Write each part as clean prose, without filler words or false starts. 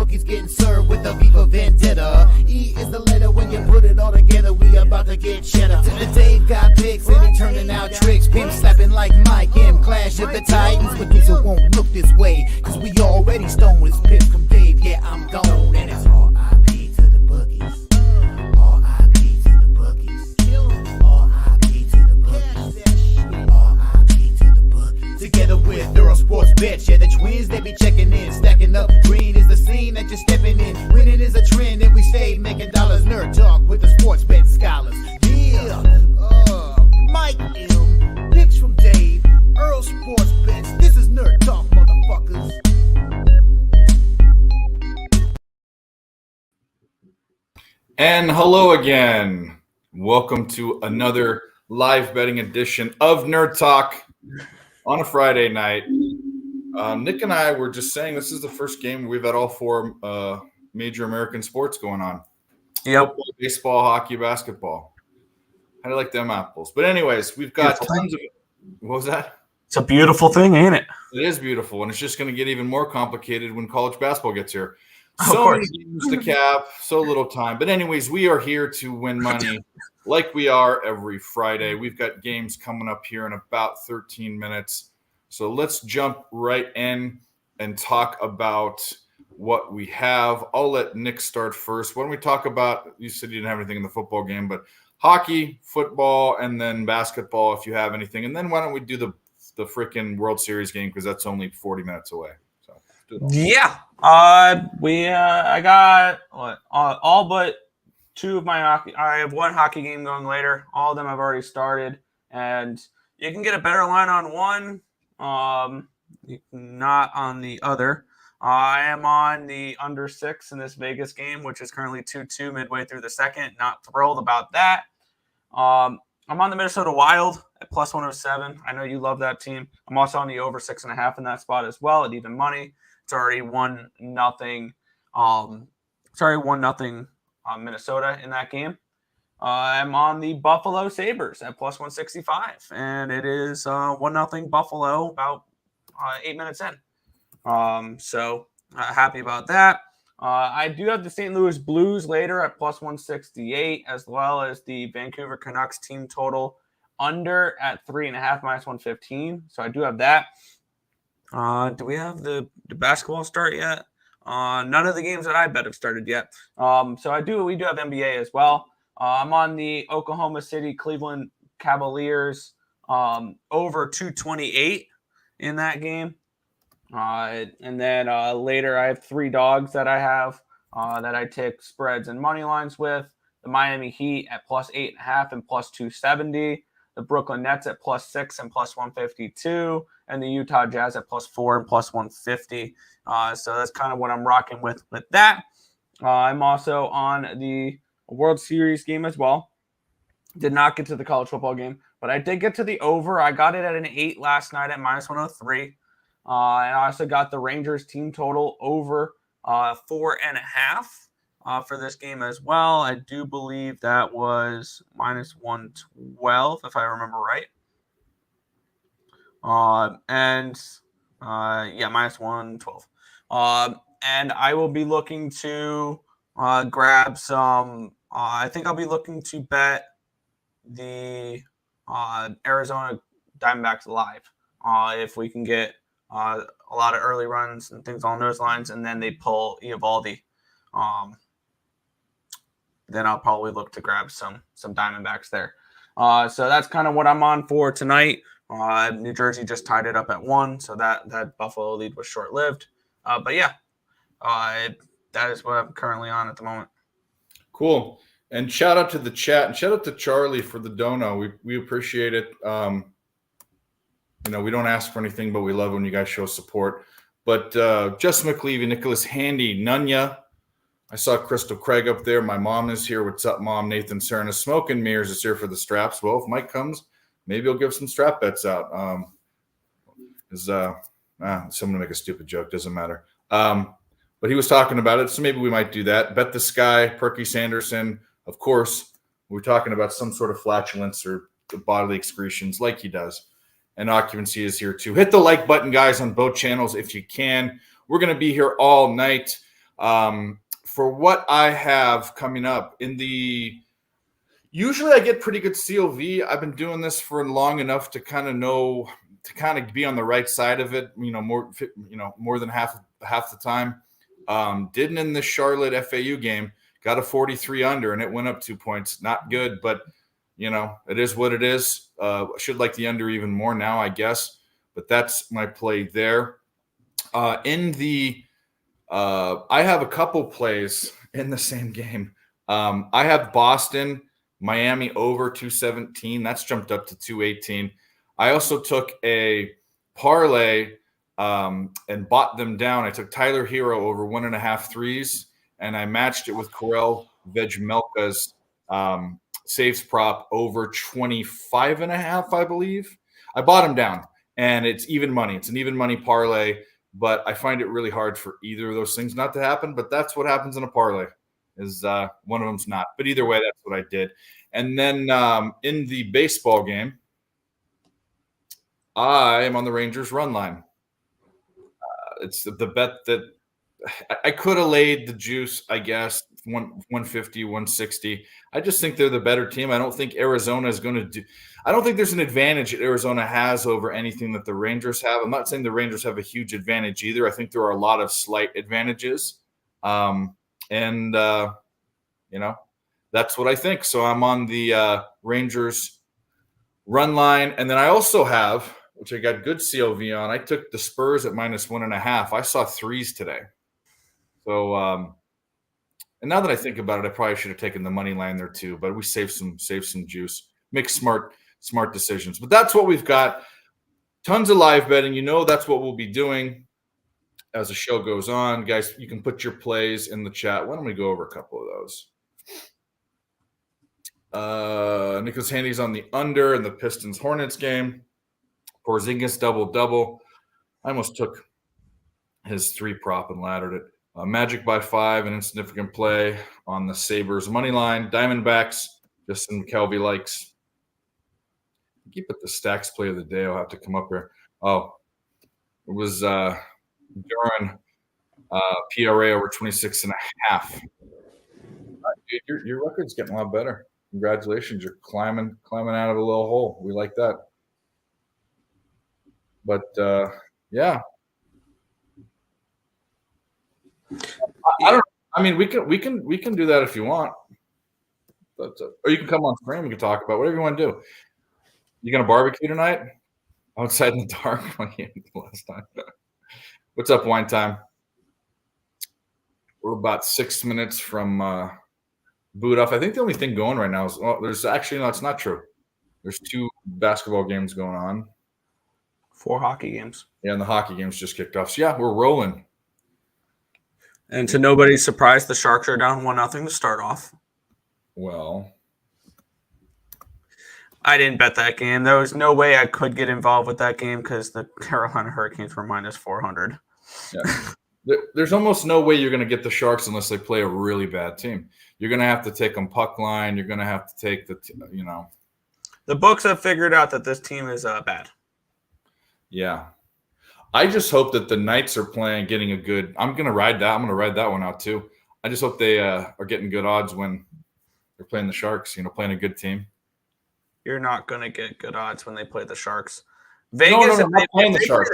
bookies getting served with a Viva Vendetta. E is the letter when you put it all together. We about to get cheddar. Dave got picks and he turning out tricks. Pimp slapping like Mike M. Clash of the Titans. Medusa won't look this way, cause we already stoned with piss from Dave. Yeah, I'm gone. And it's R.I.P. to the bookies. R.I.P. to the bookies. R.I.P. to the bookies. R.I.P. to the bookies. Together with Thorough Sports Bets, yeah, the twins, they be checking in. Stacking up, green is the scene that you're stepping in. Winning is a trend and we stay making dollars. Nerd Talk with the sports bet scholars. Yeah, Mike M. Picks from Dave. Earl Sports Bets. This is Nerd Talk, motherfuckers. And hello again. Welcome to another live betting edition of Nerd Talk on a Friday night. Nick and I were just saying this is the first game we've had all four major American sports going on. Yep. Football, baseball, hockey, basketball. How do you like them apples? But anyways, we've got tons of – what was that? It's a beautiful thing, ain't it? It is beautiful, and it's just going to get even more complicated when college basketball gets here. Of So course. many games to cap, so little time. But anyways, we are here to win money like we are every Friday. We've got games coming up here in about 13 minutes. So let's jump right in and talk about what we have. I'll let Nick start first. Why don't we talk about – you said you didn't have anything in the football game, but hockey, football, and then basketball if you have anything. And then why don't we do the freaking World Series game because that's only 40 minutes away. So do it all. Yeah. I got all but two of my hockey. I have one hockey game going later. All of them have already started, and you can get a better line on one, not on the other. I am on the under 6 in this Vegas game, which is currently 2-2 midway through the second. Not thrilled about that. I'm on the Minnesota Wild at plus 107. I know you love that team. I'm also on the over 6.5 in that spot as well at even money. It's already 1-0. Minnesota in that game. I'm on the Buffalo Sabres at plus 165, and it is 1-0 Buffalo about 8 minutes in. So happy about that. I do have the St. Louis Blues later at plus 168, as well as the Vancouver Canucks team total under at 3.5 minus 115. So I do have that. Do we have the basketball start yet? None of the games that I bet have started yet. So we do have NBA as well. I'm on the Oklahoma City Cleveland Cavaliers over 228 in that game. And then later I have 3 dogs that I have that I take spreads and money lines with. The Miami Heat at plus 8.5 and plus 270. The Brooklyn Nets at plus 6 and plus 152. And the Utah Jazz at plus 4 and plus 150. So that's kind of what I'm rocking with that. I'm also on the World Series game as well. Did not get to the college football game, but I did get to the over. I got it at an 8 last night at minus 103. And I also got the Rangers team total over 4.5 for this game as well. I do believe that was minus 112, if I remember right. Minus 112. And I will be looking to grab some. I think I'll be looking to bet the Arizona Diamondbacks live if we can get a lot of early runs and things along those lines, and then they pull Eovaldi. Then I'll probably look to grab some Diamondbacks there. So that's kind of what I'm on for tonight. New Jersey just tied it up at 1, so that Buffalo lead was short-lived. But yeah, that is what I'm currently on at the moment. Cool. And shout out to the chat and shout out to Charlie for the dono. We appreciate it. We don't ask for anything, but we love when you guys show support. But Justin McLeavy, Nicholas Handy, Nunya. I saw Crystal Craig up there. My mom is here. What's up, Mom? Nathan Cerna. Smoke and Mirrors is here for the straps. Well, if Mike comes, maybe he'll give some strap bets out. I'm going to make a stupid joke. Doesn't matter. But he was talking about it, so maybe we might do that. Bet the Sky, Perky Sanderson. Of course, we're talking about some sort of flatulence or bodily excretions like he does. And occupancy is here too. Hit the like button, guys, on both channels if you can. We're going to be here all night. For what I have coming up usually I get pretty good COV. I've been doing this for long enough to kind of know, to kind of be on the right side of it, more than half the time. Didn't in the Charlotte FAU game, got a 43 under, and it went up 2 points. Not good, but it is what it is. I should like the under even more now, I guess. But that's my play there. I have a couple plays in the same game. I have Boston, Miami over 217. That's jumped up to 218. I also took a parlay and bought them down. I took Tyler Hero over 1.5 threes, and I matched it with Corel Vejmelka's saves prop over 25.5, I believe. I bought him down, and it's even money. It's an even money parlay, but I find it really hard for either of those things not to happen. But that's what happens in a parlay. Is one of them's not. But either way, that's what I did. And then in the baseball game, I am on the Rangers run line. It's the bet that I could have laid the juice, I guess, 150, 160. I just think they're the better team. I don't think Arizona is going to do – I don't think there's an advantage that Arizona has over anything that the Rangers have. I'm not saying the Rangers have a huge advantage either. I think there are a lot of slight advantages. That's what I think. So I'm on the Rangers run line. And then I also have, which I got good COV on, I took the Spurs at -1.5. I saw threes today. So, and now that I think about it, I probably should have taken the money line there too, but we saved some juice, make smart decisions. But that's what we've got. Tons of live betting. That's what we'll be doing as the show goes on. Guys, you can put your plays in the chat. Why don't we go over a couple of those? Nicholas Handy's on the under in the Pistons Hornets game. Porzingis double. I almost took his 3 prop and laddered it. Magic by 5, an insignificant play on the Sabres money line. Diamondbacks, Justin McKelvey likes. Keep it the stacks play of the day. I'll have to come up here. Oh, it was Duran PRA over 26.5. Dude, your record's getting a lot better. Congratulations, you're climbing out of a little hole. We like that. But yeah. I don't know. I mean, we can do that if you want. But, or you can come on stream. We can talk about whatever you want to do. You gonna barbecue tonight? Outside in the dark like last time. What's up, Wine Time? We're about 6 minutes from boot off. I think the only thing going right now is there's actually no, it's not true. There's 2 basketball games going on. 4 hockey games. Yeah, and the hockey games just kicked off. So yeah, we're rolling. And to nobody's surprise, the Sharks are down 1-0 to start off. Well, I didn't bet that game. There was no way I could get involved with that game because the Carolina Hurricanes were -400. Yeah. There's almost no way you're going to get the Sharks unless they play a really bad team. You're going to have to take them puck line. You're going to have to take The books have figured out that this team is bad. Yeah. I just hope that the Knights are getting a good – I'm going to ride that one out too. I just hope they are getting good odds when they're playing the Sharks, playing a good team. You're not going to get good odds when they play the Sharks. Vegas, no, not playing the Sharks.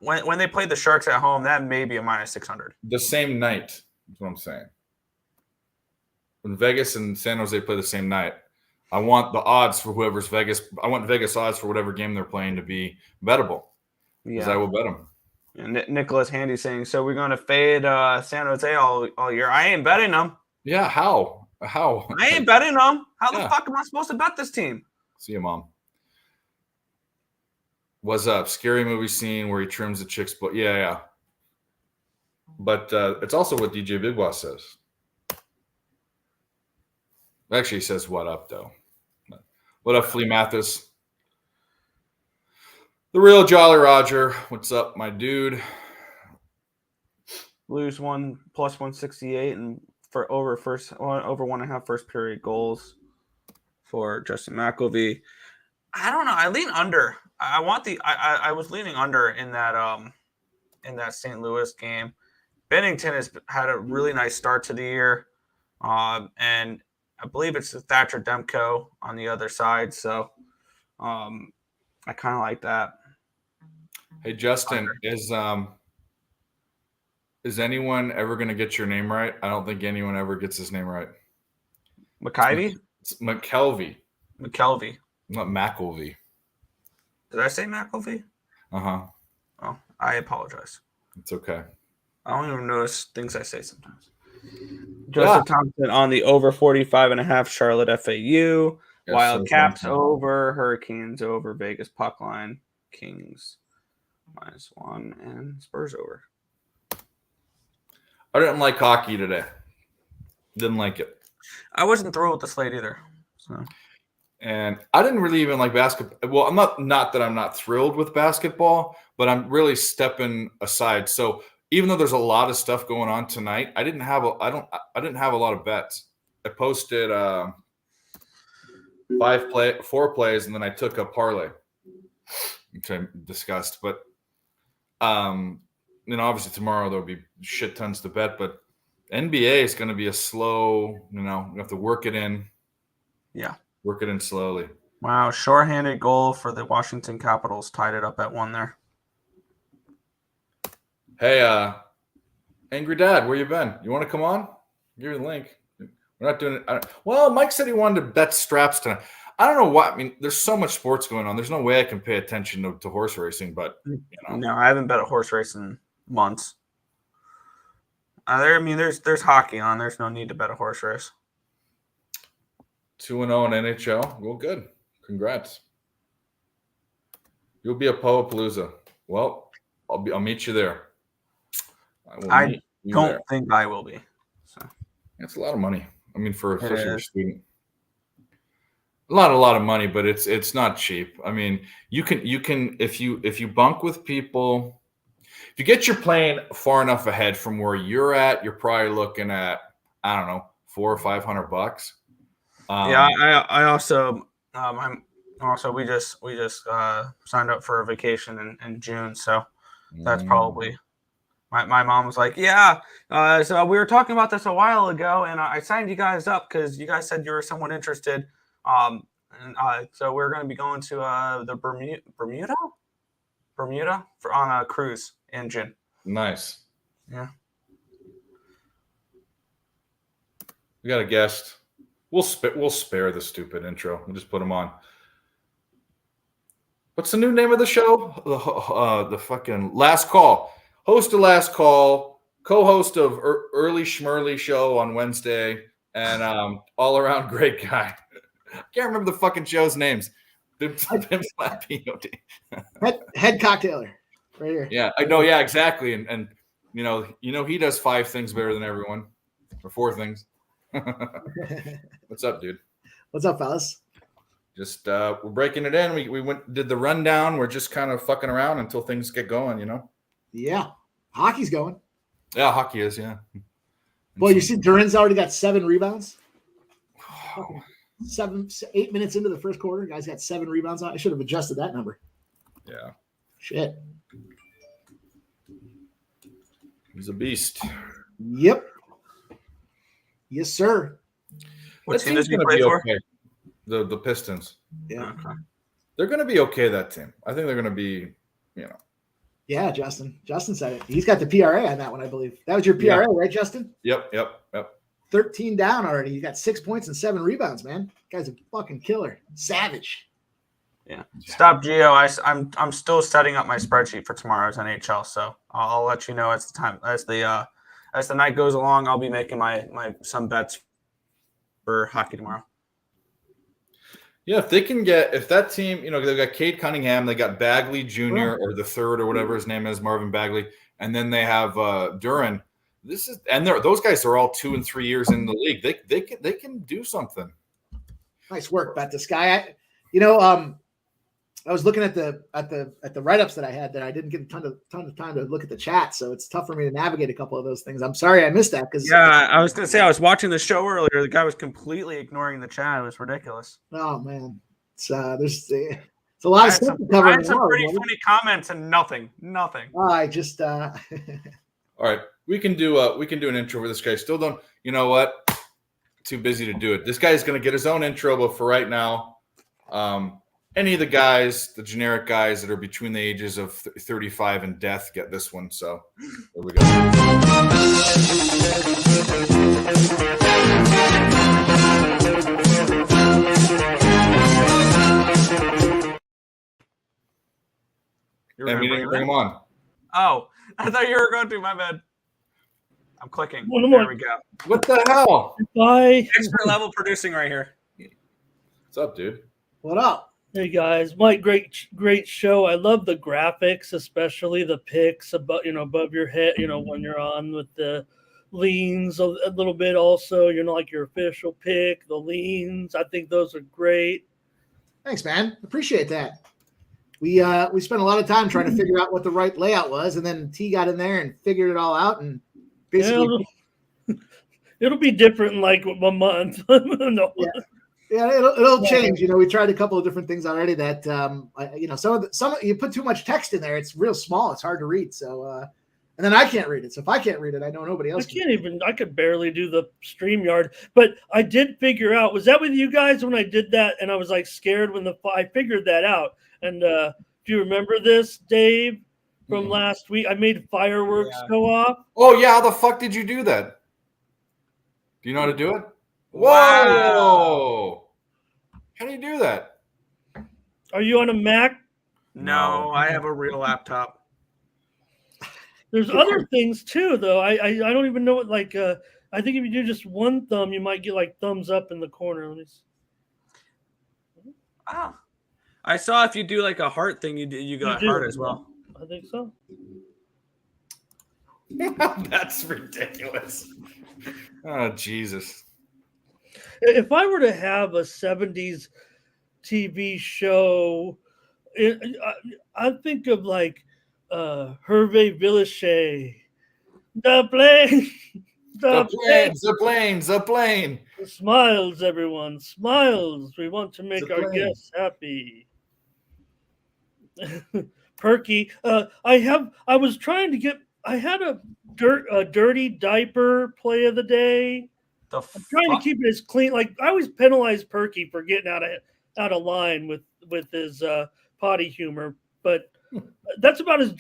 When they play the Sharks at home, that may be a -600. The same night is what I'm saying. When Vegas and San Jose play the same night, I want the odds for whoever's Vegas. I want Vegas odds for whatever game they're playing to be bettable. Because I will bet them. And Nicholas Handy saying, so we're going to fade San Jose all year. I ain't betting them. Yeah, how? I ain't betting them. How the fuck am I supposed to bet this team? See you, Mom. What's up? Scary movie scene where he trims the chick's butt. Yeah. But it's also what DJ Big Boss says. Actually, he says, what up, though? What up, Flea Mathis? The real Jolly Roger. What's up, my dude? Blues won +168 and for over 1.5 first period goals for Justin McElvey. I don't know. I lean under. I was leaning under in that St. Louis game. Bennington has had a really nice start to the year, and I believe it's Thatcher Demko on the other side. So I kind of like that. Hey Justin, is anyone ever going to get your name right? I don't think anyone ever gets his name right. McIvy? It's McKelvey. McKelvey. Not McElvey. Did I say McElvey? Uh-huh. Oh, I apologize. It's okay. I don't even notice things I say sometimes. Joseph Thompson on the over 45.5 Charlotte FAU. Wildcats over, Hurricanes over, Vegas puck line, Kings -1, and Spurs over. I didn't like hockey today. Didn't like it. I wasn't thrilled with the slate either. So. And I didn't really even like basketball. Well, I'm not that I'm not thrilled with basketball, but I'm really stepping aside. So even though there's a lot of stuff going on tonight, I didn't have a lot of bets. I posted 4 plays, and then I took a parlay, which I discussed. But obviously tomorrow there'll be shit tons to bet. But NBA is going to be a slow. You have to work it in. Yeah. Work it in slowly. Wow, shorthanded goal for the Washington Capitals, tied it up at 1 there. Hey, Angry Dad, where you been? You want to come on? I'll give you the link. We're not doing it. Well, Mike said he wanted to bet straps tonight. I don't know why. I mean, there's so much sports going on. There's no way I can pay attention to horse racing, but No, I haven't bet a horse race in months. There's hockey on. There's no need to bet a horse race. 2-0 in NHL. Well, good. Congrats. You'll be a Poapalooza. Well, I'll meet you there. I don't think I will be. So it's a lot of money. I mean, for especially a student, a lot of money, but it's not cheap. I mean, you can if you bunk with people, if you get your plane far enough ahead from where you're at, you're probably looking at $400 or $500. I also we just signed up for a vacation in June, so that's probably my mom was like, so we were talking about this a while ago, and I signed you guys up because you guys said you were somewhat interested, so we're going to be going to the Bermuda on a cruise in June. Nice. Yeah, we got a guest. We'll spare the stupid intro. We'll just put him on. What's the new name of the show? The fucking Last Call. Host of Last Call, co-host of Early Schmurley Show on Wednesday, and all around great guy. I can't remember the fucking show's names. Head cocktailer, right here. Yeah, I know. Yeah, exactly. And he does 5 things better than everyone, or 4 things. What's up, dude? What's up, fellas? Just we're breaking it in. We did the rundown. We're just kind of fucking around until things get going, Yeah, hockey's going. Yeah, hockey is. Yeah. Boy, you see, Duran's already got 7 rebounds. 8 minutes into the first quarter, guys got 7 rebounds. I should have adjusted that number. Yeah. Shit. He's a beast. Yep. Yes, sir. What team does he play for? Okay. The Pistons. Yeah. Okay. They're going to be okay, that team. I think they're going to be, Yeah, Justin. Justin said it. He's got the PRA on that one, I believe. That was your PRA, right, Justin? Yep. 13 down already. You got 6 points and 7 rebounds, man. Guy's a fucking killer. Savage. Yeah. Stop, Gio. I'm still setting up my spreadsheet for tomorrow's NHL, so I'll let you know as the night goes along. I'll be making some bets for hockey tomorrow. Yeah, if that team, they've got Cade Cunningham, they got Bagley Jr. or the third or whatever his name is, Marvin Bagley, and then they have Duran. Those guys are all 2 and 3 years in the league. They can do something. Nice work, Bet this guy. I was looking at the write-ups that I had that I didn't get a ton of time to look at the chat, so it's tough for me to navigate a couple of those things. I'm sorry I missed that because I was gonna say I was watching the show earlier. The guy was completely ignoring the chat. It was ridiculous. Oh man, it's a lot of stuff to cover. I had some pretty funny comments and nothing. I just All right, We can do an intro for this guy. Still don't. You know what? Too busy to do it. This guy's going to get his own intro, but for right now, any of the guys, the generic guys that are between the ages of 35 and death, get this one. So there we go. And we didn't bring him on. Oh, I thought you were going to. My bad. I'm clicking. One There more. we go. What the hell? Bye. Extra level producing right here. What's up, dude? What up? Hey guys, Mike, great show. I love the graphics, especially the picks above your head, when you're on with the leans a little bit also, like your official pick, the leans. I think those are great. Thanks, man. Appreciate that. We spent a lot of time trying to figure out what the right layout was, and then T got in there and figured it all out, and basically it'll be different in like a month. No. Yeah, it'll change. We tried a couple of different things already that some you put too much text in there, it's real small, it's hard to read. So and then I can't read it. So if I can't read it, I know nobody else I could barely do the StreamYard, but I did figure out, was that with you guys when I did that? And I was like scared when I figured that out. And do you remember this, Dave, from last week? I made fireworks go off. Oh yeah, how the fuck did you do that? Do you know how to do it? Wow. Whoa! How do you do that? Are you on a Mac? No, I have a real laptop. There's other things too, though. I don't even know what, like, I think if you do just one thumb, you might get like thumbs up in the corner. Let me see. Ah, I saw if you do like a heart thing, you got do. heart as well. I think so. That's ridiculous. Oh Jesus! If I were to have a 70s TV show, I think of like Hervé Villachet, the plane, The plane. Smiles, everyone, smiles. We want to make The our plane. guests happy. Perky. I was trying to get. I had a dirty diaper play of the day. The I'm trying to keep it as clean. Like I always penalize Perky for getting out of line with his potty humor, but that's about as.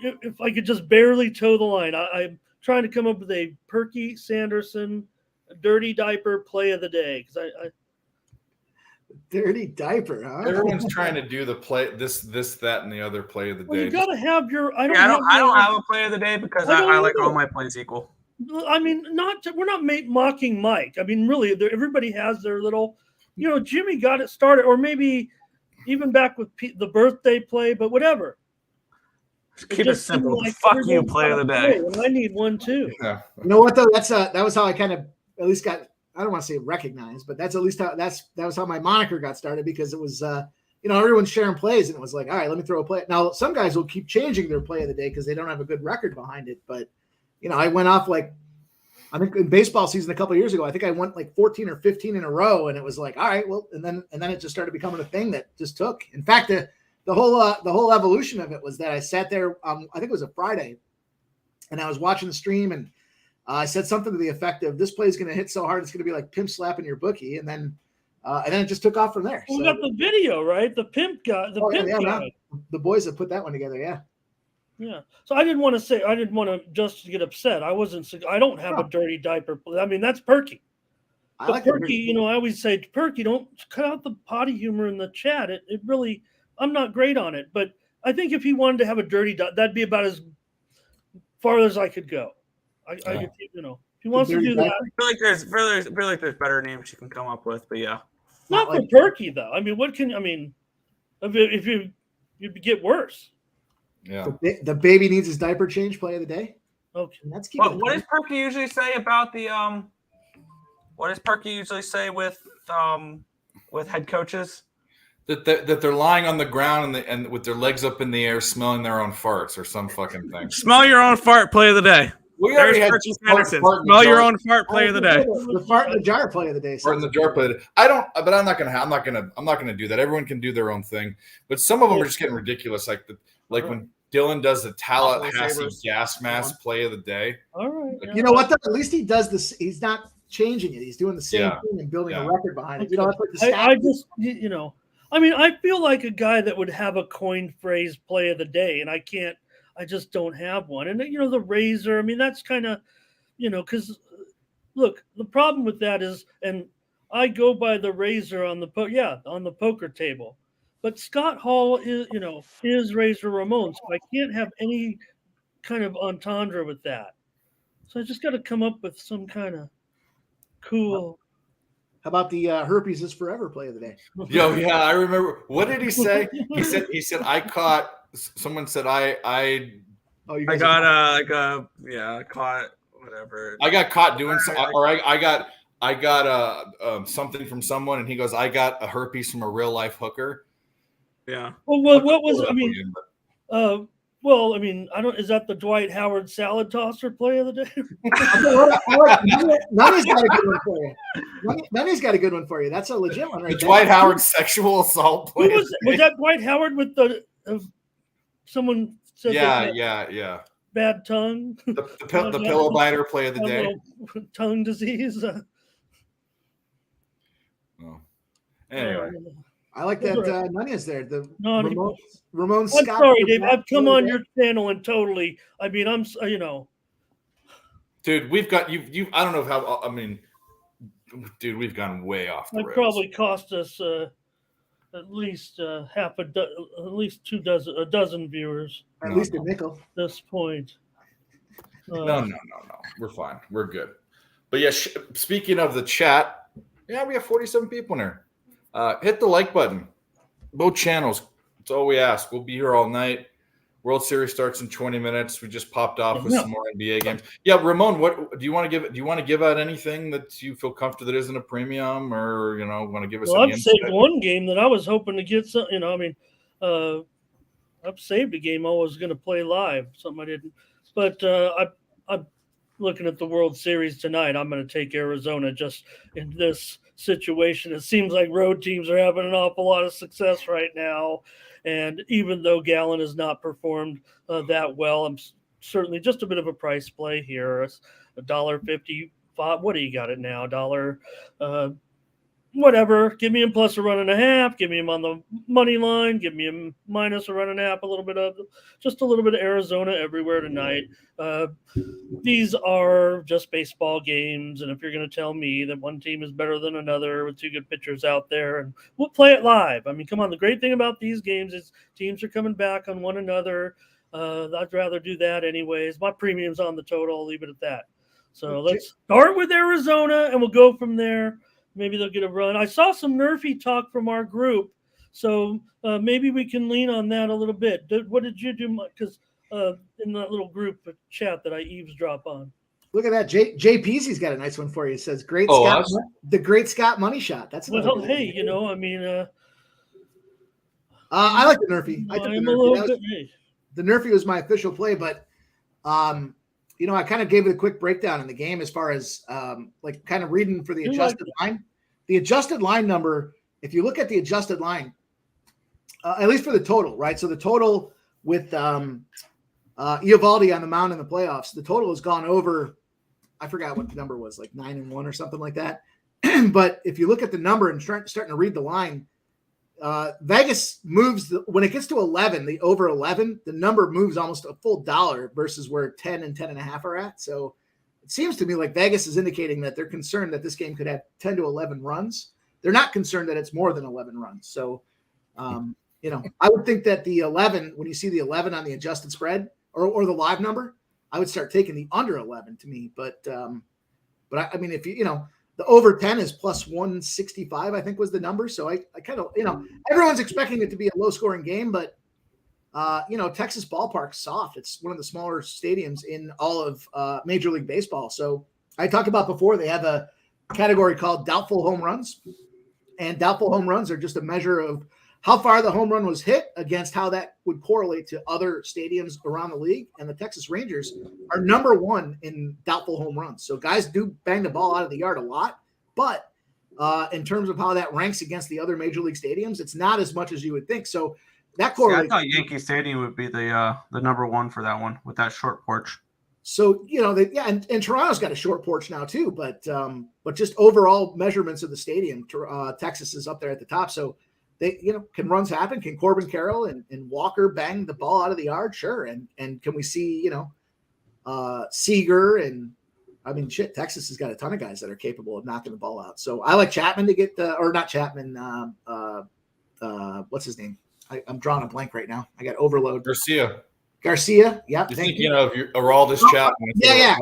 If I could just barely toe the line, I'm trying to come up with a Perky Sanderson dirty diaper play of the day because I dirty diaper, huh? Everyone's trying to do the play this, that, and the other play of the well, day. you got to have your. I don't have a play of the day because I like all my plays equal. I mean, we're not mocking Mike. I mean, really, everybody has their little. Jimmy got it started, or maybe even back with the birthday play, but whatever. Keep it simple. Like fuck you, play of the day. And I need one too. Yeah. You know what though? That was how I kind of at least got. I don't want to say recognized, but that's at least how that was how my moniker got started because it was everyone's sharing plays and it was like, all right, let me throw a play. Now some guys will keep changing their play of the day because they don't have a good record behind it. But I went off like I think in baseball season a couple of years ago, I think I went like 14 or 15 in a row, and it was like, all right, well, and then it just started becoming a thing that just took. In fact, the whole evolution of it was that I sat there. I think it was a Friday, and I was watching the stream, and I said something to the effect of, "This play is going to hit so hard, it's going to be like pimp slapping your bookie," and then it just took off from there. We got the video, right? The pimp guy. Guy. The boys that put that one together, yeah. Yeah. So I didn't want to just get upset. I don't have a dirty diaper. I mean, that's Perky. But like Perky, I always say, Perky, don't cut out the potty humor in the chat. It really, I'm not great on it. But I think if he wanted to have a dirty diaper, that'd be about as far as I could go. I could, if he wants to do that. I feel like there's better names you can come up with, but yeah. Not for Perky, though. I mean, if you get worse. Yeah. The baby needs his diaper change play of the day. Okay. That's what does Perky usually say about the what does Perky usually say with head coaches? That they're lying on the ground and with their legs up in the air, smelling their own farts or some fucking thing. Smell your own fart play of the day. We already had smell your own fart play of the day. The fart in the jar play of the day. Fart in the jar play. I'm not gonna do that. Everyone can do their own thing, but some of them are just getting ridiculous. Like when Dylan does the Tallahassee Sabres. gas mask play of the day. All right. You know what? Though? At least he does this. He's not changing it. He's doing the same Yeah. thing and building Yeah. a record behind it. You know, that's like the stat. I just, you know, I mean, I feel like a guy that would have a coined phrase play of the day, and I just don't have one. And, you know, the razor, I mean, that's kind of, you know, because look, the problem with that is, and I go by the razor on the on the poker table, but Scott Hall is, you know, is Razor Ramon, so I can't have any kind of entendre with that. So I just got to come up with some kind of cool. How about the herpes is forever play of the day? Yo, yeah, I remember. What did he say? He said I caught. Someone said I. Oh, you I guys got caught whatever. I got caught doing some, or I got something from someone, and he goes, I got a herpes from a real life hooker. Yeah. Well, what was, I mean, well, I mean, I don't, is that the Dwight Howard salad tosser play of the day? Nunny's got a good one for you. Nunny's got a good one for you. That's a legit one, right? The Dwight Howard sexual assault play. Was that Dwight Howard with the someone said Yeah. bad tongue? The pillow biter play of the day. Tongue disease. Anyway. I like that Nunny's there. The No, Ramon I'm Scott. sorry, Dave. I've come on your channel and totally. I mean, I'm, you know, dude, we've got you. I don't know how. I mean, dude, we've gone way off the it rails. probably cost us at least at least a dozen viewers. At least a nickel. At this point. No. We're fine. We're good. But yeah, speaking of the chat, yeah, we have 47 people in there. Hit the like button. Both channels. That's all we ask. We'll be here all night. World Series starts in 20 minutes. We just popped off with some more NBA games. Yeah, Ramon, what do you want to give? Do you want to give out anything that you feel comfortable that isn't a premium, or want to give us? Well, any I've saved insight? one game that I was hoping to get some. You know, I mean, I've saved a game I was going to play live. Something I didn't, but I'm looking at the World Series tonight. I'm going to take Arizona just in this situation. It seems like road teams are having an awful lot of success right now. And even though Gallen has not performed that well, I'm certainly just a bit of a price play here. $1.55. What do you got it now? Whatever. Give me him plus a run and a half. Give me him on the money line. Give me him minus a run and a half. Just a little bit of Arizona everywhere tonight. These are just baseball games, and if you're going to tell me that one team is better than another with two good pitchers out there, and we'll play it live. I mean, come on. The great thing about these games is teams are coming back on one another. I'd rather do that anyways. My premium's on the total. I'll leave it at that. So let's start with Arizona, and we'll go from there. Maybe they'll get a run. I saw some Nerfy talk from our group, so maybe we can lean on that a little bit. What did you do? Because in that little group chat that I eavesdrop on. Look at that. Jay Peasy's got a nice one for you. It says, the Great Scott Money Shot. That's well, hey, you know, I mean, I like the Nerfy. I took the Nerfy. The Nerfy was my official play, but I kind of gave it a quick breakdown in the game as far as like kind of reading for the adjusted line. The adjusted line number, if you look at the adjusted line, at least for the total, right? So the total with Eovaldi on the mound in the playoffs, the total has gone over, I forgot what the number was, like 9-1 or something like that. But if you look at the number and starting to read the line, Vegas moves when it gets to 11, the over 11, the number moves almost a full $1 versus where 10 and 10.5 are at. So it seems to me like Vegas is indicating that they're concerned that this game could have 10 to 11 runs. They're not concerned that it's more than 11 runs. So, I would think that the 11, when you see the 11 on the adjusted spread or the live number, I would start taking the under 11 to me. But I mean, if the over 10 is plus 165, I think was the number. So I kind of, everyone's expecting it to be a low scoring game, but Texas ballpark's soft. It's one of the smaller stadiums in all of Major League Baseball. So I talked about before, they have a category called doubtful home runs, and doubtful home runs are just a measure of how far the home run was hit against how that would correlate to other stadiums around the league. And the Texas Rangers are number one in doubtful home runs. So guys do bang the ball out of the yard a lot, but in terms of how that ranks against the other major league stadiums, it's not as much as you would think. So that See, I correlates. thought Yankee Stadium would be the number one for that one with that short porch. So, and Toronto's got a short porch now too, but just overall measurements of the stadium, Texas is up there at the top. So they, can runs happen? Can Corbin Carroll and Walker bang the ball out of the yard? Sure. And can we see, Seager and Texas has got a ton of guys that are capable of knocking the ball out. So I like Chapman to get or not Chapman. What's his name? I'm drawing a blank right now. I got overload. Garcia. Yeah. You're thinking of Aroldis Chapman. Yeah.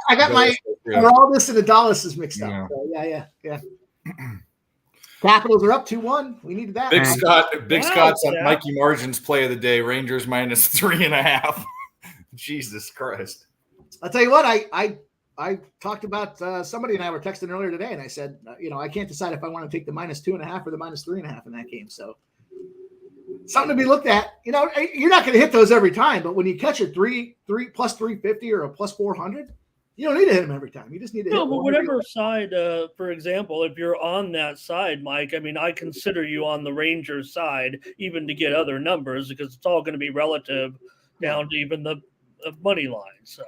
I got my Aroldis and Adalis mixed up. Yeah. So yeah. Capitals are up 2-1. We needed that. Big Scott's on Mikey Margin's play of the day. Rangers minus 3.5. Jesus Christ. I'll tell you what, I talked about somebody and I were texting earlier today, and I said, I can't decide if I want to take the minus 2.5 or the minus 3.5 in that game. So something to be looked at. You're not going to hit those every time, but when you catch a three plus 350 or a plus 400, you don't need to hit them every time. You just need to hit them. But whatever side, for example, if you're on that side, Mike, I consider you on the Rangers side, even to get other numbers, because it's all going to be relative down to even the money line. So.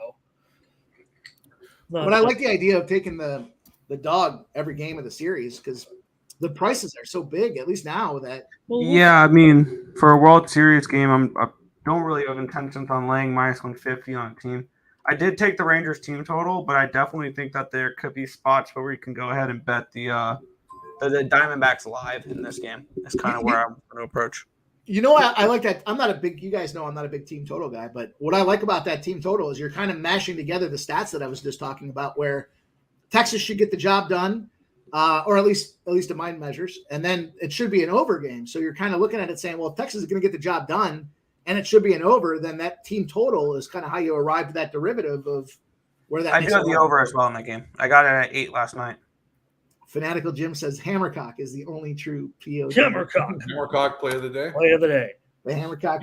But I like the idea of taking the dog every game of the series because the prices are so big, at least now that. Yeah, for a World Series game, I don't really have intentions on laying minus 150 on a team. I did take the Rangers team total, but I definitely think that there could be spots where we can go ahead and bet the Diamondbacks live in this game. That's kind of where I'm going to approach. I like that. You guys know I'm not a big team total guy, but what I like about that team total is you're kind of mashing together the stats that I was just talking about, where Texas should get the job done, or at least the mind measures, and then it should be an over game. So you're kind of looking at it saying, well, if Texas is going to get the job done and it should be an over, then that team total is kind of how you arrive at that derivative of where that. I do have the over as well in that game. I got it at 8 last night. Fanatical Jim says Hammercock is the only true PO. Hammercock play of the day. The Hammercock.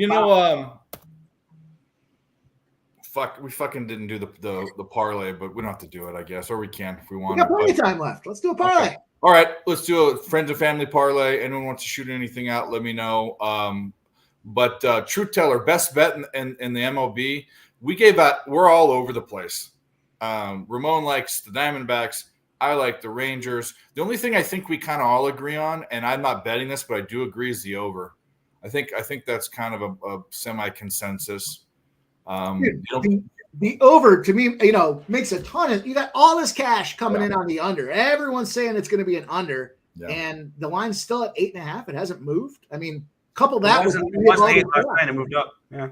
We fucking didn't do the parlay, but we don't have to do it, I guess, or we can if we want. We got plenty of time left. Let's do a parlay. Okay. All right, let's do a friends and family parlay. Anyone wants to shoot anything out, let me know. But Truth Teller, best bet in the MLB. We're all over the place. Ramon likes the Diamondbacks. I like the Rangers. The only thing I think we kind of all agree on, and I'm not betting this, but I do agree, is the over. I think that's kind of a semi-consensus. The over, to me, makes a ton of – you got all this cash coming in on the under. Everyone's saying it's going to be an under, and the line's still at 8.5. It hasn't moved. Couple that with – It wasn't 8 last night. It moved up. Yeah.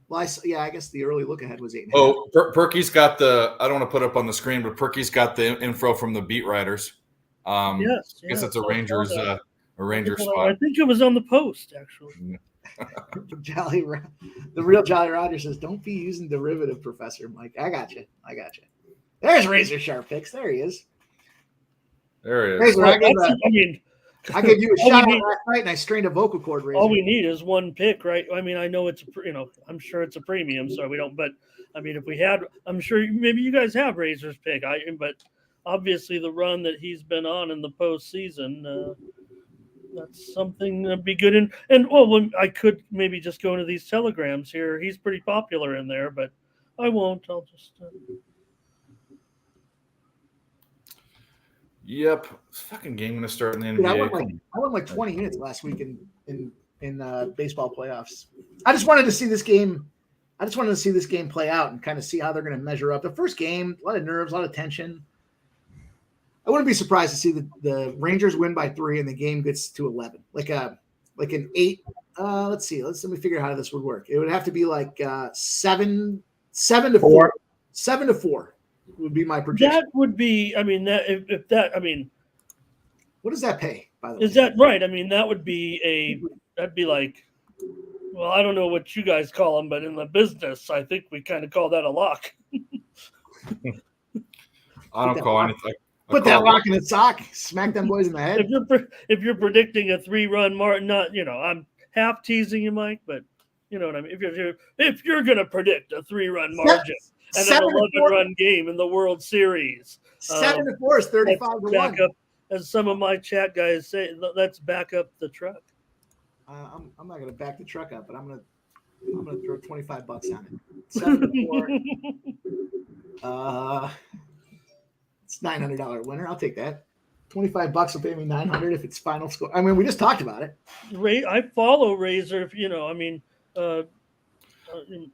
Well, I guess the early look ahead was 8.5. Oh, Perky's got I don't want to put up on the screen, but Perky's got the info from the beat writers. I guess it's a Rangers spot. I think it was on the Post, actually. The real Jolly Roger says, "Don't be using derivative, Professor Mike." I got you. There's Razor Sharp Picks. There he is. There he is. I gave you a shout out last night, and I strained a vocal cord. Razor. All we need is one pick, right? I know it's I'm sure it's a premium, so we don't. But if we had, I'm sure maybe you guys have Razor's pick. But obviously the run that he's been on in the postseason, that's something that'd be good. And I could maybe just go into these telegrams here. He's pretty popular in there, but I won't. I'll just. Yep, this fucking game gonna start in the NBA. I went like 20 minutes last week in baseball playoffs. I just wanted to see this game. Play out and kind of see how they're going to measure up. The first game, a lot of nerves, a lot of tension. I wouldn't be surprised to see the Rangers win by 3 and the game gets to 11, like an 8. Let me figure out how this would work. It would have to be like 7 to 4. 7 to 4. Would be my prediction. That would be, what does that pay, by the way? Is that right? That would be that'd be like, well, I don't know what you guys call them, but in the business, I think we kind of call that a lock. I don't call anything. Put that lock in the sock, smack them boys in the head. If you're predicting a 3-run margin, not, I'm half teasing you, Mike, but you know what I mean? If you're going to predict a 3-run margin, and an 11-run game in the World Series. 7 to 4 is 35 to 1. As some of my chat guys say, let's back up the truck. I'm not gonna back the truck up, but I'm gonna throw $25 on it. 7-4. It's $900 winner. I'll take that. $25 will pay me $900 if it's final score. I mean, we just talked about it. I follow Razor.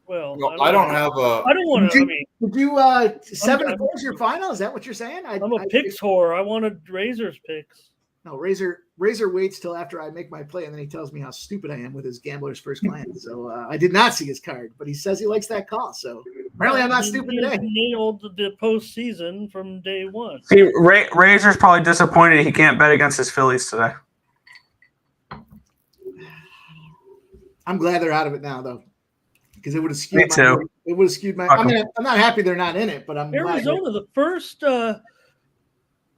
Well, No, I don't have a. I don't want to. Did you 7-4 is your final? Is that what you're saying? I'm a picks whore. I wanted Razor's picks. No, Razor waits till after I make my play, and then he tells me how stupid I am with his gambler's first glance. So I did not see his card, but he says he likes that call. So apparently I'm not stupid today. He nailed the postseason from day one. See, Razor's probably disappointed he can't bet against his Phillies today. I'm glad they're out of it now, though, because it would have skewed. Me too. It would have skewed my. I mean, I'm not happy they're not in it, but I'm Arizona, the first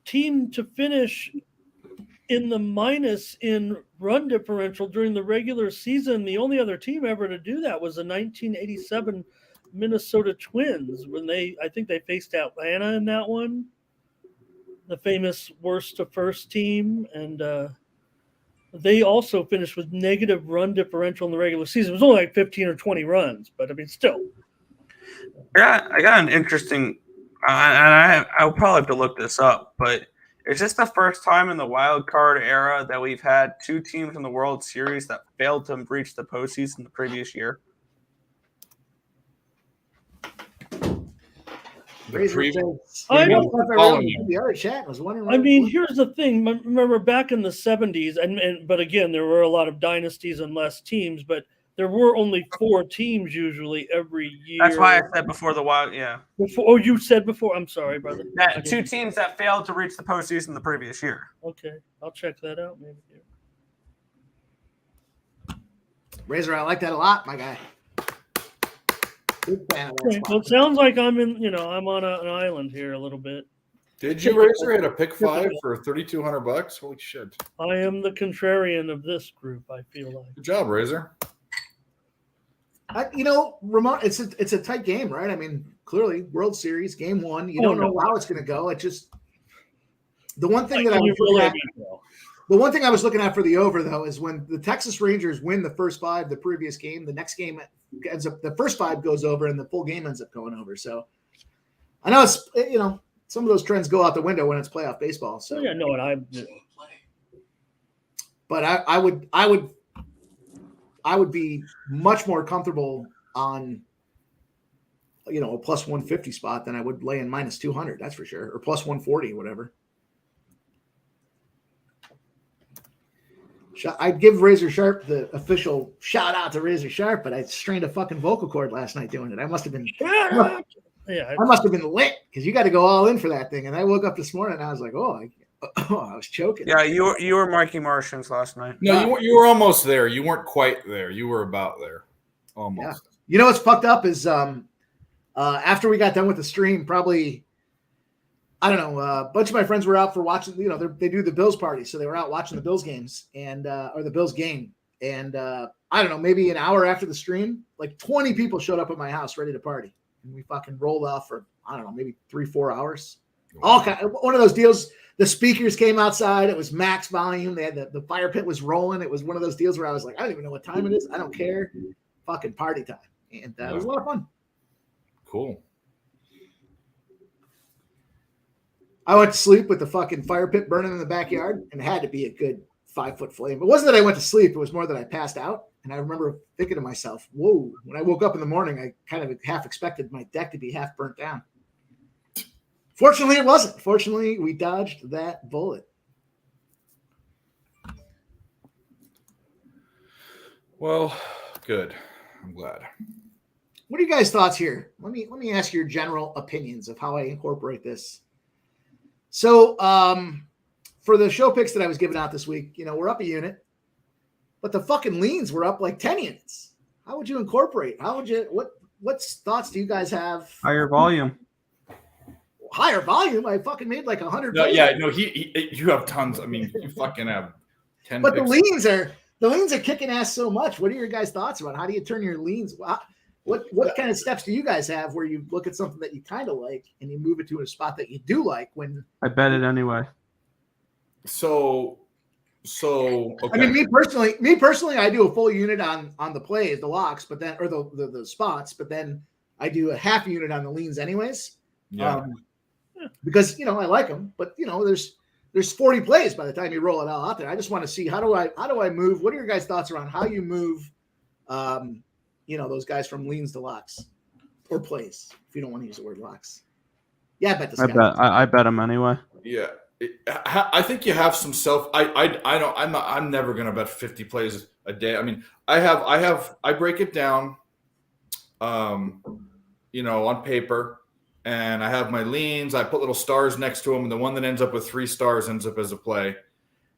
team to finish in the minus in run differential during the regular season. The only other team ever to do that was the 1987 Minnesota Twins when I think they faced Atlanta in that one, the famous worst to first team. And they also finished with negative run differential in the regular season. It was only like 15 or 20 runs, but I mean, still. Yeah, I got an interesting, and I'll probably have to look this up, but is this the first time in the wild card era that we've had two teams in the World Series that failed to reach the postseason the previous year? I mean, here's the thing. Remember back in the 70s, but again, there were a lot of dynasties and less teams, but there were only 4 teams usually every year. That's why I said before the wild, yeah. You said before. I'm sorry, brother. That 2 teams that failed to reach the postseason the previous year. Okay, I'll check that out maybe. Razor, I like that a lot, my guy. Big fan of that Well, it sounds like I'm on an island here a little bit. Did you, Razor, hit a pick 5 for $3,200? Holy shit! I am the contrarian of this group. I feel like. Good job, Razor. Ramon, it's a tight game, right? I mean, clearly, World Series, game 1. You don't know how it's going to go. It just the one thing that I was looking at. The one thing I was looking at for the over, though, is when the Texas Rangers win the first 5 the previous game, the next game ends up the first 5 goes over and the full game ends up going over. So I know it's some of those trends go out the window when it's playoff baseball. So yeah, no, and but I would be much more comfortable on a plus 150 spot than I would lay in minus 200. That's for sure, or plus 140, whatever. I'd give Razor Sharp the official shout out to Razor Sharp, but I strained a fucking vocal cord last night doing it. I must have been lit because you got to go all in for that thing. And I woke up this morning and I was like, I was choking. Yeah, you were Mikey Martians last night. No, you were almost there. You weren't quite there. You were about there, almost. Yeah. You know what's fucked up is after we got done with the stream, probably. I don't know. A bunch of my friends were out for watching. They do the Bills party, so they were out watching the Bills games or the Bills game. And I don't know, maybe an hour after the stream, like 20 people showed up at my house ready to party, and we fucking rolled off for maybe 3-4 hours. One of those deals. The speakers came outside. It was max volume. They had the fire pit was rolling. It was one of those deals where I was like, I don't even know what time it is. I don't care. Fucking party time, and it was a lot of fun. Cool. I went to sleep with the fucking fire pit burning in the backyard, and it had to be a good 5-foot flame. It wasn't that I went to sleep. It was more that I passed out. And I remember thinking to myself, whoa, when I woke up in the morning, I kind of half expected my deck to be half burnt down. Fortunately, it wasn't. Fortunately, we dodged that bullet. Well, good. I'm glad. What are you guys' thoughts here? Let me ask your general opinions of how I incorporate this. So for the show picks that I was giving out this week, we're up a unit, but the fucking leans were up like 10 units. How would you incorporate? What thoughts do you guys have? Higher volume. Higher volume? I fucking made like 100. No, yeah, no, you have tons. I mean, you fucking have 10. But the leans are kicking ass so much. What are your guys' thoughts about how do you turn your leans? What kind of steps do you guys have where you look at something that you kind of like and you move it to a spot that you do like when I bet it anyway. So So okay. I mean, me personally, I do a full unit on the plays, the locks, but then or the spots, but then I do a half unit on the leans, anyways. Yeah. Because I like them, but there's 40 plays by the time you roll it all out there. I just want to see how do I move. What are your guys' thoughts around how you move? Those guys from leans to locks or plays, if you don't want to use the word locks. Yeah, I bet this guy. I bet him anyway. Yeah. I think you have some self. I'm never gonna bet 50 plays a day. I mean, I break it down, on paper, and I have my leans. I put little stars next to them, and the one that ends up with 3 stars ends up as a play,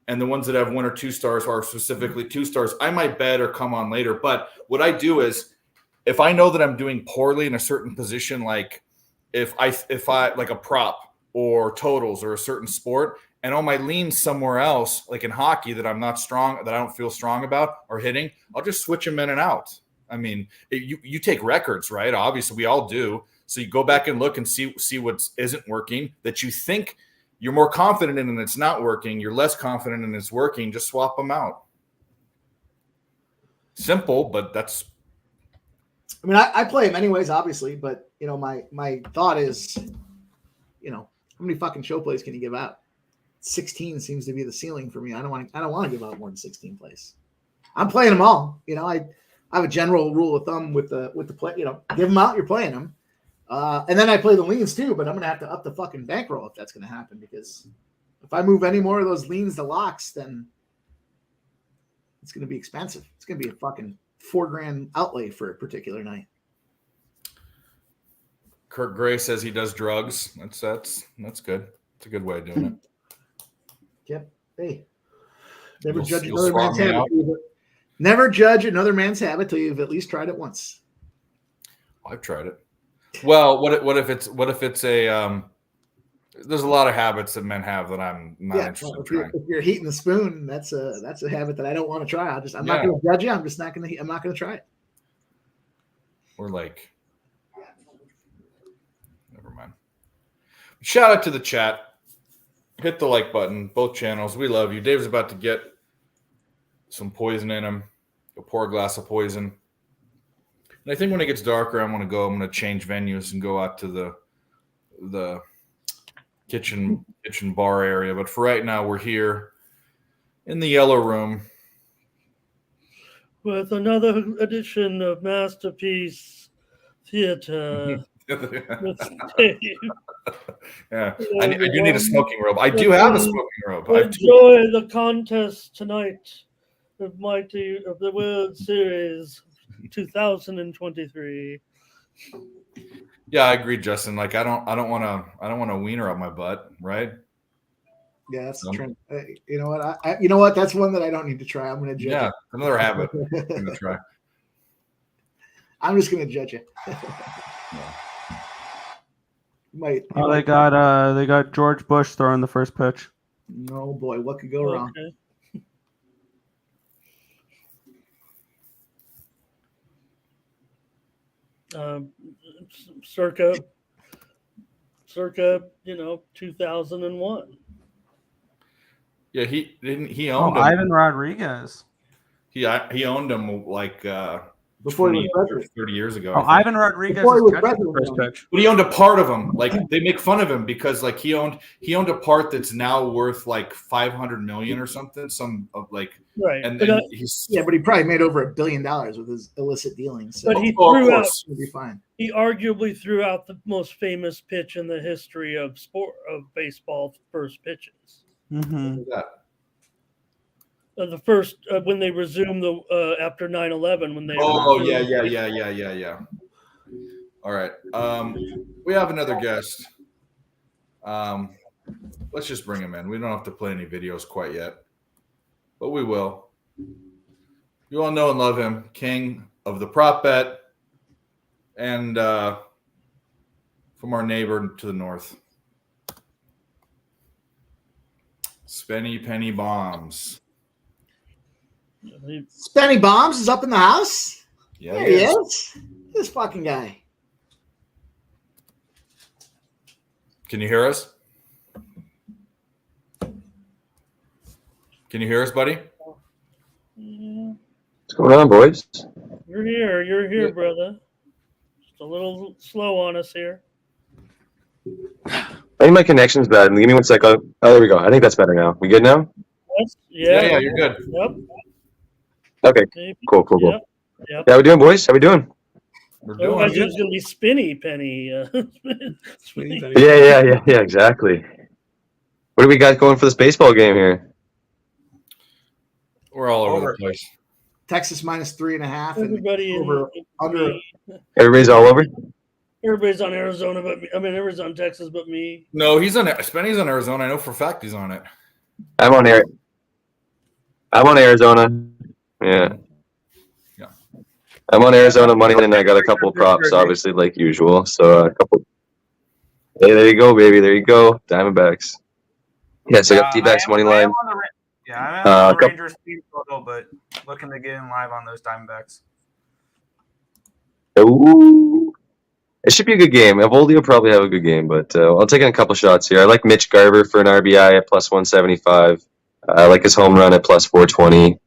and the ones that have 1 or 2 stars are specifically 2 stars. I might bet or come on later, but what I do is, if I know that I'm doing poorly in a certain position, like if I like a prop or totals or a certain sport, and on my leans somewhere else, like in hockey, that I'm not strong, that I don't feel strong about or hitting, I'll just switch them in and out. I mean, you take records, right? Obviously, we all do. So you go back and look and see what isn't working that you think you're more confident in, and it's not working. You're less confident in it's working. Just swap them out. Simple, but that's. I mean, I play them anyways, obviously, but my thought is, how many fucking show plays can you give out? 16 seems to be the ceiling for me. I don't want to give out more than 16 plays. I'm playing them all. I have a general rule of thumb with the play. Give them out. You're playing them, and then I play the leans too. But I'm gonna have to up the fucking bankroll if that's gonna happen, because if I move any more of those leans to locks, then it's gonna be expensive. It's gonna be a fucking $4,000 outlay for a particular night. Kirk Gray says he does drugs. That's good. It's a good way of doing it. Yep. Hey, never judge another man's habit. Never judge another man's habit till you've at least tried it once. I've tried it. Well, what if it's a there's a lot of habits that men have that I'm not interested in trying. If you're heating the spoon, that's a habit that I don't want to try. I'm not going to judge you. I'm not going to try it. Or like, never mind. Shout out to the chat. Hit the like button, both channels. We love you. Dave's about to get some poison in him. He'll pour a glass of poison. And I think when it gets darker, I'm going to change venues and go out to the kitchen bar area. But for right now, we're here in the yellow room with another edition of Masterpiece Theater. Yeah, I do need a smoking robe. I do have a smoking robe. Enjoy the contest tonight of the World Series 2023. Yeah, I agree, Justin. Like, I don't want a wiener up my butt, right? Yeah, that's the trend. You know what? You know what? That's one that I don't need to try. I'm going to judge. Yeah, another habit. I'm going to try. I'm just going to judge it. Yeah. They got George Bush throwing the first pitch. No boy, what could go wrong? Circa 2001. Yeah, he owned him. Ivan Rodriguez. He owned him like before 20 or 30 years ago. Ivan Rodriguez is catching the first pitch. But he owned a part of him. Like, they make fun of him because like he owned a part that's now worth like $500 million or something. Right. And but he probably made over $1 billion with his illicit dealings. So. But he threw out. He'll be fine. He arguably threw out the most famous pitch in the history of baseball first pitches. Mm-hmm. The first when they resumed after 9/11 when they. Oh yeah. All right. We have another guest. Let's just bring him in. We don't have to play any videos quite yet, but we will. You all know and love him, king of the prop bet, and from our neighbor to the north, Spenny Penny Bombs. Spenny Bombs is up in the house. Yeah, there he is. This fucking guy. Can you hear us? Can you hear us, buddy? Yeah, What's going on, boys? you're here. You're here, brother. Just a little slow on us here. I think my connection's bad. Give me 1 sec. Oh, there we go. I think that's better now. We good now? Yeah, you're good. Yep. Okay. Maybe. Cool. Yep. Yeah, how we doing, boys? How we doing? We're doing Otherwise, it good. was going to be spinny penny. Sweeney Penny. Yeah, exactly. What do we got going for this baseball game here? We're all over Over. the place. Texas minus 3.5. And Everybody over under. Everybody's all over? Everybody's on Arizona, but me. I mean, everybody's on Texas, but me. No, he's on Spenny's on Arizona. I know for a fact he's on it. I'm on Arizona. Yeah. Yeah. I'm on Arizona money line, and I got a couple props, obviously, like usual. So a couple. Hey, there you go, baby. There you go. Diamondbacks. Yeah, so I got D-backs money line. I'm on the couple- Rangers team total, but looking to get in live on those Diamondbacks. Ooh. It should be a good game. Evoldi will probably have a good game, but I'll take in a couple shots here. I like Mitch Garver for an RBI at plus 175. I like his home run at plus 420.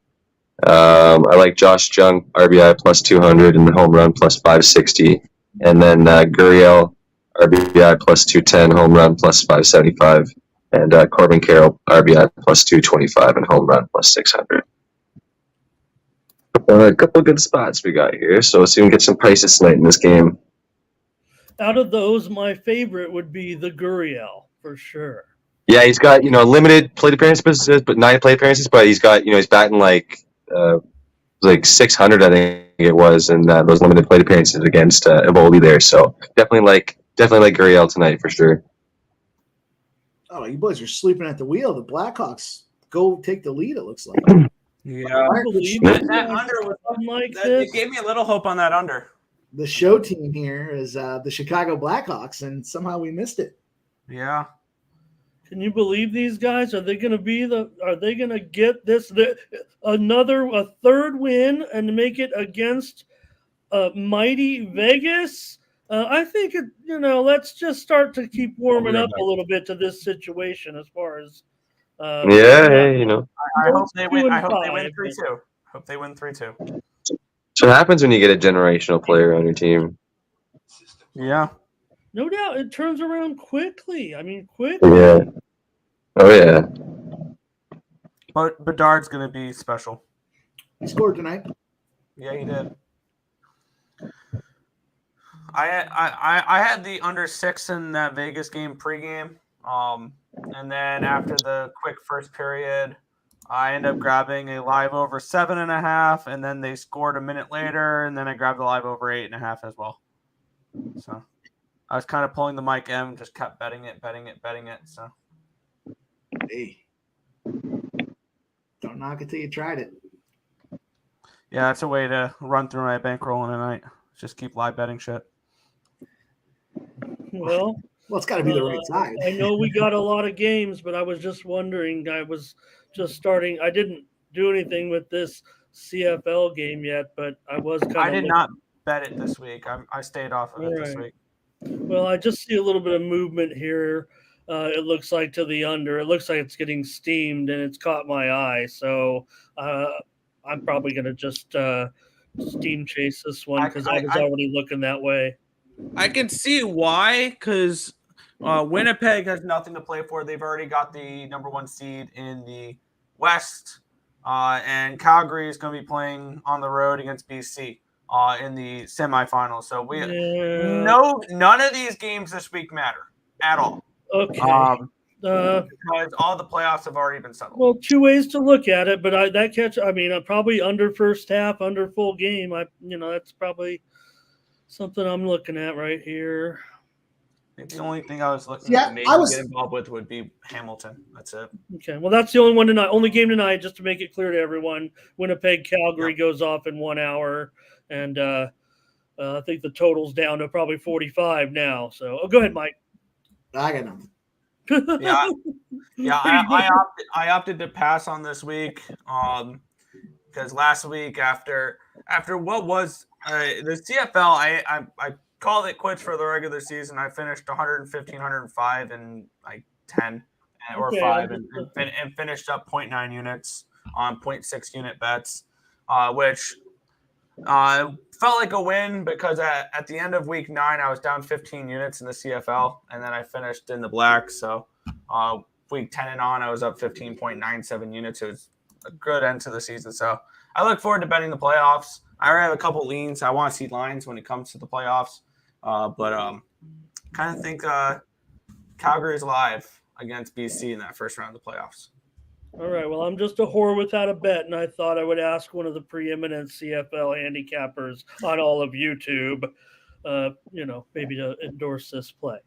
I like Josh Jung RBI plus 200 and the home run plus 560. And then Gurriel RBI plus 210, home run plus 575. And Corbin Carroll RBI plus 225 and home run plus 600. A couple of good spots we got here, so let's see if we can get some prices tonight in this game. Out of those, my favorite would be the Gurriel for sure. Yeah, he's got limited plate appearances, but 9 plate appearances. But he's got he's batting like 600, I think it was, in those limited plate appearances against Evoldi there. So definitely like Gurriel tonight for sure. Oh, you boys are sleeping at the wheel. The Blackhawks go take the lead, it looks like. Yeah. I believe That it. under was Something like It this. gave me a little hope on that under. The show team here is the Chicago Blackhawks, and somehow we missed it. Yeah. Can you believe these guys? Are they going to be Are they going to get this? A third win and make it against mighty Vegas? I think let's just start to keep warming up a little bit to this situation as far as. Hey, I hope they win. I hope they 2-5. win 3-2. Hope they win 3-2. So what happens when you get a generational player on your team? Yeah. No doubt, it turns around quickly. I mean, quickly. Yeah. Oh yeah. But Bedard's gonna be special. He scored tonight. Yeah, he did. I had the under 6 in that Vegas game pregame. And then after the quick first period, I ended up grabbing a live over 7.5, and then they scored a minute later, and then I grabbed the live over 8.5 as well. So I was kind of pulling the Mike M, just kept betting it. So Hey, don't knock it till you tried it. yeah, it's a way to run through my bankroll in a night. Just keep live betting shit. Well, Well, it's got to be the right side. I know we got a lot of games, but I was just wondering. I was just starting. I didn't do anything with this CFL game yet, but I was kind of. I did not bet it this week. I stayed off of it this week. Well, I just see a little bit of movement here. It looks like to the under. It looks like it's getting steamed, and it's caught my eye. So I'm probably going to just steam chase this one because I was already looking that way. I can see why, because Winnipeg has nothing to play for. They've already got the number 1 seed in the West, and Calgary is going to be playing on the road against BC in the semifinals. So none of these games this week matter at all. Okay. Because all the playoffs have already been settled. Well, 2 ways to look at it, but I'm probably under first half, under full game. That's probably something I'm looking at right here. I think the only thing I was looking at maybe get involved with would be Hamilton. That's it. Okay. Well, that's the only one tonight. Only game tonight, just to make it clear to everyone. Winnipeg, Calgary goes off in 1 hour, and I think the total's down to probably 45 now. So, go ahead, Mike. I got nothing. I opted to pass on this week because last week after what was the CFL, I called it quits for the regular season. I finished 115, 105, and like 10, or Okay, 5 and finished up 0.9 units on 0.6 unit bets, which felt like a win because at the end of week 9, I was down 15 units in the CFL, and then I finished in the black. So week 10 and on, I was up 15.97 units. It was a good end to the season. So I look forward to betting the playoffs. I already have a couple leans. I want to see lines when it comes to the playoffs. But kind of think Calgary's live against BC in that first round of the playoffs. All right. Well, I'm just a whore without a bet, and I thought I would ask one of the preeminent CFL handicappers on all of YouTube, maybe to endorse this play.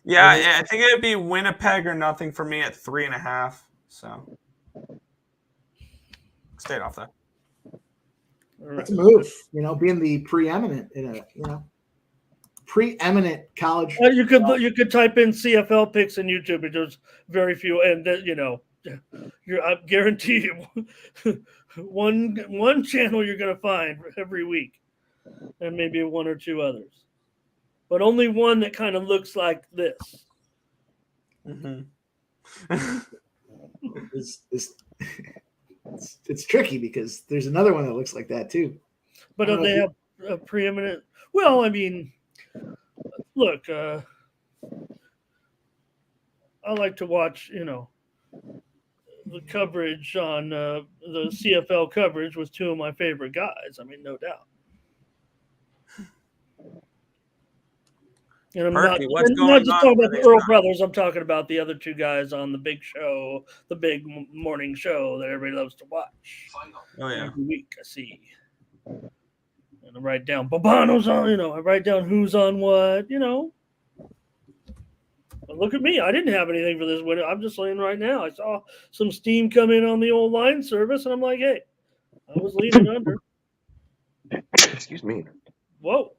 Yeah, I think it'd be Winnipeg or nothing for me at 3.5. So stayed off that. All right. That's a move. Being the preeminent in a preeminent college. You could type in CFL picks in YouTube, but there's very few, and I guarantee you one channel you're going to find every week, and maybe one or two others, but only one that kind of looks like this. Mm-hmm. It's tricky because there's another one that looks like that too. But they have a preeminent. Well, I mean, look, I like to watch, the coverage on the CFL coverage with two of my favorite guys. I mean, no doubt. And I'm not just talking about the Earl brothers. I'm talking about the other two guys on the big show, the big morning show that everybody loves to watch. Oh, yeah. Every week I see. And I write down Babano's on, I write down who's on what, But look at me. I didn't have anything for this winter. I'm just saying right now. I saw some steam come in on the old line service, and I'm like, hey, I was leaning under. Excuse me. Whoa.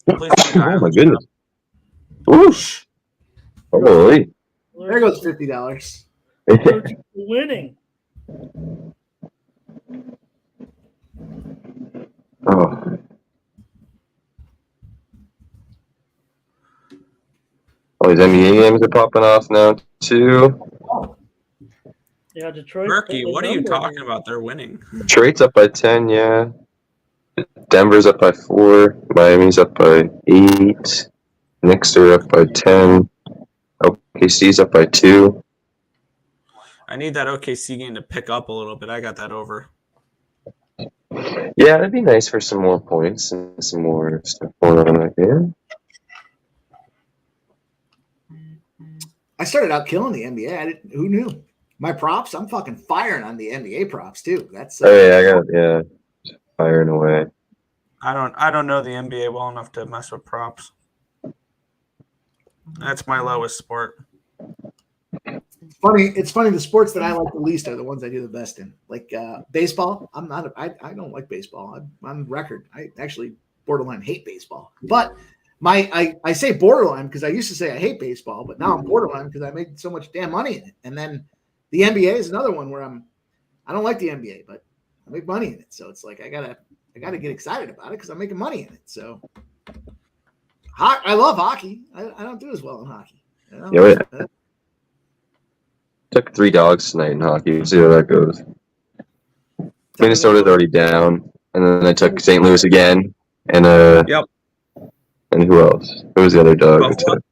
Oh my goodness. Whoosh. Holy. There goes $50. Winning. Oh. All these NBA games are popping off now too. Yeah, Detroit. Murky, what are you talking about? They're winning. Detroit's up by 10, yeah. Denver's up by 4. Miami's up by 8. Knicks are up by 10. OKC's up by 2. I need that OKC game to pick up a little bit. I got that over. Yeah, that'd be nice for some more points and some more stuff going on in that game. I started out killing the NBA. Who knew? My props, I'm fucking firing on the NBA props too. That's I got firing away. I don't know the NBA well enough to mess with props. That's my lowest sport. It's funny. The sports that I like the least are the ones I do the best in. Like baseball. I don't like baseball. I'm on record. I actually borderline hate baseball. But I say borderline because I used to say I hate baseball, but now I'm borderline because I made so much damn money in it. And then the NBA is another one where I don't like the NBA, but I make money in it. So it's like I gotta get excited about it because I'm making money in it. So I love hockey. I don't do as well in hockey. Yeah. Took 3 dogs tonight in hockey. We'll see how that goes. Minnesota's already down, and then I took St. Louis again, and Yep. And who else? Who was the other dog? I took?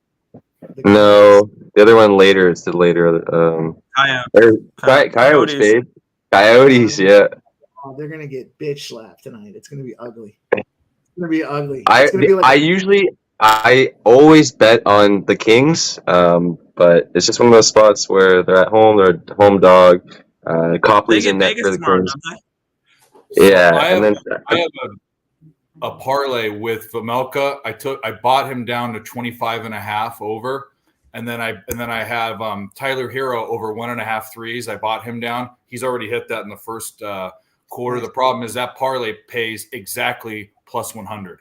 No, the other one later. It's the later. Coyotes, babe. Coyotes, yeah. Oh, they're gonna get bitch slapped tonight. It's gonna be ugly. It's gonna be ugly. I always bet on the Kings, but it's just one of those spots where they're at home. They're a home dog. Copley's in net for the Kings. Yeah, I have a parlay with Vamelka. I bought him down to 25.5 over, and then I have Tyler Hero over 1.5 threes. I bought him down. He's already hit that in the first quarter. The problem is that parlay pays exactly plus 100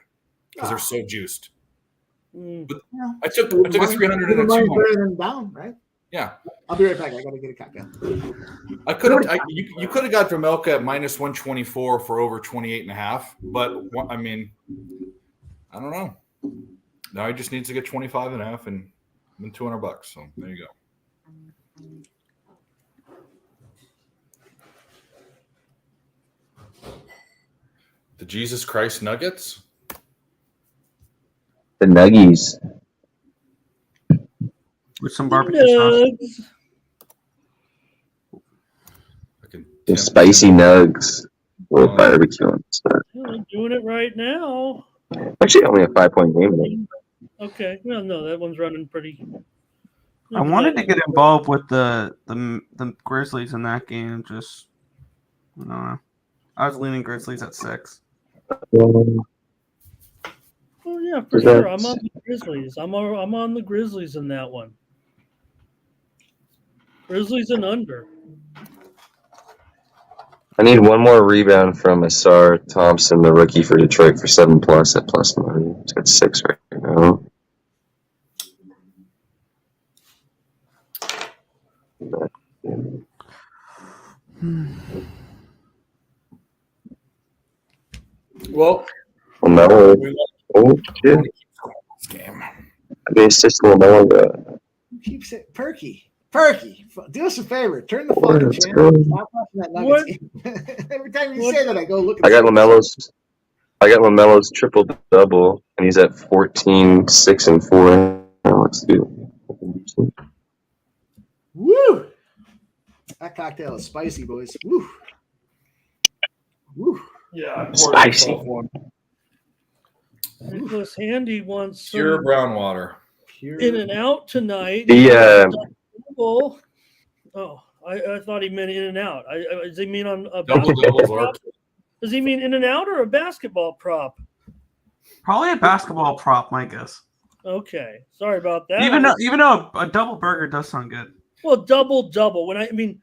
because they're so juiced. But I took a 300 and a 200 down, right? Yeah, I'll be right back. I gotta get a cocktail. You could have got Vamelka at minus 124 for over 28.5, but I mean, I don't know. Now he just needs to get 25.5, and Been $200. So there you go. The Jesus Christ Nuggets. The Nuggies. With some barbecue sauce. Nugs. Fucking The 10 spicy nugs. With Oh. barbecue and stuff. I'm doing it right now. Actually, only a 5-point game. Okay. Well, no, that one's running pretty. I wanted to get involved with the Grizzlies in that game. Just I don't know. I was leaning Grizzlies at 6. Oh yeah, for Is sure. that- I'm on the Grizzlies. I'm on the Grizzlies in that one. Grizzlies and under. I need one more rebound from Asar Thompson, the rookie for Detroit, for 7+ at +money. It's got 6 right now. Well, LaMelo. we Oh, shit. want to keep going this game. The assist LaMelo. Keeps it Perky. Do us a favor. Turn the What fucking is channel. going- Stop watching that What? Nuggets game. Every time you What? say that, I go look at I got LaMelo's triple double, and he's at 14, 6, and 4. Now let's do. Woo! That cocktail is spicy, boys. Woo! Woo! Yeah. Spicy. Nicholas Handy wants Pure some brown water. Pure. in and out tonight. The Oh, I thought he meant in and out. Does he mean on a Double basketball doubles are prop? Does he mean in and out or a basketball prop? Probably a basketball prop, my guess. Okay, sorry about that. Even though a double burger does sound good. Well, double. When I mean,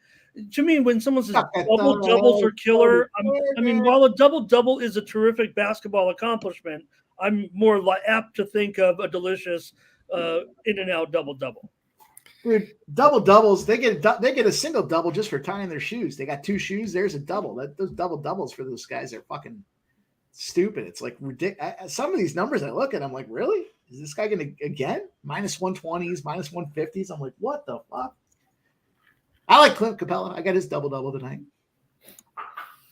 to me, when someone says Fuck that double double, doubles are killer, I mean, double. while a double is a terrific basketball accomplishment, I'm more apt to think of a delicious in and out double. Dude, double doubles. They get a single double just for tying their shoes. They got 2 shoes. There's a double. Those double doubles for those guys are fucking stupid. It's like ridiculous. Some of these numbers I look at, I'm like, really? Is this guy going to again -120s, -150s? I'm like, what the fuck? I like Clint Capella. I got his double double tonight.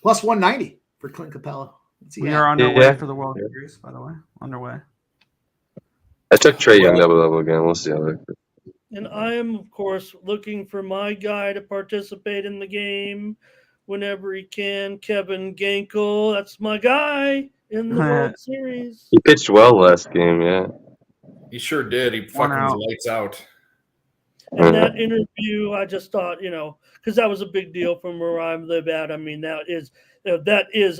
+190 for Clint Capella. What's he We at? are underway Yeah. for the World Series, by the way. Underway. I took Trey Young double again. We'll see how that goes. And I am, of course, looking for my guy to participate in the game whenever he can. Kevin Gankle, that's my guy in the World Series. He pitched well last game, yeah. He sure did. He One fucking out. lights out. And that interview, I just thought, because that was a big deal from where I live at. I mean, that is,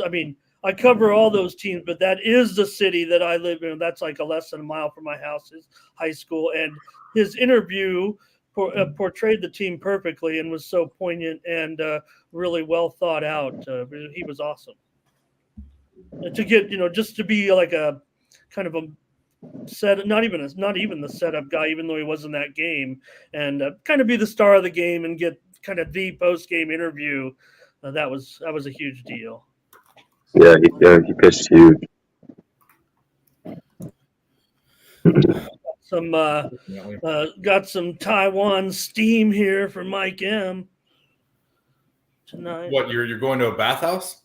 I mean, I cover all those teams, but that is the city that I live in. That's like less than a mile from my house, is high school. And his interview portrayed the team perfectly and was so poignant and really well thought out. He was awesome. To get, just to be like a kind of a set, not even the setup guy, even though he was in that game, and kind of be the star of the game and get kind of the post game interview. That was a huge deal. Yeah, he pitched huge. Some got some Taiwan steam here for Mike M tonight. What, you're going to a bathhouse?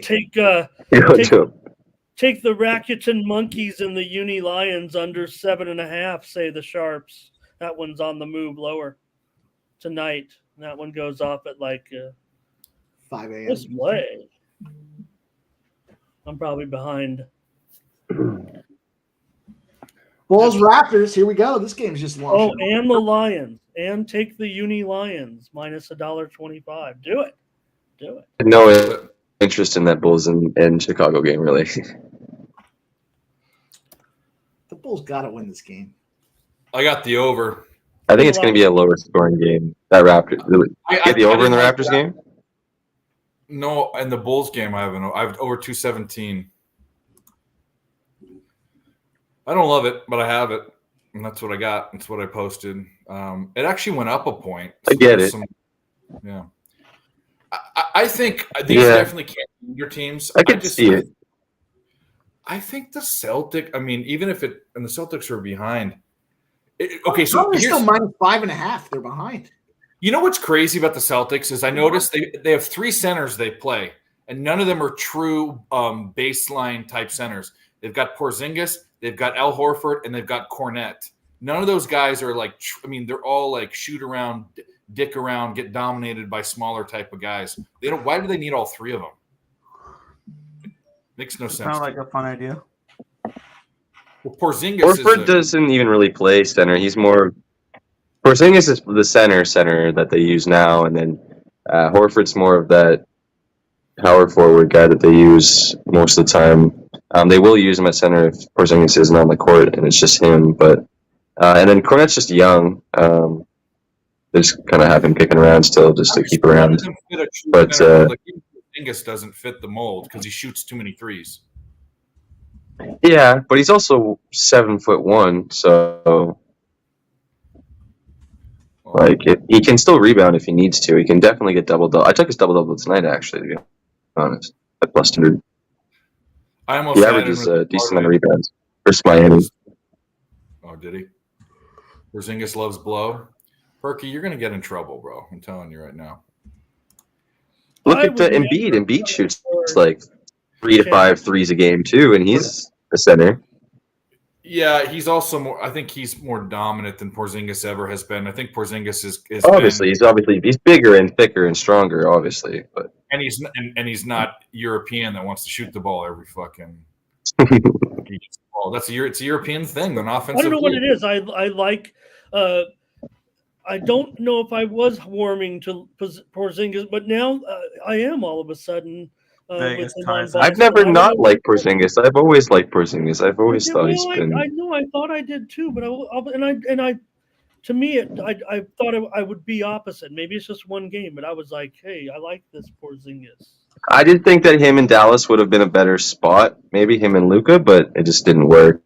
Take You know, Take- too. take the Rakuten Monkeys and the Uni Lions under 7.5. Say the Sharps. That one's on the move lower tonight. That one goes off at like 5 a.m. this play. I'm probably behind. Bulls Raptors. Here we go. This game's just Oh, launched. and the Lions. And take the Uni Lions minus $1.25. Do it. No interest in that Bulls and Chicago game, really. The Bulls got to win this game. I got the over. I think it's going to be a lower scoring game. That Raptors. Get the over in the Raptors game? No, in the Bulls game, I have over 217. I don't love it, but I have it, and that's what I got. That's what I posted. It actually went up a point. I get it. Yeah. I think these definitely can't be your teams. I can see it. I think the Celtic. I mean, even if the Celtics are behind. Okay, so They're still -5.5. They're behind. You know what's crazy about the Celtics is I noticed they have 3 centers they play, and none of them are true baseline type centers. They've got Porzingis, they've got Al Horford, and they've got Cornette. None of those guys are like, I mean, they're all like shoot around, dick around, get dominated by smaller type of guys. They don't. Why do they need all 3 of them? Makes no sense. Sounds like a fun idea. Well, Porzingis Horford doesn't even really play center. He's more. Porzingis is the center that they use now, and then Horford's more of that power forward guy that they use most of the time. They will use him at center if Porzingis isn't on the court and it's just him. But and then Cornette's just young. They just kind of have him kicking around still just to keep around. But Porzingis doesn't fit the mold because he shoots too many threes. Yeah, but he's also 7'1", so like he can still rebound if he needs to. He can definitely get double-double. I took his double-double tonight, actually, to be honest, at +200. I almost He averages a decent amount of rebounds versus Miami. Oh, did he? Porzingis loves blow. Perky, you're going to get in trouble, bro. I'm telling you right now. Look at Embiid. Embiid shoots like 3 to 5 threes a game too, and he's a center. Yeah, he's also more. I think he's more dominant than Porzingis ever has been. I think Porzingis is obviously he's bigger and thicker and stronger, obviously, but he's not European that wants to shoot the ball every fucking. It's a European thing. An offensive. I don't know what it is. I like. I don't know if I was warming to Porzingis, but now I am all of a sudden. I've never not liked Porzingis. I've always liked Porzingis. I've always thought he's been. I know. I thought I did too, but to me, I thought I would be opposite. Maybe it's just one game, but I was like, hey, I like this Porzingis. I did think that him and Dallas would have been a better spot. Maybe him and Luka, but it just didn't work.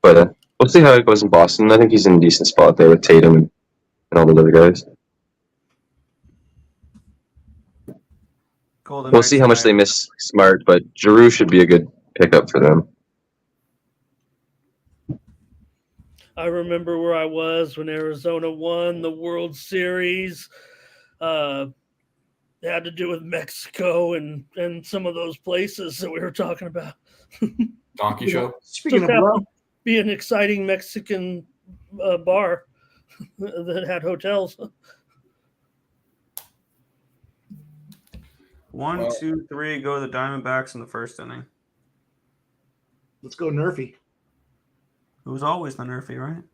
But we'll see how it goes in Boston. I think he's in a decent spot there with Tatum and all the other guys. We'll see how much they miss Smart, but Giroux should be a good pickup for them. I remember where I was when Arizona won the World Series. It had to do with Mexico and some of those places that we were talking about. Donkey show. Speaking of bro, be an exciting Mexican bar that had hotels. 1, 2, 3, go to the Diamondbacks in the first inning. let's go Nerfy. It was always the Nerfy, right?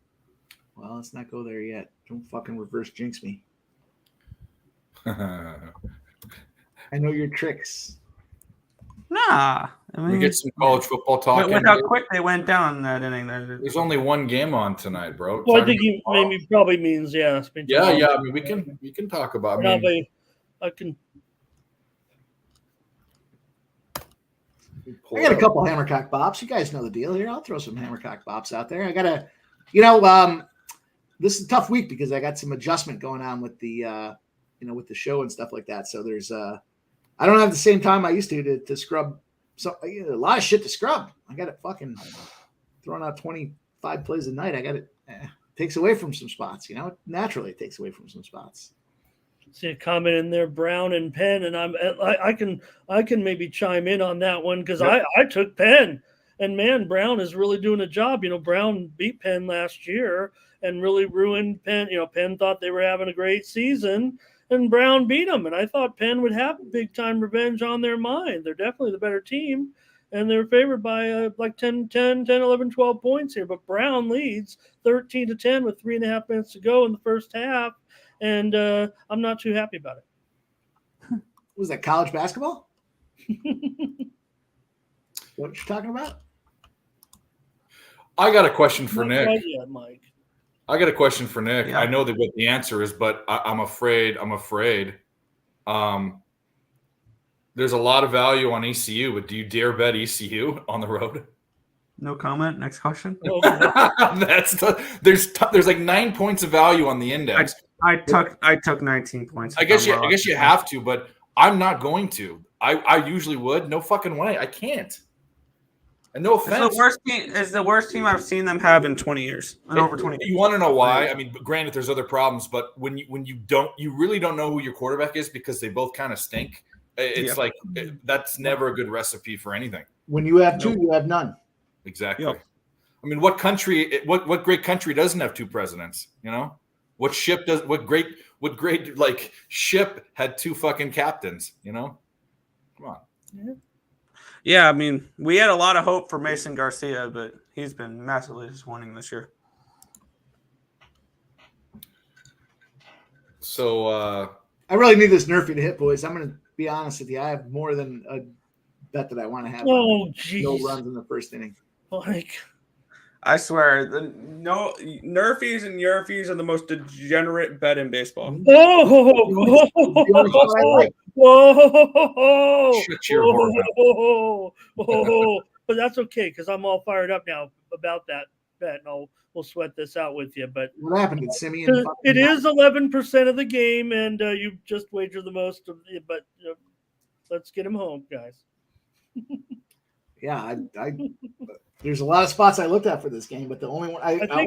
Well, let's not go there yet. Don't fucking reverse jinx me. I know your tricks. Nah. I mean, we get some college football talk. Look how quick they went down in that inning. There's only one game on tonight, bro. Well, I think he maybe probably means Yeah. I mean, we can talk about. I can. I got a couple Hammercock Bops. You guys know the deal here. I'll throw some Hammercock Bops out there. I got to, this is a tough week because I got some adjustment going on with the, with the show and stuff like that. So there's, I don't have the same time I used to scrub. So a lot of shit to scrub. I got it fucking throwing out 25 plays a night. I got it. Takes away from some spots, naturally it takes away from some spots. See a comment in there, Brown and Penn, and I can maybe chime in on that one because I took Penn, and man, Brown is really doing a job. Brown beat Penn last year and really ruined Penn. Penn thought they were having a great season, and Brown beat them. And I thought Penn would have big time revenge on their mind. They're definitely the better team, and they're favored by like 10, 11, 12 points here. But Brown leads 13-10 with 3.5 minutes to go in the first half. And I'm not too happy about it. Was that college basketball? What you talking about? I got a question for Nick. Yet, Mike. I got a question for Nick. Yeah. I know what the answer is, but I'm afraid. There's a lot of value on ECU, but do you dare bet ECU on the road? No comment. Next question. There's like 9 points of value on the index. I took 19 points. I guess you have to, but I'm not going to. I usually would. No fucking way. I can't. And no It's offense, the worst team. It's the worst team I've seen them have in 20 years, in over 20 years. you It's the worst team I've seen them have in 20 years, in over 20 years. want to know why? I mean, granted, there's other problems, but when you really don't know who your quarterback is because they both kind of stink. It's Yeah. like that's never a good recipe for anything. When you have two, you have none. Exactly. Yep. I mean, what great country doesn't have two presidents? You know, what great like ship had two fucking captains? You know, come on. Yeah, I mean, we had a lot of hope for Mason Garcia, but he's been massively disappointing this year. So I really need this Nerfy to hit, boys. I'm going to be honest with you. I have more than a bet that I want to have. Oh, No jeez. runs in the first inning. Like, I swear, Nerfies and Yerfies are the most degenerate bet in baseball. oh, whoa, shut your horn mouth. but that's okay because I'm all fired up now about that bet, and we'll sweat this out with you. But What happened? Did Simeon? it is 11% of the game, and you just wagered the most of it. But let's get him home, guys. Yeah, I there's a lot of spots I looked at for this game, but the only one I think I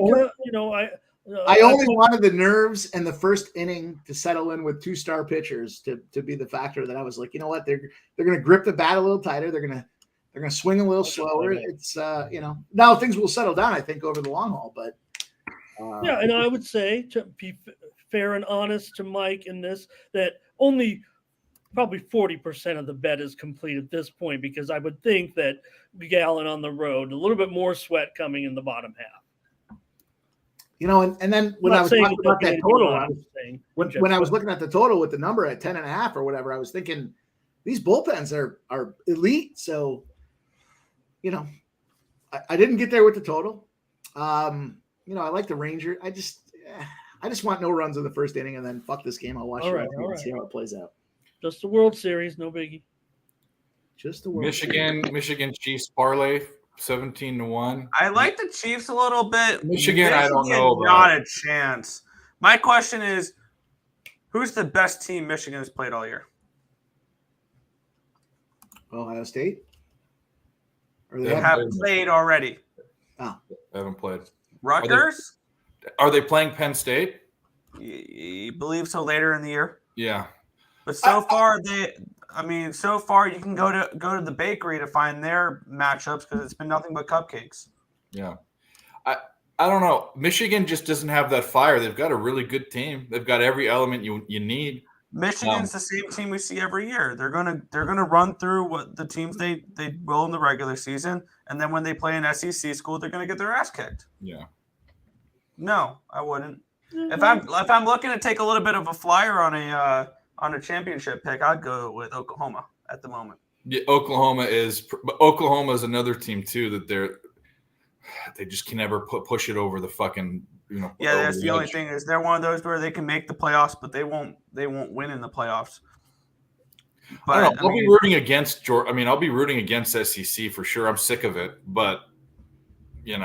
only wanted the nerves and the first inning to settle in with 2-star pitchers to be the factor that I was like, you know what, they're going to grip the bat a little tighter, they're going to swing a little slower. It's now things will settle down, I think, over the long haul, but yeah, and I would say, to be fair and honest to Mike in this, that only probably 40% of the bet is complete at this point, because I would think that Gallen on the road, a little bit more sweat coming in the bottom half. And then when I was talking about that total, when I was looking at the total with the number at 10.5 or whatever, I was thinking these bullpens are elite. So, I didn't get there with the total. I like the Ranger. I just want no runs in the first inning, and then fuck this game. I'll watch it and see how it plays out. Just the World Series, no biggie. Just the World Michigan Chiefs parlay 17-1. I like the Chiefs a little bit. Michigan, I don't know about. Not a chance. My question is, who's the best team Michigan has played all year? Ohio State? Or They haven't played already. Oh. They haven't played. Rutgers? Are they playing Penn State? You believe so later in the year? Yeah. But so far you can go to the bakery to find their matchups because it's been nothing but cupcakes. Yeah. I don't know. Michigan just doesn't have that fire. They've got a really good team. They've got every element you need. Michigan's the same team we see every year. They're gonna run through what the teams they will in the regular season, and then when they play an SEC school, they're gonna get their ass kicked. Yeah. No, I wouldn't. If I'm looking to take a little bit of a flyer on a championship pick, I'd go with Oklahoma at the moment. Yeah, Oklahoma is another team too that they just can never push it over the fucking Yeah, that's the only thing is they're one of those where they can make the playoffs, but they won't win in the playoffs. But I don't know. I'll be rooting against Georgia. I mean, I'll be rooting against SEC for sure. I'm sick of it, but and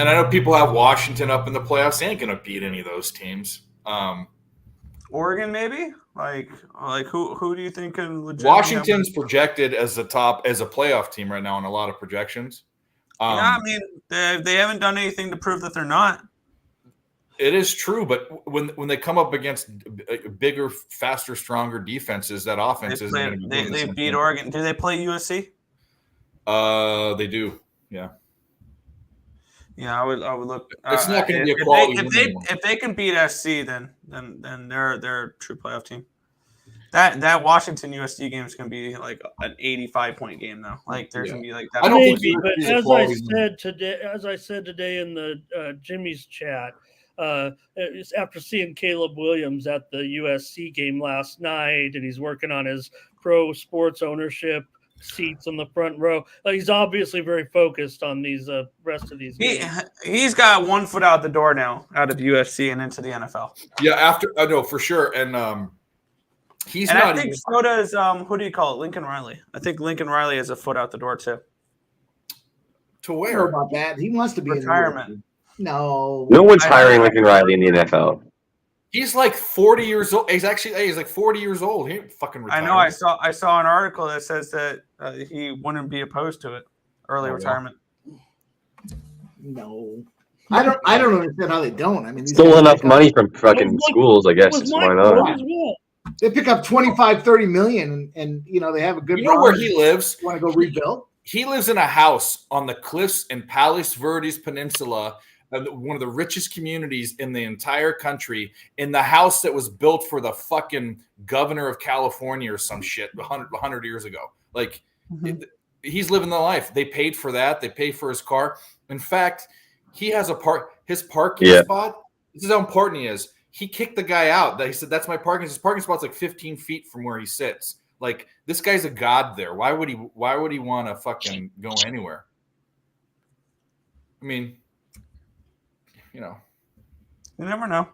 I know people have Washington up in the playoffs. They ain't gonna beat any of those teams. Oregon, maybe. Like who do you think can legitimately? Washington's projected as a playoff team right now in a lot of projections. I mean, they haven't done anything to prove that they're not. It is true, but when they come up against bigger, faster, stronger defenses, that offense isn't going to be. They beat Oregon. Do they play USC? They do. Yeah. Yeah, I would look. It's not going to be a quality. If they can beat SC, then they're a true playoff team. That Washington USC game is going to be like an 85-point game, though. Like there's going to be like that. I don't Maybe, think but as I said today in the Jimmy's chat, after seeing Caleb Williams at the USC game last night, and he's working on his pro sports ownership seats on the front row. He's obviously very focused on these rest of these games. He's got one foot out the door now, out of USC and into the NFL. Yeah, I know for sure, and he's and not. I think so does who do you call it? Lincoln Riley. I think Lincoln Riley has a foot out the door too. To I where? don't know about that. He wants to be Retirement. No No one's hiring Lincoln Riley in the NFL. He's like 40 years old. He's like 40 years old. He ain't fucking retired. I know. I saw an article that says that he wouldn't be opposed to it, early retirement. No, I don't understand how they don't. I mean, these Still guys enough pick up- money from fucking schools, I guess. Was Why Mike not? Trout as well. They pick up 25-30 million, and they have a good. You know where he lives? Want to go rebuild? He lives in a house on the cliffs in Palos Verdes Peninsula, one of the richest communities in the entire country, in the house that was built for the fucking governor of California or some shit 100 years ago. Like, he's living the life. They paid for that. They paid for his car. In fact, he has his parking spot. This is how important he is. He kicked the guy out. He said, "That's my parking." His parking spot's like 15 feet from where he sits. Like, this guy's a god there. Why would he want to fucking go anywhere? I mean, you never know.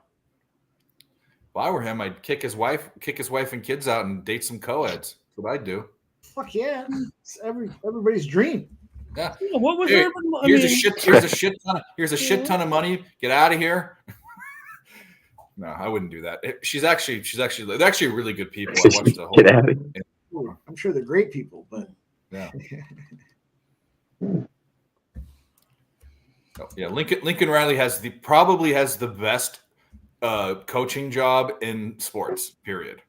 If I were him, I'd kick his wife and kids out and date some co-eds. That's what I'd do. Fuck yeah, it's everybody's dream. Yeah. What was Here, Urban? here's a shit ton of money. Get out of here. No, I wouldn't do that. They're actually really good people. I watched the whole. Get out of here. I'm sure they're great people, but Yeah. Oh, yeah, Lincoln Riley probably has the best coaching job in sports. Period.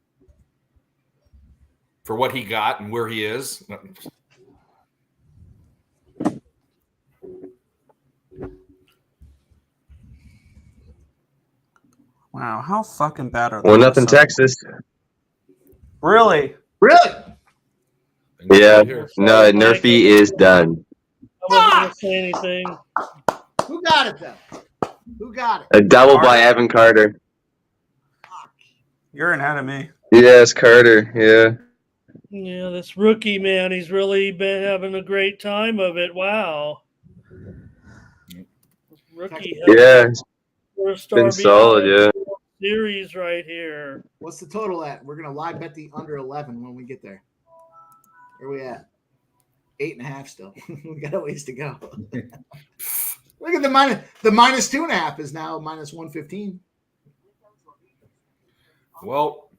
For what he got and where he is. Wow, how fucking bad are they? 1-0 Texas. Really? Yeah. No, Nerfy is done. I wasn't going to say anything. who got it then? Who got it? A double by Evan Carter. You're ahead of me. Yes, Carter. Yeah. Yeah, this rookie, man, he's really been having a great time of it. Wow. Rookie. Yeah. First Been RBI solid, yeah. Series right here. What's the total at? We're gonna live bet the under 11 when we get there. Where are we at? 8.5 still. We got a ways to go. Look at the minus 2.5 is now minus 115. Well,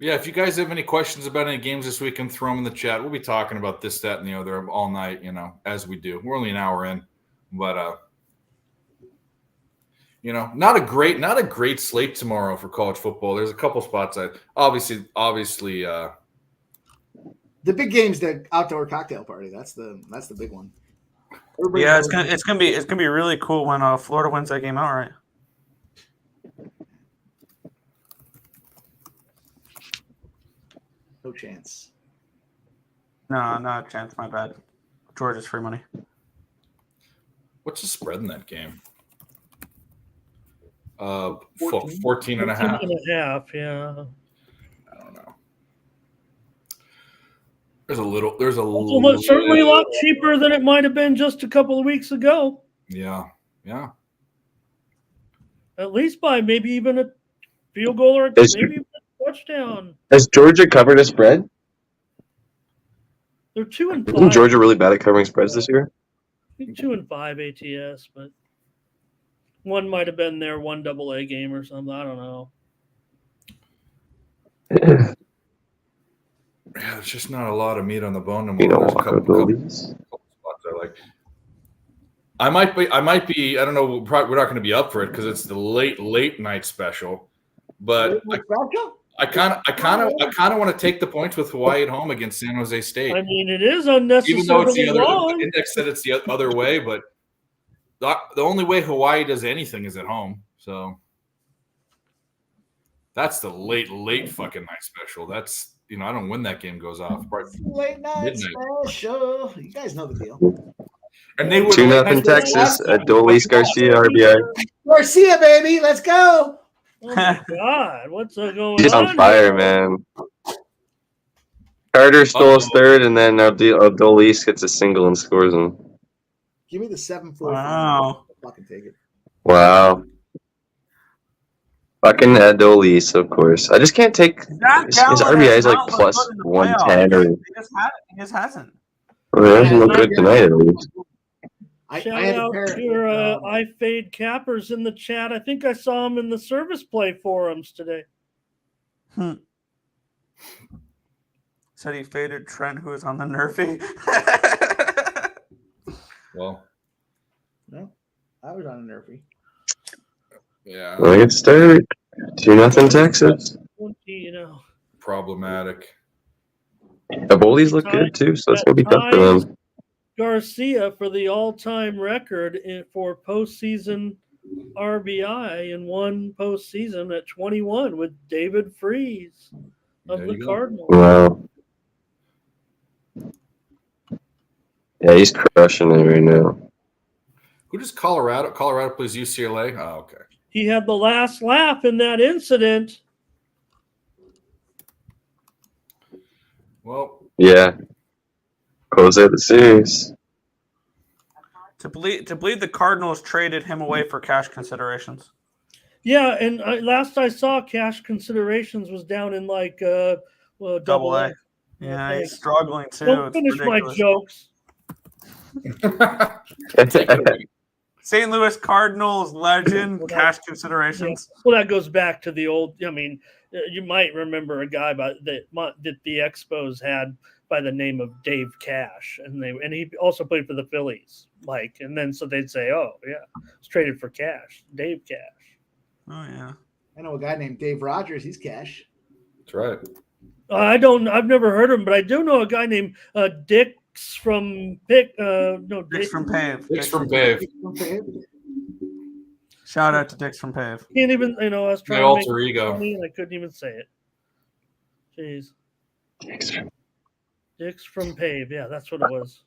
yeah, if you guys have any questions about any games this week, throw them in the chat. We'll be talking about this, that, and the other all night, as we do. We're only an hour in, but not a great slate tomorrow for college football. There's a couple spots that obviously The big game's the outdoor cocktail party. That's the big one. Yeah, it's gonna be really cool when Florida wins that game outright. No chance. No, not a chance. My bad. Georgia's free money. What's the spread in that game? 14. 14 and a half. 14 and a half, yeah. I don't know. There's a little. Well, certainly a lot cheaper than it might have been just a couple of weeks ago. Yeah. At least by maybe even a field goal or maybe even a touchdown. Has Georgia covered a spread? They're 2-5. Isn't Georgia really bad at covering spreads this year? I think 2-5 ATS, but one might have been their one AA game or something. I don't know. Yeah, there's just not a lot of meat on the bone anymore. You know, There's a couple these. spots I like. I might be. I don't know. We're not going to be up for it because it's the late night special. But I kind of want to take the points with Hawaii at home against San Jose State. I mean, it is unnecessarily Even though it's the long. index said it's the other way, but the only way Hawaii does anything is at home. So that's the late fucking night special. That's I don't know when that game goes off. Late night Midnight. special. You guys know the deal. And they were 2-0 Texas. Adolis Garcia RBI. Garcia, baby, let's go. Oh my God, what's going He's on fire, man. Carter stole his third, and then Adolis gets a single and scores him. Give me the 7-4. Wow. I'll fucking take it. Wow. Fucking Adolis, of course. I just can't take his RBI is like plus 110 or. He just hasn't. Well, he doesn't look good tonight, at least. Shout had to out pair it to with, I Fade Cappers in the chat. I think I saw him in the service play forums today. Said he faded Trent, who was on the Nerfy. Well, no, I was on a Nerfy. yeah, Well, get started. 2-0 Texas. 20, you know. problematic. The Bullies look good too, so it's gonna be tough for them. Garcia for the all-time record for postseason RBI in one postseason at 21 with David Freese of There the you go. Cardinals. Wow. Yeah, he's crushing it right now. Who does Colorado? Colorado plays UCLA. Oh, okay. He had the last laugh in that incident. Well, Yeah. Close out the series. To believe the Cardinals traded him away for cash considerations. Yeah, and last I saw, cash considerations was down in like double A. Yeah, thanks. he's struggling too. Don't It's finish my ridiculous. jokes. take it away. St. Louis Cardinals legend, Well, cash considerations. Well, that goes back to the old. I mean, you might remember a guy that the Expos had by the name of Dave Cash, and he also played for the Phillies. Like, and then so they'd say, "Oh, yeah, it's traded for cash, Dave Cash." Oh yeah. I know a guy named Dave Rogers. He's cash. That's right. I've never heard of him, but I do know a guy named Dix from Dix from Pave. Dix from Pave. Shout out to Dix from Pave. Can't even, I was My trying to alter make it ego. funny and I couldn't even say it. Jeez. Dix from Pave. Yeah, that's what it was.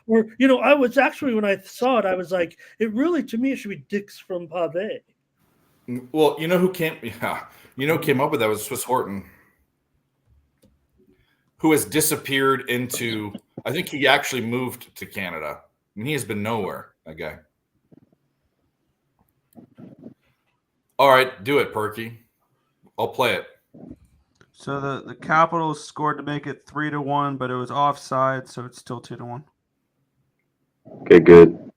Or, I was actually, when I saw it, I was like, it really, to me, it should be Dix from Pave. Well, you know who came? Yeah, came up with that was Swiss Horton, who has disappeared into. I think he actually moved to Canada, and he has been nowhere. That guy. All right, do it, Perky. I'll play it. So the Capitals scored to make it 3-1, but it was offside, so it's still 2-1. Okay, good.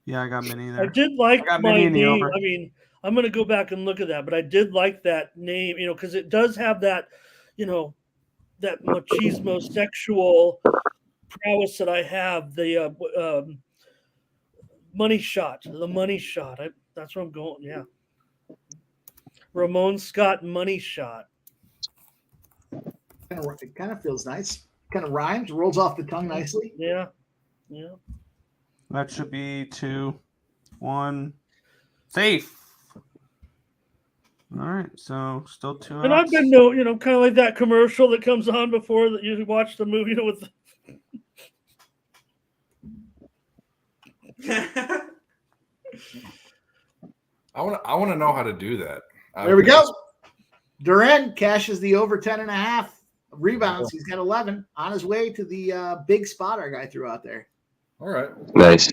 Yeah, I got mini I there. did like I got my mini in the name. over. I mean, I'm going to go back and look at that, but I did like that name, because it does have that, that machismo sexual prowess that I have. The money shot, that's where I'm going. Yeah. Ramon Scott money shot. It kind of feels nice. Kind of rhymes, rolls off the tongue nicely. Yeah. Yeah. That should be 2-1. Safe. All right, so still 2 And I've been kind of like that commercial that comes on before that you watch the movie, with I want to know how to do that. There we go. Duran cashes the over 10.5 rebounds. He's got 11 on his way to the big spot our guy threw out there. All right, Nice.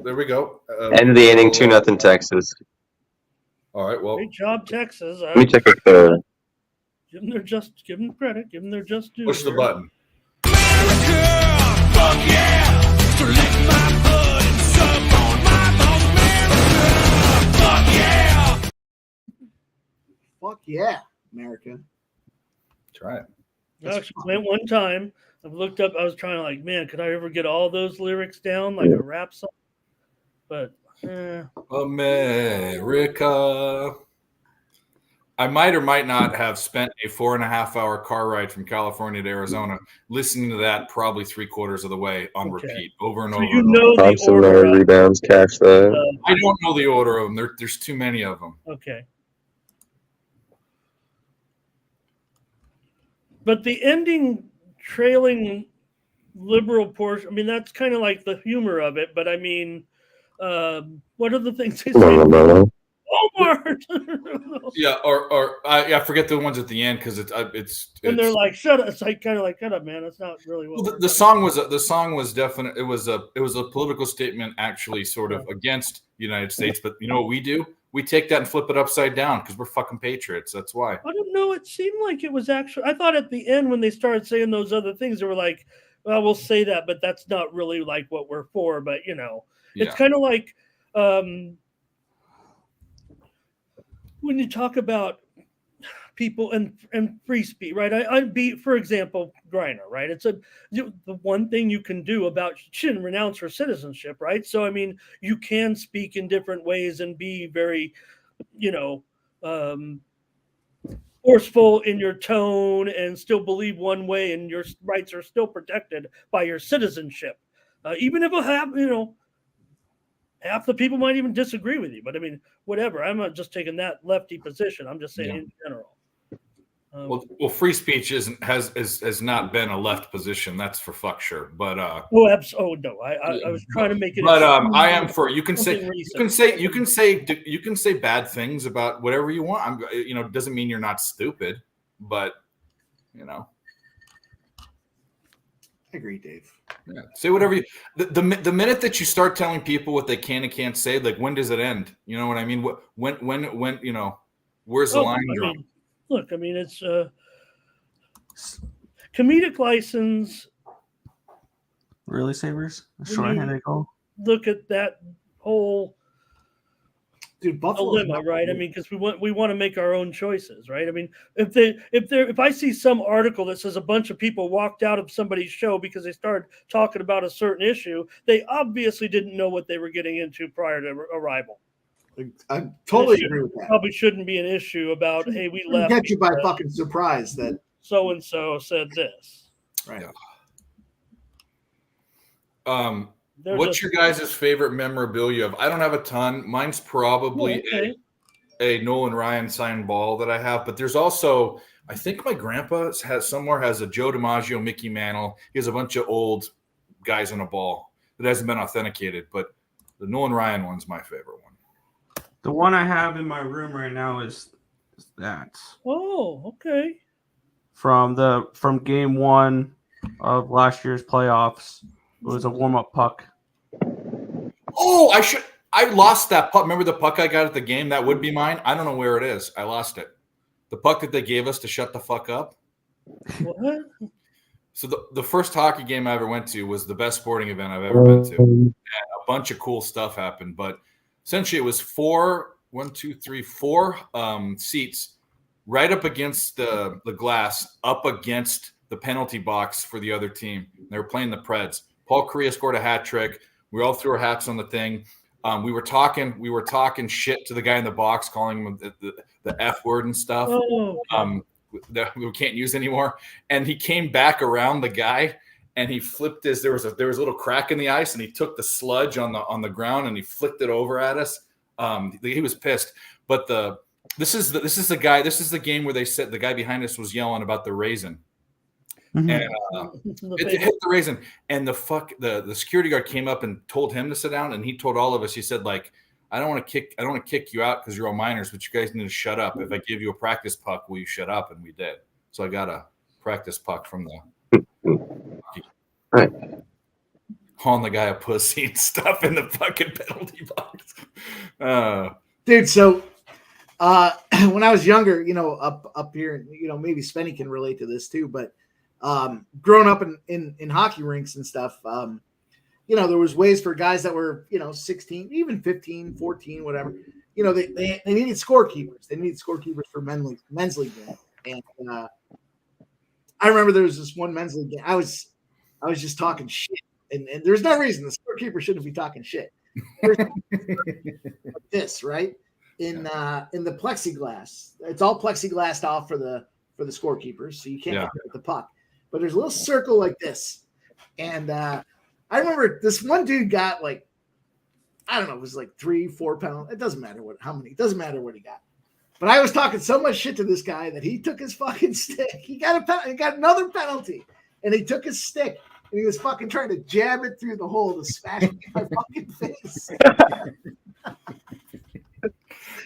there we go. End of the inning, 2-0 Texas. All right, well, great job, Texas. Let me check if the Give them credit, give them their just due. push the here. button. Fuck yeah, America. Try it. I actually went one time. I've looked up. I was trying to man, could I ever get all those lyrics down like a rap song? But America. I might or might not have spent a 4.5-hour car ride from California to Arizona listening to that probably 3/4 of the way on Okay. repeat over and so over. you and over. know the Thompson order. Of, rebounds, cash that. I don't know the order of them. There's too many of them. okay. But the ending trailing liberal portion, I mean, that's kind of like the humor of it. But I mean, what are the things they say? No. Walmart. Yeah, or I forget the ones at the end because it's And they're like, "Shut up!" It's like kind of like, "Shut up, man." That's not really what Well, we're the doing. song was definite. It was a political statement, actually, sort of against the United States. But you know what we do? We take that and flip it upside down because we're fucking patriots. That's why. I don't know. It seemed like it was actually. I thought at the end when they started saying those other things, they were like, well, we'll say that, but that's not really like what we're for. But it's Yeah. kind of like when you talk about people and free speech, right? I'd be, for example, Griner, right? It's the one thing you can do about she didn't renounce her citizenship, right? So I mean, you can speak in different ways and be very, forceful in your tone and still believe one way, and your rights are still protected by your citizenship, even if half the people might even disagree with you. But I mean, whatever. I'm not just taking that lefty position. I'm just saying in general. Well, free speech has not been a left position. That's for fuck sure. But no, I was trying to make it. But I am for you can say bad things about whatever you want. Doesn't mean you're not stupid, but I agree, Dave. Yeah, say whatever you. The minute that you start telling people what they can and can't say, like when does it end? You know what I mean? When where's the line drawn? Look, I mean, it's comedic license. Really, Sabres? Short-handed goal? Look at that whole dilemma, right? I mean, because we want to make our own choices, right? I mean, if I see some article that says a bunch of people walked out of somebody's show because they started talking about a certain issue, they obviously didn't know what they were getting into prior to arrival. I totally agree with that. Probably shouldn't be an issue about, hey, we left. Get you by fucking surprise that so and so said this. Right. What's your guys' favorite memorabilia? I don't have a ton. Mine's probably a Nolan Ryan signed ball that I have, but there's also, I think my grandpa has a Joe DiMaggio Mickey Mantle. He has a bunch of old guys on a ball that hasn't been authenticated, but the Nolan Ryan one's my favorite one. The one I have in my room right now is that. Oh, okay. From game 1 of last year's playoffs. It was a warm-up puck. Oh, I lost that puck. Remember the puck I got at the game? That would be mine. I don't know where it is. I lost it. The puck that they gave us to shut the fuck up. What? So the first hockey game I ever went to was the best sporting event I've ever been to. And a bunch of cool stuff happened, but essentially it was 4 seats right up against the glass, up against the penalty box for the other team. They were playing the Preds. Paul Kariya scored a hat trick. We all threw our hats on the thing. We were talking shit to the guy in the box, calling him the F word and stuff. Oh, okay. That we can't use anymore. And he came back around the guy and he flipped there was a little crack in the ice, and he took the sludge on the ground and he flicked it over at us. He was pissed. But this is the game where they said the guy behind us was yelling about the raisin. Mm-hmm. And it hit the raisin, and the security guard came up and told him to sit down, and he told all of us, he said, like, I don't want to kick you out because you're all minors, but you guys need to shut up. If I give you a practice puck, will you shut up? And we did. So I got a practice puck from the right. calling the guy a pussy and stuff in the fucking penalty box. Dude, so when I was younger, up here, maybe Spenny can relate to this too, but growing up in hockey rinks and stuff, there was ways for guys that were, 16, even 15, 14, whatever, they needed scorekeepers. They needed scorekeepers for men's league game. And I remember there was this one men's league game. I was just talking shit, and there's no reason the scorekeeper shouldn't be talking shit. Like this, right? In the plexiglass, it's all plexiglassed off for the scorekeepers, so you can't look at the puck. But there's a little circle like this, and I remember this one dude got like, I don't know, it was like 3-4 pounds. It doesn't matter what he got. But I was talking so much shit to this guy that he took his fucking stick. He got another penalty, and he took his stick and he was fucking trying to jam it through the hole to smash it in my fucking face.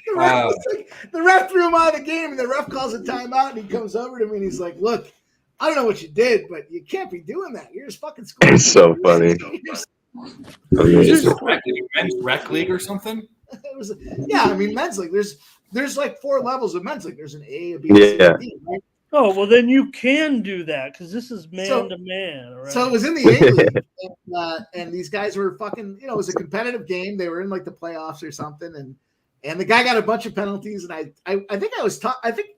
The ref threw him out of the game, and the ref calls a timeout, and he comes over to me and he's like, "Look, I don't know what you did, but you can't be doing that. You're just fucking scoring." It's so funny. Is this men's rec league or something? It was, men's league. There's like 4 levels of men's league. There's an A, a B, C, and D, right? Oh, well, then you can do that because this is man So- to man. Right? So it was in the A League, and these guys were fucking. It was a competitive game. They were in like the playoffs or something, and the guy got a bunch of penalties. And I think I was taught. I think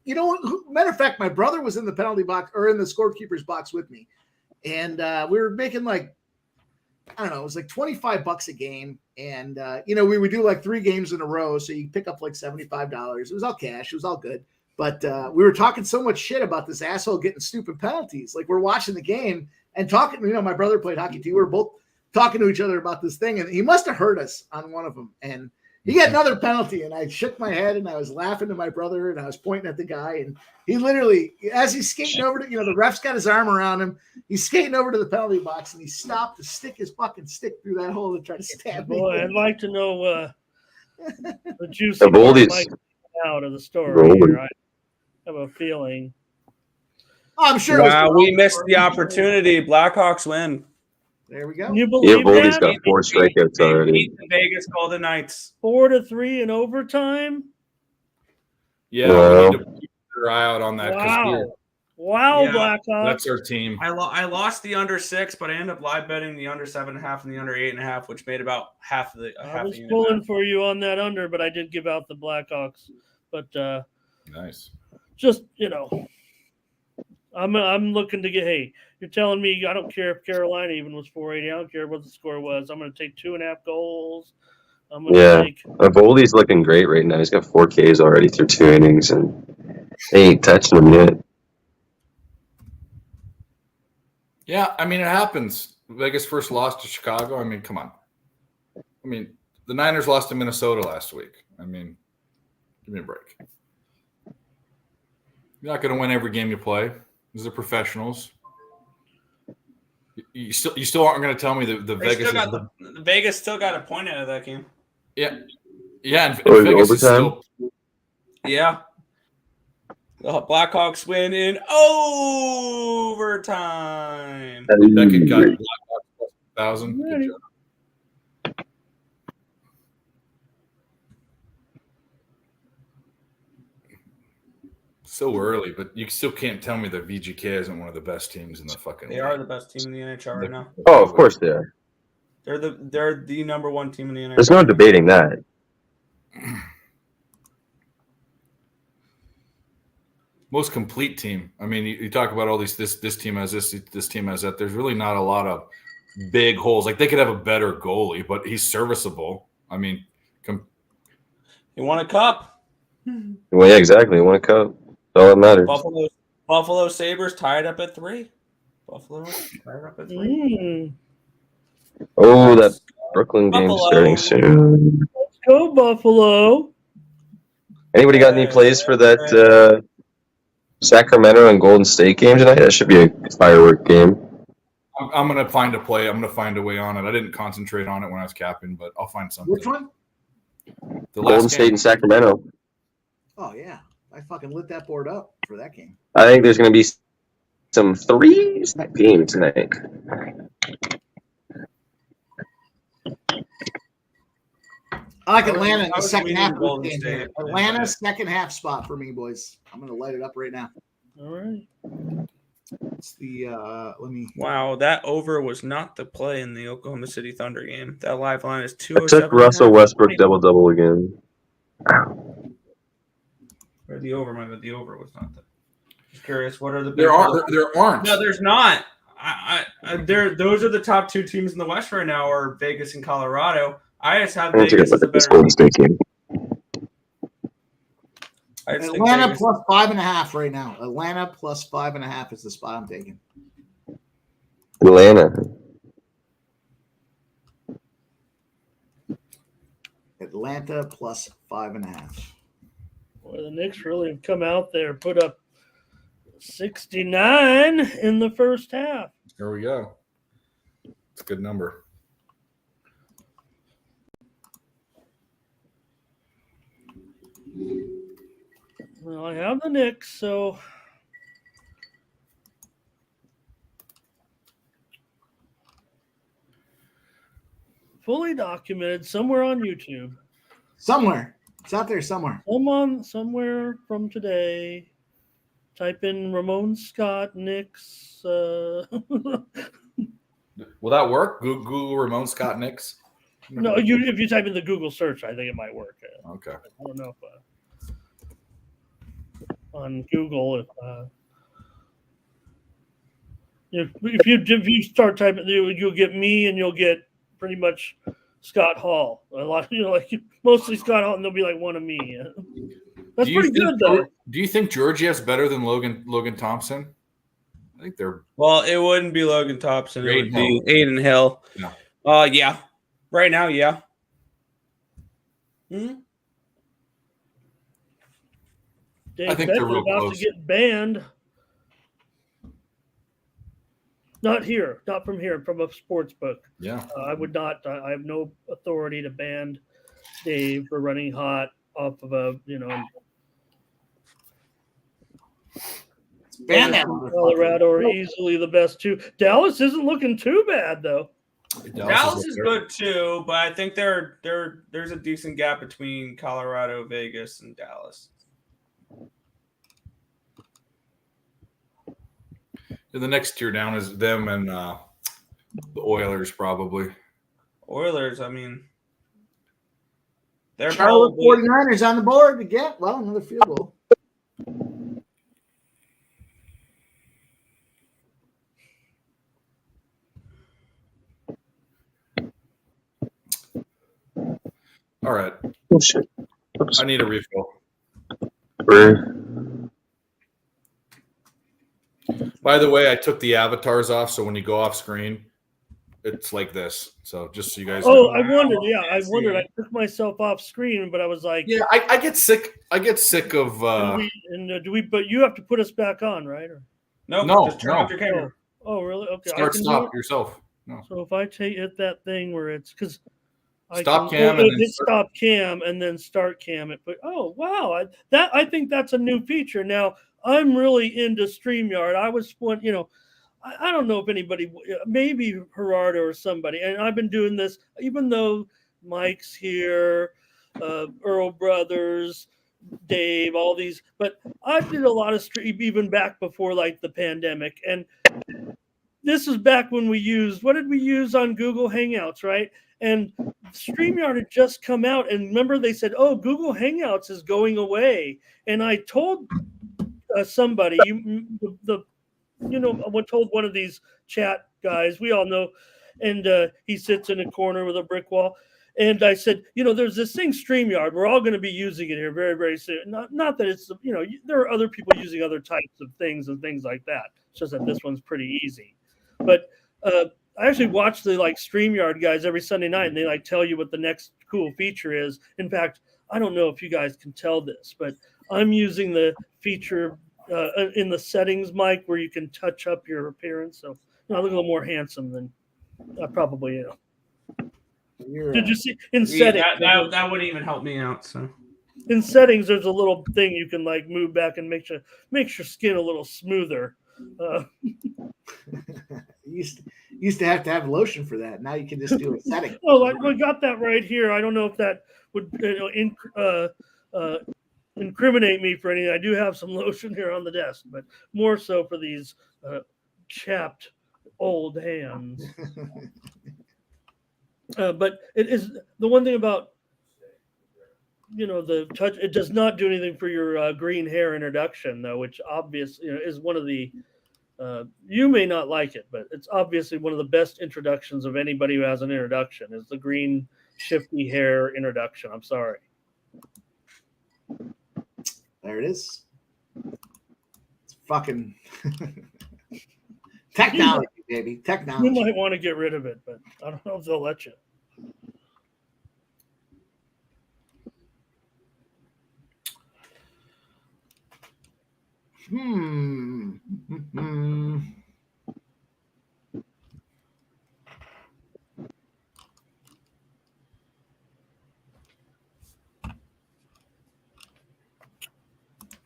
matter of fact, my brother was in the penalty box or in the scorekeeper's box with me, and we were making like, I don't know, it was like $25 a game, and we would do like 3 games in a row, so you pick up like $75. It was all cash. It was all good. But we were talking so much shit about this asshole getting stupid penalties. Like we're watching the game and talking. My brother played hockey too. We were both talking to each other about this thing, and he must have heard us on one of them. And he got another penalty, and I shook my head and I was laughing to my brother and I was pointing at the guy. And he literally, as he's skating over to, the ref's got his arm around him. He's skating over to the penalty box, and he stopped to stick his fucking stick through that hole to try to stab me. Boy, I'd like to know the juicy The part Boldies. might come out of the story Boldies. here. I have a feeling. I'm sure. it was Wow, the we wrong missed the part. Blackhawks Blackhawks win. There we go. Can you Yeah, believe Boldy's that? got 4 strikeouts They already. beat the Vegas Golden Knights. 4-3 in overtime. Yeah, Wow. we need to keep our eye out on that Wow. Wow, Yeah, Blackhawks. that's our team. I lost the under 6, but I ended up live betting the under 7.5 and the under 8.5, which made about half of the. I half was the unit pulling back. for you on that under, but I did give out the Blackhawks. But Nice. just I'm looking to get. Hey, you're telling me I don't care if Carolina even was 480. I don't care what the score was. I'm going to take 2.5 goals. I'm going to Yeah. take. Boldy's looking great right now. He's got 4 Ks already through 2 innings, and they ain't touching him yet. Yeah, I mean, it happens. Vegas first lost to Chicago. I mean, come on. I mean, the Niners lost to Minnesota last week. I mean, give me a break. You're not going to win every game you play. These are professionals. You still aren't going to tell me that the They Vegas still is got the Vegas still got a point out of that game. yeah, and Oh, is it Vegas is overtime? still Yeah. The Blackhawks win in overtime. Beckett got Blackhawks plus 1,000. Good job. So early, but you still can't tell me that VGK isn't one of the best teams in the fucking They league. are the best team in the NHL right now. Oh, of course they are. They're the number 1 team in the NHL. There's no debating that. Most complete team. I mean, you talk about all these. This team has this team has that. There's really not a lot of big holes. Like they could have a better goalie, but he's serviceable. I mean, They won a cup. Well, yeah, exactly. He won a cup. That's all that matters. Buffalo Sabres tied up at 3. Buffalo tied up at 3. Oh, that Brooklyn game's Buffalo. starting soon. Go Buffalo. Anybody got any plays for that Sacramento and Golden State game tonight? That should be a firework game. I'm gonna find a play. I'm gonna find a way on it. I didn't concentrate on it when I was capping, but I'll find something. Which one? The Golden last State game. and Sacramento. Oh yeah, I fucking lit that board up for that game. I think there's going to be some threes in that game tonight. I like I was- Atlanta in I the was second leaning half of Golden this game. State. Here. Atlanta second half spot for me, boys. I'm gonna light it up right now. All right. It's the let me. Wow, that over was not the play in the Oklahoma City Thunder game. That live line is I 207. took Russell Westbrook double again. Or the over, but the over was not the. Just curious, what are the? There aren't. No, there's not. Those are the top 2 teams in the West right now, are Vegas and Colorado. I just have I'm going to take Vegas a as look the at this better. Golden State game. I just think Atlanta Vegas- plus 5.5 right now. Atlanta plus 5.5 is the spot I'm taking. Atlanta. Atlanta plus 5.5. Boy, the Knicks really have come out there, put up 69 in the first half. Here we go. It's a good number. Well, I have the Knicks, so fully documented somewhere on YouTube. Somewhere. It's out there somewhere. Somewhere from today. Type in Ramon Scott Nix. Will that work? Google Ramon Scott Nix. No, if you type in the Google search, I think it might work. Okay. I don't know if on Google if you start typing, you'll get me and you'll get pretty much Scott Hall. A lot, like mostly Scott Hall, and there'll be like one of me. That's pretty good, though. Do you think Georgiev's better than Logan Thompson? I think they're. Well, it wouldn't be Logan Thompson. It would be Aiden Hill. No. Yeah. Right now, yeah. Hmm. Dave I think they're real about close. to get banned. Not here, not from here, from a sports book. Yeah. I would not. I have no authority to ban Dave for running hot off of a Ban that Colorado are easily the best two. Dallas isn't looking too bad though. Dallas is good too, but I think there's a decent gap between Colorado, Vegas, and Dallas. The next tier down is them and the Oilers, probably. Oilers, I mean, they're Charlotte probably 49ers on the board to get, another field goal. All right. Oh, shit. I need a refill. By the way, I took the avatars off, so when you go off screen, it's like this. So just so you guys know. I wondered. Yeah, I wondered. I took myself off screen, but I was like, yeah, I get sick. I get sick of. do we? But you have to put us back on, right? Or no, just turn off your camera. oh, really? Okay. Stop yourself. No. So if I hit that thing where it's because Stop cam and then stop cam and then start cam it. But oh wow, I think that's a new feature. Now I'm really into StreamYard. I was one, I don't know if anybody, maybe Gerardo or somebody, and I've been doing this even though Mike's here, Earl Brothers, Dave, all these, but I did a lot of stream even back before like the pandemic, and this is back when we used, what did we use on Google Hangouts, right? And StreamYard had just come out, and remember they said, "Oh, Google Hangouts is going away." And I told somebody, I told one of these chat guys, we all know, and he sits in a corner with a brick wall. And I said, there's this thing, StreamYard. We're all going to be using it here very, very soon. Not that it's, there are other people using other types of things and things like that. It's just that this one's pretty easy. But I actually watch the StreamYard guys every Sunday night, and they tell you what the next cool feature is. In fact, I don't know if you guys can tell this, but I'm using the feature in the settings, Mike, where you can touch up your appearance. So I look a little more handsome than I probably am. Did you see in settings? That wouldn't even help me out. So in settings, there's a little thing you can move back and makes your skin a little smoother. You used to have lotion for that. Now you can just do a setting. We got that right here. I don't know if that would incriminate me for anything. I do have some lotion here on the desk, but more so for these chapped old hands. But it is the one thing about the touch. It does not do anything for your green hair introduction, though, which obviously is one of the. You may not like it, but it's obviously one of the best introductions of anybody who has an introduction. Is the green shifty hair introduction. I'm sorry. There it is. It's fucking technology, baby. Technology. You might want to get rid of it, but I don't know if they'll let you.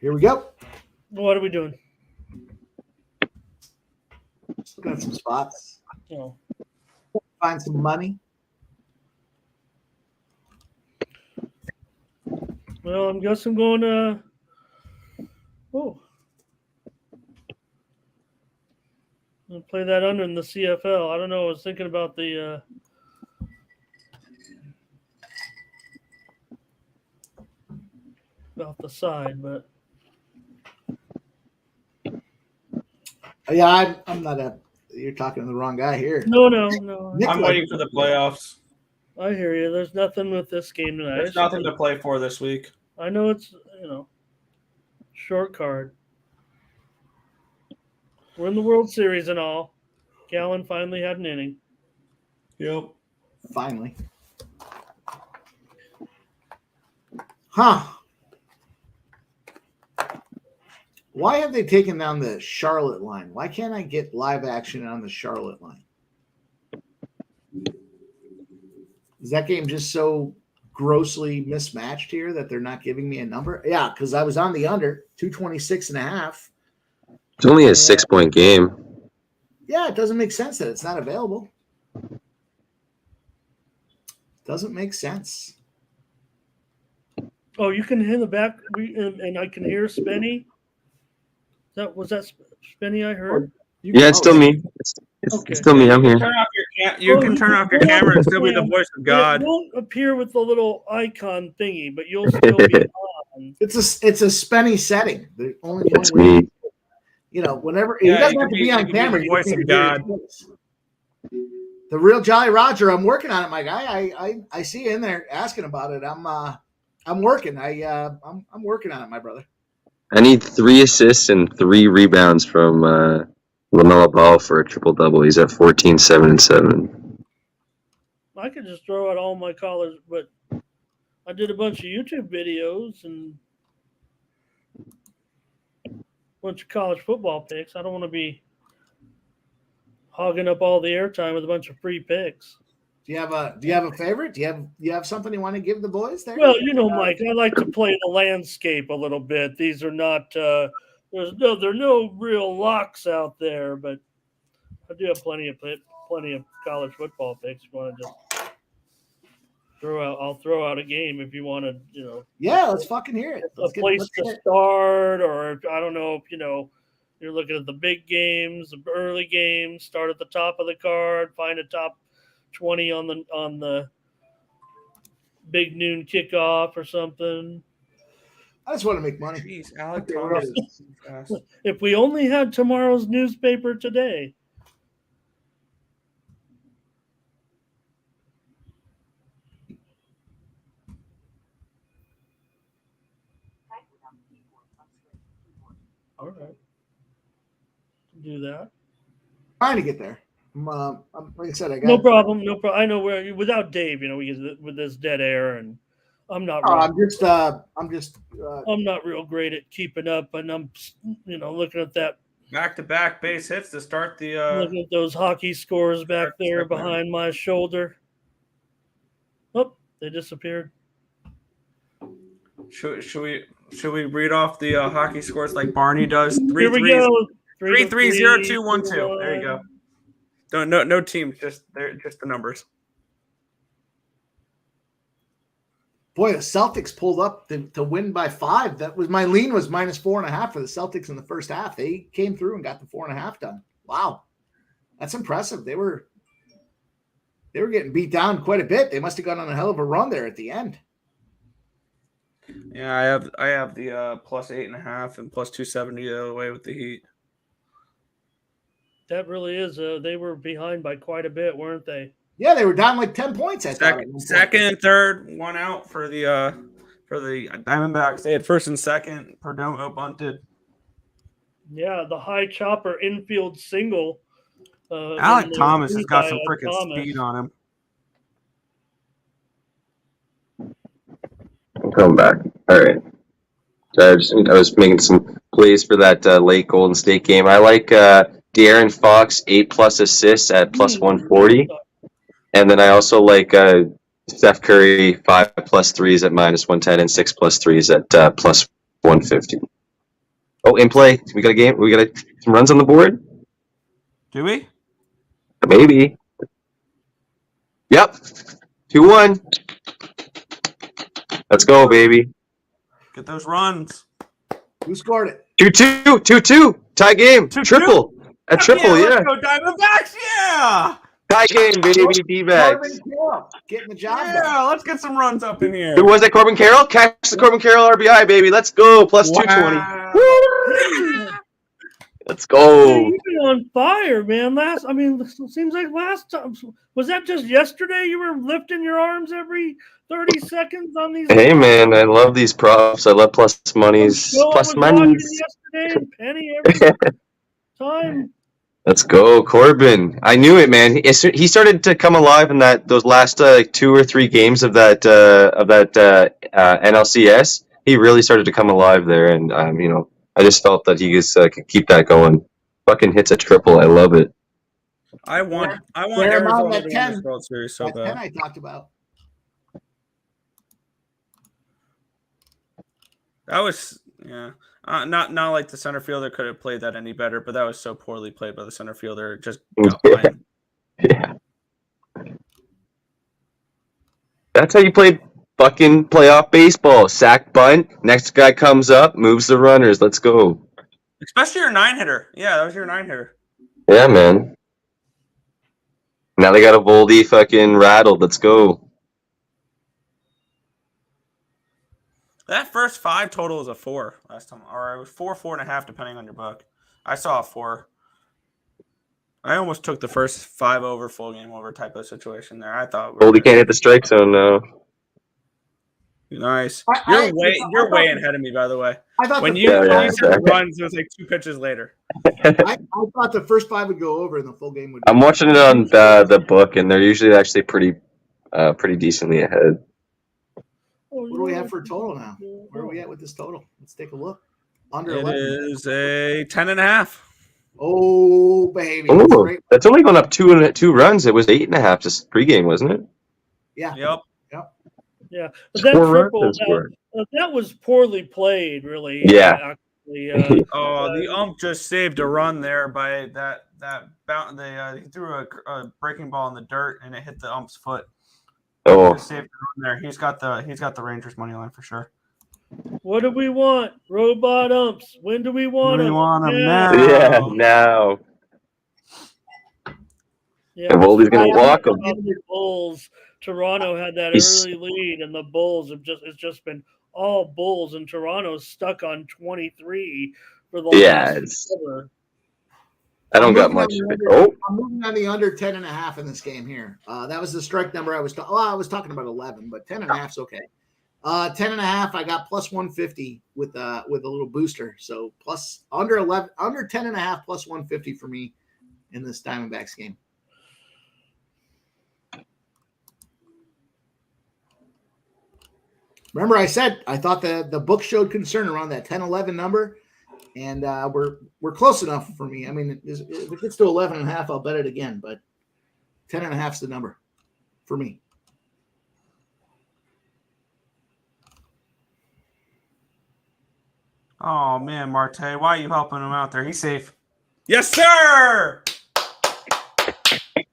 Here we go. What are we doing? Just looking at some spots. Oh. Find some money. Well, I guess I'm going to. Oh, I'll play that under in the CFL. I don't know. I was thinking about the side, but Yeah, I'm not a. You're talking to the wrong guy here. no. Nick- I'm waiting for the playoffs. I hear you. There's nothing with this game tonight. There's nothing to play for this week. I know it's short card. We're in the World Series and all. Gallen finally had an inning. Yep. Finally. Huh. Why have they taken down the Charlotte line? Why can't I get live action on the Charlotte line? Is that game just so grossly mismatched here that they're not giving me a number? Yeah, because I was on the under 226.5. It's only a 6-point game. Yeah, it doesn't make sense that it's not available. Doesn't make sense. Oh, you can hear the back, and I can hear Spenny. Was that Spenny I heard? Yeah, it's still me. It's Okay. still me. I'm here. You can turn off your camera and still be the voice of God. It won't appear with the little icon thingy, but you'll still be on. It's a Spenny setting. The only one It's way, me. whenever Yeah, it doesn't you have can to be be- on you can be camera. the you voice can of hear God. his voice. The real Jolly Roger. I'm working on it, my guy. I see you in there asking about it. I'm working. I'm working on it, my brother. I need 3 assists and 3 rebounds from LaMelo Ball for a triple-double. He's at 14, 7, and 7. I could just throw out all my college, but I did a bunch of YouTube videos and a bunch of college football picks. I don't want to be hogging up all the airtime with a bunch of free picks. Do you have a favorite? Do you have something you want to give the boys there? Well, Mike, I like to play the landscape a little bit. These are not there are no real locks out there, but I do have plenty of college football picks. If you want to just I'll throw out a game if you want to, Yeah, let's fucking hear it. a place to start, or I don't know if you're looking at the big games, the early games, start at the top of the card, find a top 20 on the big noon kickoff or something. I just want to make money. Jeez, Alec Okay, Thomas. what is fast. If we only had tomorrow's newspaper today. All right. Do that. Trying to get there. I'm like I said, I got No problem. I know where without Dave, with this dead air, and I'm not. Oh, real, I'm just. I'm not real great at keeping up, and I'm, looking at that, Back-to-back base hits to start the. looking at those hockey scores back there behind my shoulder. Oh, they disappeared. Should we read off the hockey scores like Barney does? Here we go. 3-3-0-2-1-2. There you go. No team, just the numbers. Boy, the Celtics pulled up to win by 5. That was my lean was minus 4.5 for the Celtics in the first half. They came through and got the 4.5 done. Wow, that's impressive. They were getting beat down quite a bit. They must have gone on a hell of a run there at the end. Yeah, I have the plus 8.5 and plus 270 the other way with the Heat. That really is. They were behind by quite a bit, weren't they? Yeah, they were down like 10 points. Second and third, one out for the Diamondbacks. They had first and second. Perdomo bunted. Yeah, the high chopper infield single. Alec Thomas has got some freaking speed on him. I'm coming back. All right. So I was making some plays for that late Golden State game. I like De'Aaron Fox 8+ assists at plus 140. And then I also like Steph Curry 5+ threes at minus 110 and 6+ threes at plus 150. Oh, in play. We got a game. We got some runs on the board. Do we? Maybe. Yep. 2-1. Let's go, baby. Get those runs. Who scored it? 2-2. 2-2. Tie game. 2-2. Triple. A triple, yeah. Let's go Diamondbacks, yeah. Tie game, baby, D-backs. Corbin Carroll getting the job done. Yeah, let's get some runs up in here. Who was that? Corbin Carroll? Catch the Corbin Carroll RBI, baby. Let's go. Plus 220. Wow. Woo! Let's Hey, go. you've been on fire, man. It seems like last time. Was that just yesterday? You were lifting your arms every 30 seconds on these. Hey, man, I love these props. I love plus monies. Joe Plus was watching monies. yesterday, and Penny every time. Let's go, Corbin. I knew it, man. He started to come alive in those last 2 or 3 games of that NLCS. He really started to come alive there, and I just felt that he could keep that going. Fucking hits a triple. I love it. I want Fair amount Arizona at to win 10. this World Series so That 10 bad. I talked about. That was not like the center fielder could have played that any better, but that was so poorly played by the center fielder. Just got by him. Yeah. That's how you play fucking playoff baseball. Sack bunt. Next guy comes up, moves the runners. Let's go. Especially your 9-hitter. Yeah, that was your 9-hitter. Yeah, man. Now they got a Voldy fucking rattled. Let's go. That first 5 total was a 4 last time, or it was 4.5 depending on your book. I saw a 4. I almost took the first 5 over, full game over type of situation there. I thought Voldy can't hit the strike zone now. Nice. I You're thought- way ahead of me, by the way. I thought When the you first Yeah, when five- you said the runs, it was like 2 pitches later. I thought the first 5 would go over and the full game would. I'm watching it on the book, and they're usually actually pretty decently ahead. What do we have for a total now? Where are we at with this total? Let's take a look. Under It 11. is a 10.5. Oh, baby. That's Oh, great. that's only gone up 2 runs. It was 8.5 just pregame, wasn't it? Yeah. Yep. Yeah, but that 4 runs triple is scored. that was poorly played, really. Yeah. Actually, Oh, the ump just saved a run there by that bounce. He threw a breaking ball in the dirt and it hit the ump's foot. Oh, Just saved a run there. He's got the Rangers money line for sure. what do we want? Robot umps. When do we want We them? want 'em Yeah. now. yeah, now. Yeah. And Voldy's gonna walk him. The Bulls. Toronto had that He's- early lead, and the Bulls it's just been all Bulls, and Toronto's stuck on 23 for the Yeah, last it's- quarter. I don't got I'm much. moving on the Oh, I'm moving on the under 10.5 in this game here. That was the strike number I was I was talking about 11, but 10.5 is okay. 10.5, I got plus 150 with a little booster. So plus under 11, under 10.5 plus 150 for me in this Diamondbacks game. Remember, I said I thought the book showed concern around that 10-11 number, and we're close enough for me. I mean, if it gets to 11.5, I'll bet it again, but 10.5 is the number for me. Oh man, Marte, why are you helping him out there? He's safe. Yes, sir.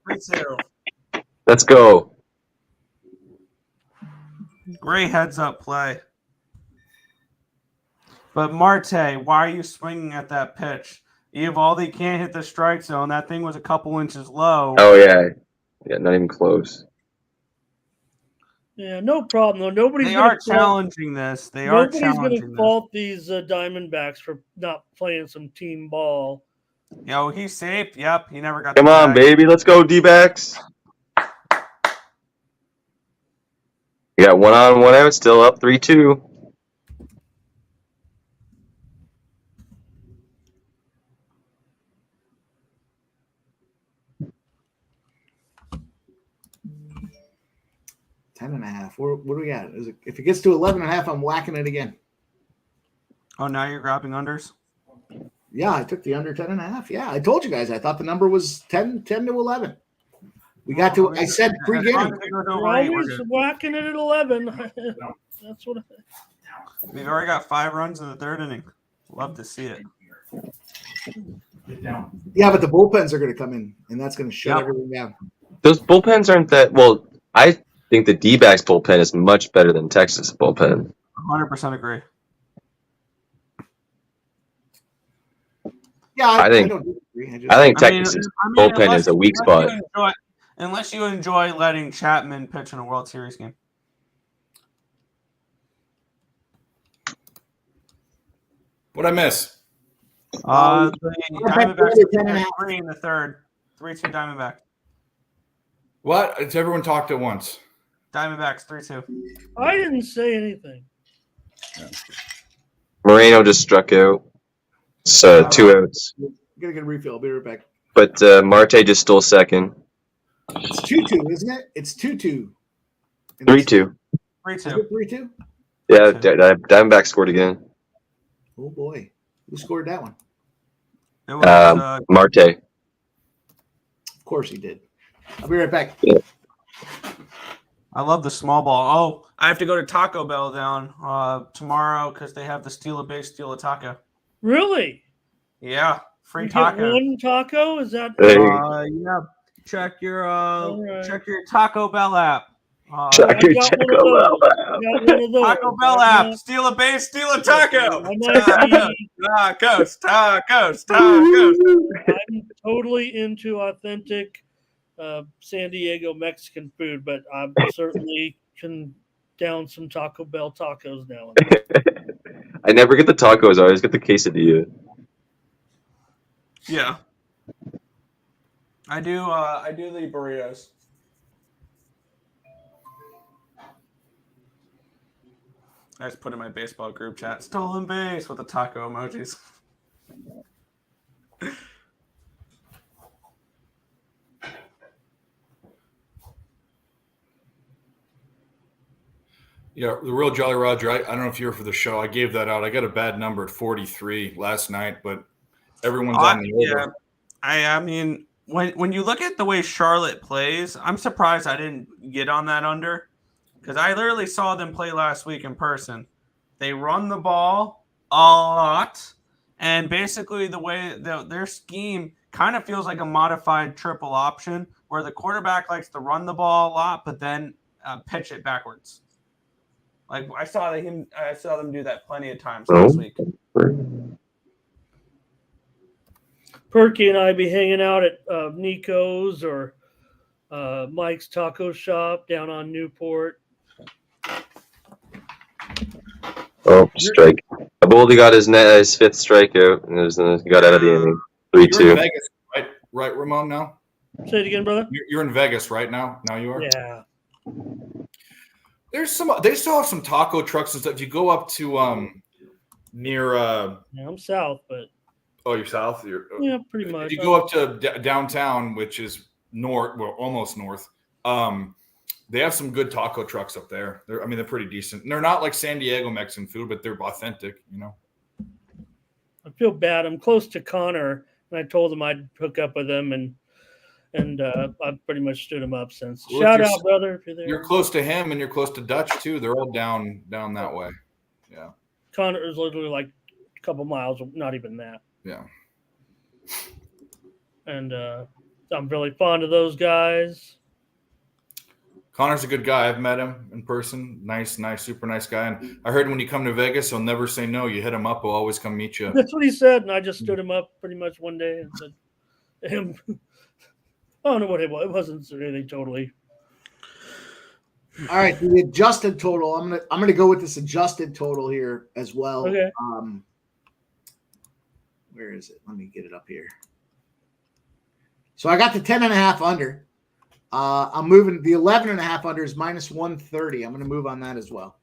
3-2. let's go. Great heads up play. But Marte, why are you swinging at that pitch? Eovaldi can't hit the strike zone. That thing was a couple inches low. Oh yeah, not even close. Yeah, no problem though. Nobody's They gonna are challenging this. They are Nobody's going challenging to this. fault these Diamondbacks for not playing some team ball. Yo, he's safe. Yep, he never got. Come the on, bag. baby, let's go, D-backs. You got 1 on, 1 out, still up 3-2. Ten and a half. What do we got? If it gets to 11.5, I'm whacking it again. Oh, now you're grabbing unders. Yeah, I took the under 10.5. Yeah, I told you guys. I thought the number was 10 to 11. We got to. I said As long pregame. as it goes We're over 8, we're always good. whacking it at 11. That's what. We've already got 5 runs in the 3rd inning. Love to see it. Yeah, but the bullpens are going to come in, and that's going to shut Yep. everything down. Those bullpens aren't that well. I think the D-backs bullpen is much better than Texas bullpen. 100% agree. Yeah, I think- don't disagree. I think Texas's bullpen is a weak spot. Unless you enjoy letting Chapman pitch in a World Series game. What'd I miss? The Diamondbacks 3 in the third. 3-2 Diamondback. What? It's everyone talked at once. Diamondbacks 3-2. I didn't say anything. Moreno just struck out. So 2 outs. Gonna get a refill. I'll be right back. But Marte just stole second. It's 2-2, isn't it? It's 2-2. 3-2. 3-2. 3-2? Yeah, Diamondback scored again. Oh boy. Who scored that one? It was, Marte. Of course he did. I'll be right back. Yeah. I love the small ball. Oh, I have to go to Taco Bell down tomorrow because they have the steal a base, steal a taco. Really? Yeah, free You get taco. one taco? Is that? Hey. Yeah. Check your right. check your Taco Bell app. Check your got one of Taco Bell those. out. Got one of those. Taco Bell app. Steal a base, steal a taco. I might be, Tacos. I'm totally into authentic San Diego Mexican food, but I certainly can down some Taco Bell tacos now. I never get the tacos. I always get the quesadilla. Yeah. I do the burritos. I just put in my baseball group chat, stolen base with the taco emojis. Yeah, the real Jolly Roger. I don't know if you were for the show. I gave that out. I got a bad number at 43 last night, but everyone's on the over. Yeah. I mean, when you look at the way Charlotte plays, I'm surprised I didn't get on that under because I literally saw them play last week in person. They run the ball a lot, and basically the way their scheme kind of feels like a modified triple option where the quarterback likes to run the ball a lot, but then pitch it backwards. Like I saw them do that plenty of times last week. Perky and I be hanging out at Nico's or Mike's Taco Shop down on Newport. Oh, strike. Aboldi got his 5th strikeout and got out of the inning. You're in 3-2. Vegas, right, Ramon? Now Say it again, brother. you're in Vegas right now. Now you are. Yeah. There's some. They still have some taco trucks and stuff. If you go up to near. Yeah, I'm south, but Oh, you're south. yeah, pretty much. If you go up to downtown, which is north, well, almost north. They have some good taco trucks up there. They're pretty decent. And they're not like San Diego Mexican food, but they're authentic. You know. I feel bad. I'm close to Connor, and I told him I'd hook up with him, and I've pretty much stood him up since. Well, Shout out, brother, if you're there. You're close to him, and you're close to Dutch too. They're all down that way. Yeah. Connor is literally like a couple miles, not even that. Yeah. And I'm really fond of those guys. Connor's a good guy. I've met him in person. Nice, super nice guy. And I heard when you come to Vegas, he'll never say no. You hit him up, he'll always come meet you. That's what he said, and I just stood him up pretty much one day and said, him. I don't know what it was. It wasn't anything totally. All right, the adjusted total. I'm gonna go with this adjusted total here as well. Okay. Where is it? Let me get it up here. So I got the 10.5 under. I'm moving the 11.5 under is minus 130. I'm going to move on that as well.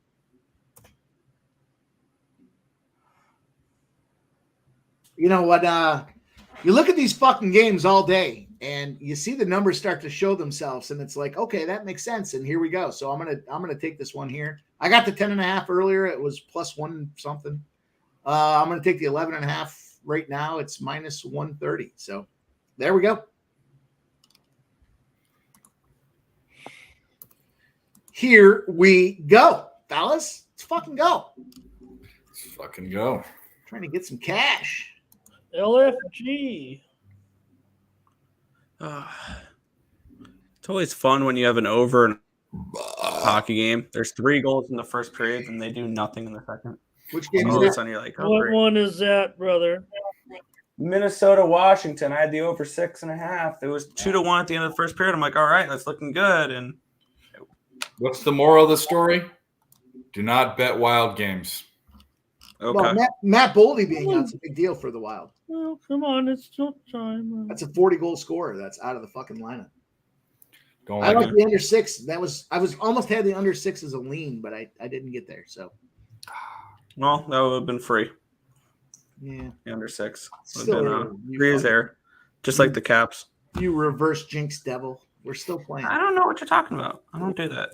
You know what? You look at these fucking games all day, and you see the numbers start to show themselves, and it's like, okay, that makes sense. And here we go. So I'm gonna take this one here. I got the 10.5 earlier. It was plus 1 something. I'm gonna take the 11.5 right now. It's minus 130. So there we go. Here we go, fellas. Let's fucking go. Let's fucking go. Trying to get some cash. LFG. It's always fun when you have an over in a hockey game. There's 3 goals in the first period, and they do nothing in the second. Which game All of a is that? sudden, you're like, oh, What great. one is that, brother? Minnesota, Washington. I had the over 6.5. It was 2-1 at the end of the first period. I'm like, all right, that's looking good. And What's the moral of the story? Do not bet wild games. okay, Well, Matt Boldy being out's a big deal for the Wild. Well, come on, it's still time. That's a 40-goal scorer that's out of the fucking lineup. Don't I like like it. the under 6. I was almost had the under 6 as a lean, but I didn't get there. So well, that would have been free. yeah, The under 6 would still have been early. free as air, just like the Caps. You reverse jinx devil. We're still playing. I don't know what you're talking about. I don't do that.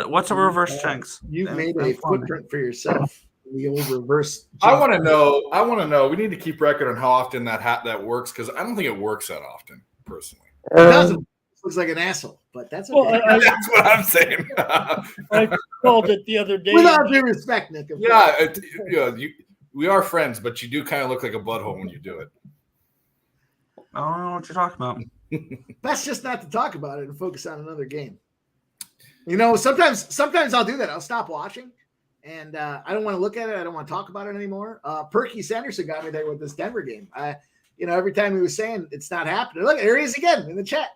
What's a reverse jinx? You've made a footprint for yourself. The old reverse. I jinx. want to know. We need to keep record on how often that works because I don't think it works that often, personally. It doesn't. Looks like an asshole, but that's okay. Well, That's what I'm saying. I called it the other day. With all due respect, Nick. of course. yeah, we are friends, but you do kind of look like a butthole when you do it. I don't know what you're talking about. Best just not to talk about it and focus on another game. You know, sometimes I'll do that. I'll stop watching, and I don't want to look at it. I don't want to talk about it anymore. Perky Sanderson got me there with this Denver game. Every time he was saying it's not happening. Look, there he is again in the chat.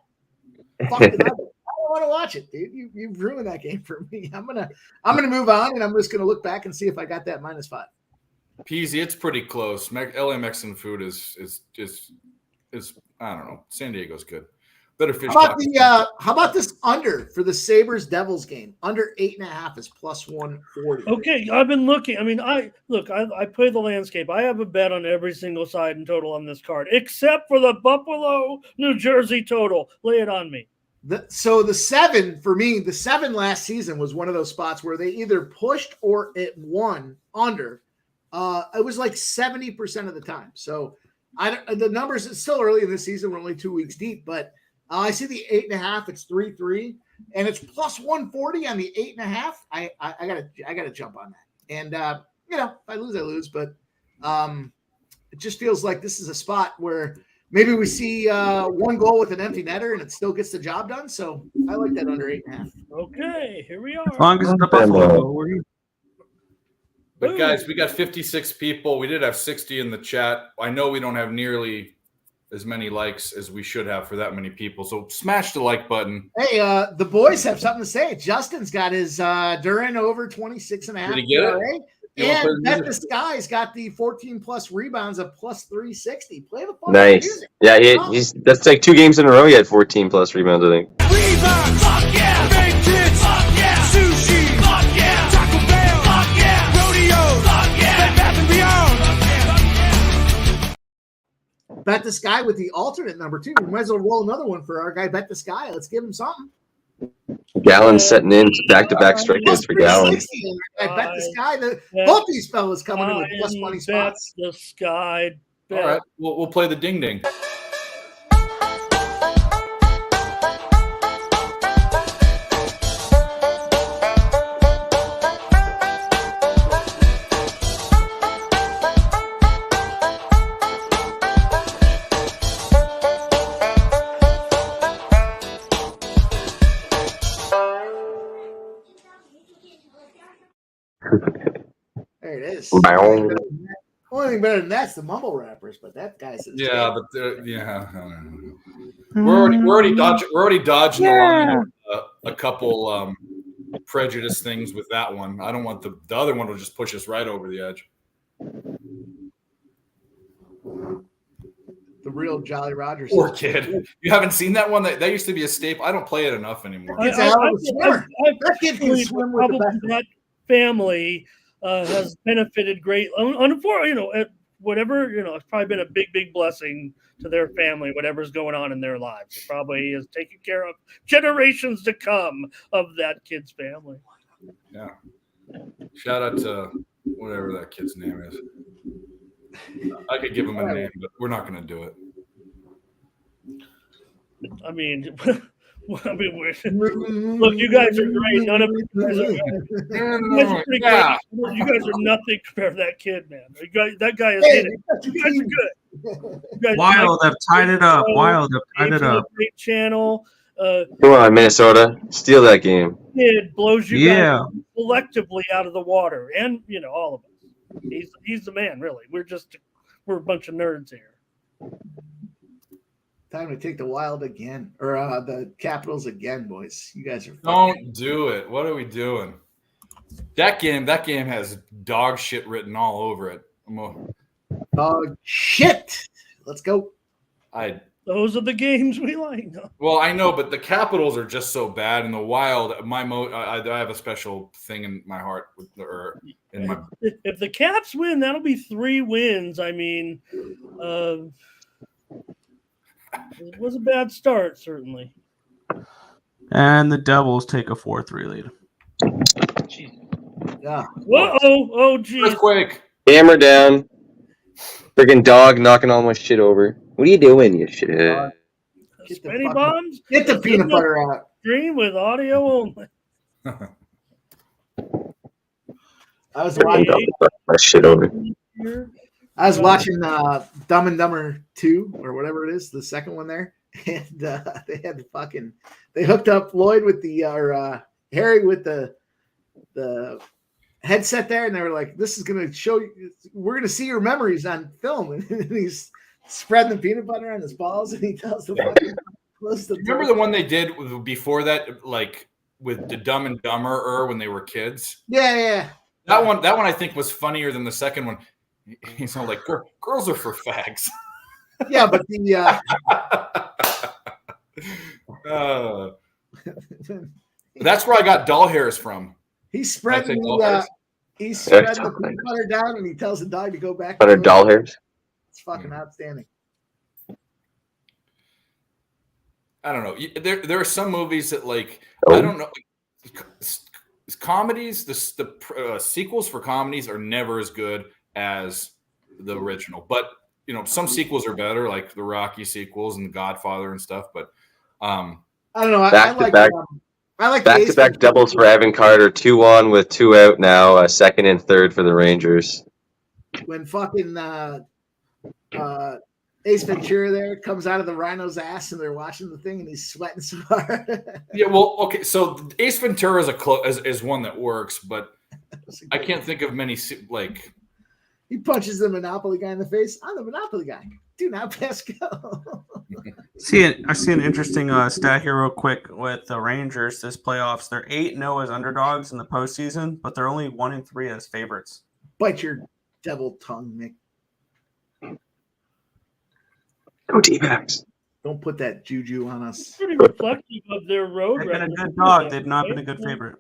Fuck the Nuggets. I don't want to watch it, dude. You've ruined that game for me. I'm gonna move on, and I'm just gonna look back and see if I got that -5. Peasy, it's pretty close. LA Mexican food is I don't know. San Diego's good. Better fish. How about this under for the Sabres Devils game? Under 8.5 is +140. Okay, I've been looking. I mean, I play the landscape. I have a bet on every single side and total on this card, except for the Buffalo, New Jersey total. Lay it on me. So the 7 for me, the 7 last season was one of those spots where they either pushed or it won under. It was like 70% of the time. So the numbers, it's still early in the season. We're only 2 weeks deep, but I see the 8.5. It's 3-3, and it's +140 on the 8.5. I gotta jump on that. And if I lose, I lose. But it just feels like this is a spot where maybe we see one goal with an empty netter, and it still gets the job done. So I like that under 8.5. Okay, here we As are. long as it's the Buffalo. But guys, we got 56 people. We did have 60 in the chat. I know we don't have nearly as many likes as we should have for that many people. So smash the like button. Hey, the boys have something to say. Justin's got his Duran over 26.5. Did he get it? ERA. And Bet the Sky's got the 14+ rebounds of +360. Play the fucking Nice. music. Yeah, he's that's like 2 games in a row. He had 14+ rebounds, I think. Rebound, fuck yeah, big tits, fuck yeah, sushi, fuck yeah, Taco Bell, fuck yeah, rodeo, fuck yeah, Bed Bath and Beyond. Bet the Sky with the alternate number 2. We might as well roll another one for our guy Bet the Sky. Let's give him something. Gallon setting in back-to-back strikeouts for Gallon. I Bet the Sky. Yeah. Both these fellas coming in with +20 Bet spots. the Sky. All right, we'll play the ding ding. There it is. Bow. Only thing better than that's the mumble rappers, but that guy says Yeah, but we're already dodging along a couple prejudice things with that one. I don't want the other one to just push us right over the edge. the real Jolly Rogers. Poor kid. You haven't seen that one? That used to be a staple. I don't play it enough anymore. It's a hell of a swimmer. That kid can swim with the best. That family has benefited great. Unfortunately, whatever, it's probably been a big blessing to their family, whatever's going on in their lives. It probably is taking care of generations to come of that kid's family. Yeah. Shout out to whatever that kid's name is. I could give him a name, but we're not going to do it. I mean, look, you guys are great. None of you guys are pretty great. You guys are nothing compared to that kid, man. That guy is in it. You guys are good. Wild have tied it up. Wild have tied it up. Great channel. Come on, Minnesota. Steal that game. Kid blows you guys collectively out of the water. And, all of us. He's the man, really. We're just we're a bunch of nerds here. Time to take the Wild again, or the Capitals again, boys. You guys are. Don't do it. What are we doing? That game has dog shit written all over it. Dog shit. Let's go. Those are the games we like. Well, I know, but the Capitals are just so bad, and the Wild. I have a special thing in my heart If the Caps win, that'll be 3 wins. I mean, it was a bad start, certainly. And the Devils take a 4-3 lead. Yeah. Whoa! Oh, geez. Earthquake. Hammer down. Freaking dog knocking all my shit over. What are you doing, you shit? Get the Spinny fucking- bombs. Get the peanut butter out. Stream with audio only. I was watching. My shit over. I was watching Dumb and Dumber 2 or whatever it is, the second one there, and they had they hooked up Lloyd with Harry with the headset there, and they were like, "This is going to show you. We're going to see your memories on film." And he's spreading the peanut butter on his balls, and he tells the fucking close the. Remember the one they did before that, like with the Dumb and Dumber when they were kids? Yeah. That one I think was funnier than the second one. He's all like, "Girls are for fags." Yeah, but the that's where I got doll hairs from. he's spreading doll hairs. he's spreading the peanut butter down, and he tells the dog to go back. 100 doll hairs. It's fucking outstanding. I don't know. There are some movies that I Oh. don't know. Comedies, the sequels for comedies are never as good as the original. But some sequels are better, like the Rocky sequels and the Godfather and stuff. But I don't know. I like Back-to-back doubles for Evan Carter. 2-1 with 2 out now. Second and third for the Rangers. when fucking Ace Ventura there comes out of the rhino's ass and they're watching the thing and he's sweating so hard. yeah, well, okay. So Ace Ventura is one that works, but I can't think of many like. He punches the Monopoly guy in the face. I'm the Monopoly guy. Do not pass go. I see an interesting stat here real quick with the Rangers this playoffs. They're 8-0 as underdogs in the postseason, but they're only 1-3 as favorites. Bite your devil tongue, Nick. Go D-backs. Don't put that juju on us. Pretty reflective of their road They've been a record. good dog. They've not been a good favorite.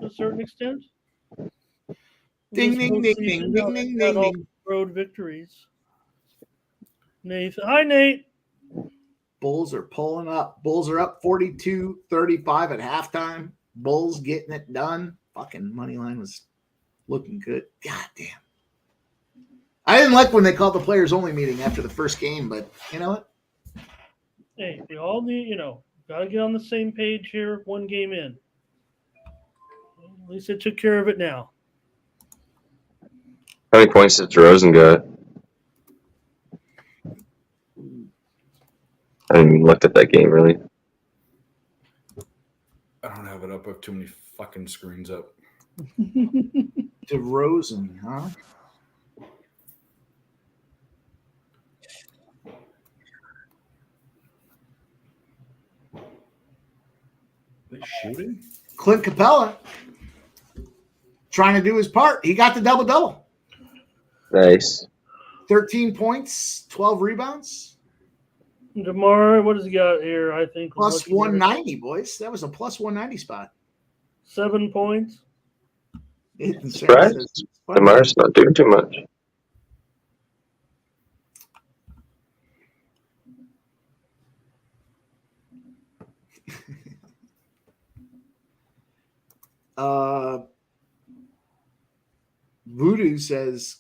To a certain extent. Ding, ding, ding, ding, ding, ding, ding, All ding. road victories. Nathan. Hi, Nate. Bulls are pulling up. Bulls are up 42-35 at halftime. Bulls getting it done. Fucking money line was looking good. God damn. I didn't like when they called the players only meeting after the first game, but you know what? Hey, we all need, got to get on the same page here. One game in. At least they took care of it now. How many points did DeRozan got? I haven't even looked at that game, really. I don't have it up. I have too many fucking screens up. DeRozan, huh? They shooting? Clint Capella trying to do his part. He got the double-double. Nice. 13 points, 12 rebounds. DeMar, what has he got here? I think Plus 190, boys. That was a plus 190 spot. 7 points. Nathan Surprised. says, DeMar's not doing too much. Voodoo says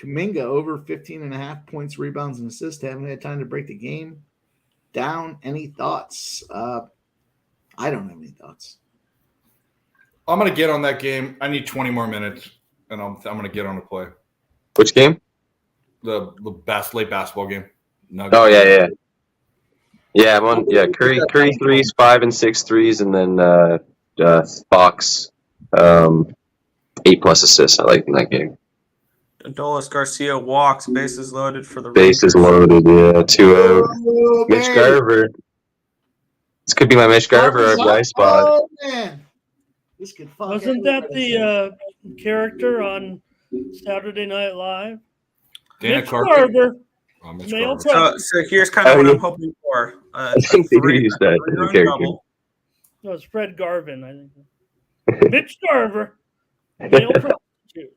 Kuminga over 15.5 points, rebounds, and assists. Haven't had time to break the game down. Any thoughts? I don't have any thoughts. I'm gonna get on that game. I need 20 more minutes, and I'm gonna get on to play Which game? the late basketball game. Nuggets. Oh, yeah. Yeah, I'm on. Yeah, Curry threes, 5 and 6 threes, and then Fox 8+ assists. I like in that game. Adolis Garcia walks. Bases loaded for the Bases Rangers. loaded. Yeah, 2 out. Oh, Mitch baby. Garver. This could be my Mitch Garver RBI spot. Oh man, this could fuck. Wasn't that everybody. the character on Saturday Night Live? Dana Mitch Carter. Garver, Oh, Mitch male Garver. president. So here's kind of what I'm hoping for. I think they do use that as a three-run character. double. No, it's Fred Garvin, I think. Mitch Garver, male prostitute.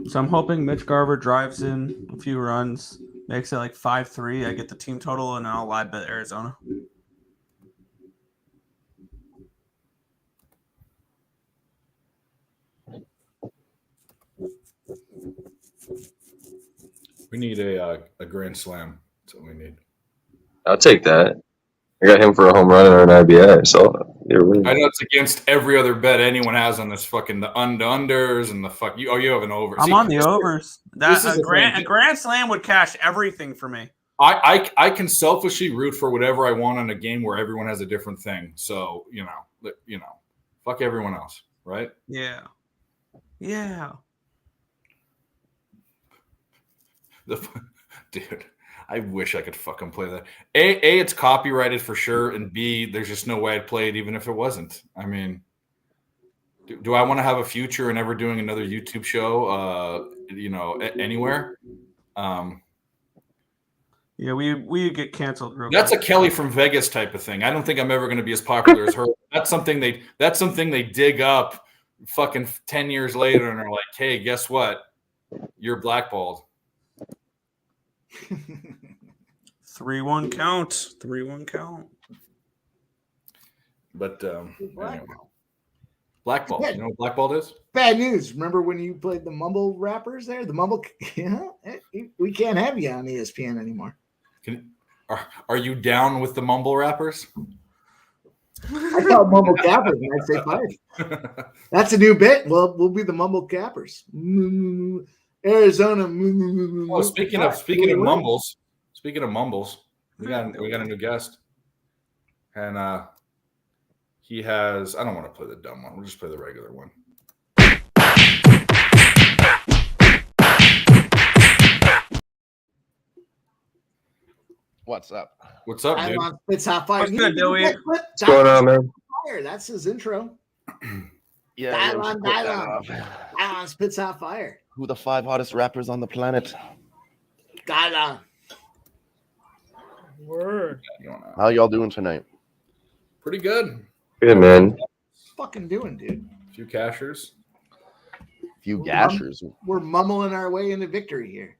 So I'm hoping Mitch Garver drives in a few runs, makes it like 5-3. I get the team total, and I'll live bet Arizona. We need a grand slam. That's what we need. I'll take that. I got him for a home run and an RBI, so you're winning. I know it's against every other bet anyone has on this fucking the unders and the fuck. You have an over. I'm See, on the overs. this is A the grand thing. slam would cash everything for me. I can selfishly root for whatever I want in a game where everyone has a different thing. So fuck everyone else, right? Yeah. Dude, I wish I could fucking play that. A, it's copyrighted for sure, and B, there's just no way I'd play it even if it wasn't. I mean, do I want to have a future in ever doing another YouTube show? Anywhere? Yeah, we get canceled real That's a quick. Kelly from Vegas type of thing. I don't think I'm ever going to be as popular as her. That's something they dig up fucking 10 years later and are like, hey, guess what? You're blackballed. 3-1 count. 3-1 count. But anyway. Blackball. You know what blackballed is? Bad news. Remember when you played the Mumble rappers there? The Mumble, we can't have you on ESPN anymore. Are you down with the mumble rappers? I call Mumble Cappers and I'd say five. That's a new bit. Well, we'll be the Mumble Cappers. Arizona. Oh, speaking of mumbles, we got a new guest, and he has. I don't want to play the dumb one. We'll just play the regular one. What's up? What's up, dude? It's hot fire. What's good, Joey? What's going on, man? Fire. That's his intro. Yeah, Dylon spits hot fire. who the 5 hottest rappers on the planet? Dylon. Word. How y'all doing tonight? Pretty good. Good, man. Fucking doing, dude. A few cashers. Few gashers. We're mumbling our way into victory here.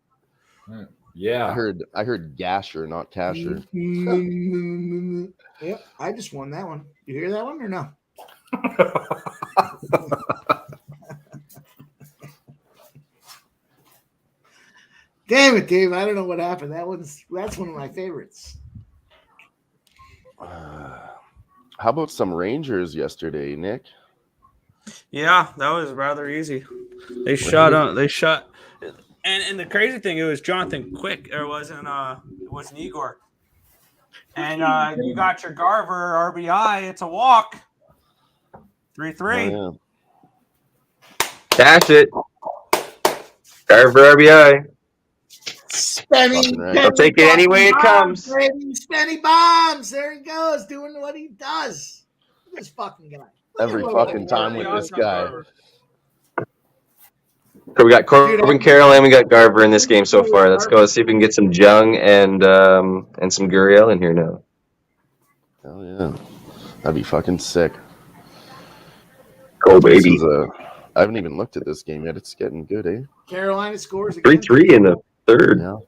Yeah. I heard gasher, not casher. Yep, I just won that one. You hear that one or no? Damn it, Dave! I don't know what happened. That's one of my favorites. How about some Rangers yesterday, Nick? Yeah, that was rather easy. They shut. And the crazy thing, it was Jonathan Quick. It wasn't Igor. And you got your Garver RBI. It's a walk. 3-3. Oh, Cash it. Garver RBI. Spenny, Right. I'll take it any way it comes. Spenny bombs. There he goes, doing what he does. Look at this fucking guy. Every fucking time with this guy. So we got Corbin Carroll and we got Garver in this game so far. Let's go. Let's see if we can get some Jung and some Gurriel in here now. Hell yeah. That'd be fucking sick. Go, This baby. is I haven't even looked at this game yet. It's getting good, eh? Carolina scores again. 3-3 in the third. Yeah.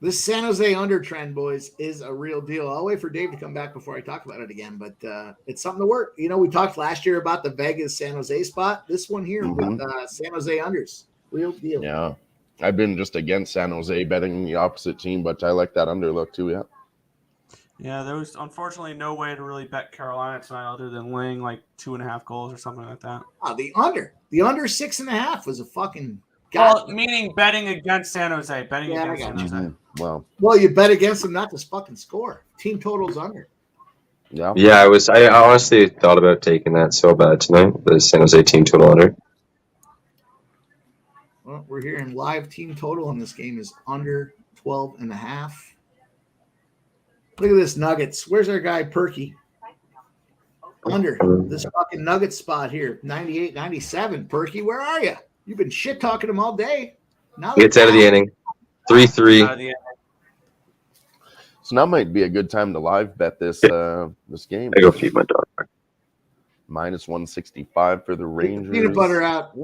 This San Jose under trend, boys, is a real deal. I'll wait for Dave to come back before I talk about it again, but it's something to work. You know, we talked last year about the Vegas San Jose spot. This one here with San Jose unders, real deal. Yeah. I've been just against San Jose betting the opposite team, but I like that under look too, yeah. Yeah, there was unfortunately no way to really bet Carolina tonight other than laying like 2.5 goals or something like that. Oh, the under 6.5 was a fucking got. Well, meaning betting against San Jose. Betting Yeah, I against San got Jose. Well, Well, you bet against them not to fucking score. Team totals under. yeah. Yeah, I honestly thought about taking that so bad tonight. The San Jose team total under. Well, we're hearing live team total in this game is under 12.5. Look at this Nuggets. Where's our guy Perky? Under this fucking Nugget spot here. 98, 97. Perky, where are you? You've been shit talking him all day. Now Gets out of the inning. 3-3. So now might be a good time to live bet this this game. I go feed my dog. Minus 165 for the Rangers. Peanut butter out.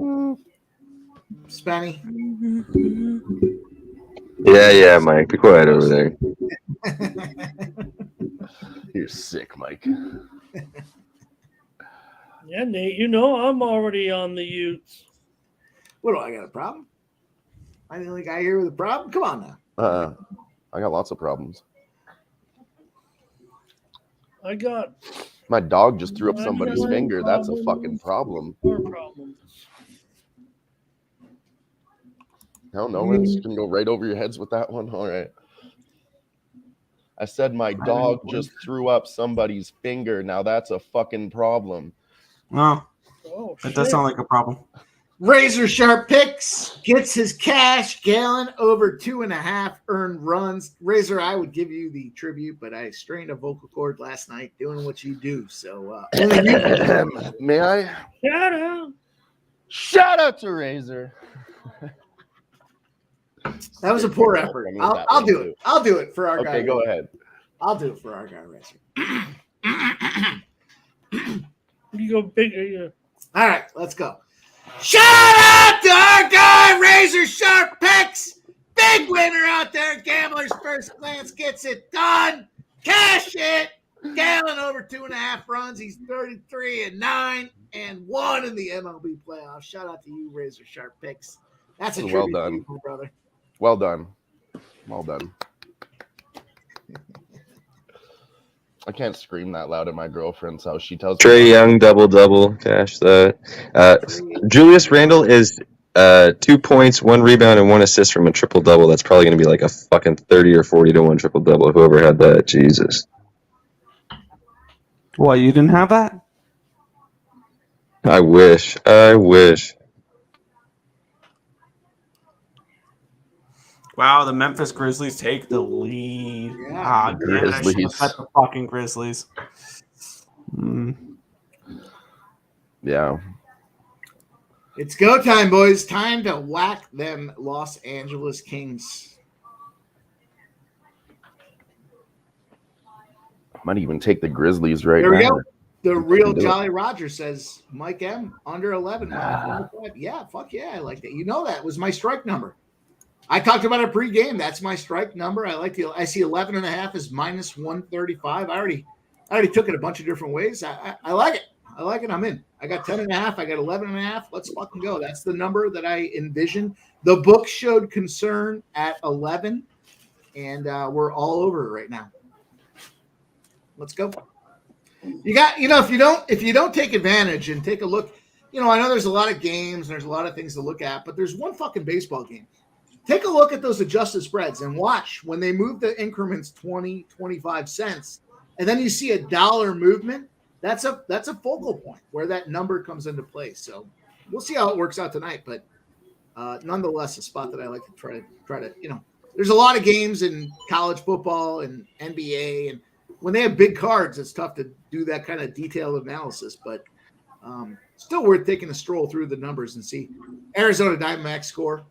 Spenny. Yeah, Mike. Be quiet over there. You're sick, Mike. Yeah, Nate, you know I'm already on the Utes. What do I got a problem? I'm the only guy here with a problem? Come on now. I got lots of problems. I got My dog just threw up somebody's finger. That's a fucking problem. more problems. Hell no, it's gonna go right over your heads with that one. All right. I said my dog just threw up somebody's finger. Now that's a fucking problem. Oh, Oh, that shit. does sound like a problem. Razor Sharp Picks gets his cash. Gallon over 2.5 earned runs. Razor, I would give you the tribute, but I strained a vocal cord last night doing what you do. So only you. May I? Shout out. Shout out to Razor. That was a poor effort. I'll do it. I'll do it for our guy. Okay, go ahead. I'll do it for our guy, Razor. You go bigger. Yeah. All right, let's go. Shout out to our guy, Razor Sharp Picks. Big winner out there. Gambler's First Glance gets it done. Cash it. Gallon over 2.5 runs. He's 33-9 and 1 in the MLB playoffs. Shout out to you, Razor Sharp Picks. That's a Well tribute done. to you, brother. Well done. Well done. I can't scream that loud at my girlfriend's house. She tells me Trey Young double. Cash that. Julius Randle is 2 points, 1 rebound, and 1 assist from a triple double. That's probably going to be like a fucking 30 or 40 to 1 triple double. Whoever had that, Jesus. What, you didn't have that? I wish. Wow, the Memphis Grizzlies take the lead. Yeah. Ah, damn it, I should have Grizzlies. bet the fucking Grizzlies. Yeah. It's go time, boys. Time to whack them Los Angeles Kings. Might even take the Grizzlies right There we now. go. The real do it. Jolly Roger says, Mike M, under 11. Yeah, fuck yeah, I like that. You know that was my strike number. I talked about it pre-game. That's my strike number. I see 11.5 is minus 135. I already took it a bunch of different ways. I like it. I'm in. I got 10.5. I got 11.5. Let's fucking go. That's the number that I envisioned. The book showed concern at 11, and we're all over it right now. Let's go. You got, if you don't take advantage and take a look, I know there's a lot of games, there's a lot of things to look at, but there's one fucking baseball game. Take a look at those adjusted spreads and watch when they move the increments 20, 25 cents, and then you see a dollar movement. That's a focal point where that number comes into play. So we'll see how it works out tonight, but nonetheless, a spot that I like to try to, there's a lot of games in college football and NBA, and when they have big cards, it's tough to do that kind of detailed analysis, but still worth taking a stroll through the numbers and see. Arizona Diamondbacks score.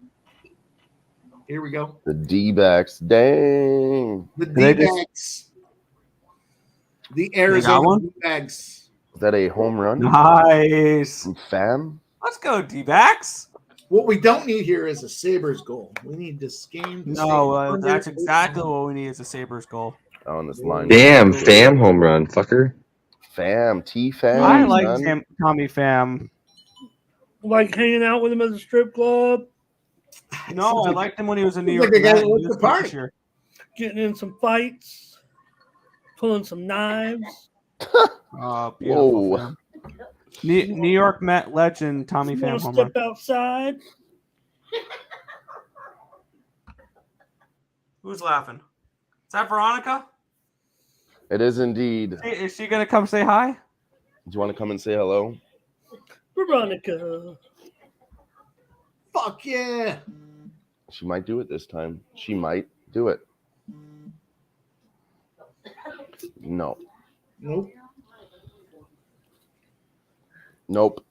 Here we go. The D-backs. Dang. The D-backs. The Arizona D-backs. Is that a home run? Nice. From Fam? Let's go, D-backs. What we don't need here is a Sabres goal. We need this game. No, that's exactly what we need is a Sabres goal. On this line. Damn, Fam home run, fucker. Fam. T-Fam. I like son. Tommy Pham. Like hanging out with him at the strip club, No, I liked him when he was in New Seems York. like a guy Mets. that wants to party. getting in some fights, pulling some knives. Beautiful. Whoa. Pham. New York Met legend Tommy You Pham want to home run. step outside? Who's laughing? Is that Veronica? It is indeed. Hey, is she gonna come say hi? Do you want to come and say hello? Veronica. Fuck yeah. She might do it this time. She might do it. No. Nope. Nope.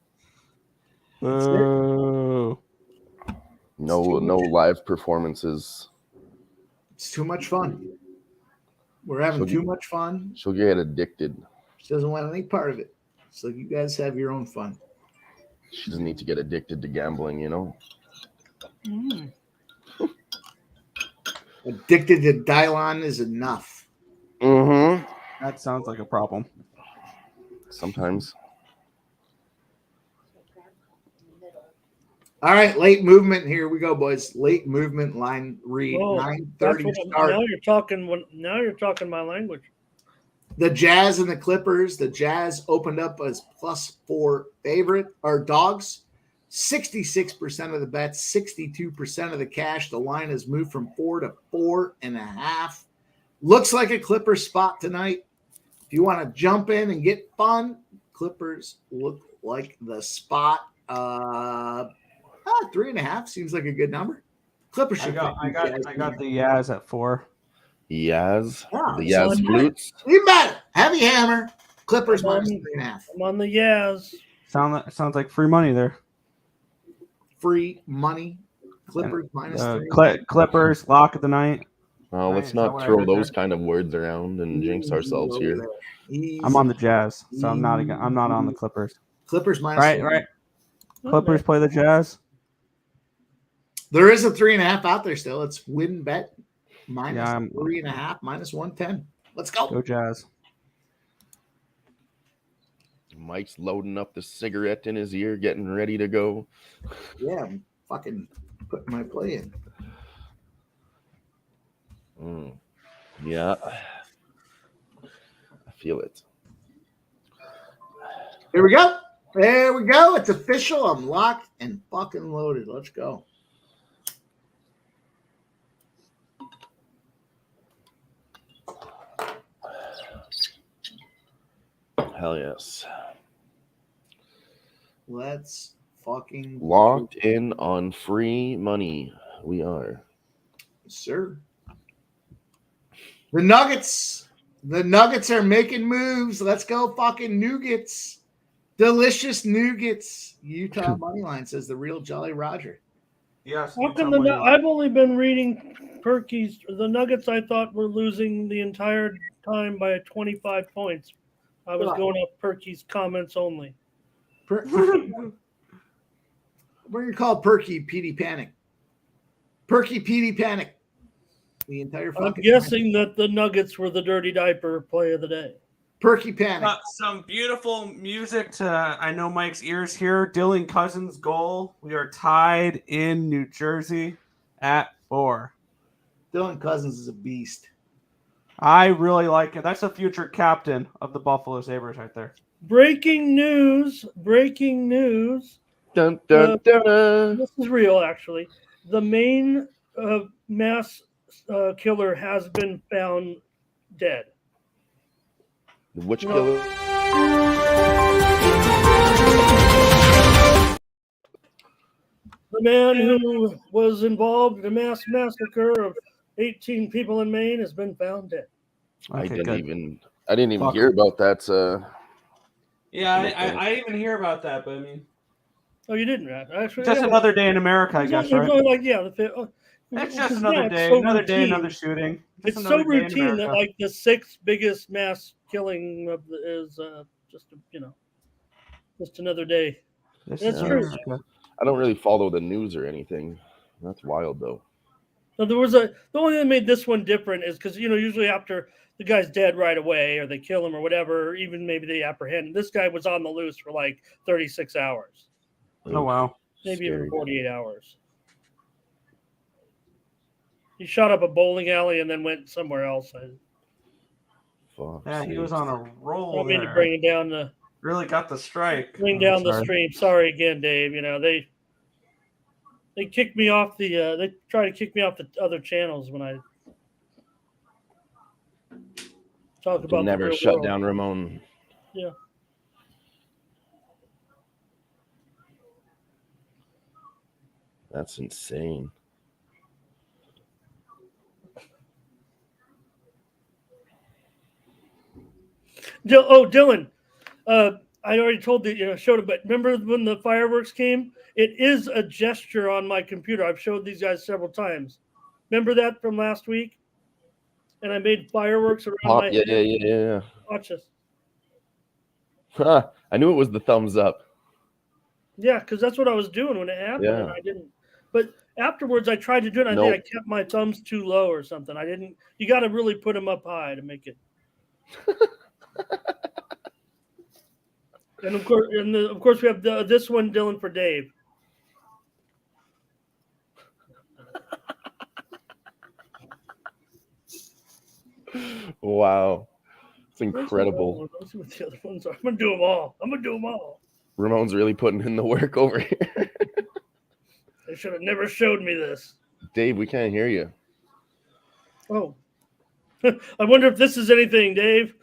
Boo. No live performances. It's too much fun. We're having too much fun. She'll get addicted. She doesn't want any part of it. So you guys have your own fun. She doesn't need to get addicted to gambling, you know? Addicted to Dylon is enough. Mm-hmm. That sounds like a problem. Sometimes. All right, late movement. Here we go, boys. Late movement line read. Oh, 9:30 start. now you're talking. Now you're talking my language. The Jazz and the Clippers. The Jazz opened up as +4 favorite or dogs. 66% of the bets, 62% of the cash. The line has moved from 4 to 4.5. Looks like a Clippers spot tonight. If you want to jump in and get fun, Clippers look like the spot. 3.5 seems like a good number. Clippers I should. got the Yaz at 4. Yaz. Yeah, The Yaz so Flutes. even better. Heavy hammer. Clippers minus 3.5. I'm on the Yaz. Sounds like free money there. Free money. Clippers minus 3. Clippers lock of the night. Well, Right, let's is that not what I throw heard those there? kind of words around and jinx ourselves here. I'm on the Jazz, so I'm not on the Clippers. Clippers minus Right, 3. right. Clippers play the Jazz. There is a 3.5 out there still. It's win bet minus Yeah, 3.5 minus 110. Let's go. Go Jazz. Mike's loading up the cigarette in his ear, getting ready to go. Yeah, I'm fucking putting my play in. Yeah. I feel it. Here we go. There we go. It's official. I'm locked and fucking loaded. Let's go. Hell yes. Let's fucking Locked in on free money. We are. sir. The Nuggets. The Nuggets are making moves. Let's go fucking Nougats. Delicious Nougats. Utah money line says the real Jolly Roger. Yes. How come I've only been reading Perky's. The Nuggets I thought were losing the entire time by 25 points. I was going off Perky's comments only. What do you call Perky Petey Panic? Perky Petey Panic. The entire I'm fucking guessing that the Nuggets were the dirty diaper play of the day. Perky Panic. Some beautiful music to I know Mike's ears here. Dylan Cousins' goal. We are tied in New Jersey at 4. Dylan Cousins is a beast. I really like it. That's the future captain of the Buffalo Sabres right there. Breaking news. Breaking news. Dun, dun, dun. This is real, actually. The main mass killer has been found dead. Which killer? The man who was involved in a mass massacre of 18 people in Maine has been found dead. I Okay, didn't good. even Fuck. hear about that. Yeah, Okay. I didn't even hear about that, but I mean, Oh, you didn't, Matt? Actually, just yeah, another day in America, I it's guess, they're right? going like, yeah, It's just because, another yeah, it's day, so another day, routine. another shooting. Just It's so another day in routine that America. like the 6th biggest mass killing is just just another day. This That's is true. America. I don't really follow the news or anything. That's wild though. So there was the only thing that made this one different is because usually after the guy's dead right away or they kill him or whatever, or even maybe they apprehend him. This guy was on the loose for like 36 hours, Oh wow. maybe Scary. even 48 hours. He shot up a bowling alley and then went somewhere else. I Fuck. Yeah, he was on a roll don't mean to there. bring it down the Really got the strike. bring I'm down the sorry. stream. Sorry again, Dave. They kicked me off the. They try to kick me off the other channels when I talk about. Can never the real shut world. down Ramon. Yeah. That's insane. Dylan, I already told you, showed it, but remember when the fireworks came? It is a gesture on my computer. I've showed these guys several times. Remember that from last week? And I made fireworks around my head. Yeah. Watch this. Huh. I knew it was the thumbs up. Yeah, because that's what I was doing when it happened, and Yeah. I didn't. But afterwards, I tried to do it. And I think I kept my thumbs too low or something. I didn't. You got to really put them up high to make it. And of course, we have this one, Dylan, for Dave. Wow. It's incredible. Let's see what the other ones are. I'm gonna do them all. Ramon's really putting in the work over here. They should have never showed me this. Dave, we can't hear you. Oh, I wonder if this is anything, Dave.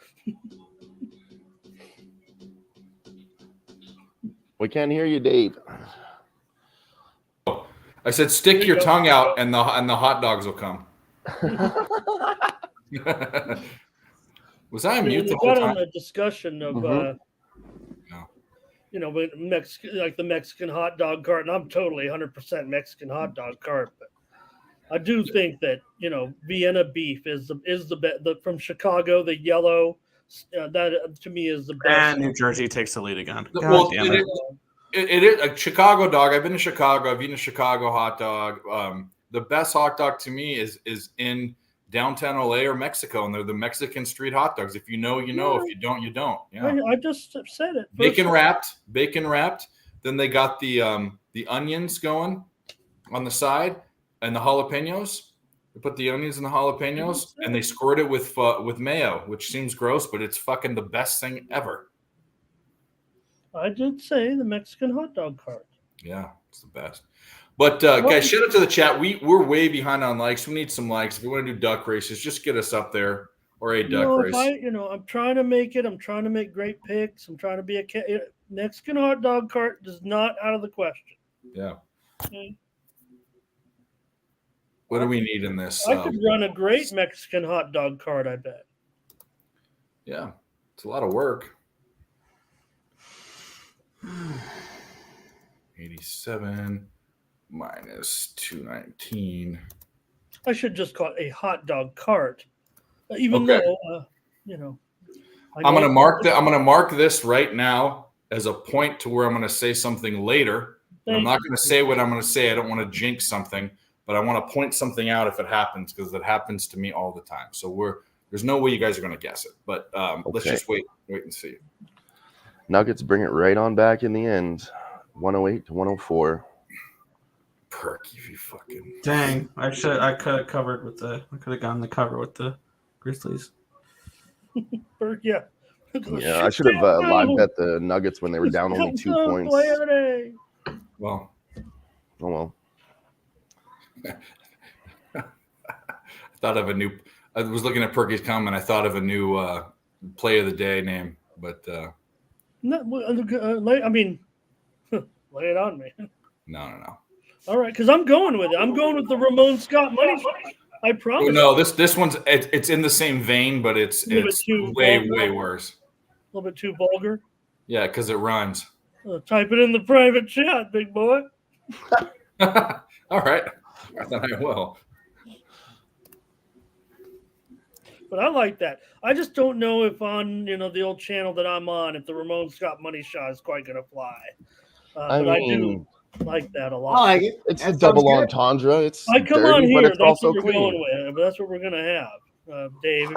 We can't hear you, Dave. I said, stick your tongue out, and the hot dogs will come. Was I on mute the whole got on time? the discussion of like the Mexican hot dog cart, and I'm totally 100% Mexican hot dog cart, but I do think that Vienna beef is the best. From Chicago, the yellow that to me is the best. And New Jersey takes the lead again. Well, God damn it. it is a Chicago dog. I've been to Chicago. I've eaten a Chicago hot dog. The best hot dog to me is in downtown LA or Mexico, and they're the Mexican street hot dogs. If you know, you know. If you don't, you don't. Yeah. I just said it. Bacon wrapped. Then they got the onions going on the side and the jalapenos. They put the onions in the jalapenos and they squirt it with mayo, which seems gross, but it's fucking the best thing ever. I did say the Mexican hot dog cart. Yeah, it's the best. But guys, shout out to the chat. We're way behind on likes. We need some likes. If you want to do duck races, just get us up there or a duck race. I'm trying to make it. I'm trying to make great picks. I'm trying to be a Mexican hot dog cart is not out of the question. Yeah. Okay. What do we need in this? I could run a great Mexican hot dog cart, I bet. Yeah, it's a lot of work. 87 minus 219. I should just call it a hot dog cart, even Okay. though I'm going to mark this right now as a point to where I'm going to say something later. I'm not going to say what I'm going to say. I don't want to jinx something, but I want to point something out if it happens, because it happens to me all the time. So there's no way you guys are going to guess it, but let's just wait and see. Nuggets bring it right on back in the end, 108 to 104. Perky, if you fucking Dang, I could have covered with I could have gotten the cover with the Grizzlies. Yeah. Yeah, I should have live bet the Nuggets when they were down only 2 points. Well, oh well. I thought of a new. I was looking at Perky's comment. I thought of a new play of the day name, but I mean, lay it on me. no. All right, because I'm going with it. I'm going with the Ramon Scott money. I promise. No, this one's it's in the same vein, but it's way worse. A little bit too vulgar. Yeah, because it rhymes. Type it in the private chat, big boy. All right, then I will. But I like that. I just don't know if on the old channel that I'm on, if the Ramon Scott money shot is quite going to fly. I do like that a lot. I like it. It's a double entendre. It's I come dirty, on here. but it's That's also what we're clean. going with. But that's what we're going to have, Dave.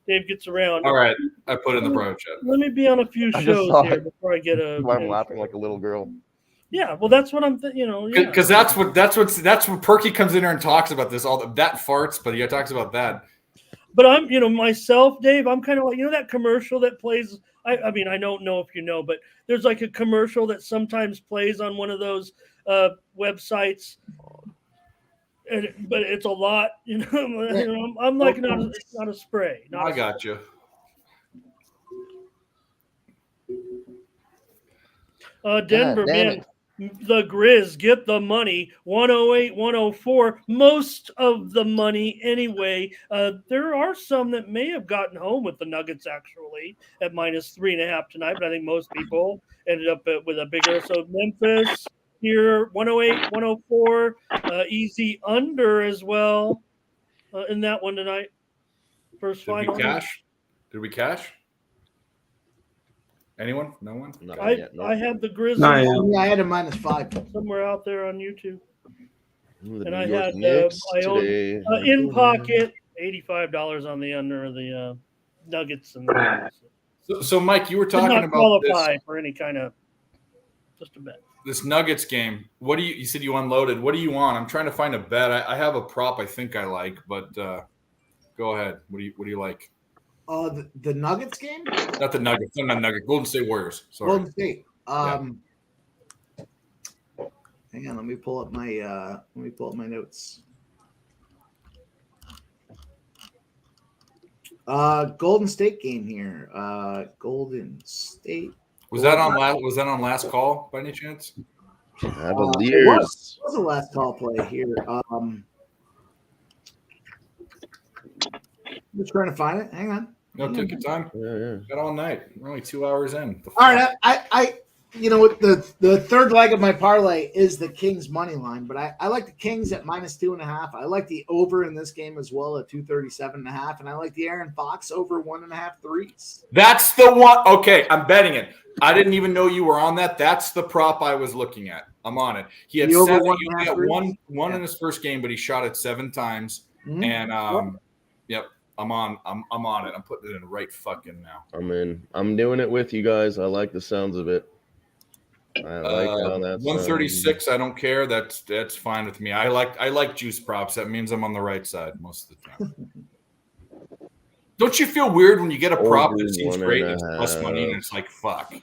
Dave gets around. All right, I put in the private chat. Let me be on a few I just shows saw here it. before I get a. I'm laughing like a little girl. Yeah, well, that's what I'm. Because that's what Perky comes in here and talks about this that farts, but he talks about that. But I'm, myself, Dave, I'm kind of like, that commercial that plays. I mean, I don't know if you know, but there's like a commercial that sometimes plays on one of those websites. But it's a lot, you know. I'm like it's not a spray. I got you. Denver, man, the Grizz get the money. 108, 104. Most of the money anyway. There are some that may have gotten home with the Nuggets actually at -3.5 tonight, but I think most people ended up with a bigger. So Memphis here, 108, 104. Easy under as well in that one tonight. First Did final. we cash? Did we cash? Anyone? No one? I have the Grizzlies Yeah, I had a -5 somewhere out there on YouTube. The And New I York had Knicks my own today. in pocket $85 on the under of the Nuggets and the So Mike, you were did talking not about qualify for any kind of just a bet. this Nuggets game. What do you said you unloaded? What do you want? I'm trying to find a bet. I have a prop I think I like, but go ahead. What do you like? The Nuggets game? Not the Nuggets. Not Nuggets. Golden State Warriors. Sorry. Golden State. Hang on, let me pull up my notes. Golden State game here. Golden State. Was that on last call by any chance? Cavaliers. What was the last call play here? I'm just trying to find it. Hang on. No, take your time. Yeah. Got all night. We're only 2 hours in. All right, I you know what, the third leg of my parlay is the Kings money line, but I like the Kings at -2.5. I like the over in this game as well at 237.5, and I like the Aaron Fox over 1.5 threes. That's the one. Okay, I'm betting it. I didn't even know you were on that. That's the prop I was looking at. I'm on it. He had The over 7. 1.5 He had threes? one in his first game, but he shot it 7 times. Mhm. And yep, I'm on it. I'm putting it in right fucking now. I'm doing it with you guys. I like the sounds of it. I like how that's 136. I don't care. That's fine with me. I like juice props. That means I'm on the right side most of the time. Don't you feel weird when you get a prop that seems great and it's plus money and it's like fuck?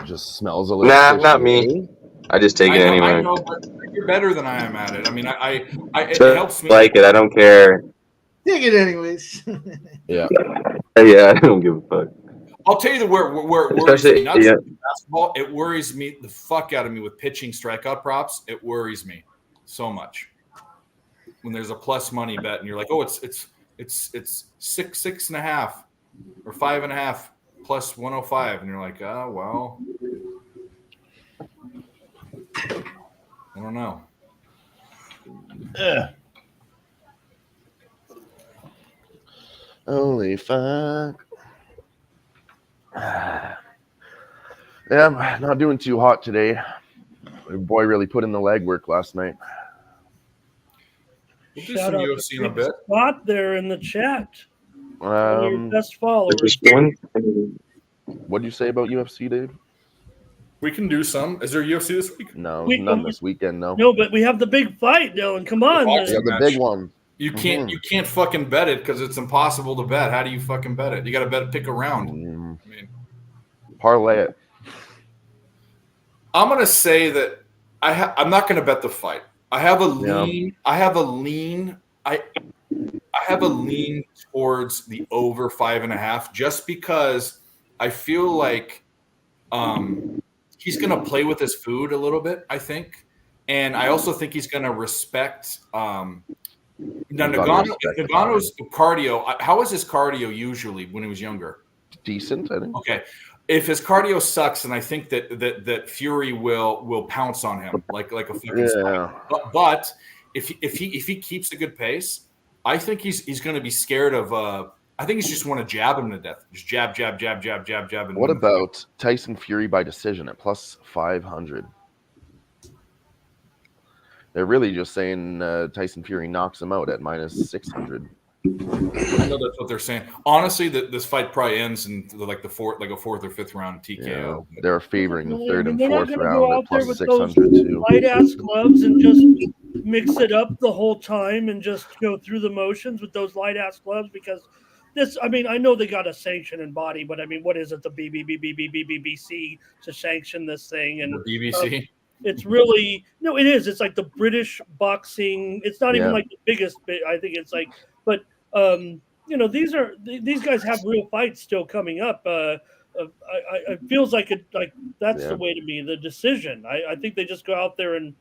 Just smells a little. Nah, fishy. not me. I just take it I anyway. know, but you're better than I am at it. I mean, it Just helps me. like it. I don't care. Take it anyways. Yeah. Yeah, I don't give a fuck. I'll tell you where it worries Especially- me. Not yeah. basketball. It worries me the fuck out of me with pitching strikeout props. It worries me so much when there's a plus money bet and you're like, oh, it's 6.5 or 5.5 plus 105, and you're like, oh well, I don't know. Holy fuck. Yeah, I'm not doing too hot today. My boy really put in the legwork last night. We'll do Shout some out UFC to in a Big bit. Spot there in the chat. One of your best followers. Just one. What'd you say about UFC, Dave? We can do some. Is there UFC this week? No, We- none this weekend. No. No, but we have the big fight, Dylan. Come on. Yeah, Yeah, the big one. You can't fucking bet it because it's impossible to bet. How do you fucking bet it? You got to pick a round. I mean, Parlay it. I'm gonna say that I'm not gonna bet the fight. I have a Yeah. lean. I have a lean towards the over 5.5, just because I feel like he's gonna play with his food a little bit. I think, and I also think he's gonna respect. Now Nagano's cardio. How was his cardio usually when he was younger? Decent, I think. Okay. If his cardio sucks, then I think that Fury will pounce on him like a fucking Yeah. spider. But if he keeps a good pace, I think he's going to be scared of. I think he's just want to jab him to death. Just jab. And What about Tyson Fury by decision at plus 500? They're really just saying Tyson Fury knocks him out at minus 600. I know that's what they're saying. Honestly, this fight probably ends in like a fourth or fifth round TKO. Yeah, they're favoring the third and They're not fourth gonna round go at out there plus with those 600 too. light ass gloves and just mix it up the whole time and just go through the motions with those light ass gloves, because this. I mean, I know they got a sanction and body, but I mean, what is it? The BBC to sanction this thing, and The BBC. it's really no, it is. It's like the British boxing. It's not even Yeah. like the biggest. I think it's like, but these guys have real fights still coming up. It feels like that's Yeah. the way to be the decision. I think they just go out there and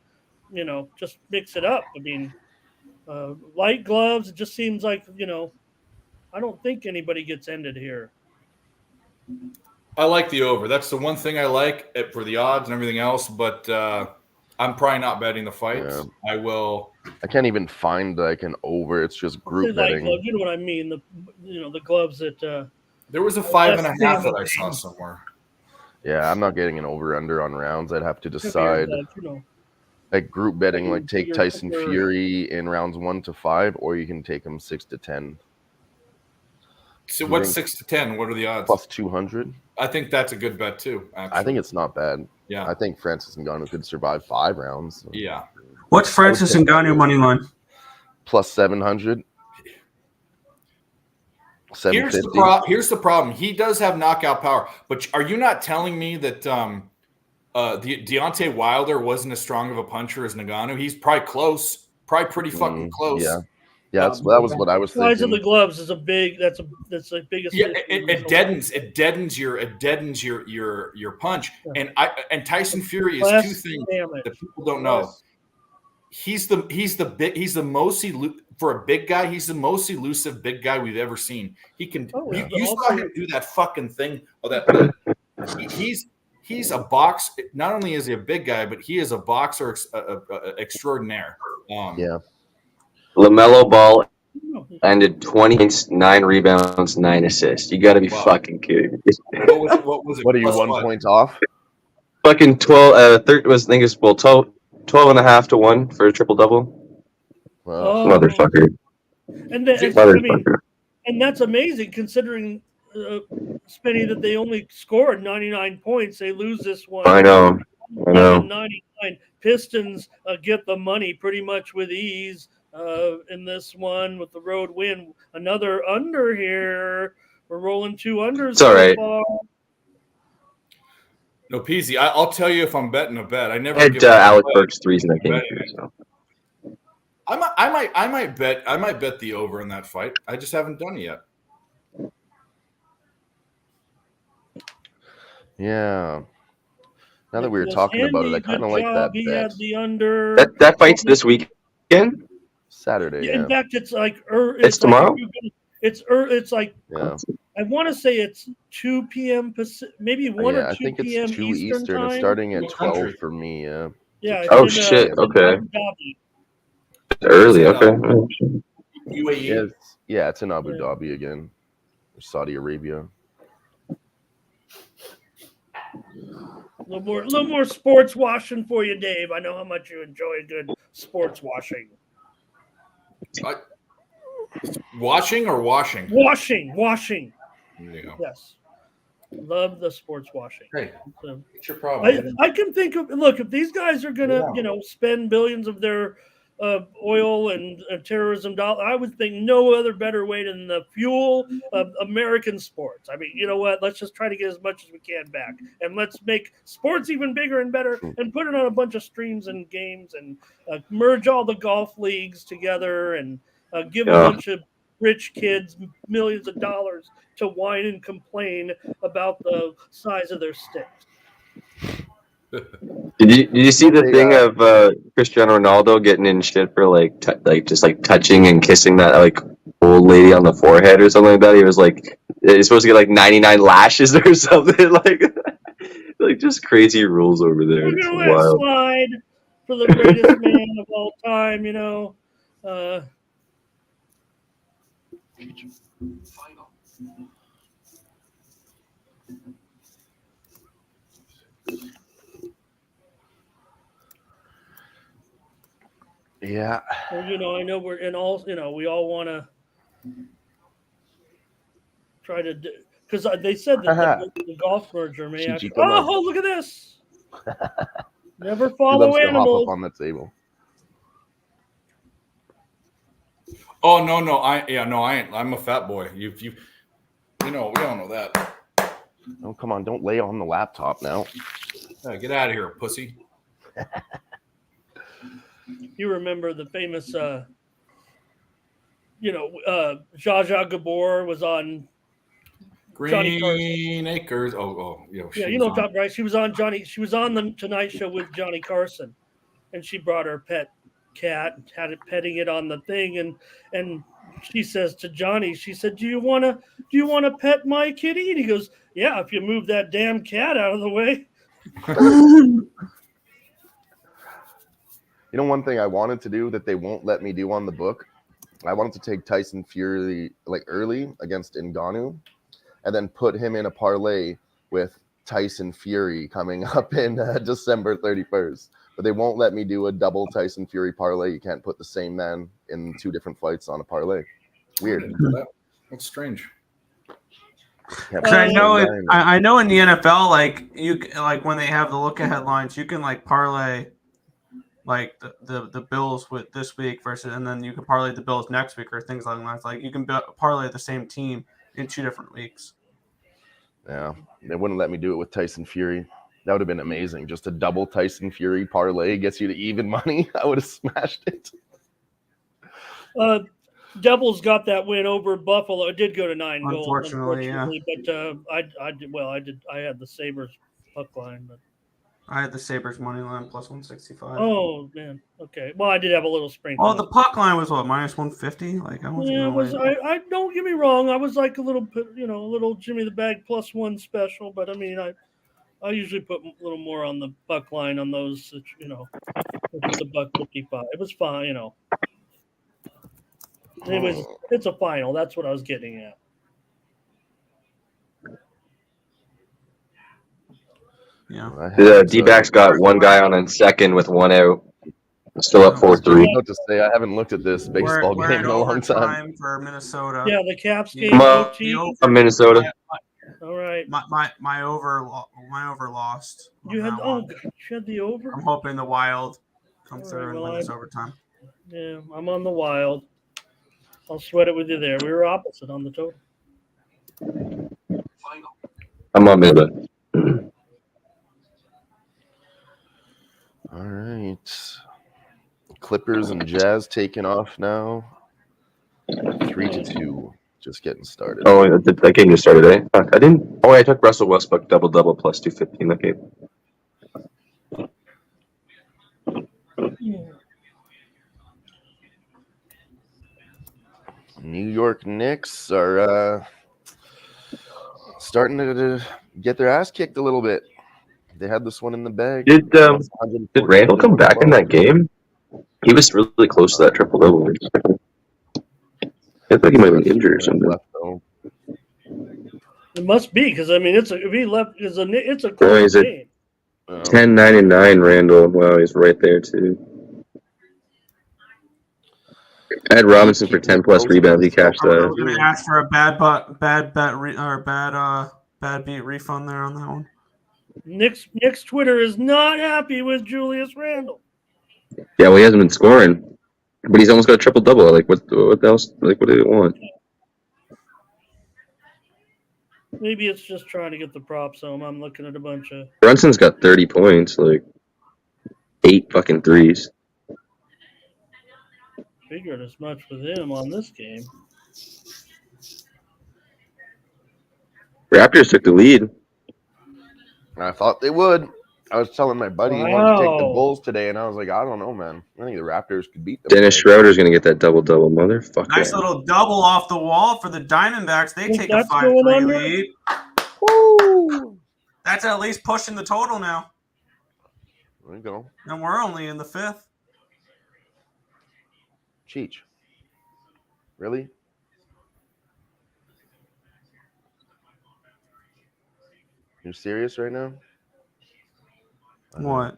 just mix it up. I mean, light gloves. It just seems like I don't think anybody gets ended here. I like the over. That's the one thing I like for the odds and everything else. But I'm probably not betting the fights. Yeah. I will. I can't even find like an over. It's just group Light betting. gloves, you know what I mean? The gloves that. There was a 5.5 That's that I saw somewhere. Yeah, I'm not getting an over under on rounds. I'd have to decide. Like group betting, like take Tyson Fury in rounds 1 to 5, or you can take him 6 to 10. So what's 6 to 10? What are the odds? Plus 200. I think that's a good bet too. Actually. I think it's not bad. Yeah. I think Francis Ngannou could survive 5 rounds. Yeah. What's Francis Ngannou money line? Plus 700. Here's the problem. He does have knockout power, but are you not telling me that Deontay Wilder wasn't as strong of a puncher as Ngannou? He's probably close, probably pretty fucking close. Yeah, that was what I was thinking. Size of the gloves is a big. That's the biggest. Yeah, it deadens your punch. And Tyson Fury is two things that people don't know. He's the most for a big guy. He's the most elusive big guy we've ever seen. He can. You saw him do that fucking thing. He's a box. Not only is he a big guy, but he is a boxer extraordinaire. Yeah. LaMelo Ball ended 20 points, 9 rebounds, 9 assists. You got to be fucking kidding me. What was it? What are you, 1 point off? Fucking 12. 12 and a half to 1 for a triple double. Wow. Motherfucker. And that's amazing considering, Spenny, that they only scored 99 points. They lose this one. I know. 99. Pistons get the money pretty much with ease in this one with the road win. Another under here. We're rolling 2 unders. It's all right. No, Peasy. I'll tell you if I'm betting a bet. I never had Alec Burks 3s in that game too. So. I might bet the over in that fight. I just haven't done it yet. Yeah. Now that we were talking about it, I kind of like that He bet. had the under. That fight's this weekend? Saturday. In fact, it's like it's tomorrow. It's like Yeah. I want to say it's 2 p.m. Pacific, maybe 1 or 2 I think p.m. it's 2 Eastern Eastern. time. It's starting at What 12 country? for me. Yeah. Yeah. Oh, it's in, shit, okay. Abu Dhabi. It's early. Okay. UAE. Yeah, it's in Abu Dhabi again. Saudi Arabia. A little more sports washing for you, Dave. I know how much you enjoy good sports washing. Watching or washing? Washing. There you go. Yes. Love the sports washing. Hey, So, what's your problem? I can think of, look, if these guys are going to, spend billions of their oil and terrorism dollars, I would think no other better way than the fuel of American sports. I mean, you know what? Let's just try to get as much as we can back, and let's make sports even bigger and better, and put it on a bunch of streams and games, and merge all the golf leagues together, and give a bunch of rich kids millions of dollars to whine and complain about the size of their sticks. Did you see the thing of Cristiano Ronaldo getting in shit for just touching and kissing that old lady on the forehead or something like that? He was he's supposed to get 99 lashes or something just crazy rules over there. We're It's gonna let it wild. slide for the greatest man of all time. Yeah. Well, I know we're in all. We all want to try to do, because they said that the golf merger may Chi-Chi, actually. come on. Oh, look at this! Never He follow loves to hop animals. up on that table. Oh no, I ain't. I'm a fat boy. You know, we all know that. Oh, come on, don't lay on the laptop now. Hey, get out of here, pussy. You remember the famous, Zsa Zsa Gabor was on Johnny Carson. Green Acres. Yeah, you know, Top Right. She was on the Tonight Show with Johnny Carson, and she brought her pet cat and had it petting it on the thing, and she says to Johnny, she said, "Do you want to pet my kitty?" And he goes, "Yeah, if you move that damn cat out of the way." You know, one thing I wanted to do that they won't let me do on the book, I wanted to take Tyson Fury like early against Ngannou, and then put him in a parlay with Tyson Fury coming up in December 31st. But they won't let me do a double Tyson Fury parlay. You can't put the same man in two different fights on a parlay. Weird. That's strange. I know in the NFL, like when they have the look ahead lines, you can like parlay like the Bills with this week versus, and then you can parlay the Bills next week or things like that. Like you can parlay the same team in 2 different weeks. Yeah, they wouldn't let me do it with Tyson Fury. That would have been amazing. Just a double Tyson Fury parlay gets you to even money. I would have smashed it. Devils got that win over Buffalo. It did go to 9 goals, unfortunately. Yeah. But I had the Sabres puck line, but I had the Sabres money line plus 165. oh man, okay. Well, I did have a little sprinkle. Oh, the puck line was what, minus 150? Like I wasn't. Yeah, it was. I don't get me wrong. I was like a little Jimmy the Bag plus 1 special, but I mean, I usually put a little more on the buck line on those. It's $1.55. It was fine. It's a final. That's what I was getting at. Yeah. The D-backs got one guy on in second with 1 out. Still up 4-3. I was about to say, I haven't looked at this baseball We're game in in a long time. overtime for Minnesota. Yeah, the Caps game. I'm Minnesota. All right. My over lost. You had the over. I'm hoping the Wild come All through right, and well, win this overtime. Yeah, I'm on the Wild. I'll sweat it with you there. We were opposite on the total. I'm on Minnesota. All right. Clippers and Jazz taking off now. 3-2. Just getting started. Oh, that game just started, eh? Fuck, I didn't. Oh, I took Russell Westbrook double plus 250 in that game. New York Knicks are starting to get their ass kicked a little bit. They had this one in the bag. Did Randall come back in that game? He was really close to that triple double. I think he might have been injured or something. It must be because I mean it's a close game. 10.99 Randall. Wow, he's right there too. I had Robinson for 10 plus rebounds. He cashed that. I was going to ask for a bad beat refund there on that one. Nick's Twitter is not happy with Julius Randle. Yeah, well, he hasn't been scoring, but he's almost got a triple double. Like, what else? Like, what do you want? Maybe it's just trying to get the props home. I'm looking at a bunch of. Brunson's got 30 points, like 8 fucking threes. Figured as much with him on this game. Raptors took the lead. I thought they would. I was telling my buddy he wanted to take the Bulls today, and I was like, I don't know, man. I think the Raptors could beat them. Dennis Schroeder's going to get that double-double, motherfucker. Nice little double off the wall for the Diamondbacks. They take a 5-3 lead. Woo! That's at least pushing the total now. There you go. And we're only in the 5th. Cheech. Really? You're serious right now? What?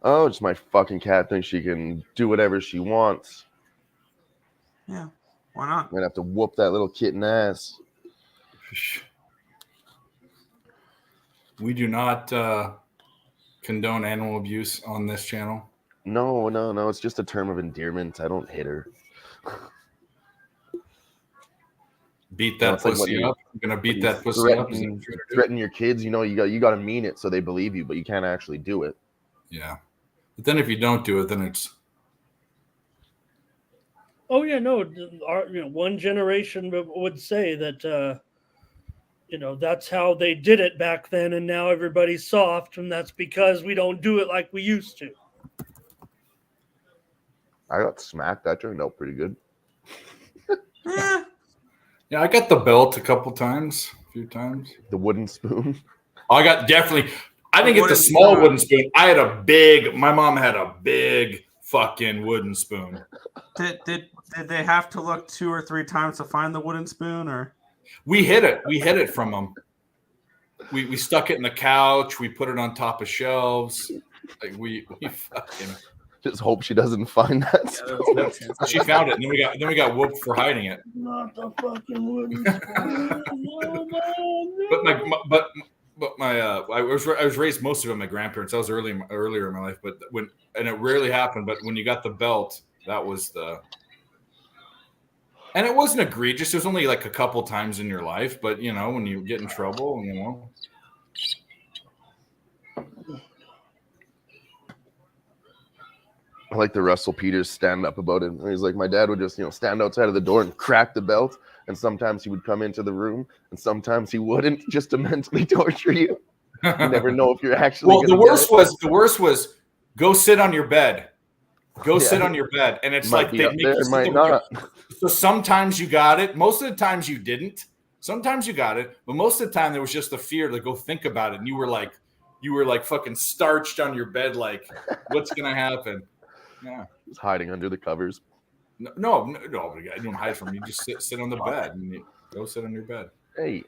Oh, just my fucking cat thinks she can do whatever she wants. Yeah, why not? I'm gonna have to whoop that little kitten ass. We do not condone animal abuse on this channel. No. It's just a term of endearment. I don't hit her. Beat that it's like pussy when up. I'm gonna beat you that pussy up. Is that what you're gonna do? threaten your kids. You got to mean it so they believe you, but you can't actually do it. Yeah. But then if you don't do it, then it's Oh yeah, no. One generation would say that that's how they did it back then, and now everybody's soft, and that's because we don't do it like we used to. I got smacked. That turned out pretty good. yeah. I got the belt a few times. The wooden spoon. I got definitely. I didn't get the wooden small spoon. wooden spoon. I had a big. My mom had a big fucking wooden spoon. Did they have to look 2 or 3 times to find the wooden spoon, or We hid it. We hid it from them. We stuck it in the couch. We put it on top of shelves. Like we fucking. Just hope she doesn't find that spoon. She found it, and then we got whooped for hiding it. Not the fucking wooden spoon. Oh, But I was raised mostly by my grandparents. That was earlier in my life, but it rarely happened. But when you got the belt, that was and it wasn't egregious. It was only like a couple times in your life, but when you get in trouble, I like the Russell Peters stand up about it. He's like, my dad would just, stand outside of the door and crack the belt. And sometimes he would come into the room and sometimes he wouldn't, just to mentally torture you. You never know if you're actually. Well, the worst was go sit on your bed. Go sit on your bed. And it's Might like be they up make there, you it sit might there. not. So sometimes you got it. Most of the times you didn't. Sometimes you got it, but most of the time there was just the fear to go think about it, and you were like fucking starched on your bed, like what's gonna happen? Yeah, Just hiding under the covers. no, I don't hide from you. Just sit on the bed and go sit on your bed. Hey,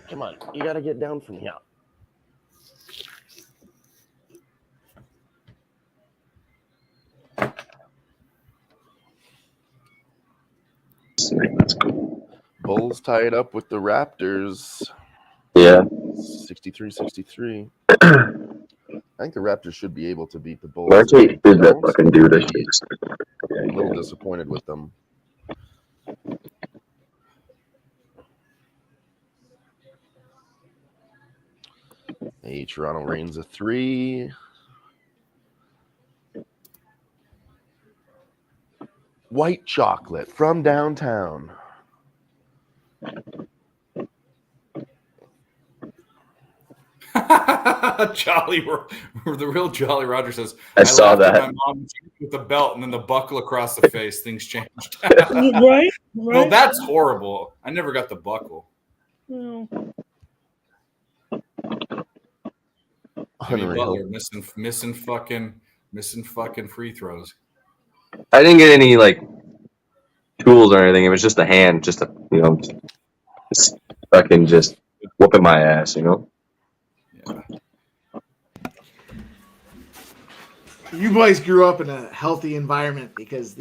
come on, you gotta get down from here. That's cool. Bulls tied up with the Raptors. Yeah. 63-63. I think the Raptors should be able to beat the Bulls. Marquette did that fucking dude. I should I'm a little disappointed with them. Hey, Toronto Reigns a 3. White chocolate from downtown. The real Jolly Roger says, I saw laughed at that. my mom with the belt and then the buckle across the face. Things changed. right? Well, that's horrible. I never got the buckle. Well, Jimmy Unreal. Butler missing fucking free throws. I didn't get any like tools or anything. It was just a hand, just fucking just whooping my ass, Yeah. You boys grew up in a healthy environment because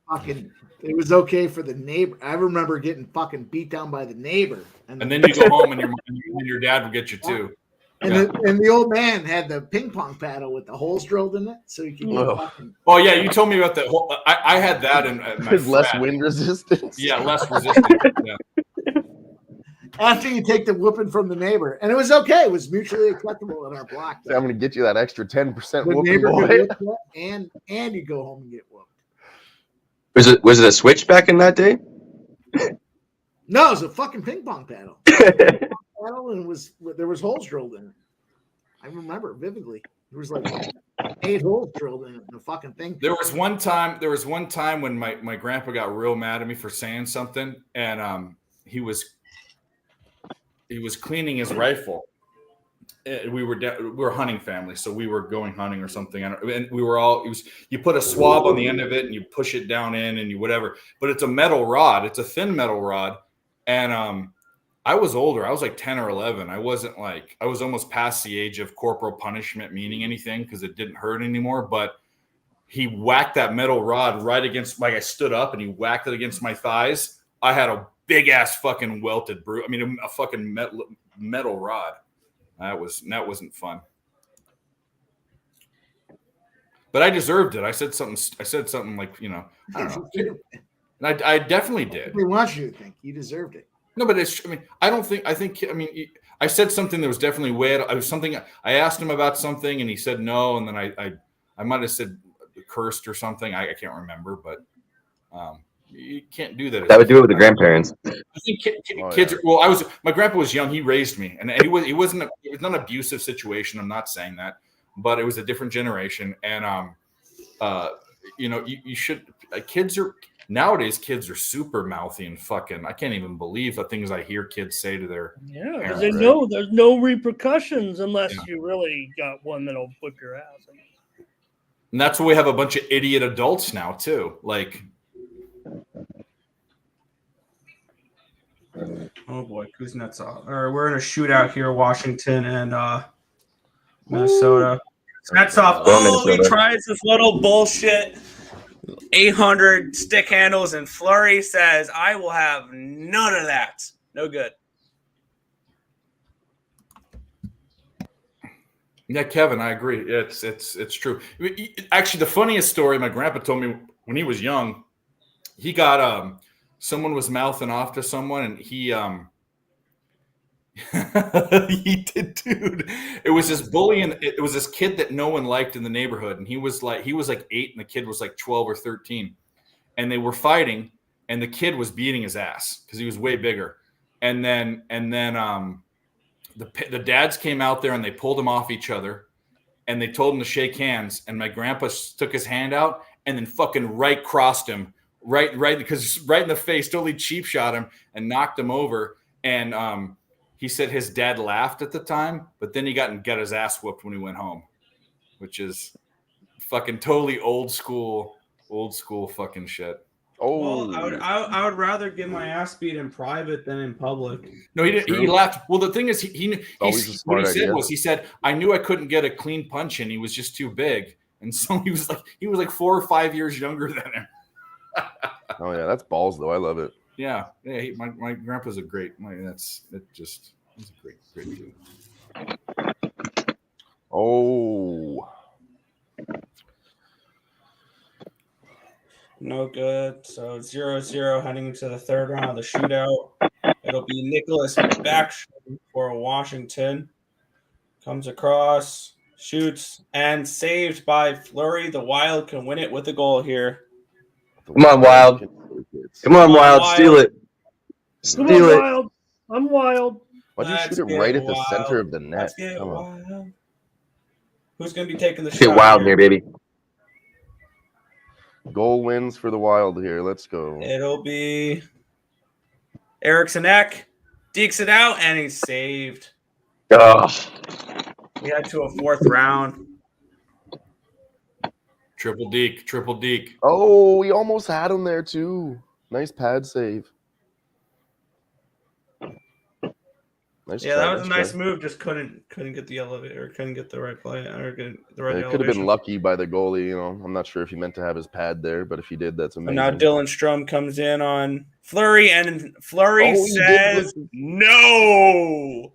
fucking it was okay for the neighbor. I remember getting fucking beat down by the neighbor, And then you go home and your dad would get you too. and the old man had the ping pong paddle with the holes drilled in it, so you could get fucking. Oh yeah, you told me about that. I had that in my There's less frat. wind resistance. Yeah, less resistance. Yeah. After you take the whooping from the neighbor, and it was okay. It was mutually acceptable in our block. So I'm going to get you that extra 10% The whooping, neighbor could boy. whoop you, and you go home and get whooped. Was it a switch back in that day? No, it was a fucking ping pong paddle. Paddle, and there was holes drilled in it. I remember it vividly. There was like 8 holes drilled in the fucking thing. There was one time when my grandpa got real mad at me for saying something, and he was cleaning his rifle. We were a hunting family, so we were going hunting or something, and we were all. You put a swab on the end of it and you push it down in and you whatever, but it's a metal rod. It's a thin metal rod, and I was older. I was like 10 or 11. I was almost past the age of corporal punishment meaning anything because it didn't hurt anymore. But he whacked that metal rod right against, like I stood up and he whacked it against my thighs. I had a big ass fucking welted bruise. I mean, a fucking metal rod. That wasn't fun. but I deserved it. I said something like, you know, I don't know. And I definitely did. We want you to think you deserved it. No, but I mean, I said something that was definitely weird. I asked him about something and he said no. And then I might have said cursed or something. I can't remember, but you can't do that. That would do it with the grandparents. I think kids. Well, my grandpa was young. He raised me, and it was not an abusive situation. I'm not saying that, but it was a different generation. And you know, you should. Nowadays, kids are super mouthy and fucking. I can't even believe the things I hear kids say to their. Yeah, because they know there's no repercussions unless you really got one that'll whip your ass. And that's why we have a bunch of idiot adults now too. Like, oh boy, Kuznetsov. Or we're in a shootout here, Washington and Minnesota. Kuznetsov only tries this little bullshit 800 stick handles, and Fleury says, I will have none of that. No good. Yeah, Kevin, I agree. It's true. Actually, the funniest story my grandpa told me when he was young, he got someone was mouthing off to someone, and he he did, dude. It was this bully, and it was this kid that no one liked in the neighborhood, and he was like 8, and the kid was like 12 or 13, and they were fighting, and the kid was beating his ass because he was way bigger, and then the dads came out there and they pulled him off each other, and they told him to shake hands, and my grandpa took his hand out and then fucking right crossed him right because right in the face, totally cheap shot him and knocked him over, and he said his dad laughed at the time, but then he got his ass whooped when he went home, which is fucking totally old school fucking shit. Oh, well, I would rather get my ass beat in private than in public. No, he didn't. He laughed. Well, the thing is, what he said, I knew I couldn't get a clean punch in. He was just too big, and so he was like 4 or 5 years younger than him. Oh yeah, that's balls though. I love it. Yeah. My grandpa's a great. He's a great dude. Oh. No good. So 0-0 heading into the third round of the shootout. It'll be Nicholas Backstrom for Washington. Comes across, shoots, and saved by Fleury. The Wild can win it with a goal here. Come on, Wild. Come on, Wild. Steal it. Steal it. Wild. I'm Wild. Why'd you shoot it right at the center of the net? Come on. Who's going to be taking the shot? Get wild here, baby. Goal wins for the Wild here. Let's go. It'll be Eriksson Ek. Dekes it out, and he's saved. Oh. We head to a fourth round. Triple deke. Oh, we almost had him there too. Nice pad save. Nice yeah, that was a nice move. Just couldn't get the elevator, couldn't get the right play, or get the right. It could have been lucky by the goalie. You know, I'm not sure if he meant to have his pad there, but if he did, that's amazing. But now Dylan Strum comes in on Fleury, and Fleury says no.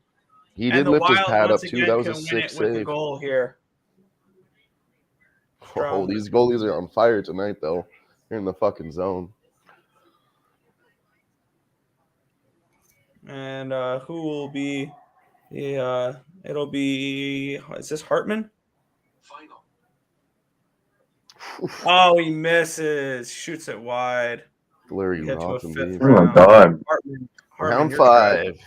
He did lift his pad up too. That was a sick save. The goal here. Oh, these goalies are on fire tonight, though. They're in the fucking zone. And who will be? It'll be. Is this Hartman? Final. Oh, he misses. Shoots it wide. Fleury rocked him. Oh my god. Hartman, round 5.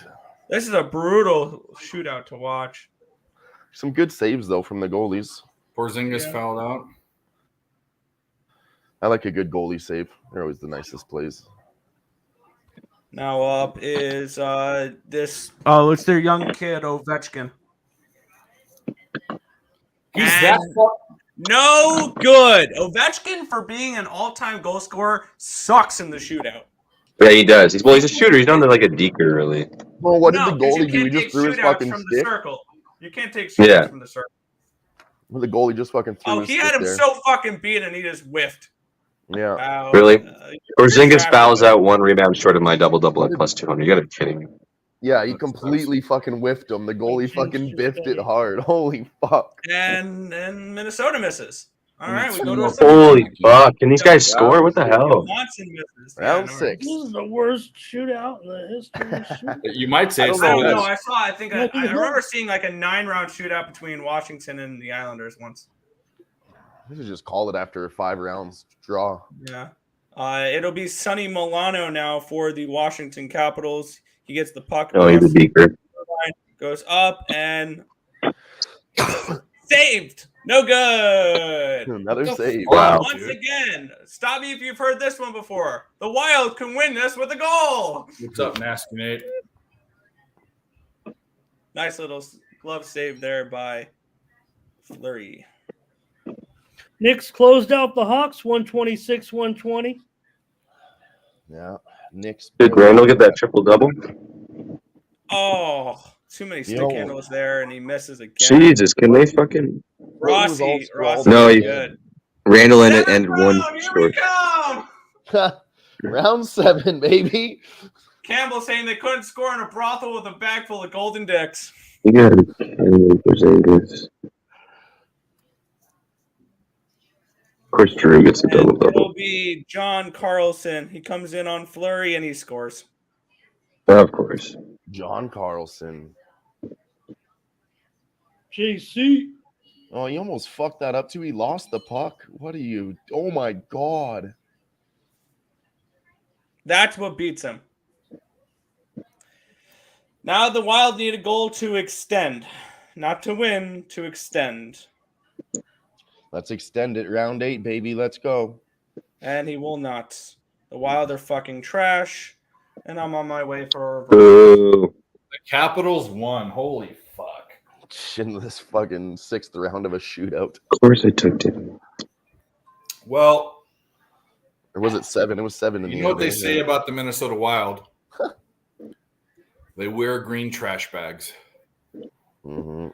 This is a brutal shootout to watch. Some good saves though from the goalies. Porzingis fouled out. I like a good goalie save. They're always the nicest plays. Now up is this. Oh, it's their young kid Ovechkin. He's that far. No good. Ovechkin, for being an all-time goal scorer, sucks in the shootout. Yeah, he does. He's a shooter. He's not like a deker, really. Well, what did the goalie do? He just threw his fucking stick. You can't take shootouts from the circle. Well, the goalie just fucking threw his he had him there. so fucking beat, and he just whiffed. Yeah. Really? Porzingis fouls out 1 rebound short of my double-double at plus 200. You gotta be kidding me. Yeah, he completely fucking whiffed him. The goalie fucking biffed it hard. Holy fuck. And Minnesota misses. All right, we go to a Holy fuck! Can these guys score? What the hell? Watson misses. Round no worries. 6. This is the worst shootout in the history of shooting. You might say I it's don't I the don't know. best. I think I Might be the remember seeing like a 9-round shootout between Washington and the Islanders once. We should just call it after a 5 rounds draw. Yeah. It'll be Sonny Milano now for the Washington Capitals. He gets the puck. Oh, he's a beaker. Goes up and saved. No good. Another save. Wow. Once again, stop me if you've heard this one before. The Wild can win this with a goal. What's up, Nasty Nate? Nice little glove save there by Fleury. Knicks closed out the Hawks 126-120. Yeah. Knicks. Did Randall get that triple double? Oh, too many stick Yo. handles there, and he misses again. Jesus, can they fucking Rossi No, he- good. Randall and Seventh one round, here we short. come. Round 7, baby. Campbell saying they couldn't score in a brothel with a bag full of golden dicks. You gotta be kidding me, Porzingis. Of course, Drew gets a double And it'll double. be John Carlson. He comes in on Fleury and he scores. Of course. John Carlson. JC. Oh, you almost fucked that up too. He lost the puck. What are you? Oh my god. That's what beats him. Now the Wild need a goal to extend. Not to win, to extend. Let's extend it. Round 8, baby. Let's go. And he will not. The Wild are fucking trash. And I'm on my way for a reverse. Boo. The Capitals won. Holy fuck. In this fucking 6th round of a shootout. Of course I took it. Well, Or was it 7? It was 7 in the you know what end, they isn't say it? about the Minnesota Wild? They wear green trash bags. Mhm.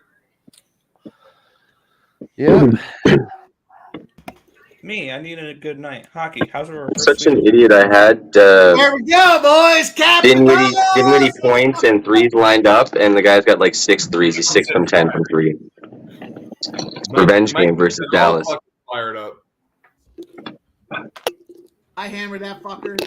Yeah. Me, I needed a good night. Hockey, how's a reverse Such an sweep? idiot. I had There we go, boys. Captain Dinwiddie points and threes lined up, and the guy's got like 6 threes. He's 6 from 10 from 3. Revenge game versus They're all Dallas. fucking Fired up. I hammered that fucker.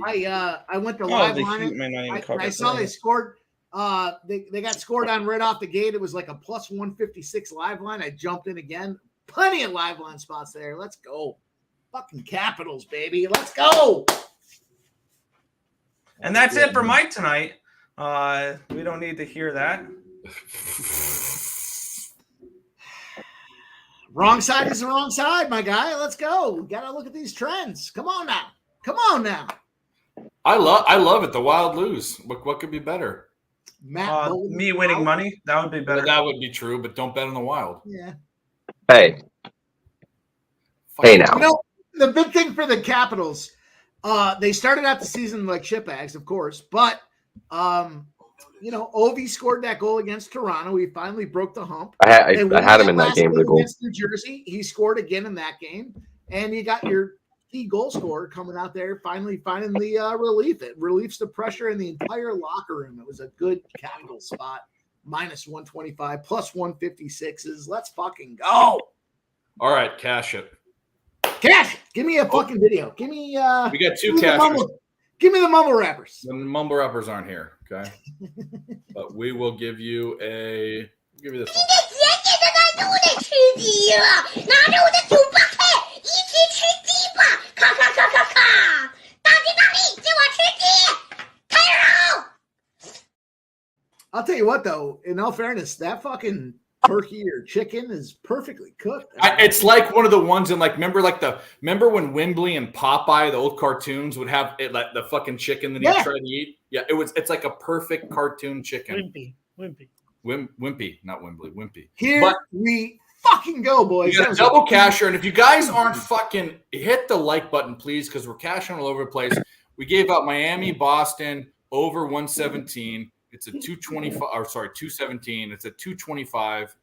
I went to Oh, live the line Heat it. may not even cover I saw that. they scored. They got scored on right off the gate. It was like a plus 156 live line. I jumped in again. Plenty of live line spots there. Let's go. Fucking Capitals, baby. Let's go. And that's it for Mike tonight. We don't need to hear that. Wrong side is the wrong side, my guy. Let's go. We gotta look at these trends. Come on now. Come on now. I love it. The Wild lose. What could be better? Matt Bolden Me winning out. money, that would be better. That would be true, but don't bet on the Wild. Yeah. Hey, hey now. You know, the big thing for the Capitals, they started out the season like shitbags, of course, but Ovi scored that goal against Toronto. He finally broke the hump. I They won had him in that last game for the goal. against New Jersey. He scored again in that game, and you got your key goal scorer coming out there, finally finding the relief. It relieves the pressure in the entire locker room. It was a good Capital spot. Minus 125, plus 156s. Let's fucking go. All right, cash it. Cash, give me a fucking video. Give me We got two give me the cashes. give me the mumble rappers. The mumble rappers aren't here, okay? But we will give you this one. I'll tell you what, though, in all fairness, that fucking turkey or chicken is perfectly cooked. It's like one of the ones in remember when Wembley and Popeye, the old cartoons, would have it like the fucking chicken that he Yeah. tried to eat. Yeah, it's like a perfect cartoon chicken. Wimpy. Wimpy, not Wembley, Wimpy. Here But we fucking go, boys. you got That a was double casher, and if you guys aren't fucking hit the like button, please, because we're cashing all over the place. We gave out Miami, Boston over 117. It's a 225, or sorry, 217. It's a 225,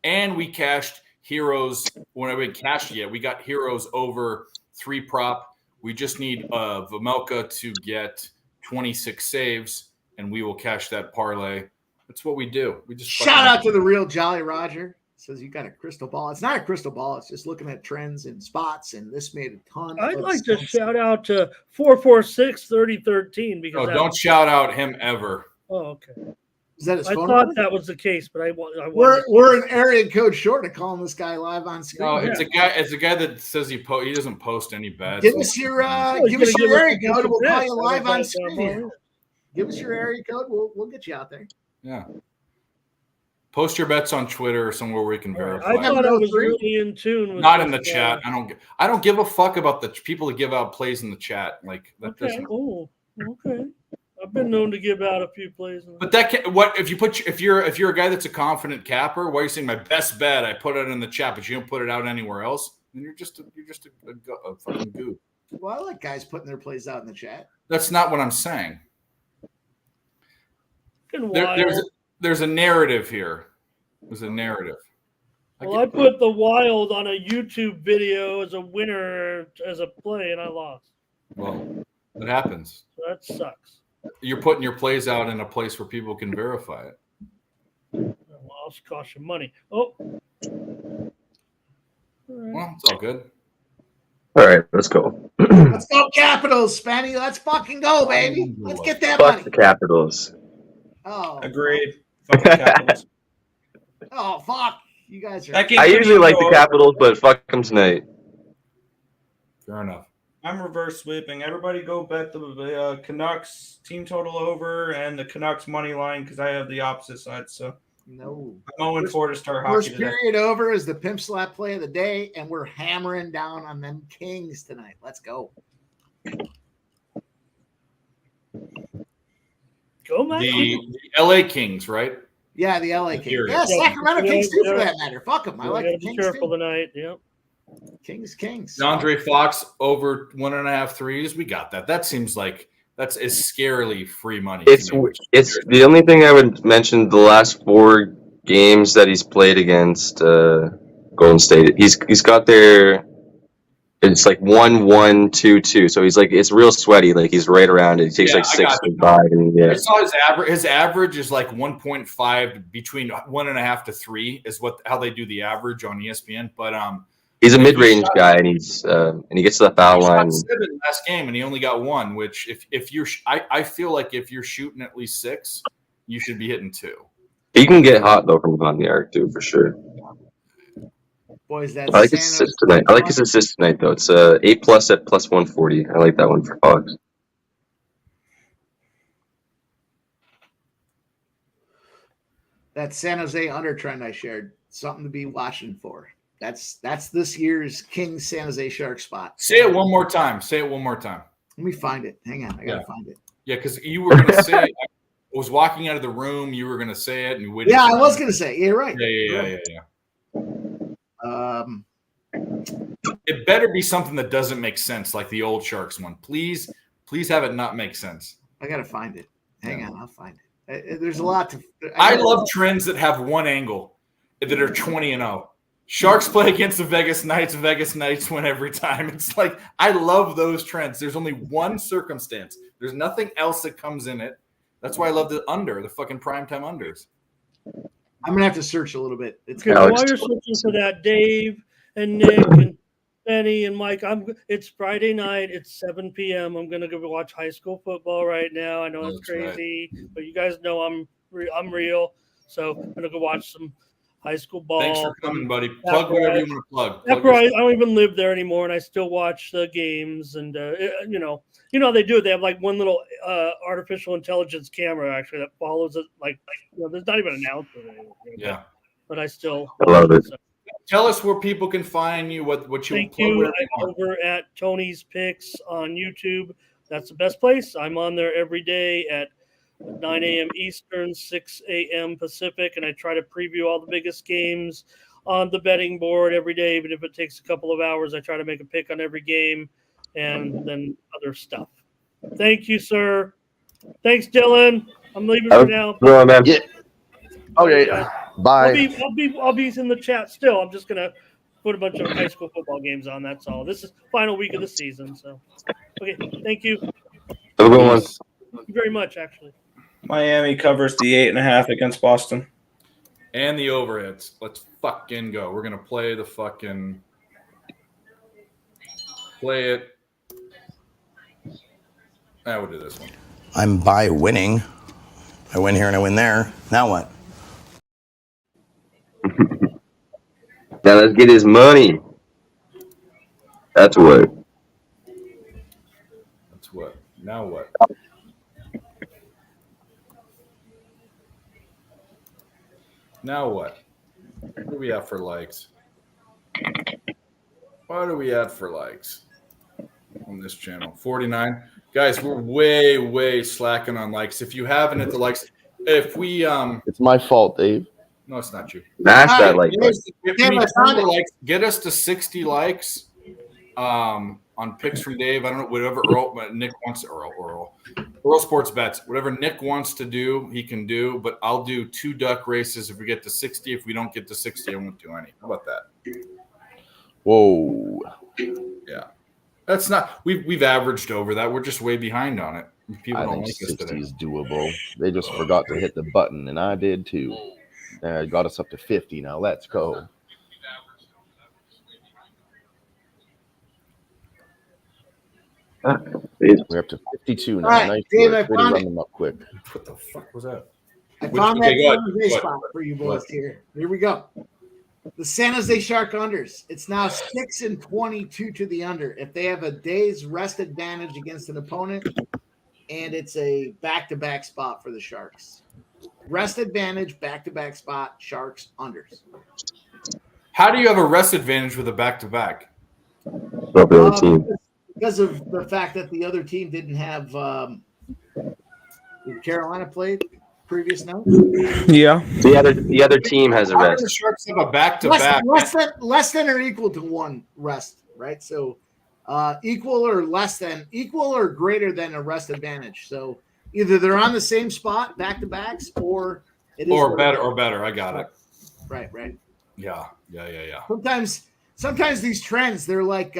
and we cashed Heroes. When we cashed yet, we got Heroes over 3 prop. We just need Vamelka to get 26 saves, and we will cash that parlay. That's what we do. We just shout out to the real Jolly Roger. says you got a crystal ball. It's not a crystal ball. It's just looking at trends and spots. And this made a ton. I'd of like to sense. shout out to 446-3013 because No, don't shout out him ever. Oh, okay. Is that his I phone thought number? that was the case, but I We're an area code short of calling this guy live on screen. No, it's a guy. It's a guy that says he doesn't post any bad. Give us your he's give us gonna your give area us a code. We'll bunch of call you bets. live How on about that, screen. Paul? Give us your area code. We'll get you out there. Yeah. Post your bets on Twitter or somewhere where we can verify. I thought I was 703? really in tune with Not in the this, chat. I don't give a fuck about the people that give out plays in the chat. Like that Okay. doesn't. Oh, okay. I've been known to give out a few plays. But that can, what if you put if you're a guy that's a confident capper? Why are you saying my best bet? I put it in the chat, but you don't put it out anywhere else. Then you're just a fucking goof. Well, I like guys putting their plays out in the chat. That's not what I'm saying. Wild. There's a narrative here. There's a narrative. Well, I put the Wild on a YouTube video as a winner as a play, and I lost. Well, it happens. So that sucks. You're putting your plays out in a place where people can verify it. Well, I'll cost you money. Oh. All right. Well, it's all good. All right, let's go. Let's go Capitals, Spanny. Let's fucking go, baby. Let's get that Fuck money. the Capitals. Oh, Agreed. Fuck the Capitals. oh, fuck. You guys are. That game I couldn't usually even like go the over. Capitals, but fuck them tonight. Fair enough. I'm reverse sweeping. Everybody go bet the Canucks team total over and the Canucks money line because I have the opposite side. So No. I'm 0-4 to start hockey First today. period over is the pimp slap play of the day, and we're hammering down on them Kings tonight. Let's go. Go, Matt. The LA Kings, right? Yeah, the LA Kings. Period. Yeah, Sacramento Kings too, for Yeah. that matter. Fuck them. I like the Be Kings careful too. tonight. Yep. Kings. DeAndre Fox over 1.5 threes. We got that. That seems like that's is scarily free money. to It's me, which is it's weird. the only thing I would mention. The last 4 games that he's played against Golden State, he's got their. It's like 1-1, 2-2. So he's like it's real sweaty. Like he's right around it. He takes Yeah, like I 6 got to you. 5, and yeah. I saw his average. His average is like 1.5 between 1.5 to 3 is how they do the average on ESPN. But He's a mid-range guy, and he gets to the foul he line. shot 7 last game, and he only got 1. Which if you're, I feel like if you're shooting at least 6, you should be hitting 2. He can get hot though from behind the arc too, for sure. Boys, that's I like his assist tonight. I like his assist tonight though. It's 8+ at plus 140. I like that one for Fox. That San Jose under trend I shared. Something to be watching for. That's this year's Kings San Jose Sharks spot. Say it one more time. Say it one more time. Let me find it. Hang on, I gotta Yeah. find it. Yeah, because you were gonna say it. I was walking out of the room. You were gonna say it, and you waited. Yeah, for I was me. gonna say. You're right. Yeah. Um, It better be something that doesn't make sense, like the old Sharks one. Please have it not make sense. I gotta find it. Hang on, I'll find it. There's a lot to. I love trends that have one angle that are 20-0. Sharks play against the Vegas Knights. Vegas Knights win every time. It's like I love those trends. There's only one circumstance. There's nothing else that comes in it. That's why I love the fucking primetime unders. I'm gonna have to search a little bit. It's Okay, Alex while you're searching for that, Dave and Nick and Benny and Mike, it's Friday night. It's 7 p.m. I'm gonna go watch high school football right now. I know it's That's right. crazy, but you guys know I'm real. So I'm gonna go watch some high school ball. Thanks for coming, buddy. Plug whatever you want to plug. Plug After I your- don't even live there anymore, and I still watch the games. And you know how they do it. They have like one little artificial intelligence camera actually that follows it. Like there's not even an announcer. Yeah. But I still I love it. So, Tell us where people can find you. What you thank plug you. whatever you I'm want. over at Tony's Picks on YouTube. That's the best place. I'm on there every day at 9 a.m. Eastern, 6 a.m. Pacific, and I try to preview all the biggest games on the betting board every day. Even if it takes a couple of hours, I try to make a pick on every game and then other stuff. Thank you, sir. Thanks, Dylan. I'm leaving for now. No, man. Yeah. Okay. Bye. I'll be in the chat still. I'm just gonna put a bunch of high school football games on. That's all. This is final week of the season. So, okay. Thank you. Have a good one. Thank you very much, actually. Miami covers the 8.5 against Boston. and the overhits. Let's fucking go. We're gonna play it. I will do this one. I'm by winning. I win here and I win there. Now what? Now let's get his money. That's what. That's what. Now what? Now what? What do we have for likes? What do we have for likes on this channel? 49. Guys, we're way slacking on likes. If you haven't hit the likes, if we It's my fault, Dave. no, it's not you. Smash that like button. If Damn, we I found it. likes, get us to 60 likes on picks from Dave. I don't know, whatever Nick wants, Earl Sports Bets. Whatever Nick wants to do, he can do. But I'll do 2 duck races if we get to 60. If we don't get to 60, I won't do any. How about that? Whoa. Yeah. That's not we've averaged over that. We're just way behind on it. People I don't think like us 60 today. is doable. They just forgot to hit the button, and I did too. It got us up to 50. Now let's go. We're up to 52 now. All right, Nice Dave, work. I Way to found run it. them up quick. What the fuck was that? I Which- found okay, that go ahead. San Jose Go spot for you boys ahead. here. Here we go. The San Jose Shark unders. It's now 6-22 to the under. If they have a day's rest advantage against an opponent, and it's a back-to-back spot for the Sharks. Rest advantage, back-to-back spot, Sharks unders. How do you have a rest advantage with a back-to-back? Not the other team. Because of the fact that the other team didn't have did Carolina played previous night. Yeah. The other team has a How do rest. the Sharks have a back-to-back? Less than or equal to one rest, right? So equal or greater than a rest advantage. So either they're on the same spot back-to-backs or it is Or better. I got it. Right. Yeah. Sometimes these trends, they're like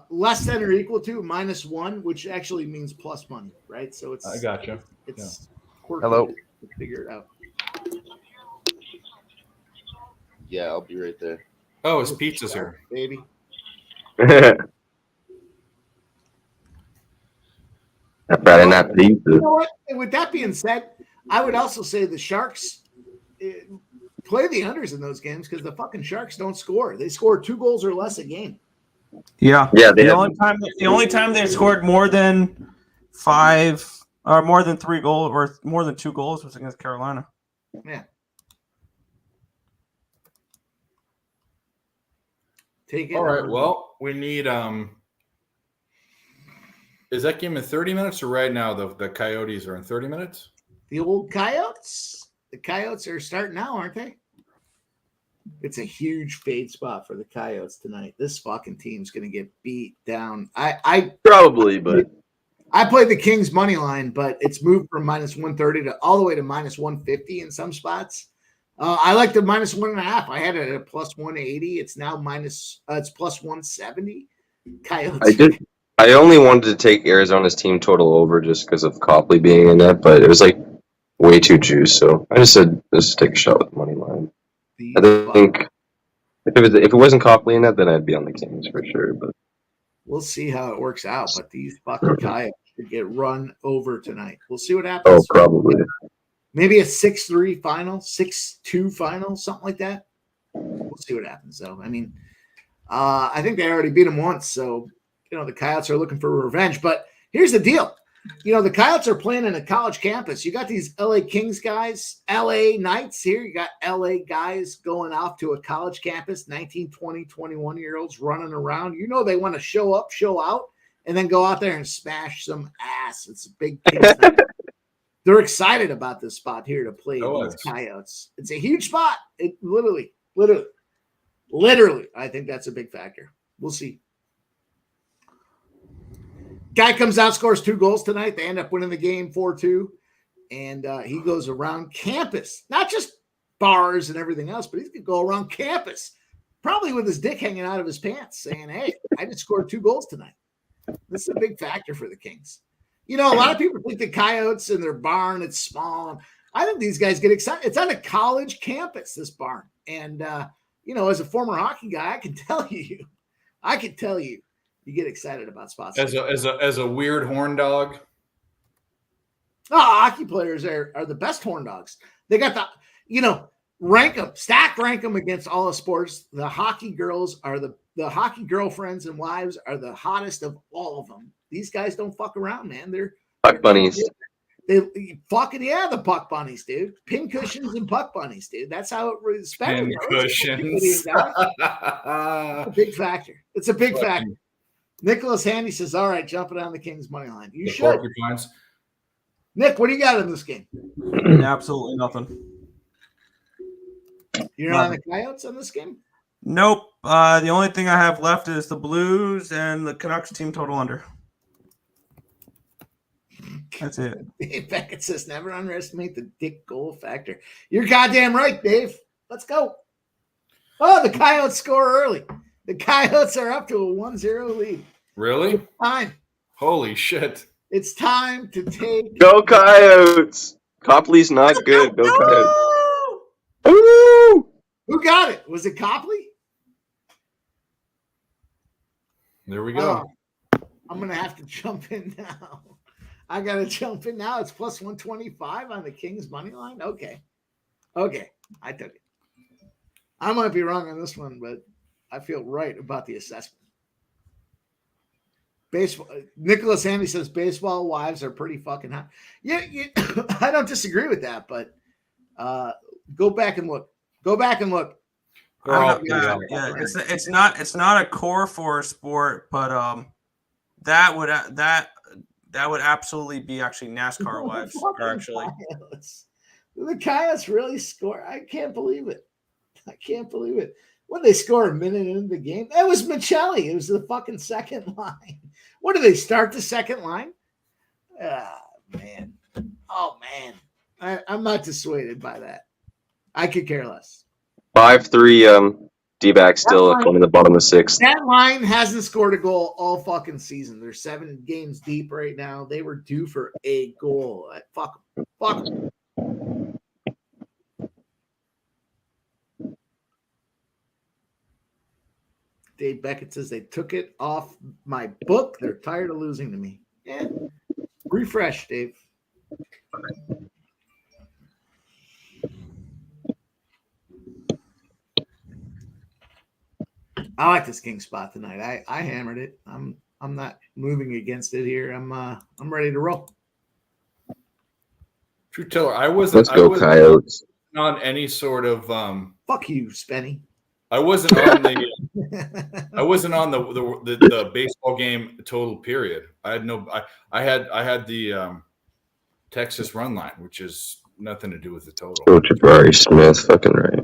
less than or equal to -1, which actually means plus money, right? So it's I gotcha. it's quirky Hello. to figure it out. Yeah, I'll be right there. Oh, his pizza's here. Baby. That Friday night pizza. You know what? And with that being said, I would also say the Sharks play the unders in those games because the fucking Sharks don't score. They score 2 goals or less a game. Yeah. Yeah, they The have, only time they scored more than 5 or more than 3 goals or more than 2 goals was against Carolina. Yeah. Take it. All right. Well, we need is that game in 30 minutes or right now the Coyotes are in 30 minutes? The old Coyotes. The Coyotes are starting now, aren't they? It's a huge fade spot for the Coyotes tonight. This fucking team's going to get beat down. I probably, but played the Kings money line, but it's moved from -130 to all the way to -150 in some spots. I like the -1.5. I had it at +180. It's now it's +170. Coyotes. I only wanted to take Arizona's team total over just because of Copley being in that, but it was like way too juice. So I just said, let's take a shot with the money line. I think if it wasn't Copley in that, then I'd be on the Kings for sure. But we'll see how it works out. But these fucking Coyotes could get run over tonight. We'll see what oh, happens. probably. Maybe a 6-3 final, 6-2 final, something like that. We'll see what happens, though. I mean, I think they already beat them once, so the Coyotes are looking for revenge. But here's the deal. The Coyotes are playing in a college campus. You got these LA Kings guys, LA Knights here. You got LA guys going off to a college campus, 19, 20, 21-year-olds running around. They want to show up, show out, and then go out there and smash some ass. It's a big Kings night. They're excited about this spot here to play these Coyotes. It's a huge spot. It literally, I think that's a big factor. We'll see. Guy comes out, scores 2 goals tonight. They end up winning the game 4-2. And he goes around campus, not just bars and everything else, but he's going to go around campus, probably with his dick hanging out of his pants saying, hey, I just scored 2 goals tonight. This is a big factor for the Kings. A lot of people think the Coyotes in their barn, it's small. I think these guys get excited. It's on a college campus, this barn. And, as a former hockey guy, I can tell you, you get excited about spots. As a weird horn dog. Hockey players are the best horn dogs. They got rank them against all the sports. The hockey girls are the hockey girlfriends and wives are the hottest of all of them. These guys don't fuck around, man. They're Puck bunnies. the puck bunnies, dude. Pin cushions and puck bunnies, dude. That's how it was spent. Pin cushions. It's a big factor. It's a big factor. Nicholas Handy says, all right, jumping on the Kings money line. You should. Porcupines. Nick, what do you got in this game? Absolutely nothing. You're not on the Coyotes on this game? Nope. The only thing I have left is the Blues and the Canucks team total under. That's it. Dave Beckett says, never underestimate the dick goal factor. You're goddamn right, Dave. Let's go. Oh, the Coyotes score early. The Coyotes are up to a 1-0 lead. Really? Time. Holy shit. It's time to take. Go Coyotes! Copley's not good. Go Coyotes. Woo! Who got it? Was it Copley? There we go. I'm going to have to jump in now. I got to jump in now. It's plus 125 on the Kings money line. Okay. I took it. I might be wrong on this one, but I feel right about the assessment. Baseball. Nicholas Handy says baseball wives are pretty fucking hot. Yeah, I don't disagree with that, but go back and look. It's not a core for a sport, but that would absolutely be actually NASCAR wives. Actually, the Coyotes really score. I can't believe it. When they score a minute into the game, that was Michelli. It was the fucking second line. What do they start the second line? Man. I'm not dissuaded by that. I could care less. 5-3 D-back still in the bottom of the sixth. That line hasn't scored a goal all fucking season. They're 7 games deep right now. They were due for a goal. Fuck them. Dave Beckett says they took it off my book. They're tired of losing to me. Yeah. Refresh, Dave. I like this king spot tonight. I hammered it. I'm not moving against it here. I'm ready to roll. True teller, I wasn't. Let's go Coyotes. On any sort of fuck you, Spenny. I wasn't on the baseball game total period. I had the Texas run line, which is nothing to do with the total. Oh, Jabari Smith, fucking right.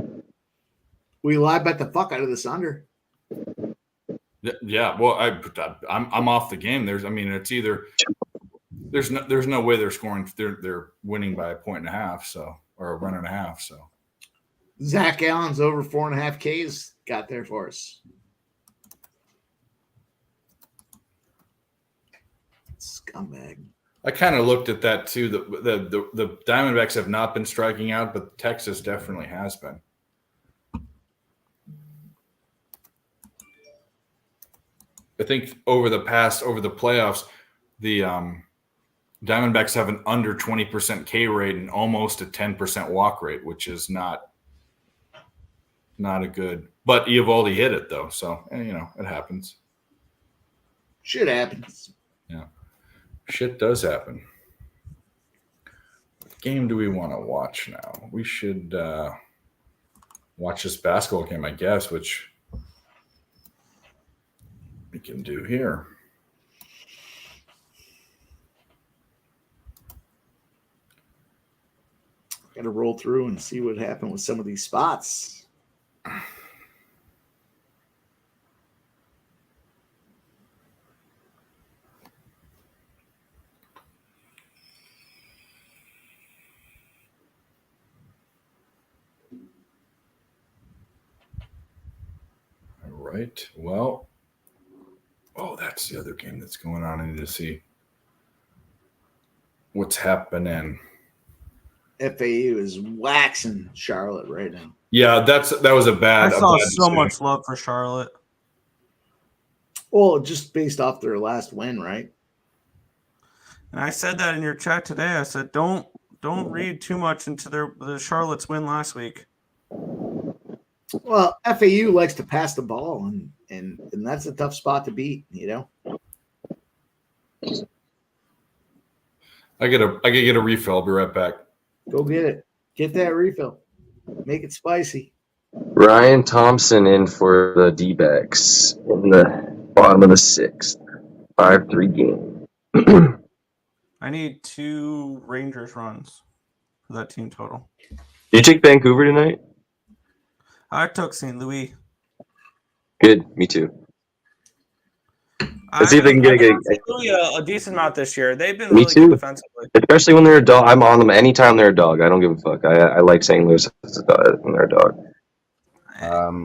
We live bet the fuck out of this under. Yeah, well, I'm off the game. It's either there's no way they're scoring. They're winning by 1.5, so or a run and a half. So Zach Allen's over 4.5 Ks got there for us. Scumbag. I kind of looked at that too. The Diamondbacks have not been striking out, but Texas definitely has been. I think over the playoffs, the Diamondbacks have an under 20% K rate and almost a 10% walk rate, which is not a good. But Eovaldi hit it though, so it happens. Shit happens. Yeah, shit does happen. What game do we want to watch now? We should watch this basketball game, I guess, which we can do here. Got to roll through and see what happened with some of these spots. All right. Well, that's the other game that's going on. I need to see what's happening. FAU is waxing Charlotte right now. Yeah, that was a I bad. saw a bad so decision. much love for Charlotte. Well, just based off their last win, right? And I said that in your chat today. I said don't read too much into the Charlotte's win last week. Well, FAU likes to pass the ball, and that's a tough spot to beat. I gotta get a refill. I'll be right back. Go get it. Get that refill. Make it spicy. Ryan Thompson in for the D-backs in the bottom of the 6th. 5-3 game. I need 2 Rangers runs for that team total. You take Vancouver tonight? I took St. Louis. Good. Me too. Let's see if they can get St. Louis a decent amount this year. They've been Me really too. good defensively. Especially when they're a dog. I'm on them anytime they're a dog. I don't give a fuck. I like St. Louis when they're a dog.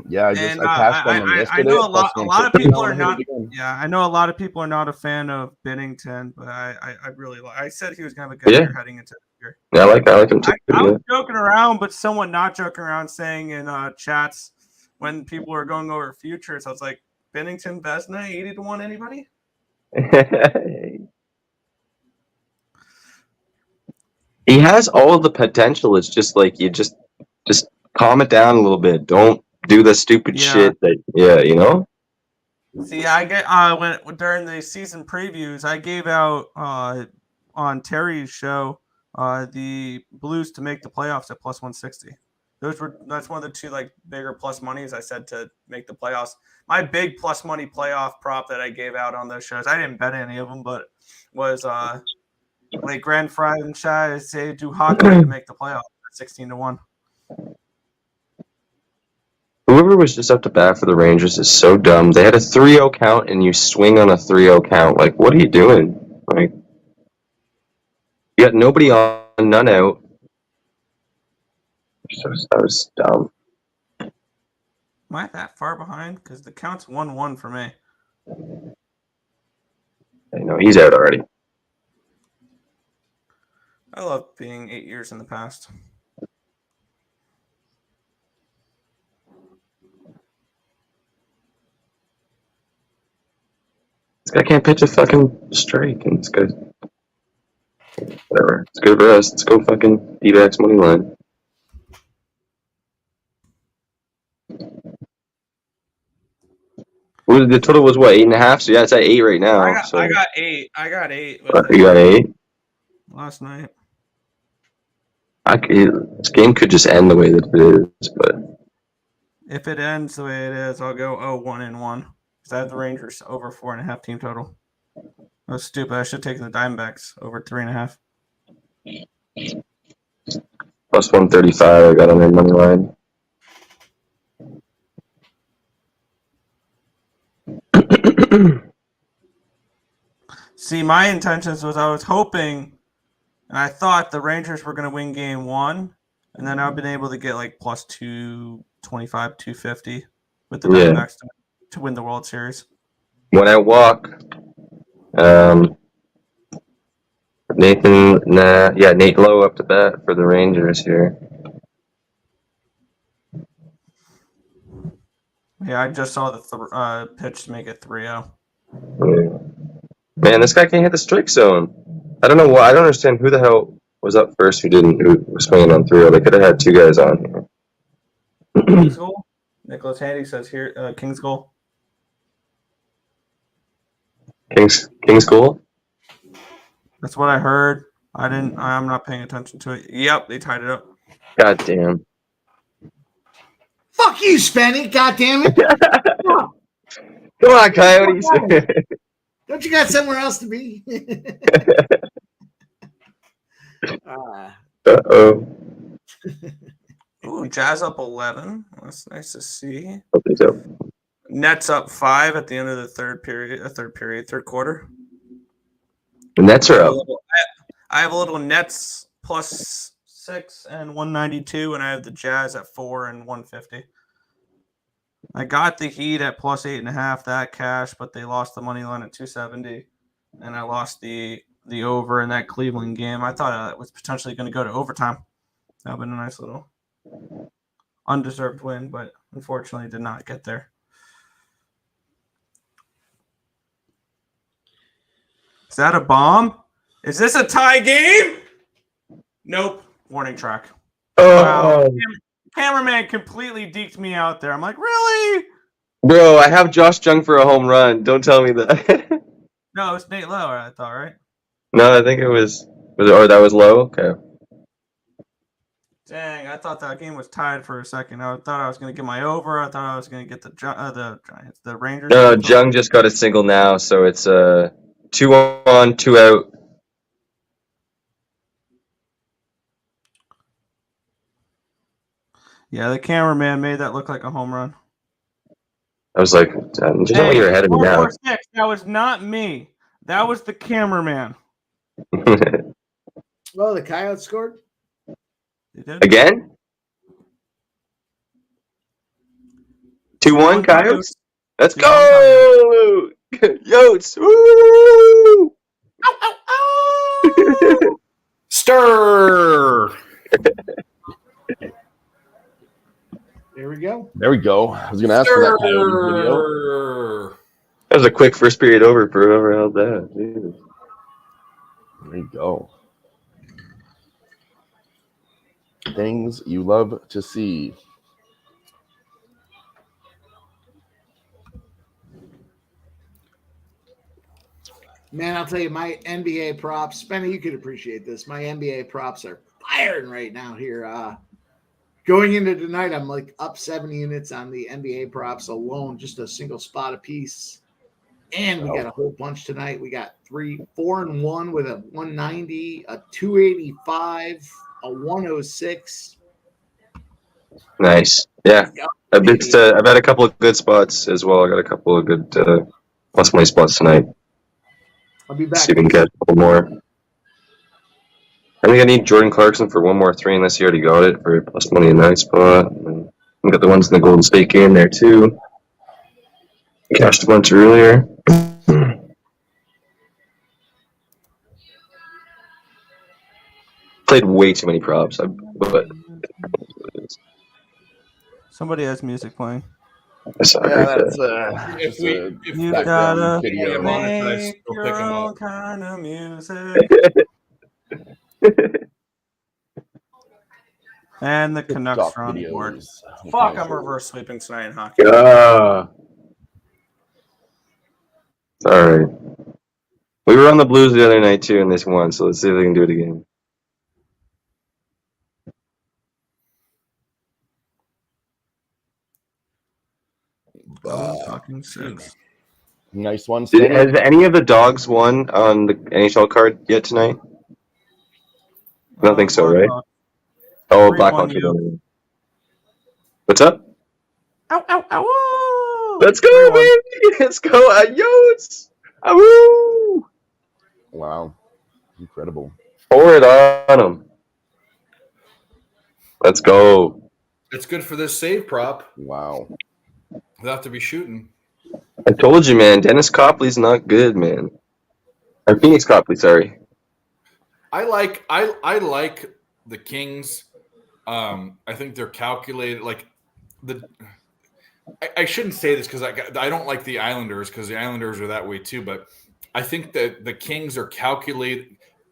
Yeah, I passed on them yesterday. I know a lot of people are Hit not. it again. Yeah, I know a lot of people are not a fan of Binnington, but I really like. I said he was going to have a good year heading into the year. Yeah, I like him too. I was joking around, but someone not joking around saying in chats when people were going over futures, I was like, Binnington, Vesna, 80-1, anybody? He has all of the potential. It's just like you just calm it down a little bit. Don't do the stupid shit that See, I get when during the season previews, I gave out on Terry's show the Blues to make the playoffs at plus 160. That's one of the 2 like bigger plus monies I said to make the playoffs. My big plus money playoff prop that I gave out on those shows, I didn't bet any of them, but was like Grand Franchise say do hockey to make the playoffs at 16-1. Whoever was just up to bat for the Rangers is so dumb. They had a 3-0 count, and you swing on a 3-0 count. Like, what are you doing? Like, you got nobody on, none out. So that was dumb. Am I that far behind? Because the count's 1-1 for me. I know he's out already. I love being 8 years in the past. This guy can't pitch a fucking strike, and this guy's whatever. It's good for us. Let's go fucking D-backs money line. The total was what, 8.5? So yeah, it's at 8 right now. I so. got 8. I got 8. You got 8 last night. This game could just end the way that it is, but if it ends the way it is, I'll go 1-1. Because I have the Rangers over 4.5 team total. That was stupid. I should have taken the Diamondbacks over 3.5. plus 135. I got on their money line. See, my intentions was I was hoping, and I thought the Rangers were going to win game 1, and then I've been able to get like plus 225, 250 with the Diamondbacks to win the World Series. When I walk, Nate Lowe up to bat for the Rangers here. Yeah, I just saw the pitch to make it 3-0. Man, this guy can't hit the strike zone. I don't know why. I don't understand who the hell was up first who was swinging on 3-0. They could have had 2 guys on here. King's goal? Nicholas Handy says here, King's goal. King's goal? That's what I heard. I'm not paying attention to it. Yep, they tied it up. God damn. Fuck you, Spenny. God damn it. Come on, Coyotes. Don't you got somewhere else to be? Uh-oh. Ooh, Jazz up 11. That's nice to see. I think so. Nets up 5 at the end of the third quarter. The Nets are up. I have a little Nets plus 6 and 192, and I have the Jazz at 4 and 150. I got the Heat at plus 8.5, that cash, but they lost the money line at 270, and I lost the over in that Cleveland game. I thought it was potentially going to go to overtime. That would have been a nice little undeserved win, but unfortunately did not get there. Is that a bomb? Is this a tie game? Nope. Warning track. Wow. Cameraman completely deked me out there. I'm like, really? Bro, I have Josh Jung for a home run. Don't tell me that. No, it's Nate Lowe, I thought, right? No, I think it was or that was low? Okay. Dang, I thought that game was tied for a second. I thought I was going to get my over. I thought I was going to get the Giants, the Rangers. No, Jung just got a single now, so it's 2 on, 2 out. Yeah, the cameraman made that look like a home run. I was like, just know you're ahead of me now. 4-4-6, that was not me. That was the cameraman. Well, the Coyotes scored. They did. Again? 2-1 Coyotes? Let's go! Yotes! Woo! Stir. There we go. There we go. I was going to ask for that Coyotes video. That was a quick first period over for whoever held that. Jesus. There you go. Things you love to see. Man, I'll tell you, my NBA props, Spenny, you could appreciate this. My NBA props are firing right now here. Going into tonight, I'm like up 7 units on the NBA props alone, just a single spot apiece. And we got a whole bunch tonight. We got 4-1 with a 190, a 285, a 106. Nice. Yeah. I've had a couple of good spots as well. I got a couple of good plus money spots tonight. I'll be back. See if we can get a couple more. I think I need Jordan Clarkson for one more 3 unless he already got it for a plus money and 9 spot. And we got the ones in the Golden State game there too. Cashed a bunch earlier. Played way too many props, but Somebody has music playing. Sorry. Yeah, that's If we You background gotta video. make We'll your pick 'em own up. kind of music. And the Canucks TikTok are on the board. videos. Fuck, I'm reverse sweeping tonight in hockey. Sorry. We were on the Blues the other night too, and this won. So let's see if they can do it again. Fucking six. Nice one. Has any of the dogs won on the NHL card yet tonight? I don't think so, right? Oh, 3-1 Blackhawks. you. What's up? Ow, ow, ow. Let's go, 3-1. baby! Let's go, Yotes! Awoo! Wow. Incredible. Pour it on them. Let's go. It's good for this save prop. Wow. They'll have to be shooting. I told you, man. Dennis Copley's not good, man. Or Phoenix Copley, sorry. I like the Kings. I think they're calculated. Like I shouldn't say this because I don't like the Islanders because the Islanders are that way too. But I think that the Kings are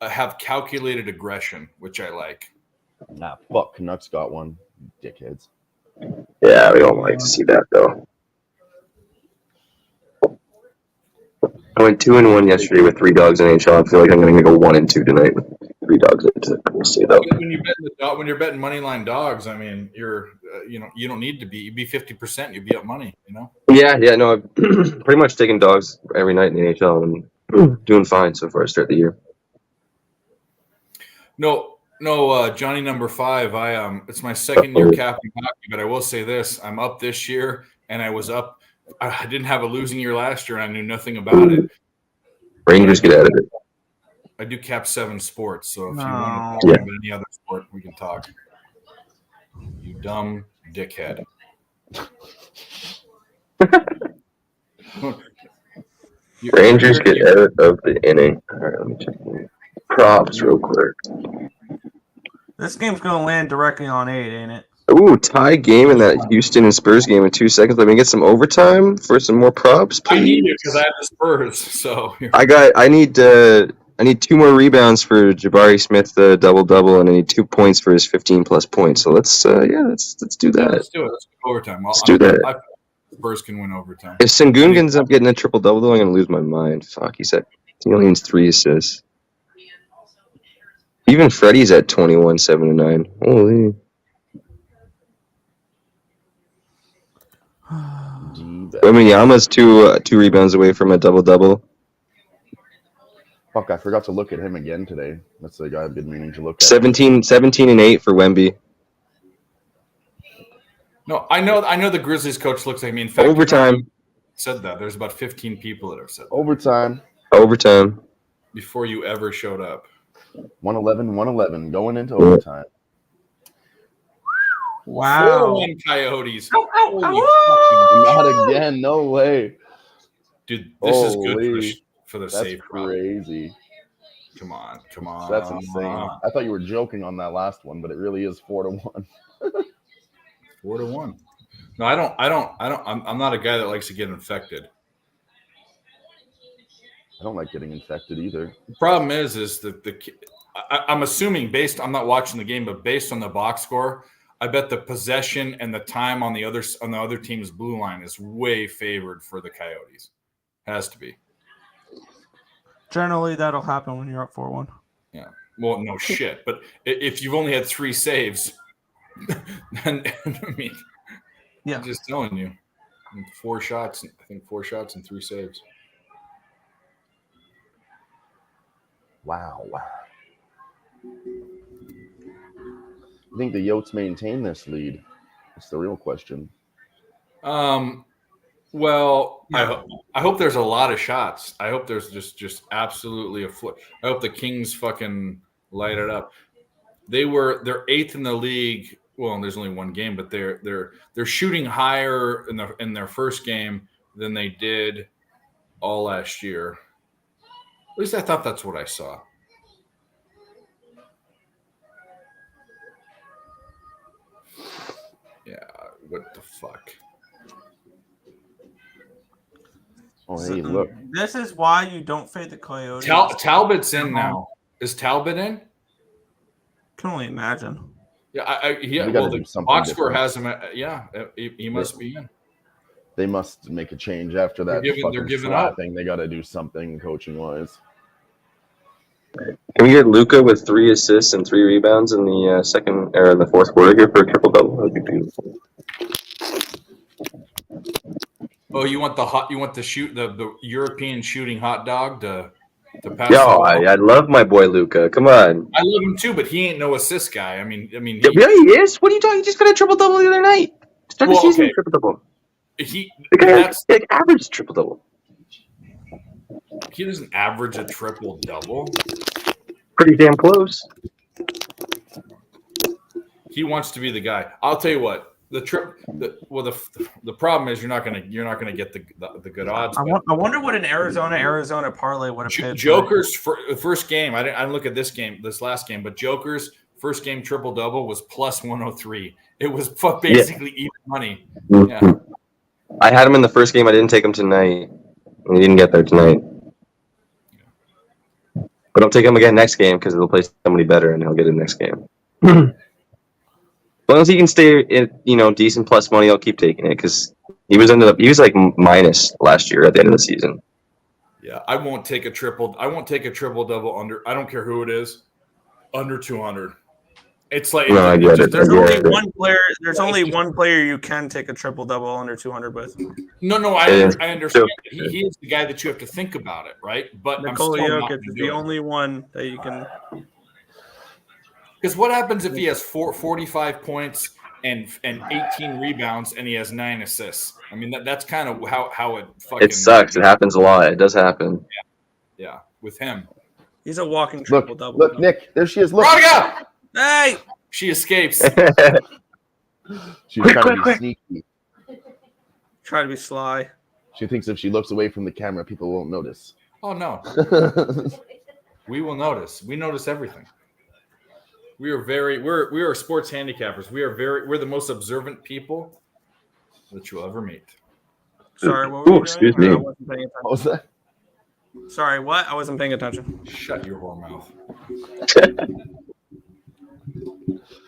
have calculated aggression, which I like. Nah, fuck. Canucks got one. Dickheads. Yeah, we don't like to see that, though. I went 2-1 yesterday with 3 dogs in NHL. I feel like I'm going to go 1-2 tonight with 3 dogs. We'll see, though. When you're betting money line dogs, I mean, you're you don't need to be. You'd be 50%. You'd be up money. Yeah. No, I've pretty much taken dogs every night in the NHL and doing fine so far to start the year. No, Johnny number 5. It's my second year capping hockey, but I will say this: I'm up this year, and I was up. I didn't have a losing year last year, and I knew nothing about it. Rangers get out of it. I do cap 7 sports, so if you want to talk about any other sport, we can talk. You dumb dickhead. Rangers get out of the inning. All right, let me check props real quick. This game's going to land directly on 8, ain't it? Ooh, tie game in that Houston and Spurs game in 2 seconds. Let me get some overtime for some more props, I need please. it because I have the Spurs. So I need 2 more rebounds for Jabari Smith, the double-double, and I need 2 points for his 15-plus points. So let's do that. let's do it. Let's go overtime. Let's do that. Spurs can win overtime. If Sengun ends up getting a triple-double, though, I'm going to lose my mind. Fuck, he only needs 3 assists. Even Freddie's at 21, 7 and 9. Holy. Wembanyama's two rebounds away from a double-double. Fuck, I forgot to look at him again today. That's the guy I've been meaning to look at. 17 and 8 for Wemby. No, I know the Grizzlies coach looks like me. In fact, Overtime. Said that. There's about 15 people that have said that Overtime. before you ever showed up. 111, going into overtime. Wow. 4-1 Coyotes. Not again. No way. Dude, this is good Holy. for the That's save. crazy. Come on. That's insane. I thought you were joking on that last one, but it really is 4-1. 4-1. No, I don't. I'm not a guy that likes to get infected. I don't like getting infected either. The problem is that I'm assuming I'm not watching the game, but based on the box score, I bet the possession and the time on the other team's blue line is way favored for the Coyotes. Has to be. Generally, that'll happen when you're up 4-1. Yeah. Well, no shit. But if you've only had 3 saves, then I mean, yeah, I'm just telling you, 4 shots. I think 4 shots and 3 saves. Wow. I think the Yotes maintain this lead. That's the real question. Well, I hope there's a lot of shots. I hope there's just absolutely a foot. I hope the Kings fucking light it up. They're 8th in the league. Well, there's only one game, but they're shooting higher in their first game than they did all last year. At least I thought that's what I saw. Yeah, what the fuck? Oh, hey, look. This is why you don't fade the Coyotes. Talbot's in now. Is Talbot in? Can only imagine. Yeah, the box score has him. He must be in. They must make a change after that. They're giving up. Thing. They got to do something coaching wise. Can we get Luka with 3 assists and 3 rebounds in the second or in the fourth quarter here for a triple double? That'd be beautiful. Oh, you want the European shooting hot dog to pass? Yo, I love my boy Luka. Come on. I love him too, but he ain't no assist guy. I mean, yeah, he is. What are you talking? He just got a triple double the other night. Start the season triple double. That's like average triple double. He doesn't average a triple double. Pretty damn close. He wants to be the guy. I'll tell you what. The problem is you're not gonna get the good odds. I wonder what an Arizona parlay would have paid. Joker's first game. I didn't look at this last game, but Joker's first game triple double was plus 103. It was basically even money. Yeah. I had him in the first game. I didn't take him tonight. He didn't get there tonight. But I'll take him again next game because they'll play somebody better and he'll get it next game. As long as he can stay in, decent plus money, I'll keep taking it because he was like minus last year at the end of the season. Yeah, I won't take a triple double under. I don't care who it is, under 200. It's like there's only one player. There's only one player you can take a triple double under 200 with. No, I understand. He is the guy that you have to think about it, right? But Nikola Jokic is the only one that you can. Because what happens if he has 45 points and 18 rebounds and he has 9 assists? I mean, that's kind of how it fucking. It sucks. It happens a lot. It does happen. Yeah, with him. He's a walking triple double. Look, Nick, there she is. Look. Raga! Hey! She escapes. She's trying to be sneaky. Try to be sly. She thinks if she looks away from the camera, people won't notice. Oh, no. We will notice. We notice everything. We are sports handicappers. We're the most observant people that you'll ever meet. Sorry, what were you excuse doing? me. I wasn't paying What was that? attention. Sorry, what? I wasn't paying attention. Shut your whore mouth.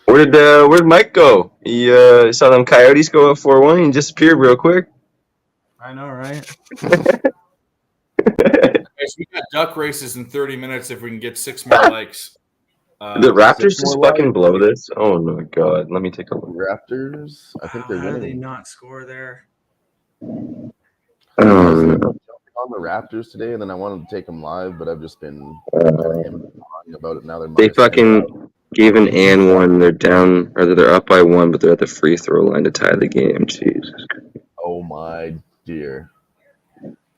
Where'd Mike go? He saw them Coyotes go up 4-1 and disappeared real quick. I know, right? Guys, we got duck races in 30 minutes if we can get 6 more likes. The Raptors Six more just fucking lives. blow this. Oh my god! Let me take a look. Raptors. I think they're How did they winning. not score there? Oh, On the Raptors today, and then I wanted to take them live, but I've just been talking about it now. they fucking gave an and one. They're down, or they're up by 1, but they're at the free throw line to tie the game. Jesus. Oh my dear!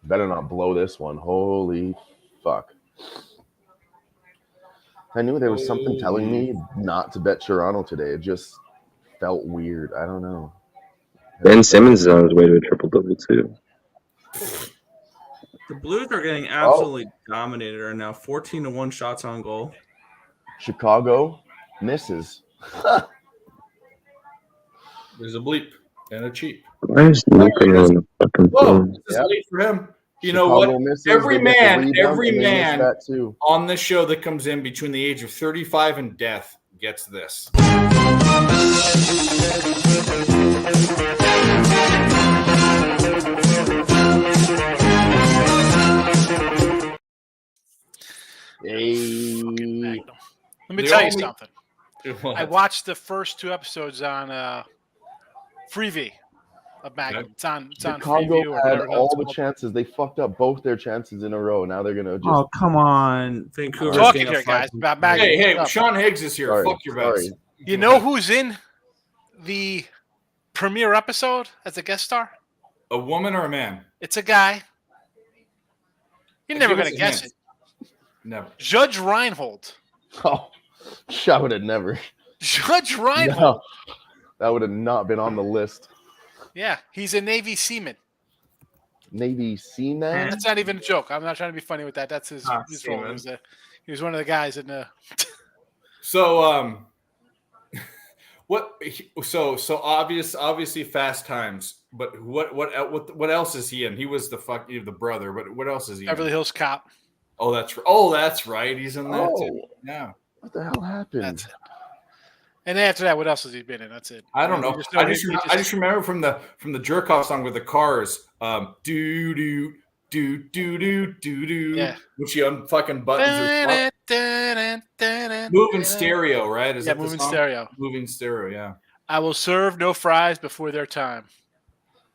Better not blow this one. Holy fuck! I knew there was something telling me not to bet Toronto today. It just felt weird. I don't know. Ben Simmons is on his way to a triple double too. The Blues are getting absolutely dominated right now. 14-1 shots on goal. Chicago misses. There's a bleep and a cheap. Why is Luka on the fucking Whoa, phone? this is Yep. late for him. You know Chicago what? misses, Every they get the man rebound, and they miss that too. on this show that comes in between the age of 35 and death gets this. Hey. Magnum. Let me The tell you only- something. I watched the first 2 episodes on Freevee of Magnum. It's on Freeview Chicago or had whatever all it's the called. chances. They fucked up both their chances in a row. Now they're gonna just. Oh, come on. Vancouver's Talking getting a here, guys, 5 about Magnum. Hey, Sean Higgs is here. Sorry, Fuck your bets. sorry. You know who's in the premiere episode as a guest star? A woman or a man? It's a guy. You're never Give us going to a guess hint. it. Never. Judge Reinhold. Oh, I would have never. Judge Reinhold. No, that would have not been on the list. Yeah, he's a Navy seaman. Navy seaman. That's not even a joke. I'm not trying to be funny with that. That's his role. seaman. He was one of the guys in the. So what? So obviously Fast Times. But what else is he in? He was the brother. But what else is he Beverly in? Hills Cop. Oh, that's right. He's in that. Oh. Too. Yeah. What the hell happened? That's it. And then after that, what else has he been in? That's it. I don't know. I just remember. remember from the jerk off song with the Cars. Do do do do do do do. Yeah. Which you fucking buttons. Moving stereo, right? Is Yeah, that the moving song? stereo. Moving stereo. Yeah. I will serve no fries before their time.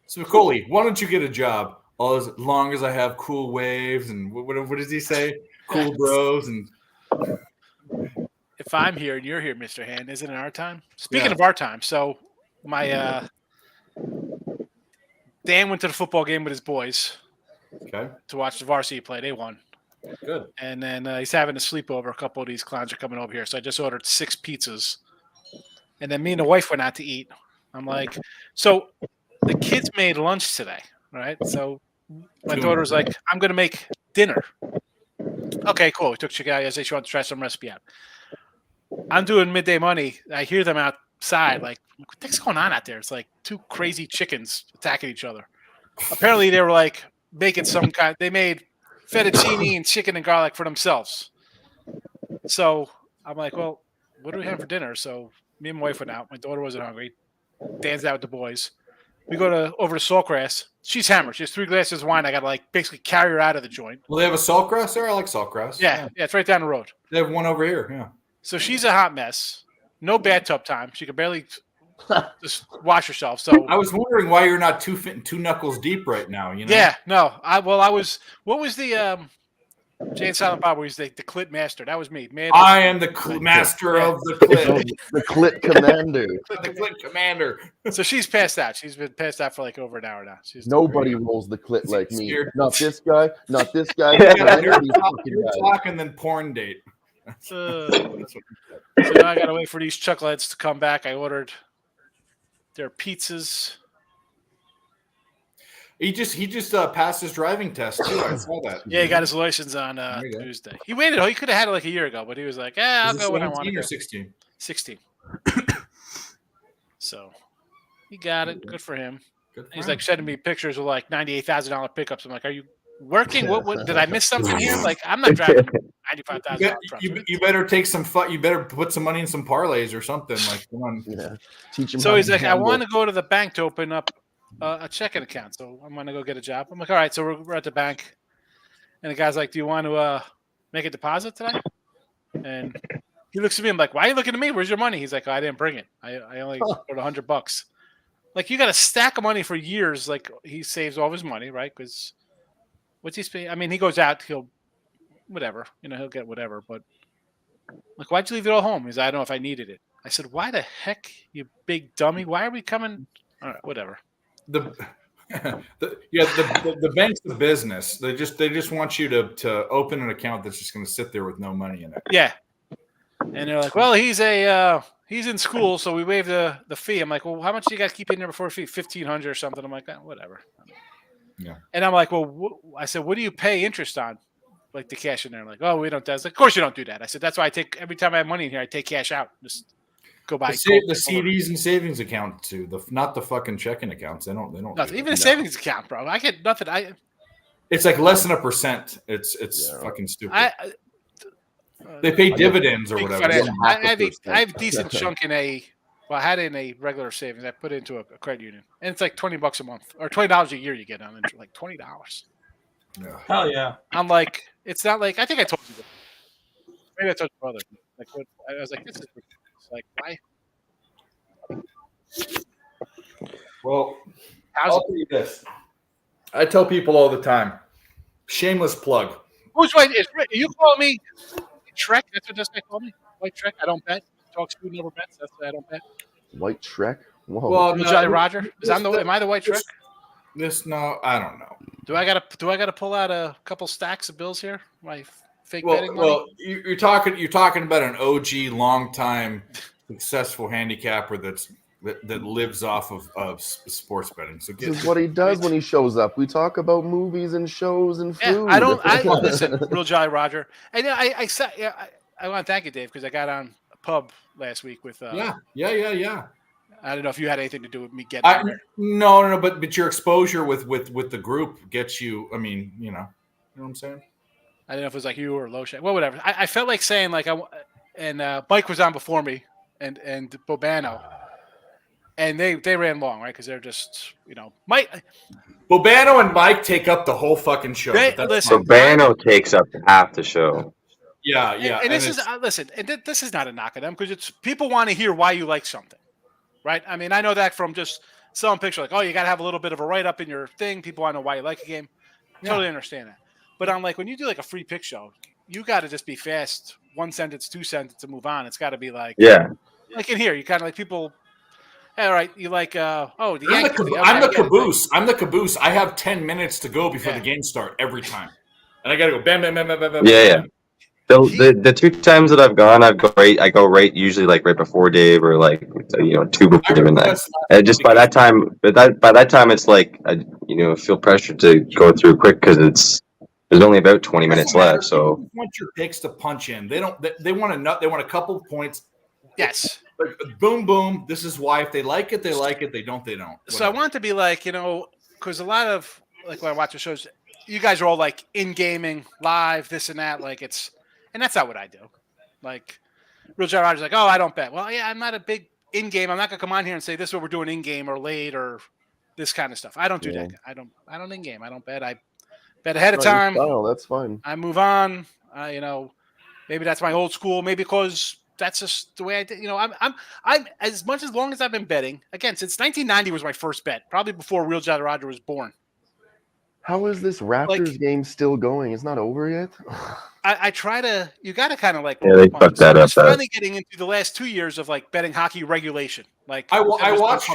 So Coley, why don't you get a job? As long as I have cool waves and what does he say? Cool bros and If I'm here and you're here, Mr. Hand, isn't it our time? Speaking Yeah. of our time, so my Dan went to the football game with his boys okay, to watch the varsity play. They won. good. And then he's having a sleepover. A couple of these clowns are coming over here. So I just ordered 6 pizzas. And then me and the wife went out to eat. I'm like, so the kids made lunch today, right? So my daughter was like, I'm going to make dinner. Okay, cool. We took chicken out yesterday. She wanted to try some recipe out. I'm doing midday money. I hear them outside. Like, what the heck's going on out there? It's like 2 crazy chickens attacking each other. Apparently, they were like making some kind. They made fettuccine and chicken and garlic for themselves. So I'm like, well, what do we have for dinner? So me and my wife went out. My daughter wasn't hungry. Dan's out with the boys. We go over to Saltgrass. She's hammered. She has 3 glasses of wine. I got to basically carry her out of the joint. Well, they have a saltgrass there. I like saltgrass. Yeah, it's right down the road. They have one over here. Yeah. So she's a hot mess. No bathtub time. She could barely just wash herself. So I was wondering why you're not two knuckles deep right now. You know. yeah, no. I was. What was the Jay and Silent Bob? Where he's the clit master? that was me. Man, I am the master of the clit. The clit commander. The clit commander. So she's passed out. She's been passed out for like over an hour now. She's Nobody rolls the clit like me. Scared. Not this guy. Not this guy. Yeah, not any you're of these fucking you're guys. talking then porn date. So now I gotta wait for these chuckleheads to come back. I ordered their pizzas. He just passed his driving test too. I saw that. Yeah, he got his license on There you go. Tuesday. He waited. He could have had it like a year ago, but he was like, "Yeah, I'll Is it go when I want 17 to." or Go. 16? 16. So he got it. Good for him. Good for He's him. like sending me pictures of like $98,000 pickups. I'm like, are you working? What did I miss something here? Like, I'm not driving $95,000 trucks. You better take some fun. You better put some money in some parlays or something. Like, come on. Yeah. Teach him. So how he's to like, I gamble. want to go to the bank to open up a checking account. So I'm going to go get a job. I'm like, all right. So we're at the bank. And the guy's like, do you want to make a deposit today? And he looks at me. I'm like, why are you looking at me? Where's your money? He's like, oh, I didn't bring it. I only put $100. Like, you got a stack of money for years. Like, he saves all of his money, right? Because what's he spending? I mean, he goes out, he'll whatever, he'll get whatever. But like, why'd you leave it all home? He's like, I don't know if I needed it. I said, why the heck, you big dummy? Why are we coming? All right, whatever. The bank's the business. They just want you to open an account that's just going to sit there with no money in it. Yeah. And they're like, well, he's in school, so we waived the fee. I'm like, well, how much do you guys keep in there before fee? $1,500 or something. I'm like, whatever. Yeah. And I'm like, well, I said, what do you pay interest on? Like the cash in there. I'm like, oh, we don't do that. I was like, of course you don't do that. I said, that's why I take every time I have money in here, I take cash out. Just go buy the CDs and savings account too. Not the fucking checking accounts. They don't. Nothing. Even a savings account, bro. I get nothing. It's like less than 1%. It's fucking stupid. They pay dividends or whatever. I have a decent chunk in I had in a regular savings. I put into a credit union, and it's like $20 a month or $20 a year. You get on like $20. Yeah. Hell yeah. I'm like, it's not like, I think I told you that. Maybe I told your brother. Like, what, I was like, this is ridiculous. Like, why? Well, How's I'll tell you this. I tell people all the time. Shameless plug. Who's right? Are you calling me Shrek? That's what this guy called me. White Shrek. I don't bet. Talks food, never bets. That's why I don't bet. White Shrek. Whoa. Well, Jolly Roger. Am I the white Shrek? No, I don't know. Do I gotta pull out a couple stacks of bills here? My fake betting money. Well, you're talking about an OG, long-time, successful handicapper that lives off of sports betting. So This is what he does when he shows up. We talk about movies and shows and food. I listen, Real Jolly Roger. And I want to thank you, Dave, because I got on a pub last week with. Yeah. I don't know if you had anything to do with me getting there. No, but your exposure with the group gets you. I mean, you know what I'm saying. I don't know if it was like you or Loshak. Well, whatever. I felt like saying like Mike was on before me and Bobano, and they ran long, right? Because they're just Mike. Bobano and Mike take up the whole fucking show. So Bano takes up half the show. Yeah. And this is listen, and this is not a knock at them because it's people want to hear why you like something. Right. I mean, I know that from just selling picture, like, oh, you got to have a little bit of a write up in your thing. People want to know why you like a game. Totally understand that. But I'm like, when you do like a free pick show, you got to just be fast. 1 sentence, 2 sentences to move on. It's got to be like, like in here, you kind of like people. All right, you like, the Yankees. I'm the caboose. I'm the caboose. I have 10 minutes to go before the game start every time, and I got to go bam, bam, bam, bam, bam, bam. Yeah. The 2 times that I've gone, I go right usually like right before Dave or like 2 before Dave and that. And just by that time, it's like I feel pressure to go through quick because there's only about 20 minutes left. So they want your picks to punch in. They don't. They want a nut. They want a couple of points. Yes. Boom, boom. This is why. If they like it, they like it. They don't, they don't. Whatever. So I want to be like, because a lot of like when I watch the shows, you guys are all like in gaming, live, this and that. Like and that's not what I do. Like Real John Rogers, like, oh, I don't bet. Well, yeah, I'm not a big in game. I'm not gonna come on here and say this is what we're doing in game or late or this kind of stuff. I don't do that. I don't in game. I don't bet. I bet ahead of time. That's fine. I move on. Maybe that's my old school. Maybe because that's just the way I did. I'm as much as long as I've been betting again since 1990 was my first bet, probably before Real Jolly Roger was born. How is this Raptors game still going? It's not over yet. I try to. You got to kind of like. Yeah, they fucked that up. Finally getting into the last 2 years of like betting hockey regulation. Like I watched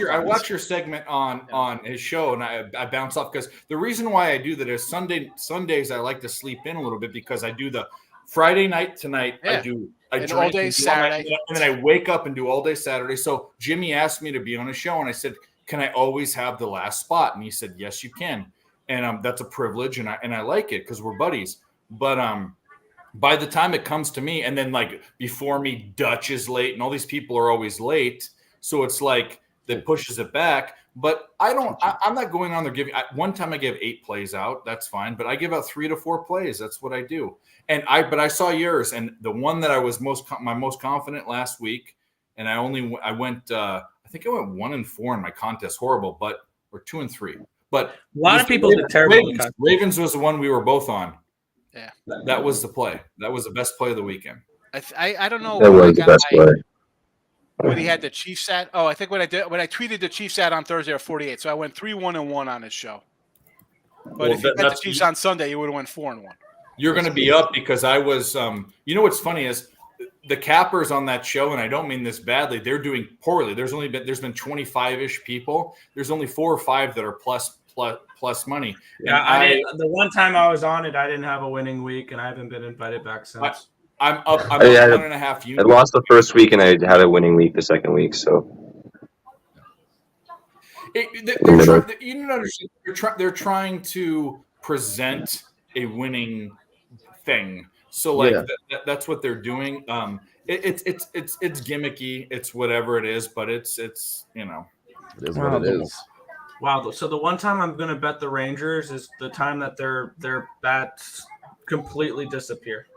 your segment on his show, and I bounce off because the reason why I do that is Sundays I like to sleep in a little bit because I do the Friday night tonight. Yeah. I and drink all day Saturday, and then I wake up and do all day Saturday. So Jimmy asked me to be on a show, and I said, "Can I always have the last spot?" And he said, "Yes, you can." And that's a privilege, and I like it because we're buddies. But by the time it comes to me, and then like before me, Dutch is late, and all these people are always late. So it's like that pushes it back. But I'm not going on there giving. One time I gave 8 plays out. That's fine. But I give out 3 to 4 plays. That's what I do. But I saw yours, and the one that I was most confident last week, and I went. I think I went 1-4 in my contest. Horrible, or 2-3. But a lot of people did terrible. Ravens was the one we were both on. Yeah, that was the play. That was the best play of the weekend. I don't know. That was the best play. When he had the Chiefs at, I think when I tweeted the Chiefs at on Thursday at 48, so I went 3-1-1 on his show. But if you bet the Chiefs on Sunday, you would have went 4-1. You're going to be up because I was. You know what's funny is the cappers on that show, and I don't mean this badly. They're doing poorly. There's been 25-ish people. There's only 4 or 5 that are plus money. Yeah, the one time I was on it, I didn't have a winning week, and I haven't been invited back since. I'm up 1.5 units. I lost the first week, and I had a winning week the second week. So you don't understand. They're trying to present a winning thing. So like that's what they're doing. It's gimmicky. It's whatever it is, but it's It is what it is. Wow. So the one time I'm going to bet the Rangers is the time that their bats completely disappear.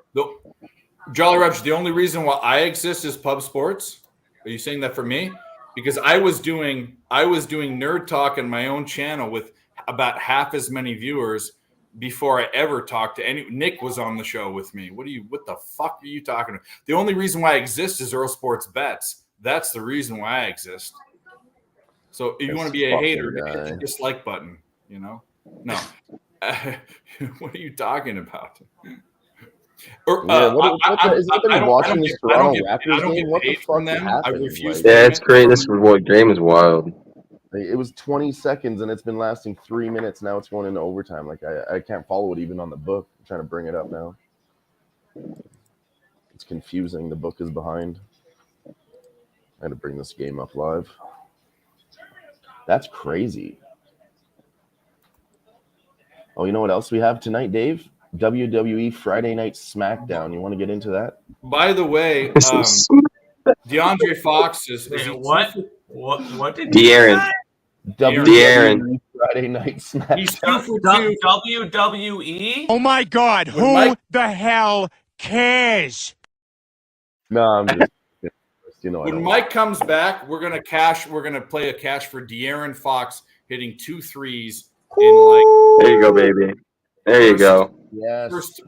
Jolly Roger, the only reason why I exist is Pub Sports. Are you saying that for me? Because I was doing Nerd Talk on my own channel with about half as many viewers before I ever talked to any. Nick was on the show with me. What the fuck are you talking about? The only reason why I exist is Earl Sports Bets. That's the reason why I exist. So if you want to be a hater, hit the dislike button, No. What are you talking about? Is it watching this Toronto Raptors game? What the fuck happened? Yeah, it's great. This game is wild. It was 20 seconds, and it's been lasting 3 minutes. Now it's going into overtime. Like, I can't follow it even on the book. I'm trying to bring it up now. It's confusing. The book is behind. I had to bring this game up live. That's crazy. Oh, you know what else we have tonight, Dave? WWE Friday Night SmackDown. You want to get into that? By the way, DeAndre Fox is what? What did De'Aaron? WWE Friday Night SmackDown. He's 2 for 2. WWE? Oh my God! Who the hell cares? No, I'm just. When Mike comes back, we're gonna play a cash for De'Aaron Fox hitting 2 threes in like. There you go, baby. There you go. Yes. First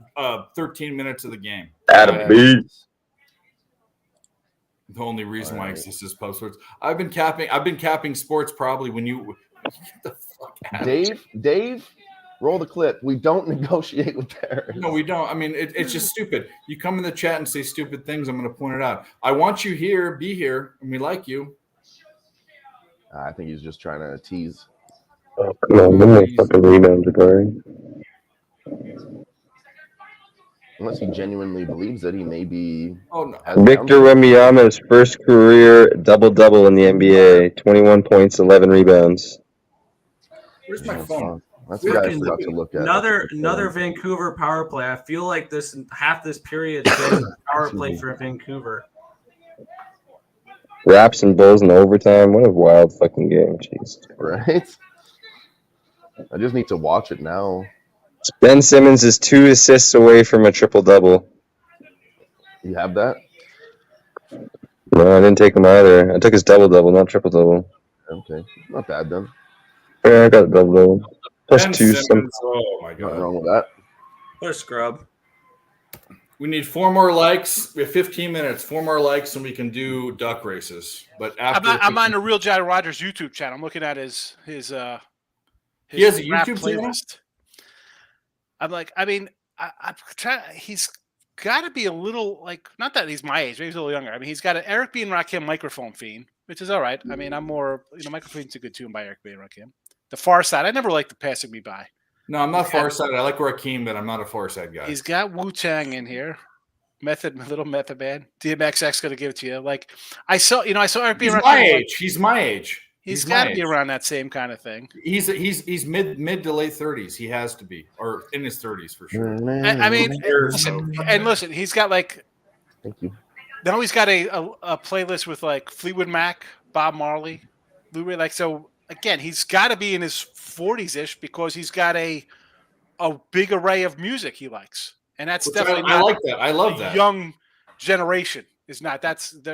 13 minutes of the game. Adam B. The only reason why I exist is Pub Sports. I've been capping sports probably when you get the fuck out. Dave, roll the clip. We don't negotiate with parents. No, we don't. I mean, it's just stupid. You come in the chat and say stupid things, I'm going to point it out. I want you here, be here, and we like you. I think he's just trying to tease. Oh, come on, give me a fucking rebound, Jabari. Unless he genuinely believes it, he may be. Oh no! Victor Wembanyama's first career double-double in the NBA: 21 points, 11 rebounds. Where's my phone? That's the guy I forgot to look at. Another Vancouver power play. I feel like half this period is power play for Vancouver. Raps and Bulls in overtime. What a wild fucking game, jeez. Right? I just need to watch it now. Ben Simmons is 2 assists away from a triple-double. You have that? No, I didn't take him either. I took his double-double, not triple-double. Okay. Not bad, then. Yeah, I got a double-double. Plus Ben 2. Simmons, oh, my God. Nothing wrong with that. What a scrub. We need 4 more likes. We have 15 minutes. 4 more likes, and we can do duck races. But after I'm on the Real Jolly Rogers YouTube channel. I'm looking at his he has a YouTube playlist. I'm like, I mean, I'm trying. He's got to be a little like, not that he's my age, maybe he's a little younger. I mean, he's got an Eric B. and Rakim microphone fiend, which is all right. I mean, I'm more, microphone's a good tune by Eric B. and Rakim. The Far Side, I never liked the Passing Me By. No, I'm not Far Side. I like Rakim, but I'm not a Far Side guy. He's got Wu-Tang in here. Little Method Man. DMXX going to give it to you. Like, I saw Eric B. and Rakim. He's my age. He's He's got my to be age. around that same kind of thing. He's mid to late 30s. He has to be, or in his 30s for sure. I mean, So- listen, he's got like. Thank you. Now he's got a playlist with like Fleetwood Mac, Bob Marley, Lou Reed. Like, so again, he's got to be in his 40s ish because he's got a big array of music he likes, and that's Which definitely I not like that. I love the that. young generation. Is not.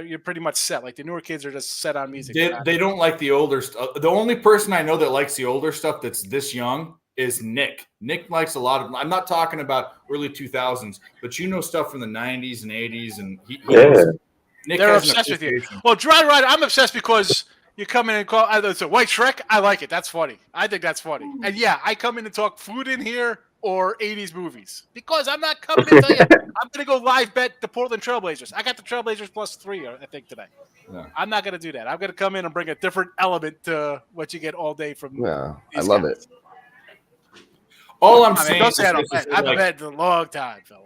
You're pretty much set. Like the newer kids are just set on music. They don't like the older stuff. The only person I know that likes the older stuff that's this young is Nick. Nick likes a lot of. I'm not talking about early 2000s, but stuff from the 90s and 80s, and Nick They're has an obsessed with you. appreciation. Well, Dry Rider, I'm obsessed because you come in and call it's a White Shrek. I like it. That's funny. I think that's funny. And yeah, I come in and talk food in here or 80s movies because I'm not coming to tell you I'm going to go live bet the Portland Trailblazers. I got the Trailblazers +3, I think, today. Yeah. I'm not going to do that. I'm going to come in and bring a different element to what you get all day from. Yeah, I these love guys. it. All I'm I mean, saying don't is say I don't this bet. is I've like- bet in a long time, fella.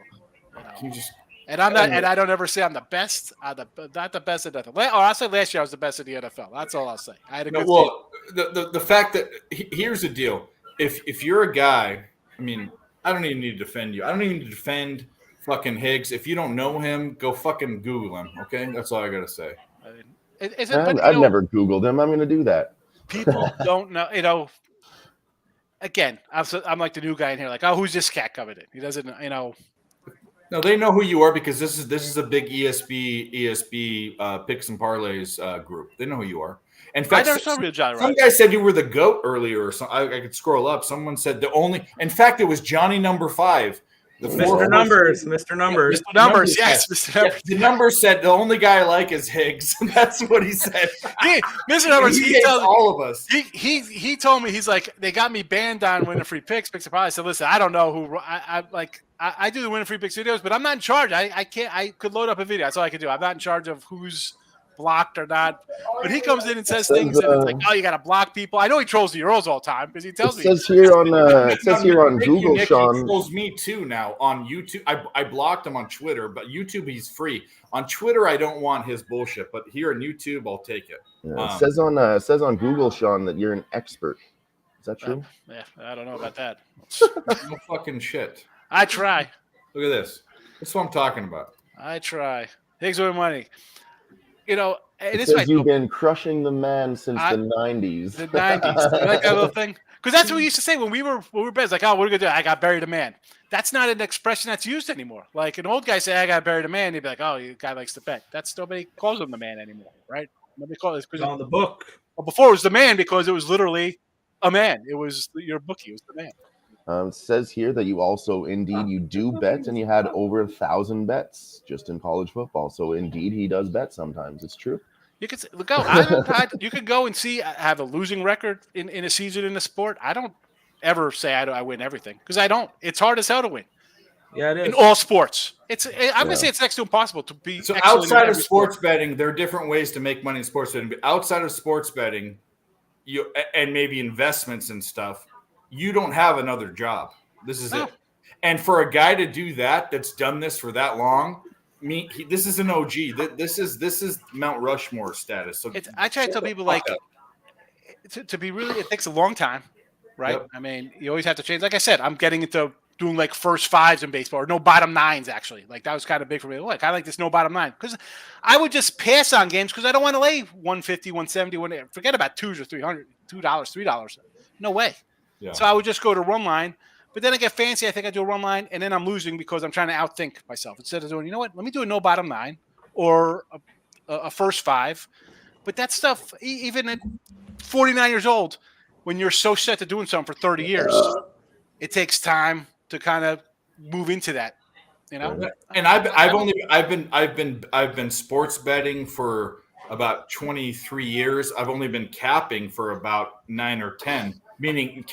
you just- And I'm not, and I don't ever say I'm the best. I'm not the best at nothing. Or I'll say last year I was the best at the NFL. That's all I'll say. I had a No, good well, the fact that here's the deal. If you're a guy, I mean, I don't even need to defend you. I don't even need to defend fucking Higgs. If you don't know him, go fucking Google him. Okay, that's all I gotta say. I've never Googled him. I'm going to do that. People don't know. You know. Again, I'm like the new guy in here. Like, oh, who's this cat coming in? He doesn't. You know. No, they know who you are because this is a big ESB picks and parlays group. They know who you are. In fact, I never saw real Johnny some Rider. guy said you were the GOAT earlier, or something. I could scroll up. Someone said the only. In fact, it was Johnny number 5. The Mr. Numbers, Mr. Numbers. Mr. Numbers, yes, yes. Mr. Numbers. The numbers said the only guy I like is Higgs. That's what he said. Mr. Numbers, He he hates tells all of us. He told me, he's like, they got me banned on winning free picks and parlays. I said, listen, I don't know who I do the winning free picks videos, but I'm not in charge. I can't. I could load up a video. That's all I could do. I'm not in charge of who's blocked or not. But he comes in and says things, and it's like, oh, you got to block people. I know he trolls the Earls all the time because he tells It me. says here on Thank you, Google, Nick. Sean. He trolls me too now on YouTube. I blocked him on Twitter, but YouTube he's free. On Twitter, I don't want his bullshit, but here on YouTube, I'll take it. Yeah, it says on Google, Sean, that you're an expert. Is that true? Yeah, I don't know about that. No fucking shit. I try. Look at this. That's what I'm talking about. I try. Higgs with money. You know, and It this says might you've been crushing the man since the 90s. the 90s. You like that little thing? Because that's what we used to say when we were beds. Like, oh, what are we gonna do? I got buried a man. That's not an expression that's used anymore. Like an old guy say, I got buried a man. He'd be like, oh, the guy likes to bet. That's nobody calls him the man anymore, right? Nobody calls it On the book. Well, before it was the man because it was literally a man. It was your bookie. It was the man. It says here that you also, indeed, you do bet, and you had over 1,000 bets just in college football. So, indeed, he does bet sometimes. It's true. You could go. You could go and see. I have a losing record in a season in the sport. I don't ever say I win everything because I don't. It's hard as hell to win. Yeah, it is. In all sports. I'm gonna say it's next to impossible to be. So excellent in outside of every sports sport. betting, there are different ways to make money in sports betting. But outside of sports betting, and maybe investments and stuff, you don't have another job. This is it. And for a guy to do that, that's done this for that long, this is an OG. This is Mount Rushmore status. So I try to tell people like to be really. It takes a long time, right? Yep. I mean, you always have to change. Like I said, I'm getting into doing like first fives in baseball or no bottom nines. Actually, like that was kind of big for me. Look, I like this no bottom nine because I would just pass on games because I don't want to lay 150, 170, forget about $2 or $300, $3. No way. Yeah. So I would just go to run line. But then I get fancy. I think I do a run line, and then I'm losing because I'm trying to outthink myself. Instead of doing, you know what? Let me do a no bottom nine or a first five. But that stuff, even at 49 years old, when you're so set to doing something for 30 years, it takes time to kind of move into that. You know. And I've been sports betting for about 23 years. I've only been capping for about 9 or 10. Meaning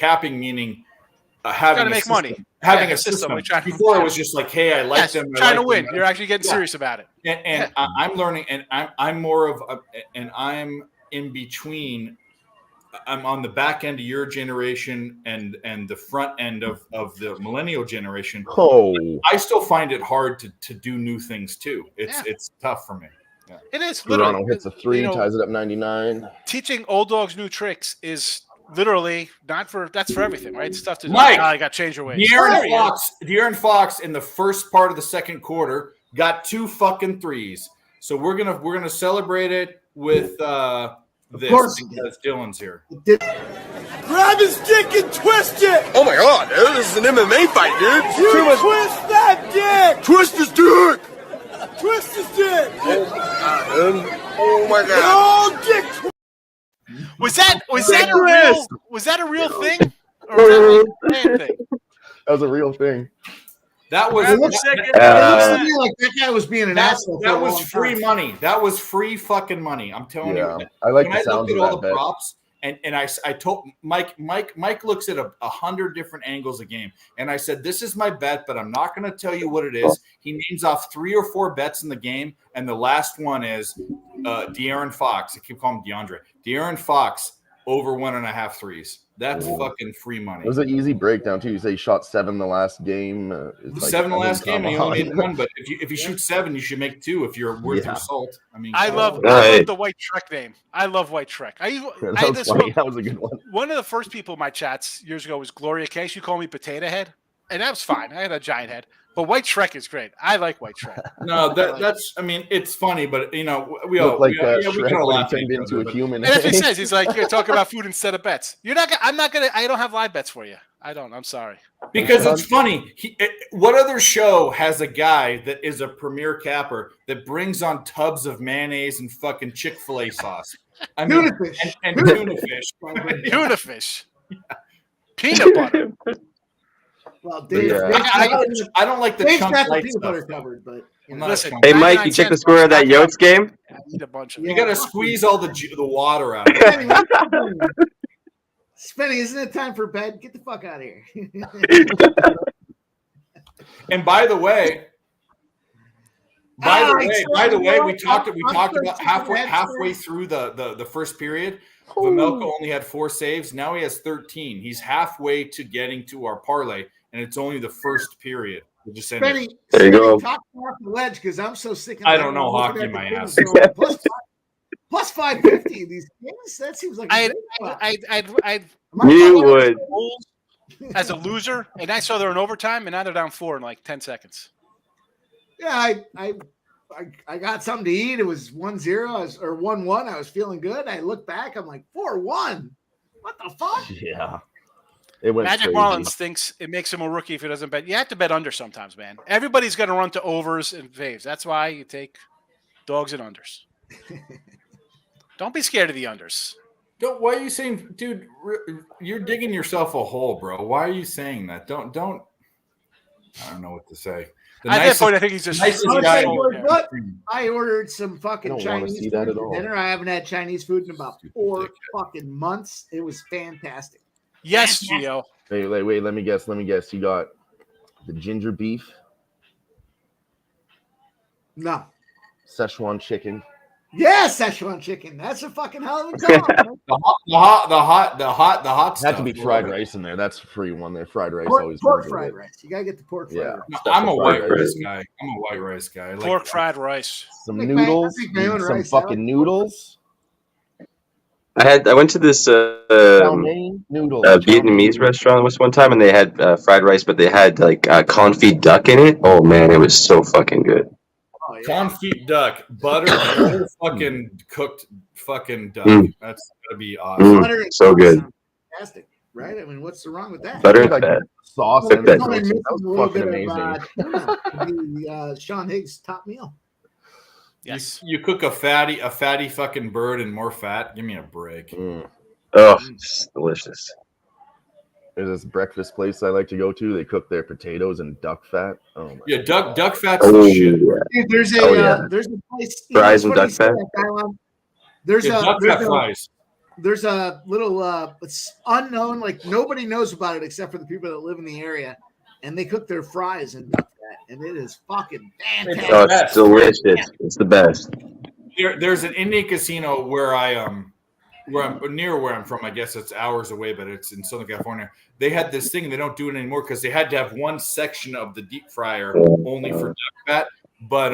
having to make money. Having Yeah, a system. Before it was just like, hey, I like them. I Trying like to win. them. You're actually getting serious about it. And I'm learning, and I'm more of, and I'm in between. I'm on the back end of your generation and the front end of the millennial generation. Oh, I still find it hard to do new things too. It's tough for me. It is literally. Toronto hits a 3, you know, ties it up 99. Teaching old dogs new tricks is literally that's for everything, right? Stuff to do. Mike, I got to change your ways. De'Aaron Fox in the first part of the second quarter got 2 fucking threes. So we're gonna celebrate it with this because Dylan's here. Grab his dick and twist it! Oh my god, dude, this is an MMA fight, dude. You twist that dick! Twist his dick! Twist his dick! Oh my god. Oh, dick! Was that a real thing? Or was that a fan thing? That was a real thing. That was It looks to me like that guy was being an asshole. That was free money. That was free fucking money. I'm telling you. I like when the sounds I looked at of all that the bet. props, and I told Mike looks at 100 different angles a game, and I said, this is my bet, but I'm not going to tell you what it is. He names off 3 or 4 bets in the game, and the last one is De'Aaron Fox. I keep calling him DeAndre. De'Aaron Fox over 1.5 threes. That's fucking free money. It was an easy breakdown too. You say he shot 7 the last game. 7 the last game, and he only made 1. But if you shoot 7, you should make 2 if you're worth your salt. I mean, I love the White Trek name. I love White Trek. That was a good one. One of the first people in my chats years ago was Gloria K. She called me Potato Head, and that was fine. I had a giant head. But White Trek is great. I like White Trek. No, that's. I mean, it's funny, but we Look like Shrek when he turned into a human. And that's what he says. He's like, you're talking about food instead of bets. You're not. I'm not gonna. I don't have live bets for you. I don't. I'm sorry. Because it's funny. What other show has a guy that is a premier capper that brings on tubs of mayonnaise and fucking Chick-fil-A sauce? I mean, Tuna fish. and tuna fish. Tuna fish. Peanut butter. Well, Dave, I don't like the Dave's chunk got the light peanut butter stuff. covered, but Listen, Hey, Mike, you check the score of that Yotes game? Eat a bunch of You got to squeeze all the water out of it. Spenny, isn't it time for bed? Get the fuck out of here. And by the way, we talked about halfway through the first period. Vamelko only had 4 saves. Now he has 13. He's halfway to getting to our parlay, and it's only the first period. Spenny, there you go. Talk off the ledge because I'm so sick of I don't know hockey, my ass. Plus 550 these games. That seems like You would. As a loser, and I saw they're in overtime, and now they're down 4 in like 10 seconds. Yeah, I got something to eat. It was 1-0 or 1-1. I was feeling good. I look back. I'm like 4-1. What the fuck? Yeah. It went Magic crazy. Marlins thinks it makes him a rookie if he doesn't bet. You have to bet under sometimes, man. Everybody's going to run to overs and faves. That's why you take dogs and unders. Don't be scared of the unders. Why are you saying, dude? You're digging yourself a hole, bro. Why are you saying that? Don't. I don't know what to say. At that point, I think he's just. I ordered some fucking Chinese food that for dinner. I haven't had Chinese food in about 4 fucking months. It was fantastic. Yes, Gio. Wait. Let me guess. You got the ginger beef. No. Szechuan chicken. Yeah, Szechuan chicken. That's a fucking hell of a combo. the hot stuff. Had to be fried rice in there. That's a free one there. Fried rice pork, always. Pork fried rice. You gotta get the pork fried rice. No, I'm a white rice guy. I'm a white rice guy. Pork fried rice. Some noodles. Some fucking noodles. I went to this Vietnamese restaurant one time, and they had fried rice, but they had like confit duck in it. Oh man, it was so fucking good. Oh, yeah. Confit duck, butter, fucking cooked fucking duck. That's gotta be awesome. So good. Fantastic, right? I mean, what's wrong with that? Butter and fat. Sauce. Like that. That was fucking amazing. Sean Higgs' top meal. Yes. You cook a fatty fucking bird and more fat. Give me a break. Oh, it's delicious. There's this breakfast place I like to go to. They cook their potatoes in duck fat. Oh my God. Duck fat's the shit. Dude, there's a place. Fries and duck fat. There's fries. There's a little it's unknown, like nobody knows about it except for the people that live in the area, and they cook their fries in duck fat, and it is fucking fantastic. Oh, it's delicious. It's the best. There's an Indian casino where I'm near where I'm from. I guess it's hours away, but it's in Southern California. They had this thing. They don't do it anymore because they had to have one section of the deep fryer only for duck fat. But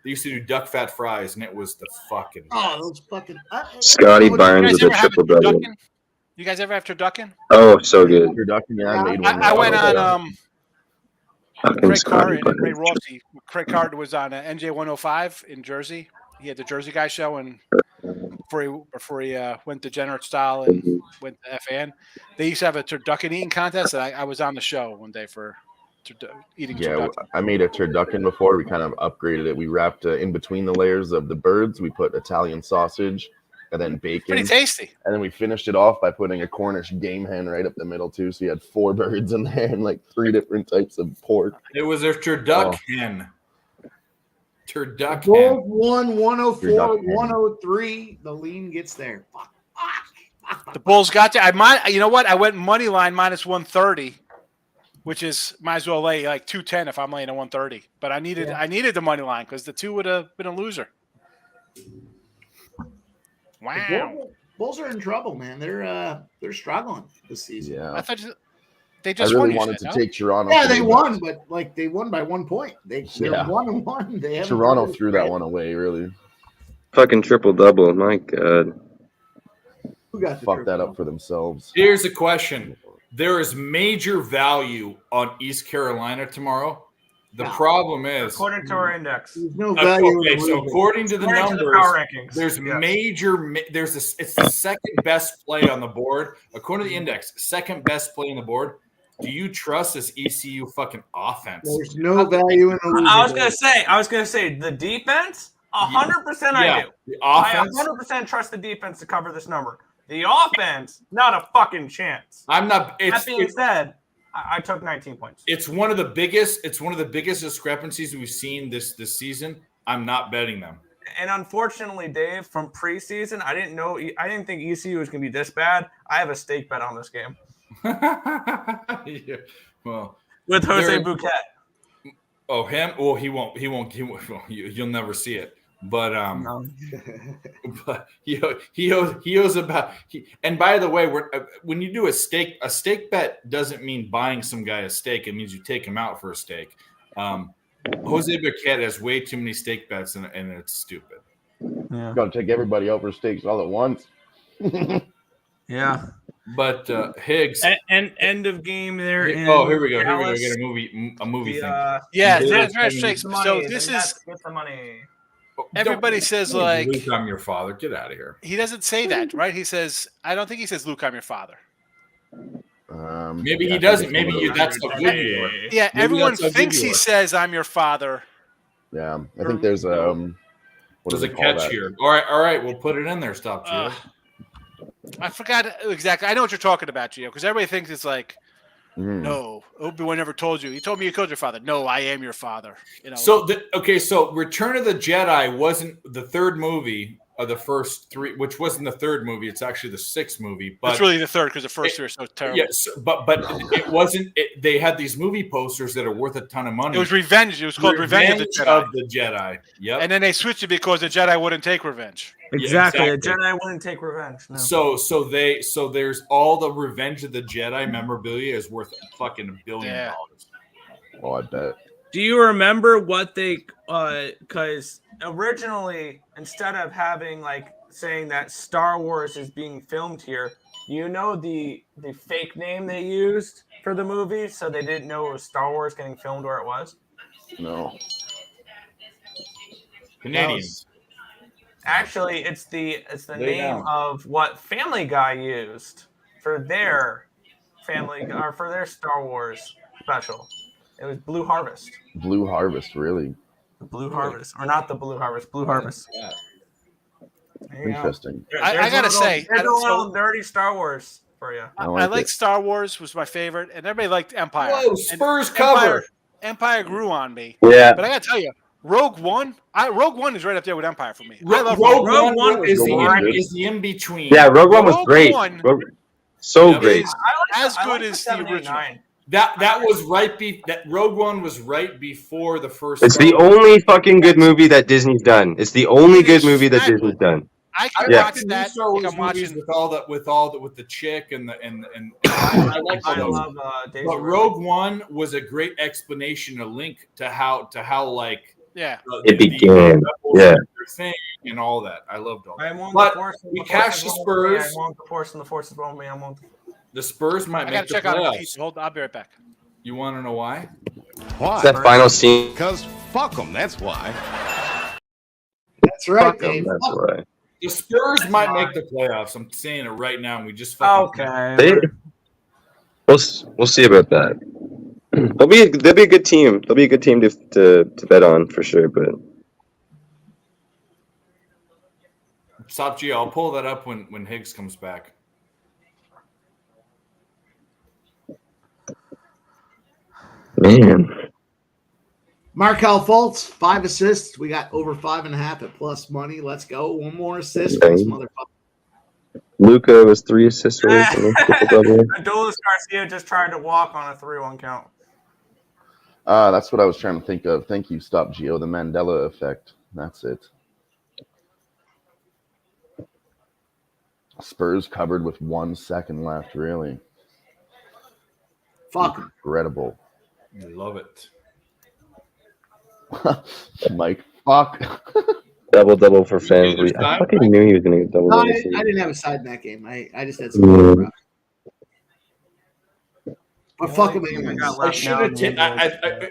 they used to do duck fat fries, and it was the fucking. Oh, those fucking. Scotty You Barnes guys with ever a have triple a double. turducken? You guys ever have turducken? Oh, so good. Turducken, yeah, I made one. I went on Fucking Craig Scotty Carter and Ray Barnes. Rossi. Craig Carter was on NJ 105 in Jersey. He had the Jersey Guy show, and before he went to Degenerate Style and went to FAN, they used to have a turducken eating contest, and I was on the show one day for eating Yeah, turducken. I made a turducken before. We kind of upgraded it. We wrapped in between the layers of the birds. We put Italian sausage and then bacon. Pretty tasty. And then we finished it off by putting a Cornish game hen right up the middle too. So you had 4 birds in there and like 3 different types of pork. It was a turducken. Turducken. Bulls won 104, Turducken. 103. The lean gets there. Fuck. The Bulls got to. You know what? I went money line minus 130, which is might as well lay like 210 if I'm laying at 130. But I needed the money line because the 2 would have been a loser. Wow. Bulls are in trouble, man. They're struggling this season. Yeah. I thought they I just really won. You wanted said, to no? take Toronto. Yeah, for they the won, Bucks. but like they won by 1 point. They're Yeah. 1-1. They haven't Toronto really threw that played. one away, really. Fucking triple double. My God. Who got the Fucked that triple? up for themselves. Here's a question. There is major value on East Carolina tomorrow. The problem is, According to our index. There's no value. in okay, the so movie. according to the According to the numbers, power rankings. there's Yes. it's the second best play on the board. According to the index, second best play on the board. Do you trust this ECU fucking offense? There's no value in the movie. I was gonna say the defense. 100% I Yeah, do. the I offense. 100% trust the defense to cover this number. The offense, not a fucking chance. I'm not. That being said, I took 19 points. It's one of the biggest. It's one of the biggest discrepancies we've seen this season. I'm not betting them. And unfortunately, Dave, from preseason, I didn't think ECU was going to be this bad. I have a stake bet on this game Yeah. Well, with Jose There- Bouquet. oh him. Well, he won't. Well, you'll never see it. But No. but he owes about. And by the way, when you do a stake bet doesn't mean buying some guy a steak. It means you take him out for a steak. Jose Bouquet has way too many stake bets, and it's stupid. Yeah. Got to take everybody out for steaks all at once. Yeah. But Higgs. And end of game there. Oh, here we go. Dallas. Get a movie thing. Yeah, Dude, that's that's right. The So money, this the is Nets get the money. everybody says like Luke, I'm your father. Get out of here. he doesn't say that, right? He says I don't think he says Luke, I'm your father. Maybe yeah, he I think doesn't. it's Maybe one of those. that's how good you are. Yeah, Maybe everyone that's how good thinks you he are. says I'm your father. Yeah, I think there's what There's do a they call catch that? here. All right. We'll put it in there. Stop, Gio. I forgot exactly. I know what you're talking about, Gio, because everybody thinks it's like, Mhm. no, Obi-Wan never told you. He told me you killed your father. No, I am your father. You know. So so Return of the Jedi wasn't the third movie of the first 3, which wasn't the third movie. It's actually the 6th movie. But it's really the third because the first 2 are so terrible. yes, but it wasn't. They had these movie posters that are worth a ton of money. It was Revenge. It was called Revenge of the Jedi. Yep. And then they switched it because the Jedi wouldn't take revenge. Exactly. Yeah, The Jedi wouldn't take revenge. No. So there's all the Revenge of the Jedi memorabilia is worth fucking $1 billion. Oh, I bet. Do you remember what they because originally instead of having like saying that Star Wars is being filmed here, you know the fake name they used for the movie, so they didn't know it was Star Wars getting filmed where it was? No. Canadians. Actually, it's the Lay name down. of what Family Guy used for their for their Star Wars special. It was Blue Harvest. Blue Harvest, really The Blue Harvest, or not the Blue Harvest. Blue Harvest. There you go. interesting. I gotta say, there's I a don't- little nerdy Star Wars for you. I I like like it. Star Wars was my favorite, and everybody liked Empire. Whoa, And Spurs Empire, cover. Empire grew on me, Yeah. but I gotta tell you, Rogue One is right up there with Empire for me. I love Rogue Rogue One One is was the in between. Yeah, Rogue One was Rogue great. One So Yeah, great. Is I as like good the as the 7, 8, original. 9. That was right. That Rogue One was right before the first. It's Star the Wars. only fucking good movie that Disney's done. It's the only good movie that Disney's done. I I can Yeah. watch like the new that. Star Wars like I'm movies watching. with the chick and I like I those. love Daisy But Ridley. Rogue One was a great explanation, a link to how like Yeah. It began. Yeah. Thing and all that. I loved all that. I'm on But the force. we cashed the Spurs. I'm on the force, and the force is on me. I'm on. The Spurs might I make gotta the check out a playoffs. pizza. Hold on, I'll be right back. You want to know why? It's that final scene. Because fuck them, that's why. That's right, Fuck 'em, Dave. that's Fuck. why. The Spurs might make the playoffs. I'm saying it right now, and we just fucking Okay. We'll see about that. They'll be a good team. They'll be a good team to bet on for sure. But stop, Gio. I'll pull that up when Higgs comes back. man, Markel Fultz, 5 assists. We got over 5.5 at plus money. Let's go. One more assist for this motherfucker. Luka was 3 assists away from a triple-double. Adolis Garcia just tried to walk on a 3-1 count. That's what I was trying to think of. Thank you, Stop Geo. The Mandela effect. That's it. Spurs covered with 1 second left. Really. Fuck. Incredible. I love it. Mike, fuck. Double for fans. Either I side? fucking knew he was going to get double. No, I this year. didn't have a side in that game. I just had some. But fuck him anyways. I should have taken.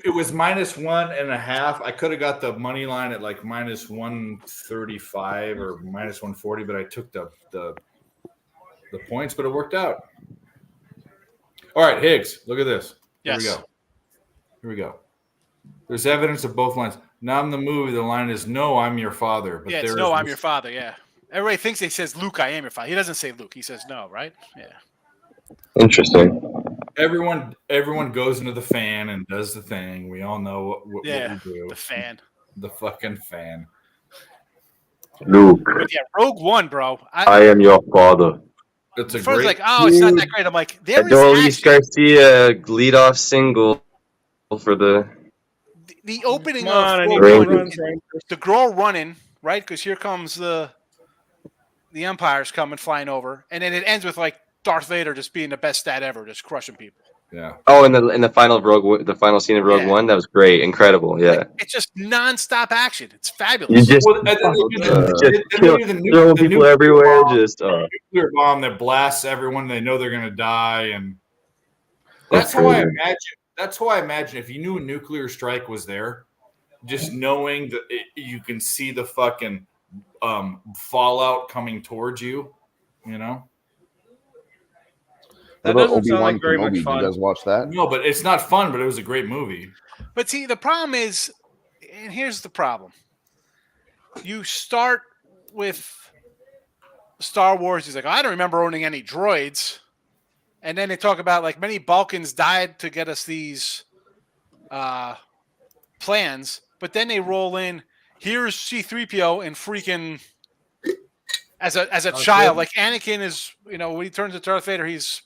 It was -1.5. I could have got the money line at like -135 or -140, but I took the points, but it worked out. All right, Higgs, look at this. Yes. Here we go. There's evidence of both lines. Now in the movie, the line is "No, I'm your father." But Yeah, it's there no, is I'm your father. Yeah. Everybody thinks he says, Luke, I am your father. He doesn't say Luke. He says no, right? Yeah. Interesting. Everyone goes into the fan and does the thing. We all know what we do. The fan. The fucking fan. Luke, But yeah, Rogue One, bro. I am your father. It's a First, great. like, oh, it's not that great. I'm like, there is Adolis action. Garcia leadoff single for the. The opening Come on, I of need Rogue Rangers. One, the girl running, right? Because here comes the Empire's coming flying over, and then it ends with like Darth Vader just being the best stat ever, just crushing people. Yeah. Oh, in the final scene of Rogue Yeah. One, that was great, incredible. Yeah. Like, it's just nonstop action. It's You fabulous. just Well, and then they do the throwing people nuclear everywhere. bomb. Just Nuclear bomb that blasts everyone. They know they're going to die, and that's how I imagine. That's how I imagine if you knew a nuclear strike was there, just knowing that you can see the fucking fallout coming towards you. You know. What That about doesn't sound Obi-Wan like very much Kenobi? Did you fun. guys watch that? No, but it's not fun. But it was a great movie. But see, the problem is, and here's the problem. You start with Star Wars. He's like, I don't remember owning any droids. And then they talk about like many Balkans died to get us these plans. But then they roll in, here's C-3PO and freaking as a child. Like Anakin is, when he turns into Darth Vader, he's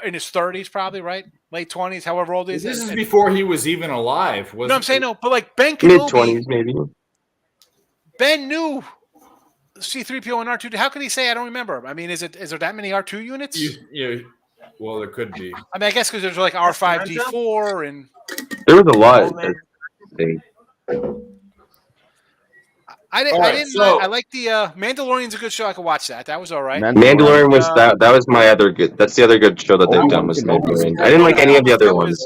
in his 30s probably, right? Late 20s, however old he is. This is before he was even alive. No, I'm saying no, but like Ben mid Kenobi, 20s, maybe. Ben knew C-3PO and R2. How can he say I don't remember? I mean, is there that many R2 units? Well, there could be. I mean, I guess because there's like R5D4 and There was a lot. I didn't. All right, I didn't. so- I like the Mandalorian's a good show. I could watch that. That was all right. Mandalorian was that was my other good. That's the other good show that they've done was Mandalorian. I didn't like any of the other ones.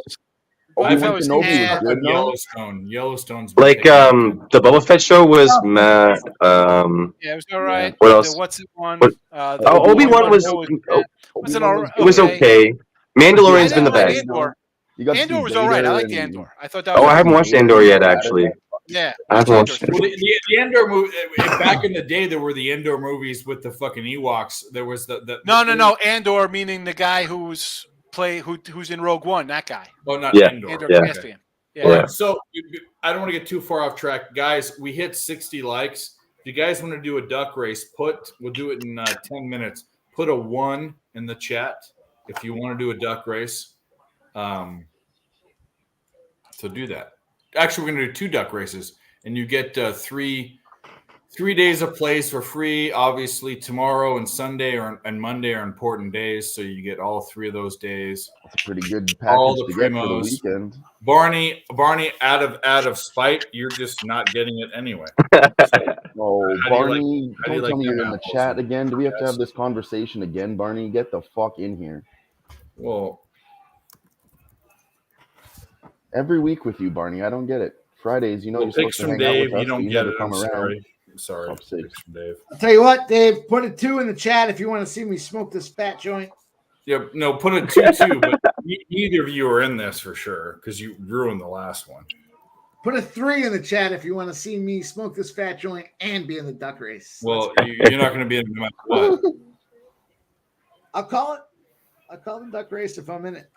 I thought it was Kenobi was eh. good, though. Yellowstone. Yellowstone's been Like taken- the Boba Fett show was Yeah, it was all right. What The else? What's it one? What- The Obi-Wan was Was it all right? it was okay. Mandalorian's been the best. Andor. You got to Andor see was all right. I Vader like the and- Andor. I thought that was Oh, I haven't watched Andor yet actually. Yeah. I haven't watched Well, it. the Endor movie. Back in the day, there were the Endor movies with the fucking Ewoks. There was the No. Andor meaning the guy who's in Rogue One. That guy. Oh, not Yeah. Endor. Andor Yeah. Caspian. All Yeah. right, so I don't want to get too far off track, guys. We hit 60 likes. If you guys want to do a duck race, we'll do it in 10 minutes. Put a 1 in the chat if you want to do a duck race. So do that. Actually, we're going to do 2 duck races, and you get 3 3 days of plays for free. Obviously, tomorrow and Sunday and Monday are important days, so you get all 3 of those days. That's a pretty good All package the to get for the primos. weekend. Barney, out of spite, you're just not getting it anyway. Oh, How do you Barney, how do you don't tell like me you're them in the apples? chat again. Do we have to Yes. have this conversation again, Barney? Get the fuck in here. Well, Every week with you, Barney. I don't get it. Fridays, you know well, you're picks supposed to from hang out Dave, with us, you but don't you get never it. come I'm around. sorry. I'm sorry. Fuck's sake. Picks from Dave. I'll tell you what, Dave, put a 2 in the chat if you want to see me smoke this fat joint. Yeah, no, put a 2-2, but neither of you are in this for sure because you ruined the last one. Put a 3 in the chat if you want to see me smoke this fat joint and be in the duck race. Well, you're not going to be in no matter what. I'll call it. I'll call the duck race if I'm in it.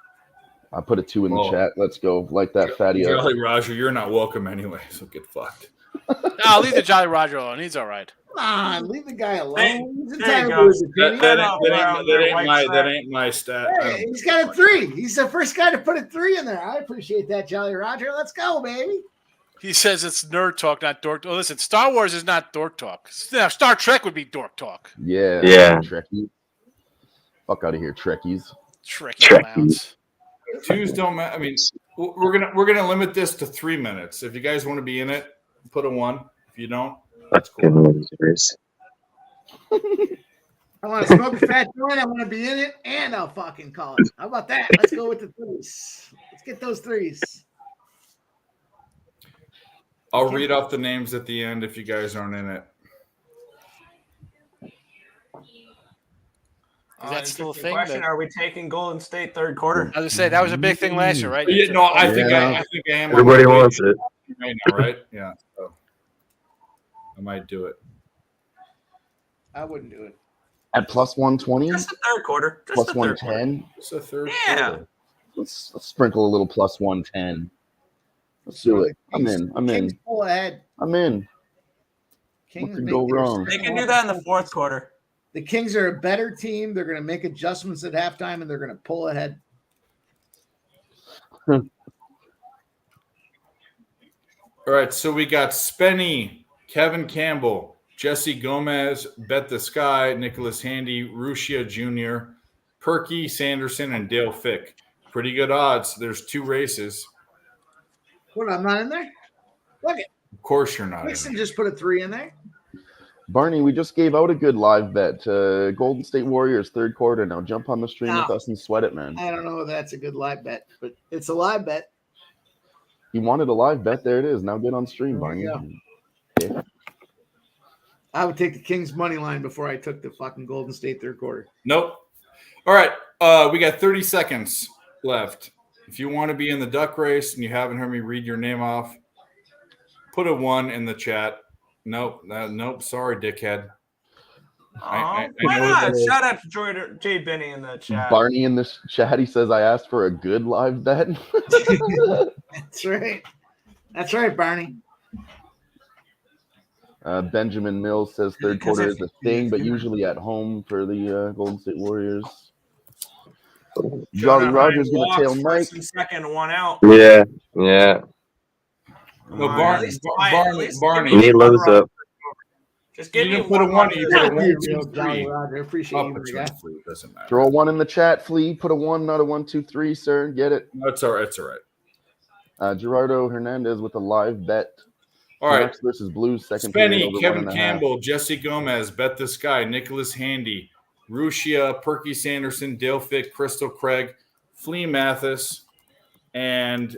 I put a 2 in the Well, chat. Let's go. Like that fatty up. Jolly Roger, you're not welcome anyway, so get fucked. I'll leave the Jolly Roger alone. He's all right. Come on, leave the guy alone. Hey, He's there you entitled go. to his opinion. That ain't my stat. Hey, he's got a 3. He's the first guy to put a 3 in there. I appreciate that, Jolly Roger. Let's go, baby. He says it's nerd talk, not dork. Oh, listen, Star Wars is not dork talk. Star Trek would be dork talk. Yeah. Yeah. Trekkie. Fuck out of here, Trekkies. Trekkie clowns. 2s don't matter. I mean, we're gonna limit this to 3 minutes. If you guys want to be in it, put a 1. If you don't, that's Good cool. one, Chris. I want to smoke a fat joint. I want to be in it, and I'll fucking call it. How about that? Let's go with the 3s. Let's get those 3s. I'll read off the names at the end if you guys aren't in it. Is that still a interesting thing? Question: That- Are we taking Golden State third quarter? I was gonna say that was a big thing last year, right? Yeah, no, I think I Yeah. am. Everybody wants it. right now, right? Yeah. So I might do it. I wouldn't do it. At plus 120, Just the third quarter. Just plus the third quarter. 110. It's the third Yeah. quarter. Let's sprinkle a little plus 110. Let's do it. I'm in. Kings pull ahead. I'm in. Kings could make go their wrong? They can do that in the fourth quarter. The Kings are a better team. They're going to make adjustments at halftime, and they're going to pull ahead. All right, so we got Spenny, Kevin Campbell, Jesse Gomez, Bet the Sky, Nicholas Handy, Rushia Jr., Perky Sanderson, and Dale Fick. Pretty good odds. There's 2 races. What? I'm not in there. Look at Of course, you're not. Nixon In. just put a 3 in there. Barney, we just gave out a good live bet. Golden State Warriors third quarter. Now jump on the stream with No. us and sweat it, man. I don't know if that's a good live bet, but it's a live bet. You wanted a live bet. There it is. Now get on stream, There you Barney. go. I would take the Kings money line before I took the fucking Golden State third quarter. Nope. All right, we got 30 seconds left. If you want to be in the duck race and you haven't heard me read your name off, put a 1 in the chat. Nope. Nope. Sorry, dickhead. I Why know not? that is- Shout out to Jay Benny in the chat. Barney in the chat, he says, I asked for a good live bet. That's right. That's right, Barney. Benjamin Mills says third Because quarter if- is a thing, but usually at home for the Golden State Warriors. Jolly Roger's going to tail Mike. First and second, 1 out. Yeah, yeah. No, At Barney. least- Barney. at least Barney. give You me need one lows run. up. Just give You me didn't put a one 1. run. You put a 1, Real 2, Jolly 3. Roger. I appreciate I'll you, put my you guy. in free. It doesn't matter. Throw a 1 in the chat, Flea. Put a 1, not a 1, 2, 3, sir. Get it. That's all right. It's all right. Gerardo Hernandez with a live bet. All right. Canucks versus Blues, second period, Spenny, over Kevin 1.5. Campbell, Jesse Gomez, Bet the Sky, Nicholas Handy, Rushia, Perky Sanderson, Dale Fick, Crystal Craig, Flea Mathis, and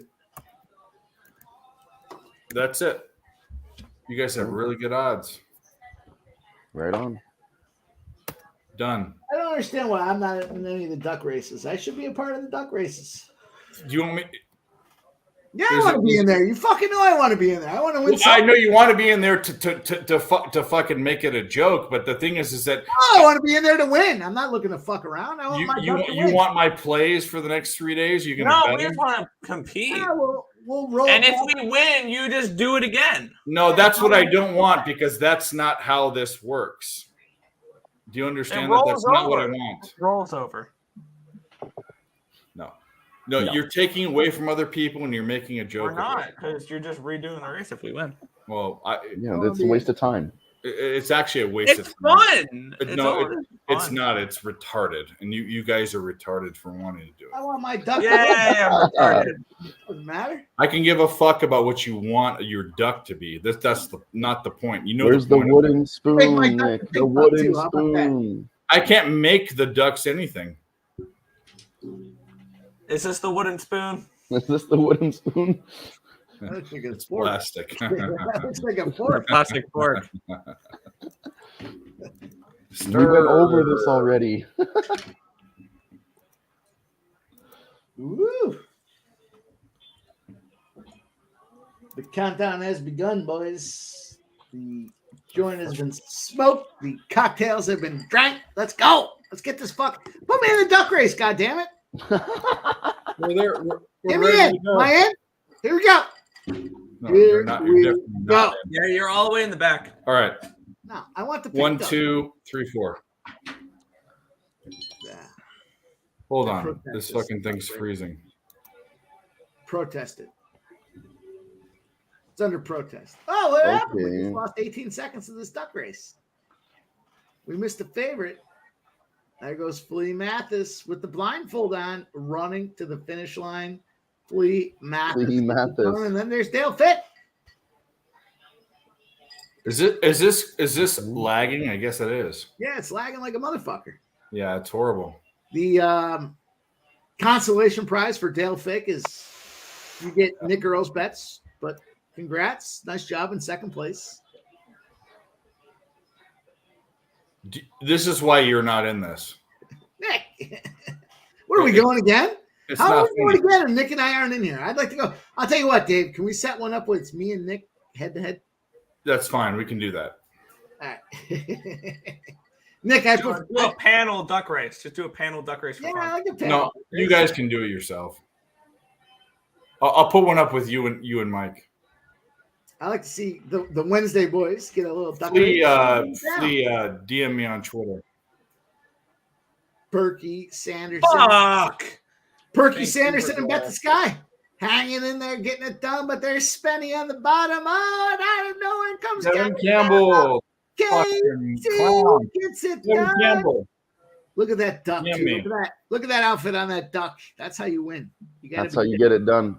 that's it. You guys have really good odds. Right on. Done. I don't understand why I'm not in any of the duck races. I should be a part of the duck races. Do you want me? Yeah, I want to be in there. You fucking know I want to be in there. I want to win. Well, I know you want to be in there to fucking make it a joke, but the thing is that Oh, I want to be in there to win. I'm not looking to fuck around. I want my duck to you win. want my plays for the next 3 days? You gonna No, bet we them? just want to compete. Yeah, we'll roll. And if back. we win, you just do it again. No, that's what I don't want because that's not how this works. Do you understand It that? rolls That's not what I over. want. Rolls over. No, you're taking away from other people and you're making a joke. We're of not, it. because you're just redoing the race if we win. Well, Yeah, that's a waste of time. It's actually a waste It's of time. fun. It's not. It's retarded, and you guys are retarded for wanting to do it. I want my duck. Yeah, retarded. Doesn't matter. I can give a fuck about what you want your duck to be. That's not the point. You know, Where's the point of wooden it. spoon, Make my duck Nick? a The big duck wooden too. How about that? spoon. I can't make the ducks anything. Is this the wooden spoon? Is this the wooden spoon? That looks like a It's fork. plastic. That looks like a fork. Plastic fork. We went over this already. Woo. The countdown has begun, boys. The joint has been smoked. The cocktails have been drank. Let's go. Let's get this fuck. Put me in the duck race, goddammit. We're Get me ready in. to go. Am I in? Here we go. No, Here you're not. You're we definitely go. not in. Yeah, you're all the way in the back. All right. No, I want the pick 1, duck. 2, 3, 4. Yeah. Hold on. Protest This this. fucking thing's freezing. Protest it. It's under protest. Oh, what happened? We Okay. just lost 18 seconds of this duck race. We missed a favorite. There goes Flea Mathis with the blindfold on, running to the finish line. Flea Mathis. Flea Mathis. And then there's Dale Fitt. Is this lagging? I guess it is. Yeah, it's lagging like a motherfucker. Yeah, it's horrible. The consolation prize for Dale Fick is you get Nick Earl's bets, but congrats. Nice job in second place. This is why you're not in this. Nick, where are we going again? It's How are not we going funny. again? And Nick and I aren't in here. I'd like to go. I'll tell you what, Dave. Can we set one up with me and Nick head to head? That's fine. We can do that. All right. Nick, I Do a panel duck race. Just do a panel duck race for yeah, I fun. like a No, you guys can do it yourself. I'll put one up with you and Mike. I like to see the Wednesday boys get a little duck Flea, race. DM me on Twitter. Perky Sanderson. Fuck. Perky Thank you Sanderson for and Bet that. the Sky hanging in there, getting it done, but there's Spenny on the bottom. Oh, and out of nowhere comes Devin Kevin Campbell. Casey Clown. gets it Devin done. Campbell. Look at that duck. Yeah, too. me. Look at that outfit on that duck. That's how you win. You gotta That's how you get it done.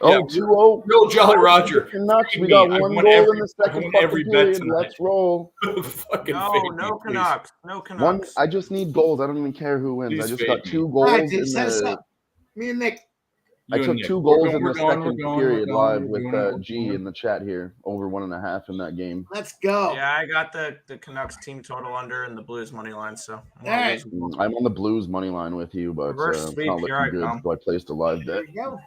Oh, Yeah, 2-0. Real Jolly Roger. Canucks. We Me. got I've one won goal every- in the I've second won fucking every bet period. tonight. Let's roll. Fucking No, fade no me, please. Canucks. No One. Canucks. I just need goals. I don't even care who wins. Please I just fade got me. 2 All goals right, in dude, set us the. up. Me and Nick. I You took and Nick. 2 goals in We're the going, second we're period going, live we're with doing it, we're G doing it. in the chat here. Over 1.5 in that game. Let's go. Yeah, I got the Canucks team total under and the Blues money line. So I'm All right. I'm on the Blues money line with you, but Reverse it's sweep, not here I looking good. come. So I placed a live bet. There we go.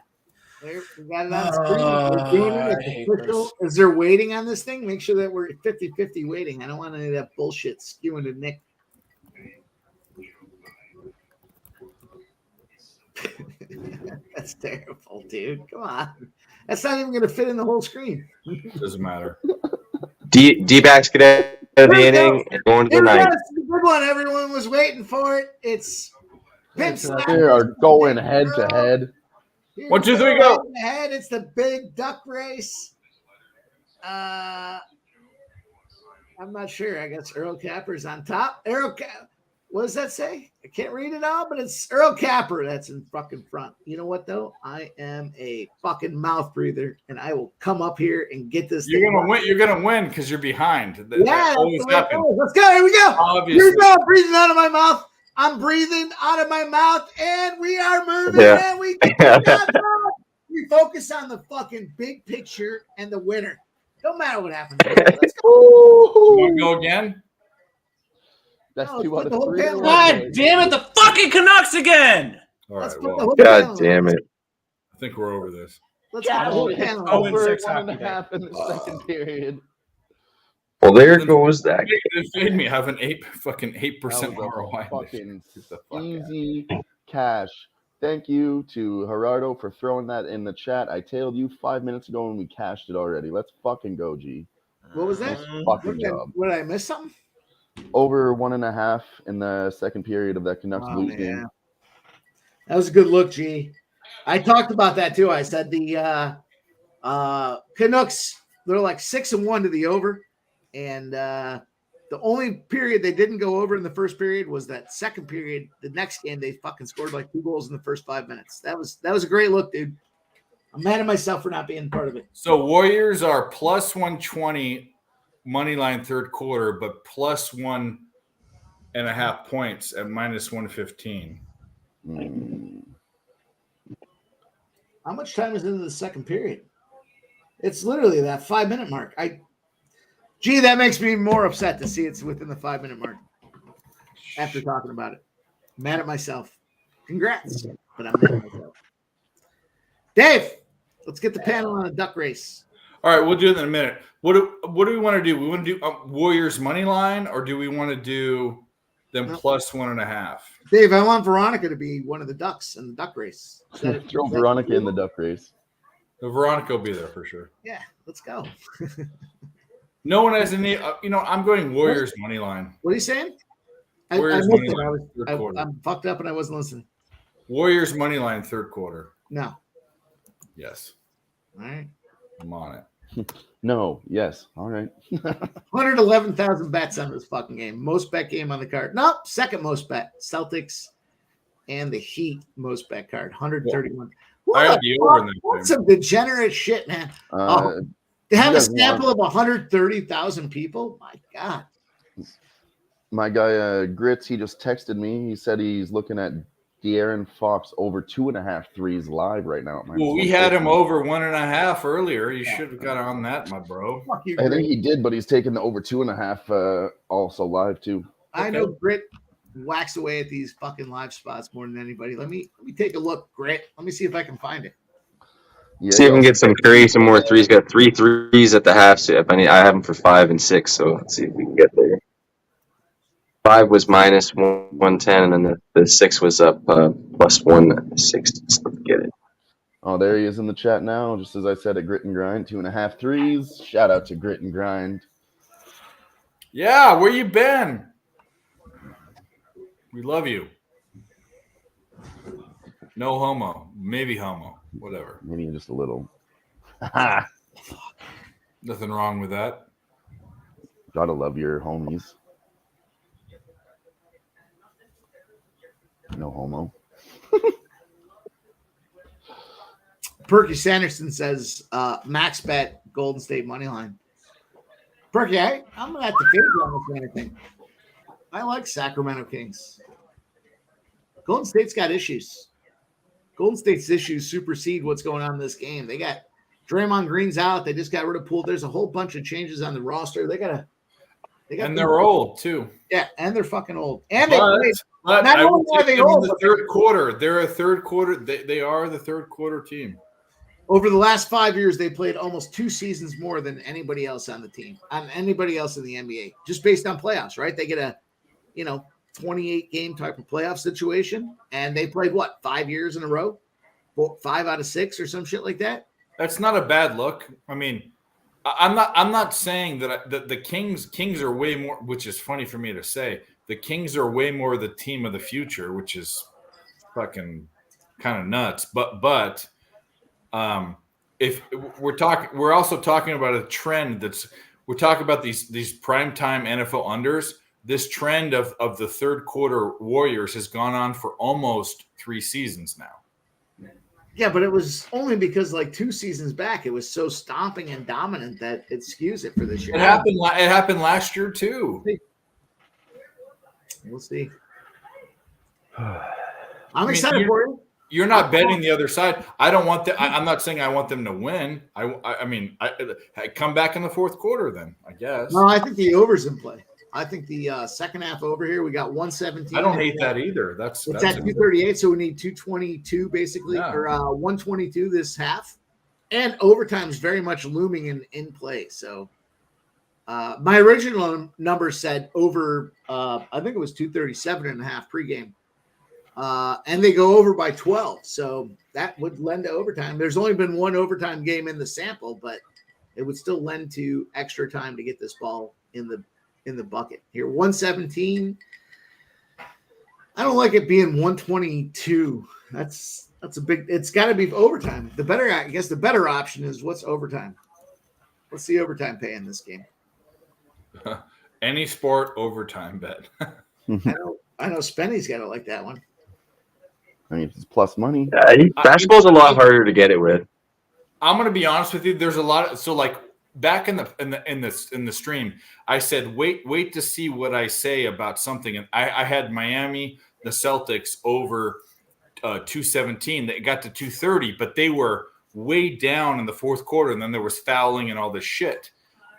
There, we got it on screen. We're doing it. It's official. Is there waiting on this thing? Make sure that we're 50-50 waiting. I don't want any of that bullshit skewing to Nick. That's terrible, dude. Come on. That's not even going to fit in the whole screen. Doesn't matter. D-backs get out of the Here we go. inning and going to Here the we go. ninth. It's the good one. Everyone was waiting for it. It's Vince. They are going head to head. Here 1, we 2, 3, go. Ahead. It's the big duck race. I'm not sure. I guess Earl Capper's on top. What does that say? I can't read it all, but it's Earl Capper that's in fucking front. You know what though? I am a fucking mouth breather, and I will come up here and get this. You're thing gonna done. win. You're gonna win because you're behind. That Yeah, always that's the way it happens. goes. Let's go. Here we go. Obviously. Here we go. Breathing out of my mouth. I'm breathing out of my mouth, and we are moving. Yeah. And we focus on the fucking big picture and the winner. Don't matter what happens. Let's go. You want to go again? That's No, 2 put out the of whole 3. panel God damn it! The fucking Canucks again. All Let's right. put the Well, whole panel God damn on. it. I think we're over this. Let's put the whole panel on. Oh, and Over 6 hockey 1.5 in the second period. Well, there goes that. It made me have an 8% That was a ROI. fucking Get the fuck out. easy cash. Thank you to Gerardo for throwing that in the chat. I tailed you 5 minutes ago and we cashed it already. Let's fucking go, G. What was that? Fucking job. What, did I miss something? Over 1.5 in the second period of that Canucks Oh, Blues man. game. That was a good look, G. I talked about that too. I said the Canucks, they're like 6-1 to the over. And the only period they didn't go over in the first period was that second period. The next game, they fucking scored like 2 goals in the first 5 minutes. That was a great look, dude. I'm mad at myself for not being part of it. So Warriors are plus 120 money line third quarter, but plus 1.5 points at minus 115. How much time is into the second period? It's literally that 5 minute mark. That makes me more upset to see it's within the 5 minute mark after talking about it. I'm mad at myself. Congrats, but I'm mad at myself. Dave, let's get the panel on a duck race. All right, we'll do it in a minute. What do we want to do? We want to do Warriors money line, or do we want to do them plus 1.5? Dave, I want Veronica to be one of the ducks in the duck race. Throw Veronica in the duck race. Veronica will be there for sure. Yeah, let's go. No one has any. I'm going Warriors money line. What are you saying? Warriors money line third quarter. I'm fucked up and I wasn't listening. Warriors money line third quarter. No. Yes. All right. I'm on it. No. Yes. All right. 111,000 bets on this fucking game. Most bet game on the card. Nope. Second most bet. Celtics and the Heat most bet card. 131. What's some degenerate shit, man? To have a sample of 130,000 people? My God. My guy Grits, he just texted me. He said he's looking at De'Aaron Fox over 2.5 threes live right now. Well, we had him over 1.5 earlier. You should have got on that, my bro. Fuck you, I think he did, but he's taking the over 2.5 also live too. I know Grit whacks away at these fucking live spots more than anybody. Let me take a look, Grit. Let me see if I can find it. Yeah, see if we can get some Curry, some more threes. Got 3 threes at the half. So I have them for 5 and 6. So let's see if we can get there. 5 was minus 110, and then the 6 was up plus 160. So let's get it. Oh, there he is in the chat now. Just as I said at Grit and Grind, 2.5 threes. Shout out to Grit and Grind. Yeah, where you been? We love you. No homo, maybe homo, whatever. Maybe just a little. Nothing wrong with that. Gotta love your homies. No homo. Perky Sanderson says max bet Golden State money line. Perky, I'm gonna have to fade you on this kind of thing. I like Sacramento Kings. Golden State's got issues. Golden State's issues supersede what's going on in this game. They got Draymond Green's out. They just got rid of Poole. There's a whole bunch of changes on the roster. And they're old too. Yeah, and they're fucking old. And but not only are they old, the third quarter. They're a third quarter. They are the third quarter team. Over the last 5 years, they played almost 2 seasons more than anybody else on the team, on anybody else in the NBA, just based on playoffs, right? They get a, 28 game type of playoff situation, and they played 5 years in a row, 5 out of 6 or some shit like that. That's not a bad look. I mean, I'm not saying that the Kings are way more, which is funny for me to say. The Kings are way more the team of the future, which is fucking kind of nuts. But if we're also talking about a trend we're talking about these primetime NFL unders. This trend of the third quarter Warriors has gone on for almost 3 seasons now. Yeah, but it was only because 2 seasons back it was so stomping and dominant that it skews it for this year. It happened last year too. We'll see. I'm excited for you. You're not betting the other side. I don't want that. I'm not saying I want them to win. I mean, come back in the fourth quarter then, I guess. No, I think the over's in play. I think the second half over here, we got 117. I don't hate that either. That's at 238, so we need 222 basically, or 122 this half. And overtime is very much looming in play. So my original number said over, I think it was 237.5 pregame. And they go over by 12. So that would lend to overtime. There's only been 1 overtime game in the sample, but it would still lend to extra time to get this ball in the bucket. Here, 117. I don't like it being 122. That's a big, it's got to be overtime. The better option is what's overtime? What's the overtime pay in this game? Any sport overtime bet. I know Spenny's got it like that one. I mean, it's plus money. Basketball's a lot harder to get it with. I'm gonna be honest with you. There's a lot of, so like back in the stream, I said wait to see what I say about something, and I had Miami, the Celtics over 217. They got to 230, but they were way down in the fourth quarter, and then there was fouling and all this shit.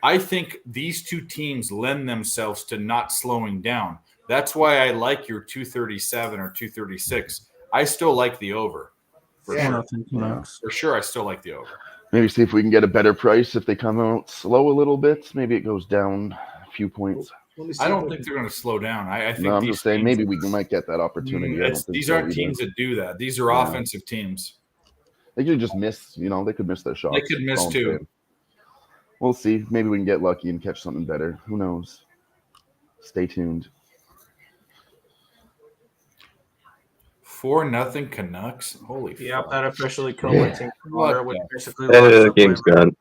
I think these two teams lend themselves to not slowing down. That's why I like your 237 or 236. I still like the over. For sure, I still like the over. Maybe see if we can get a better price if they come out slow a little bit. Maybe it goes down a few points. I don't think they're going to slow down. I think I'm just saying maybe we might get that opportunity. These aren't teams that do that. These are offensive teams. They could just miss. They could miss their shots. They could miss too. We'll see. Maybe we can get lucky and catch something better. Who knows? Stay tuned. 4-0 Canucks. Holy yep, fuck. That officially killed my team. The game's gone.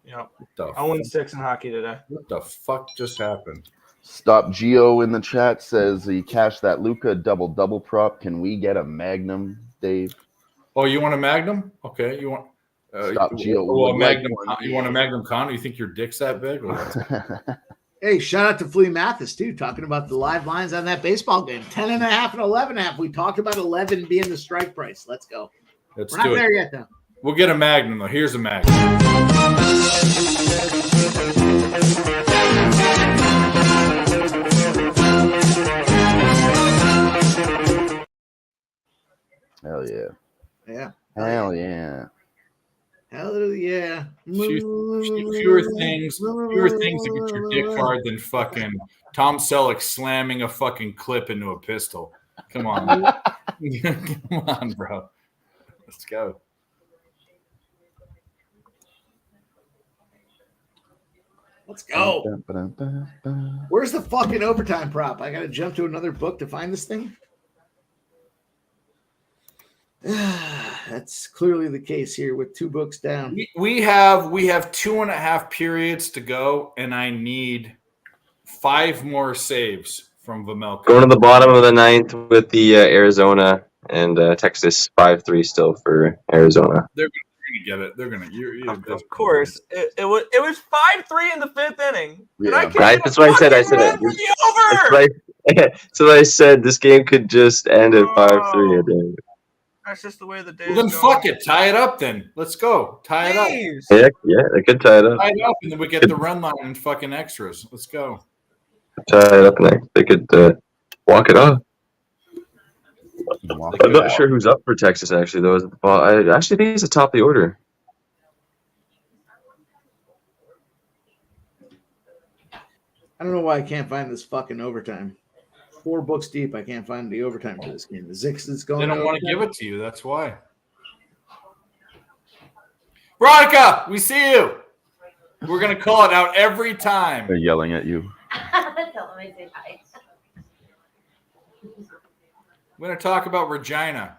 Yep. 0-6 in hockey today. What the fuck just happened? Stop Geo in the chat says he cashed that Luka double prop. Can we get a Magnum, Dave? Oh, you want a Magnum? Okay, you want Stop Geo. Well, a Magnum. You want a Magnum Con? You think your dick's that big? Hey, shout out to Flea Mathis, too, talking about the live lines on that baseball game. 10.5 and 11.5. We talked about 11 being the strike price. Let's go. We're not there yet, though. We'll get a Magnum, though. Here's a Magnum. Hell yeah. Yeah. Hell yeah. Hell yeah. Fewer things to get your dick hard than fucking Tom Selleck slamming a fucking clip into a pistol. Come on. Come on, bro. Let's go. Let's go. Where's the fucking overtime prop? I got to jump to another book to find this thing. That's clearly the case here with 2 books down. We have 2.5 periods to go, and I need 5 more saves from Vejmelka. Going to the bottom of the 9th with the Arizona and Texas 5-3 still for Arizona. They're going to get it. They're going to. Of course, it was 5-3 in the 5th inning. Yeah. That's what I said. I said it. So I said this game could just end at 5-3. I think. That's just the way the day. Well, then fuck it. Tie it up then. Let's go. Tie it up. Yeah, I could tie it up. Tie it up, and then we get the run line and fucking extras. Let's go. Tie it up, and they could walk it off. I'm not sure who's up for Texas, actually, though. I actually think he's the top of the order. I don't know why I can't find this fucking overtime. 4 books deep, I can't find the overtime for this game. The Zix is going. They don't want to give it to you. That's why. Veronica, we see you. We're gonna call it out every time. They're yelling at you. Tell them I say hi. We're gonna talk about Regina.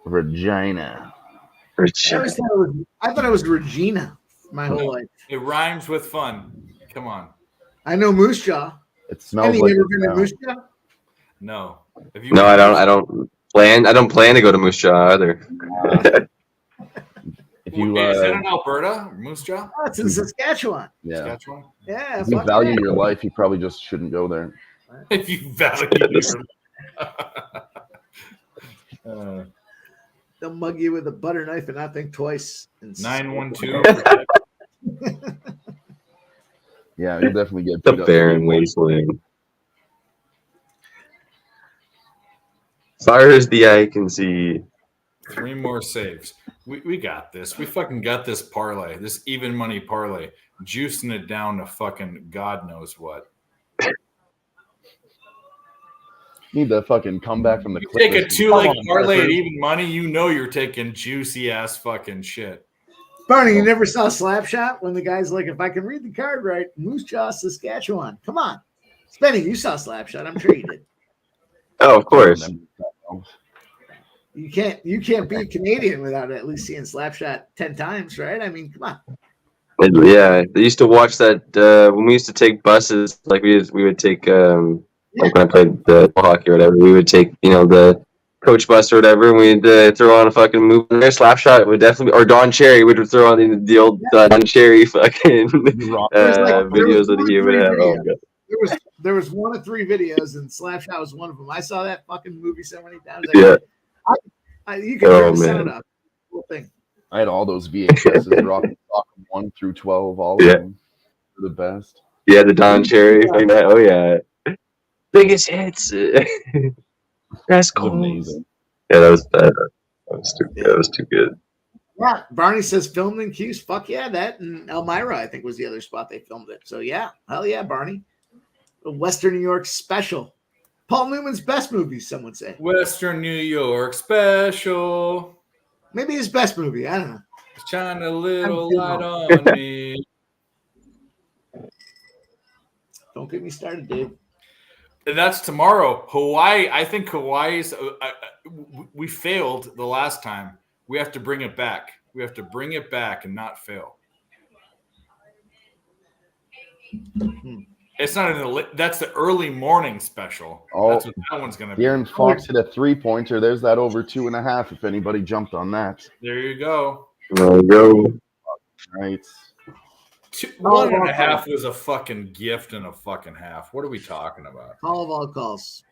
Regina. I thought it was Regina my whole life. It rhymes with fun. Come on. I know Moose Jaw. It smells Any like ever been to Moose Jaw? No. No, I don't plan to go to Moose Jaw either. If you is that in Alberta, Moose Jaw? Oh, it's in Saskatchewan. Yeah. Saskatchewan? Yeah. If you value your life, you probably just shouldn't go there. If you value your They'll mug you with a butter knife and not think twice. 912. Yeah, you'll definitely get the barren wasteland. Far as the eye can see. 3 more saves. We got this. We fucking got this parlay, this even money parlay, juicing it down to fucking God knows what. Need to fucking come back from the You take a 2-leg parlay at even money, you know you're taking juicy ass fucking shit. Barney, you never saw Slapshot when the guy's like, if I can read the card right, Moose Jaw, Saskatchewan. Come on. Spenny, you saw Slapshot. I'm sure you did. Oh, of course. You can't be Canadian without at least seeing Slapshot 10 times, right? I mean, come on. Yeah, they used to watch that when we used to take buses. Like we would take like when I played the hockey or whatever. We would take the coach bus or whatever, and we'd throw on a fucking movie there. Slapshot would definitely, or Don Cherry would throw on the old Don Cherry fucking videos that he would have. Oh, God. There was 1 of 3 videos, and Slapshot was one of them. I saw that fucking movie so many times. Yeah. You can turn the sound up. Cool thing. I had all those VHSs dropping 1 through 12, all of them. They're the best. Yeah, the Don Cherry. Oh yeah, biggest hits. That's cool. Amazing. Yeah, that was bad. That was too good. Yeah, Barney says filmed in Cuse. Fuck yeah, that and Elmira, I think, was the other spot they filmed it. So yeah, hell yeah, Barney. A Western New York special. Paul Newman's best movie, some would say. Western New York special. Maybe his best movie. I don't know. Shine a little light on me. Don't get me started, Dave. And that's tomorrow. Hawaii. I think Hawaii's. We failed the last time. We have to bring it back. We have to bring it back and not fail. It's not that's the early morning special. Oh, that's what that one's gonna be. De'Aaron Fox hit a 3-pointer. There's that over 2.5. If anybody jumped on that. There you go. There you go. Right. 1.5 was a fucking gift and a fucking half. What are we talking about? Call of all calls.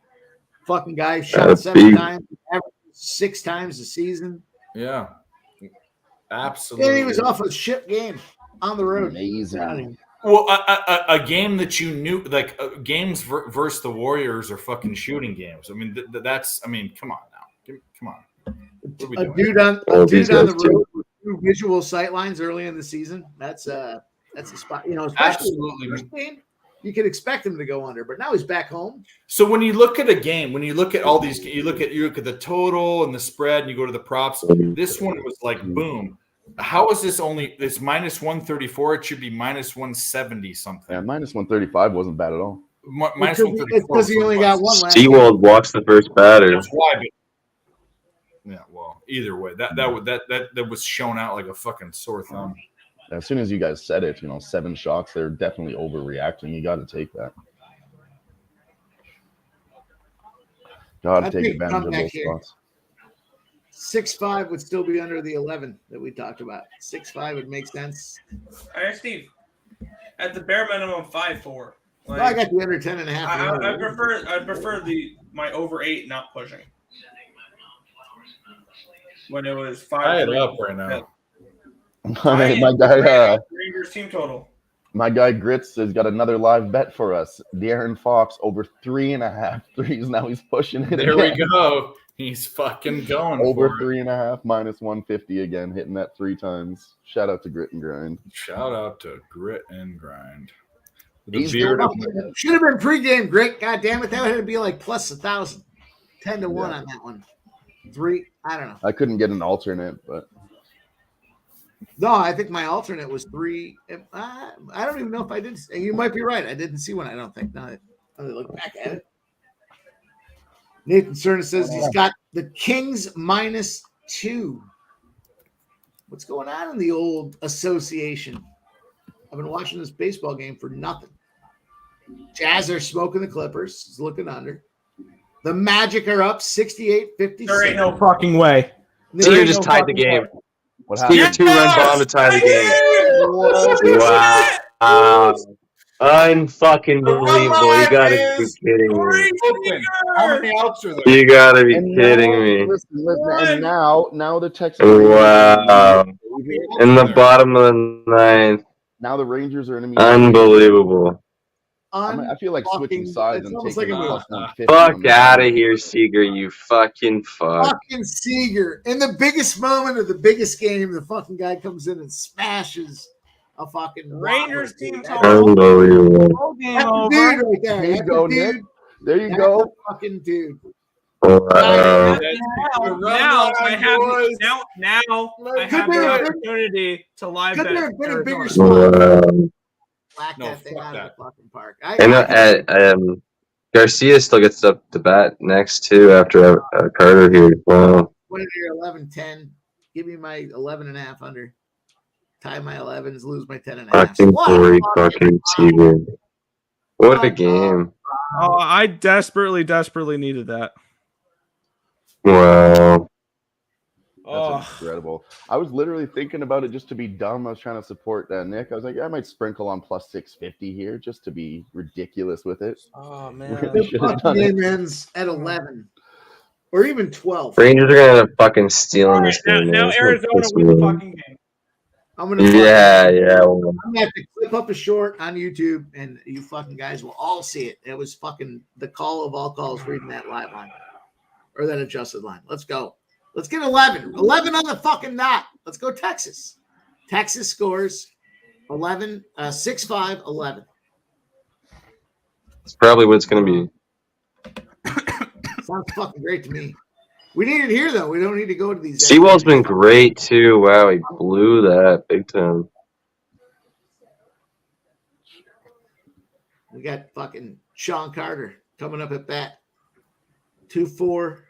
Fucking guy shot 7 times, averaged 6 times a season. Yeah. Absolutely. And he was off a shit game on the road. Amazing. Well, a game that you knew, like games versus the Warriors are fucking shooting games. I mean, that's. I mean, come on now, come on. A dude on the road with 2 visual sight lines early in the season. That's a spot. Absolutely. First game, you could expect him to go under, but now he's back home. So when you look at a game, when you look at all these, you look at the total and the spread, and you go to the props. This one was like boom. How is this only this minus 134? It should be minus 170 something. Yeah, minus 135 wasn't bad at all. Minus 134. Because he only got one last. Seawold walks the first batter. That's why. Yeah, well, either way, that was shown out like a fucking sore thumb. As soon as you guys said it, 7 shots, they're definitely overreacting. You got to take that. Got to take advantage of those spots. 6-5 would still be under the 11 that we talked about. 6-5 would make sense. All right, Steve. At the bare minimum, 5-4. Like, I got the under 10.5. I prefer my over 8 not pushing. When it was 5. I had up right now. My guy, Rangers team total. My guy Grits has got another live bet for us. De'Aaron Fox over 3.5 threes. Now he's pushing it. There we go. He's fucking going over for 3.5 minus 150 again, hitting that 3 times. Shout out to Grit and Grind. Shout out to Grit and Grind. Should have been pregame Grit. God damn it, that would have to be like plus 1,000. 10 to 1 on that one. 3. I don't know. I couldn't get an alternate, but no, I think my alternate was 3. I don't even know if I did. You might be right. I didn't see one. I don't think. Now that I look back at it. Nathan Cerna says he's got the Kings -2. What's going on in the old association? I've been watching this baseball game for nothing. Jazz are smoking the Clippers. He's looking under. The Magic are up 68-56. There ain't no fucking way. Seager just tied the game. Seager 2-run bomb to tie the game. Wow. Unfucking believable. You gotta be kidding me. How many outs are there? You gotta be kidding me. Listen, and now the Texas Wow. In the bottom of the 9th. Now the Rangers are in Unbelievable. I feel like switching sides and taking like fuck out of here, Seager, you fucking fuck. Fucking Seager. In the biggest moment of the biggest game, the fucking guy comes in and smashes a fucking Rangers team total. Unbelievable. That's the dude right there. There you go, Nick. There you go. Fucking dude. Wow. Now I have the opportunity to live bet. Could there have been a bigger spot? Black that thing out of the fucking park. I know. Garcia still gets up to bat next too after Carter here. Wow. What are your 11-10? Give me my 11.5 under. tie my 11s, lose my 10 and a half. Fucking Corey, fucking Seaver. What a game. Oh, I desperately needed that. Wow. That's incredible. I was literally thinking about it just to be dumb. I was trying to support Nick. I was like, I might sprinkle on plus 650 here just to be ridiculous with it. Oh, Really should have The done it. game ends at 11 or even 12. Rangers are going to end up fucking stealing this game. Now man. It's gonna Arizona piss me wins the off. fucking game. I'm gonna Yeah. Well, I'm gonna have to clip up a short on YouTube, and you fucking guys will all see it. It was fucking the call of all calls reading that live line or that adjusted line. Let's go. Let's get 11. 11 on the fucking dot. Let's go Texas. Texas scores 11, 6-5, 11. it's probably what it's going to be. Sounds fucking great to me. We need it here, though. We don't need to go to these. Seawall's been great, too. Wow, he blew that big time. We got fucking Sean Carter coming up at bat. 2-4.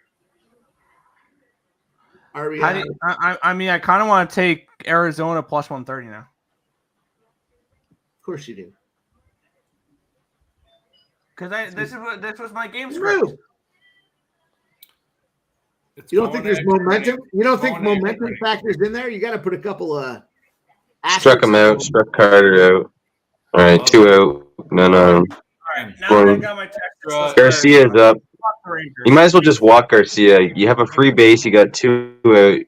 RBI. I mean, I kind of want to take Arizona plus 130 now. Of course you do. Because this was my game script. True. You don't think there's momentum? You don't think momentum factors in there? You got to put a couple of. Struck him out. Struck Carter out. All right, 2 out. No. Now that I got my Texas, Garcia's up. You might as well just walk Garcia. You have a free base. You got 2 out.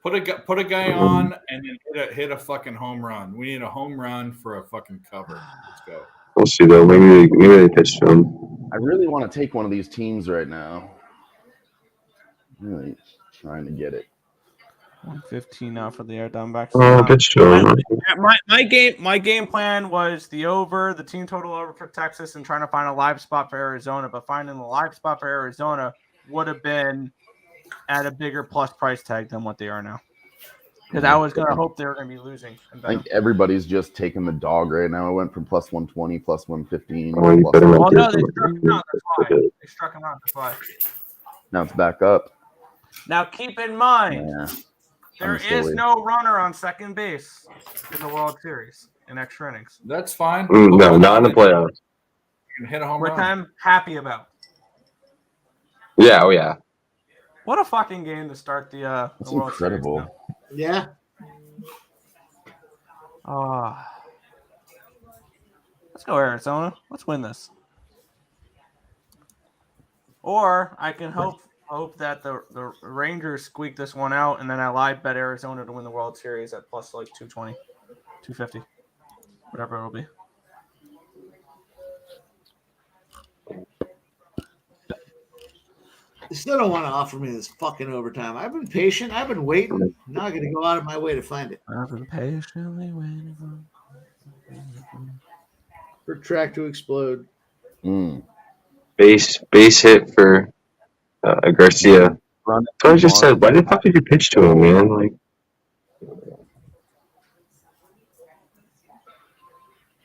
Put a guy on and then hit a fucking home run. We need a home run for a fucking cover. Let's go. We'll see though. Maybe they pitch to him. I really want to take one of these teams right now. Really trying to get it. 115 now for the Air Diamondbacks. Oh, pitch to him. My game plan was the over, the team total over for Texas, and trying to find a live spot for Arizona. But finding the live spot for Arizona would have been at a bigger plus price tag than what they are now. Because I was gonna hope they were gonna be losing. I think everybody's just taking the dog right now. It went from plus 120, plus 115. Oh, you plus better not no, get they struck him out. That's why. Now it's back up. Now keep in mind, Yeah. there I'm is silly. no runner on second base in the World Series in extra innings, That's fine. No, not in the playoffs. You can hit a home which run. I'm happy about. Yeah, oh yeah. What a fucking game to start the That's World incredible. Series. Yeah. Let's go Arizona. Let's win this. Or I can hope that the Rangers squeak this one out, and then I live bet Arizona to win the World Series at plus like 220, 250, whatever it'll be. They still don't want to offer me this fucking overtime. I've been patient. I've been waiting. I'm not going to go out of my way to find it. I've been patiently waiting For track to explode. Base hit for Garcia. So I just said, why the fuck did you pitch to him, man? Like,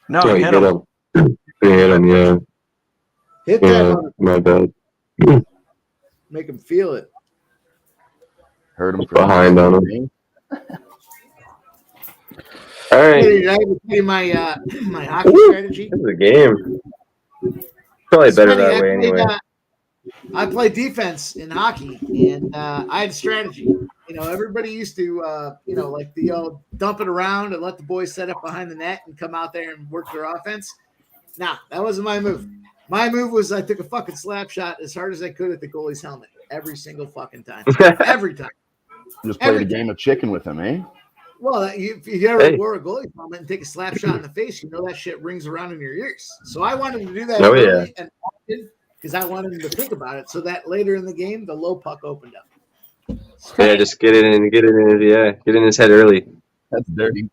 No, you hit him. You hit him, yeah. Hit Yeah, that. my bad. Make them feel it. Heard him Behind on him. All right. Hey, did I ever tell you my my hockey strategy? This is a game. Probably better that way anyway. I play defense in hockey, and I had a strategy. You know, everybody used to, like the old dump it around and let the boys set up behind the net and come out there and work their offense. Nah, that wasn't my move. My move was I took a fucking slap shot as hard as I could at the goalie's helmet every single fucking time. Every time. Just played a game of chicken with him, eh? Well, if you ever wore a goalie helmet and take a slap shot in the face, you know that shit rings around in your ears. So I wanted to do that early and often because I wanted him to think about it so that later in the game, the low puck opened up. Yeah, just get it in his head early. That's dirty.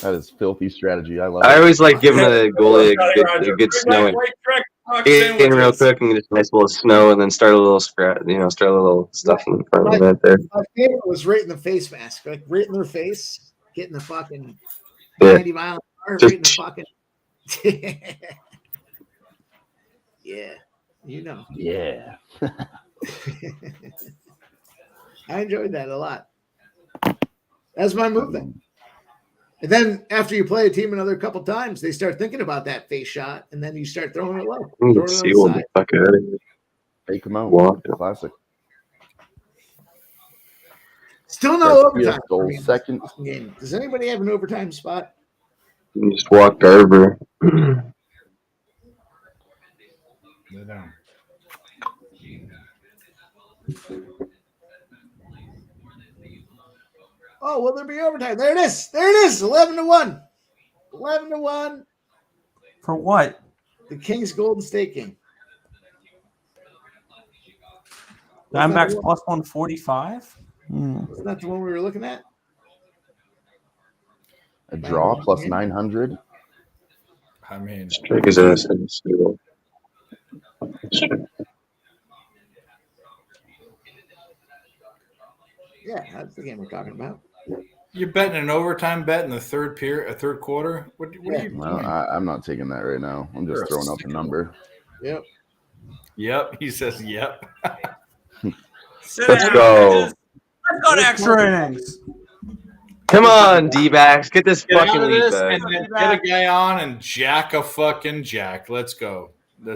That is filthy strategy. I love it. I always like giving the goalie a good snowing. Get in real quick and just a nice little snow, and then start a little start a little stuff in front of the net there. My favorite was right in the face mask, like right in their face, getting the fucking 90 mile an hour, right in the fucking. Yeah, you know. Yeah. I enjoyed that a lot. That's my move then. And then after you play a team another couple times, they start thinking about that face shot, and then you start throwing it low. Throwing it on the Seal the side. fuck out of here. Take him out. Walk. Classic. Still no Garcia overtime. stole I mean, second. game. Does anybody have an overtime spot? You just walk Garber. Lay down. Oh, will there be overtime? There it is. There it is. 11-1. 11-1. For what? The Kings Golden State game. Diamondbacks plus 145. Isn't that the one we were looking at? A draw plus 900. I mean, Strike his ass in the seal. Yeah, that's the game we're talking about. you're betting an overtime bet in the third quarter. What are you doing? Well, I'm not taking that right now. I'm just throwing up a number. Yep. Yep. He says, "Yep." Let's go. Let's go to extra innings. Come on, D-backs. Get this Get out fucking of lead this back. and then get a guy on and jack a fucking jack. Let's go.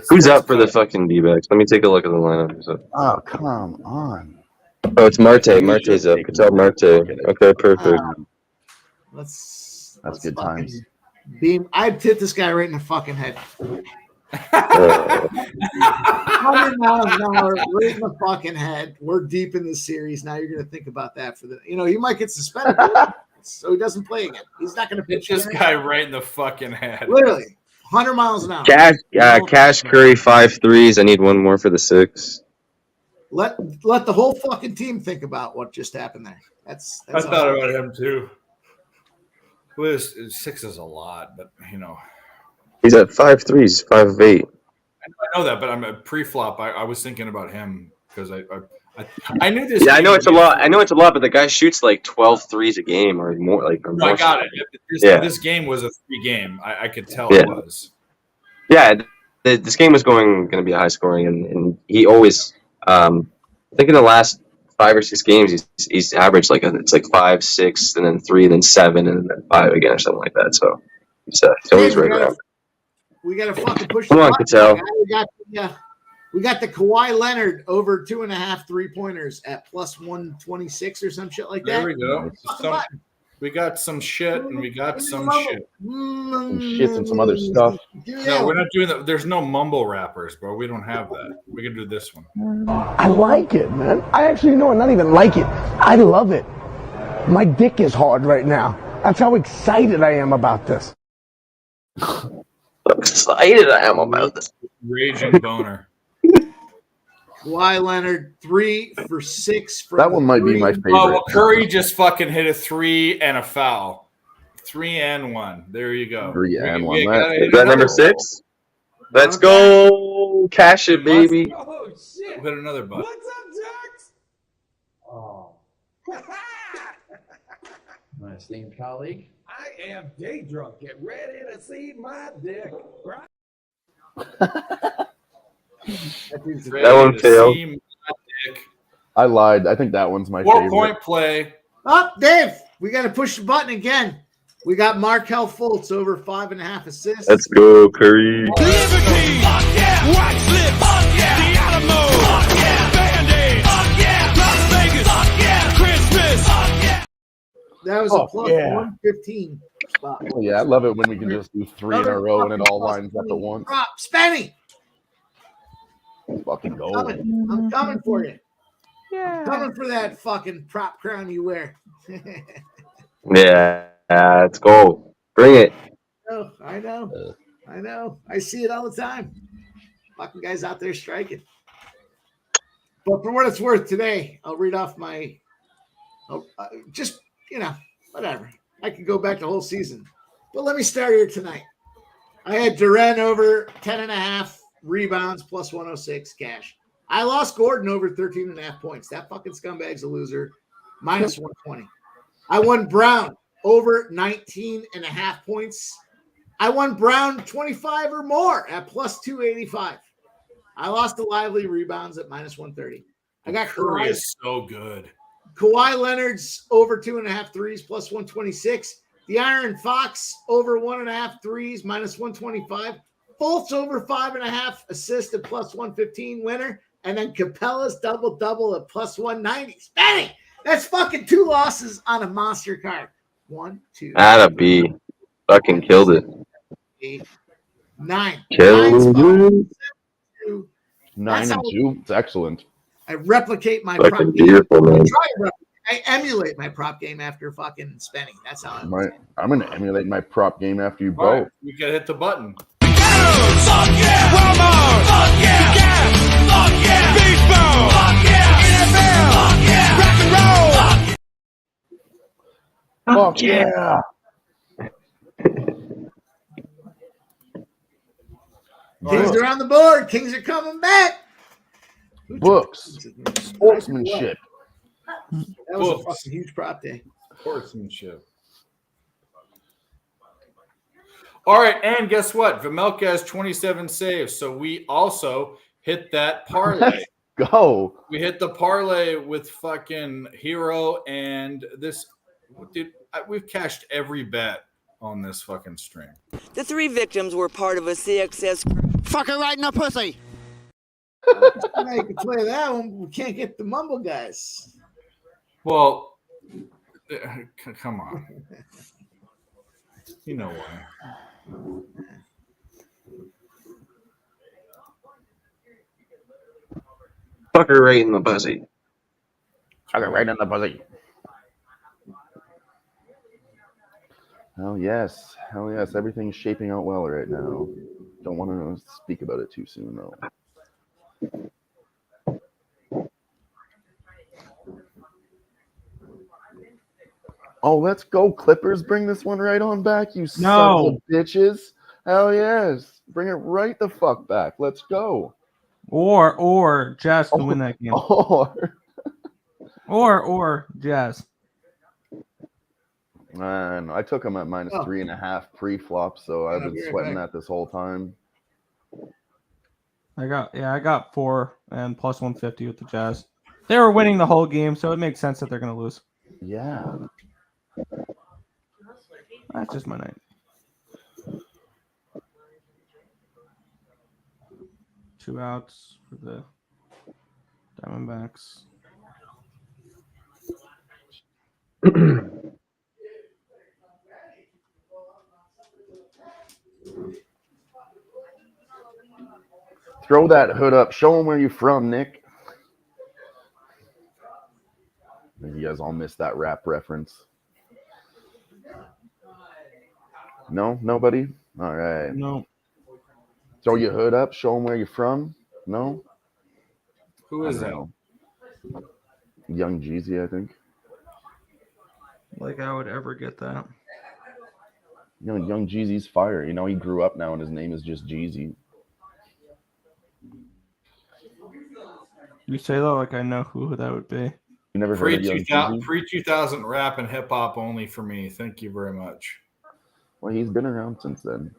Who's up for the fucking D-backs? Let me take a look at the lineup. Who's up? Oh, come on. Oh, it's Marte. Marte's up. Good job, Marte. Okay, perfect. Let's good fucking times. Beam. I'd hit this guy right in the fucking head. 100 100 miles an hour, right in the fucking head. We're deep in this series. Now you're going to think about that for he might get suspended, so he doesn't play again. He's not going to pitch Hit this again. guy right in the fucking head. Literally, 100 miles an hour. Cash Curry 5 threes. I need one more for the 6. Let the whole fucking team think about what just happened there. That's I thought about him too. Well, 6 is a lot, but He's at 5 threes, 5 of 8. I know that, but I'm a pre-flop. I was thinking about him because I knew this. Yeah, I know it's a lot. But the guy shoots like 12 threes a game or more. No, I got it. This game was a 3 game. I could tell it was. Yeah, this game was going to be a high scoring, and he always. I think in the last 5 or 6 games, he's averaged it's like 5, 6, and then 3, then 7, and then 5 again or something like that. So he's always right around. We got to fucking push. Come on, Cattell. We got the Kawhi Leonard over 2.5 3-pointers at plus 126 or some shit like that. There we go. We got some shit, and we got some shit. Some shit and some other stuff. No, we're not doing that. There's no mumble rappers, bro. We don't have that. We can do this one. I like it, man. I actually not even like it. I love it. My dick is hard right now. That's how excited I am about this. Excited I am about this. Raging boner. Kawhi Leonard 3 for 6 for That one might be my favorite. Oh, well, Curry just fucking hit a 3 and a foul. 3 and 1. There you go. 3 and 1. Is that number 6? Let's go. Cash it, baby. Oh, shit. Hit another butt. What's up, Jax? Oh. My esteemed colleague, I am day drunk. Get ready to see my dick. Right? That one failed. I lied. I think that one's my 4 favorite. point play. Up, Dave. We got to push the button again. We got Markelle Fultz over 5.5 assists. Let's go, Curry. Liberty! Yeah! White slip! Yeah! The Alamo! Yeah! Band-Aid! Yeah! Las Vegas! Yeah! Christmas! Yeah! That was a plus 115 spot. Oh, yeah, I love it when we can just do 3 in a row and it all lines up at once. Prop, Spenny. Fucking go. I'm coming for you. Yeah. I'm coming for that fucking prop crown you wear. Yeah, let's go. Bring it. Oh, I know. I see it all the time. Fucking guys out there striking. But for what it's worth today, I'll read off my just, whatever. I could go back the whole season. But let me start here tonight. I had Duren over 10.5 rebounds plus 106 cash. I lost Gordon over 13.5 points. That fucking scumbag's a loser. Minus 120. I won Brown over 19.5 points. I won Brown 25 or more at plus 285. I lost the Lively rebounds at minus 130. I got Curry Kawhi. is so good. Kawhi Leonard's over 2.5 threes plus 126. The Iron Fox over 1.5 threes minus 125. Fultz over 5.5 assists at plus 115 winner. And then Capella's double-double at plus 190. Spanny, that's fucking 2 losses on a monster card. 1, 2. Atta B. Fucking killed it. 8, 9. Killed it. 9 and 2. It's excellent. I replicate my Fucking prop game. beautiful, man. I emulate my prop game after fucking spending. That's how I'm. I'm gonna emulate my prop game after you All right, both. we gotta hit the button. Fuck yeah! Walmart! Fuck yeah! Gas! Fuck yeah! Baseball! Fuck yeah! NFL! Fuck yeah! Rock and roll! Fuck yeah! Kings are on the board. Kings are coming back. Books. Sportsmanship. That was a fucking huge prop day. Sportsmanship. All right, and guess what? Vimelka has 27 saves, so we also hit that parlay. Go. We hit the parlay with fucking Hero and this. Dude, we've cashed every bet on this fucking stream. The 3 victims were part of a CXS. Fuck her right in the pussy. I can play that one. We can't get the mumble guys. Well, come on. You know why. Fuck her right in the pussy. Fuck her right in the pussy. Hell yes. Hell yes. Everything's shaping out well right now. Don't want to speak about it too soon, though. Oh, let's go, Clippers. Bring this one right on back, you sons of bitches. Hell yes. Bring it right the fuck back. Let's go. Or Jazz can win that game. Or Jazz. Man, I took him at minus 3.5 pre-flop, so I've been sweating that this whole time. I got 4 and plus 150 with the Jazz. They were winning the whole game, so it makes sense that they're going to lose. Yeah. That's just my night. Two outs for the Diamondbacks. Throw that hood up. Show them where you're from, Nick. I think you guys all missed that rap reference. No? Nobody? All right. No. Throw your hood up. Show them where you're from. No? Who is that? Young Jeezy, I think. Like I would ever get that. You know, Young Jeezy's fire. You know, he grew up now and his name is just Jeezy. You say that like I know who that would be. You never heard of Young Jeezy? Pre-2000 rap and hip-hop only for me. Thank you very much. Well, he's been around since then.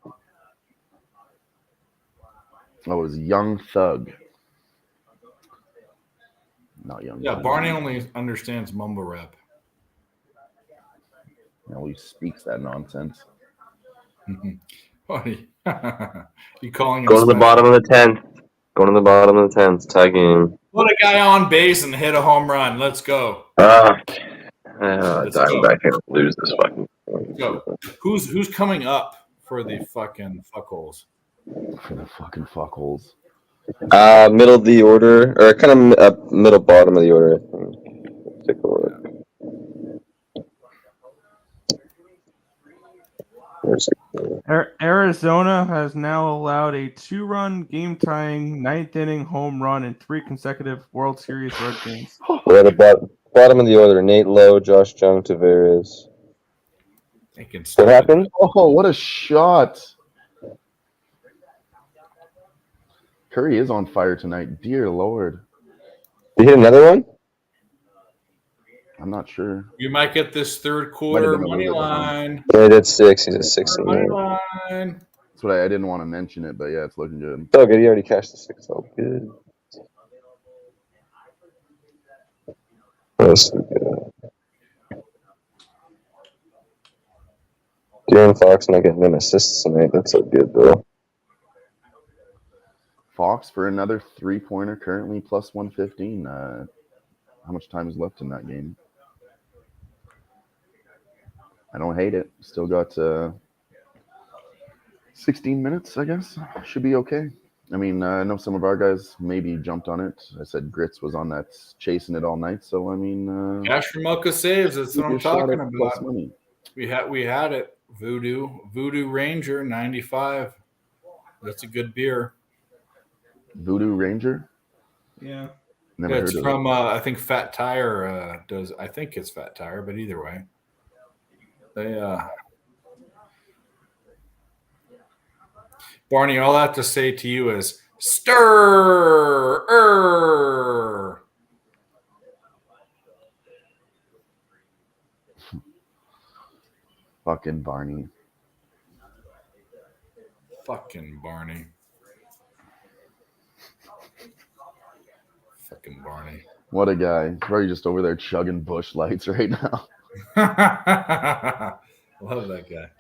Oh, it was Young Thug. Not Young Yeah, Thug. Barney only understands mumble rap. No, he speaks that nonsense. What you calling him? Go to the bottom of the 10th. Going to the bottom of the 10th. Tie game. Put a guy on base and hit a home run. Let's go. Diamondback can't lose this fucking. Let's go. Who's coming up for the fucking fuckholes? For the fucking fuckholes. Middle of the order, or kind of middle bottom of the order. Take a look. Arizona has now allowed a 2-run game-tying 9th inning home run in 3 consecutive World Series road games. We're at the bottom of the order. Nate Lowe, Josh Jung, Tavares. What happened? Oh, what a shot. Curry is on fire tonight. Dear Lord. You hit another one? I'm not sure. You might get this third quarter money line. Yeah, that's 6. He's at 6. Money line. That's what I didn't want to mention it, but yeah, it's looking good. Oh, good. He already cashed the 6. Oh, good. That's good. De'Aaron Fox not getting them assists tonight. That's so good, though. Fox for another 3-pointer, currently plus 115. How much time is left in that game? I don't hate it. Still got 16 minutes, I guess. Should be okay. I mean, I know some of our guys maybe jumped on it. I said Grits was on that chasing it all night. So, I mean... Cash for Mocha saves. That's what I'm talking about. Money. We had it. Voodoo Ranger 95. That's a good beer. Voodoo Ranger? Yeah. Never It's heard from of it. I think Fat Tire does. I think it's Fat Tire, but either way, they Barney. All I have to say to you is stir. Fucking Barney. Fucking Barney. Fucking Barney. What a guy. He's probably just over there chugging Bush Lights right now. Love that guy.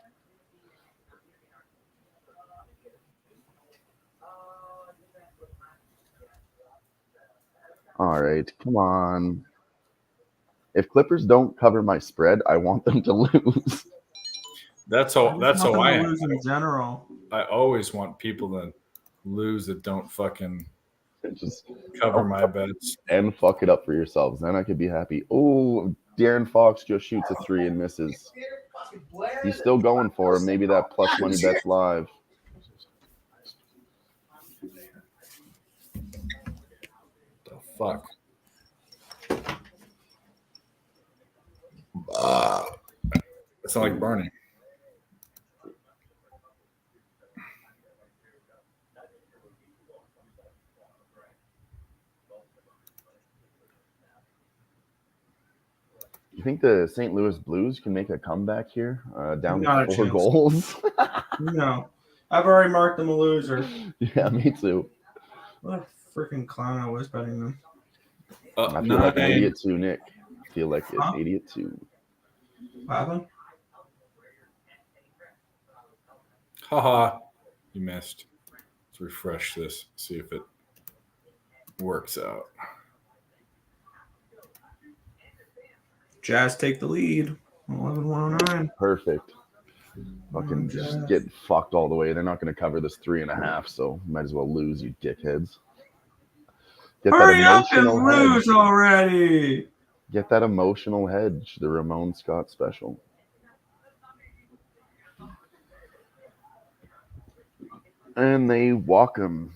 All right, come on. If Clippers don't cover my spread, I want them to lose. That's how I am. lose in general. I always want people to lose that don't fucking Just cover my bets. and fuck it up for yourselves. Then I could be happy. Oh, De'Aaron Fox just shoots a 3 and misses. He's still going for it. Maybe that plus money bet's live. The fuck. It's not like Barney. You think the St. Louis Blues can make a comeback here? Down Not a to 4 chance. goals? No. I've already marked them a loser. Yeah, me too. What a freaking clown I was betting them. I feel like an idiot too, Nick. I feel like an idiot too. What happened? Haha. You missed. Let's refresh this. See if it works out. Jazz take the lead. 11-109. Perfect. Fucking just get fucked all the way. They're not going to cover this 3.5, so might as well lose, you dickheads. Get Hurry up and emotional lose hedge. already. Get that emotional hedge, the Ramon Scott special. And they walk him.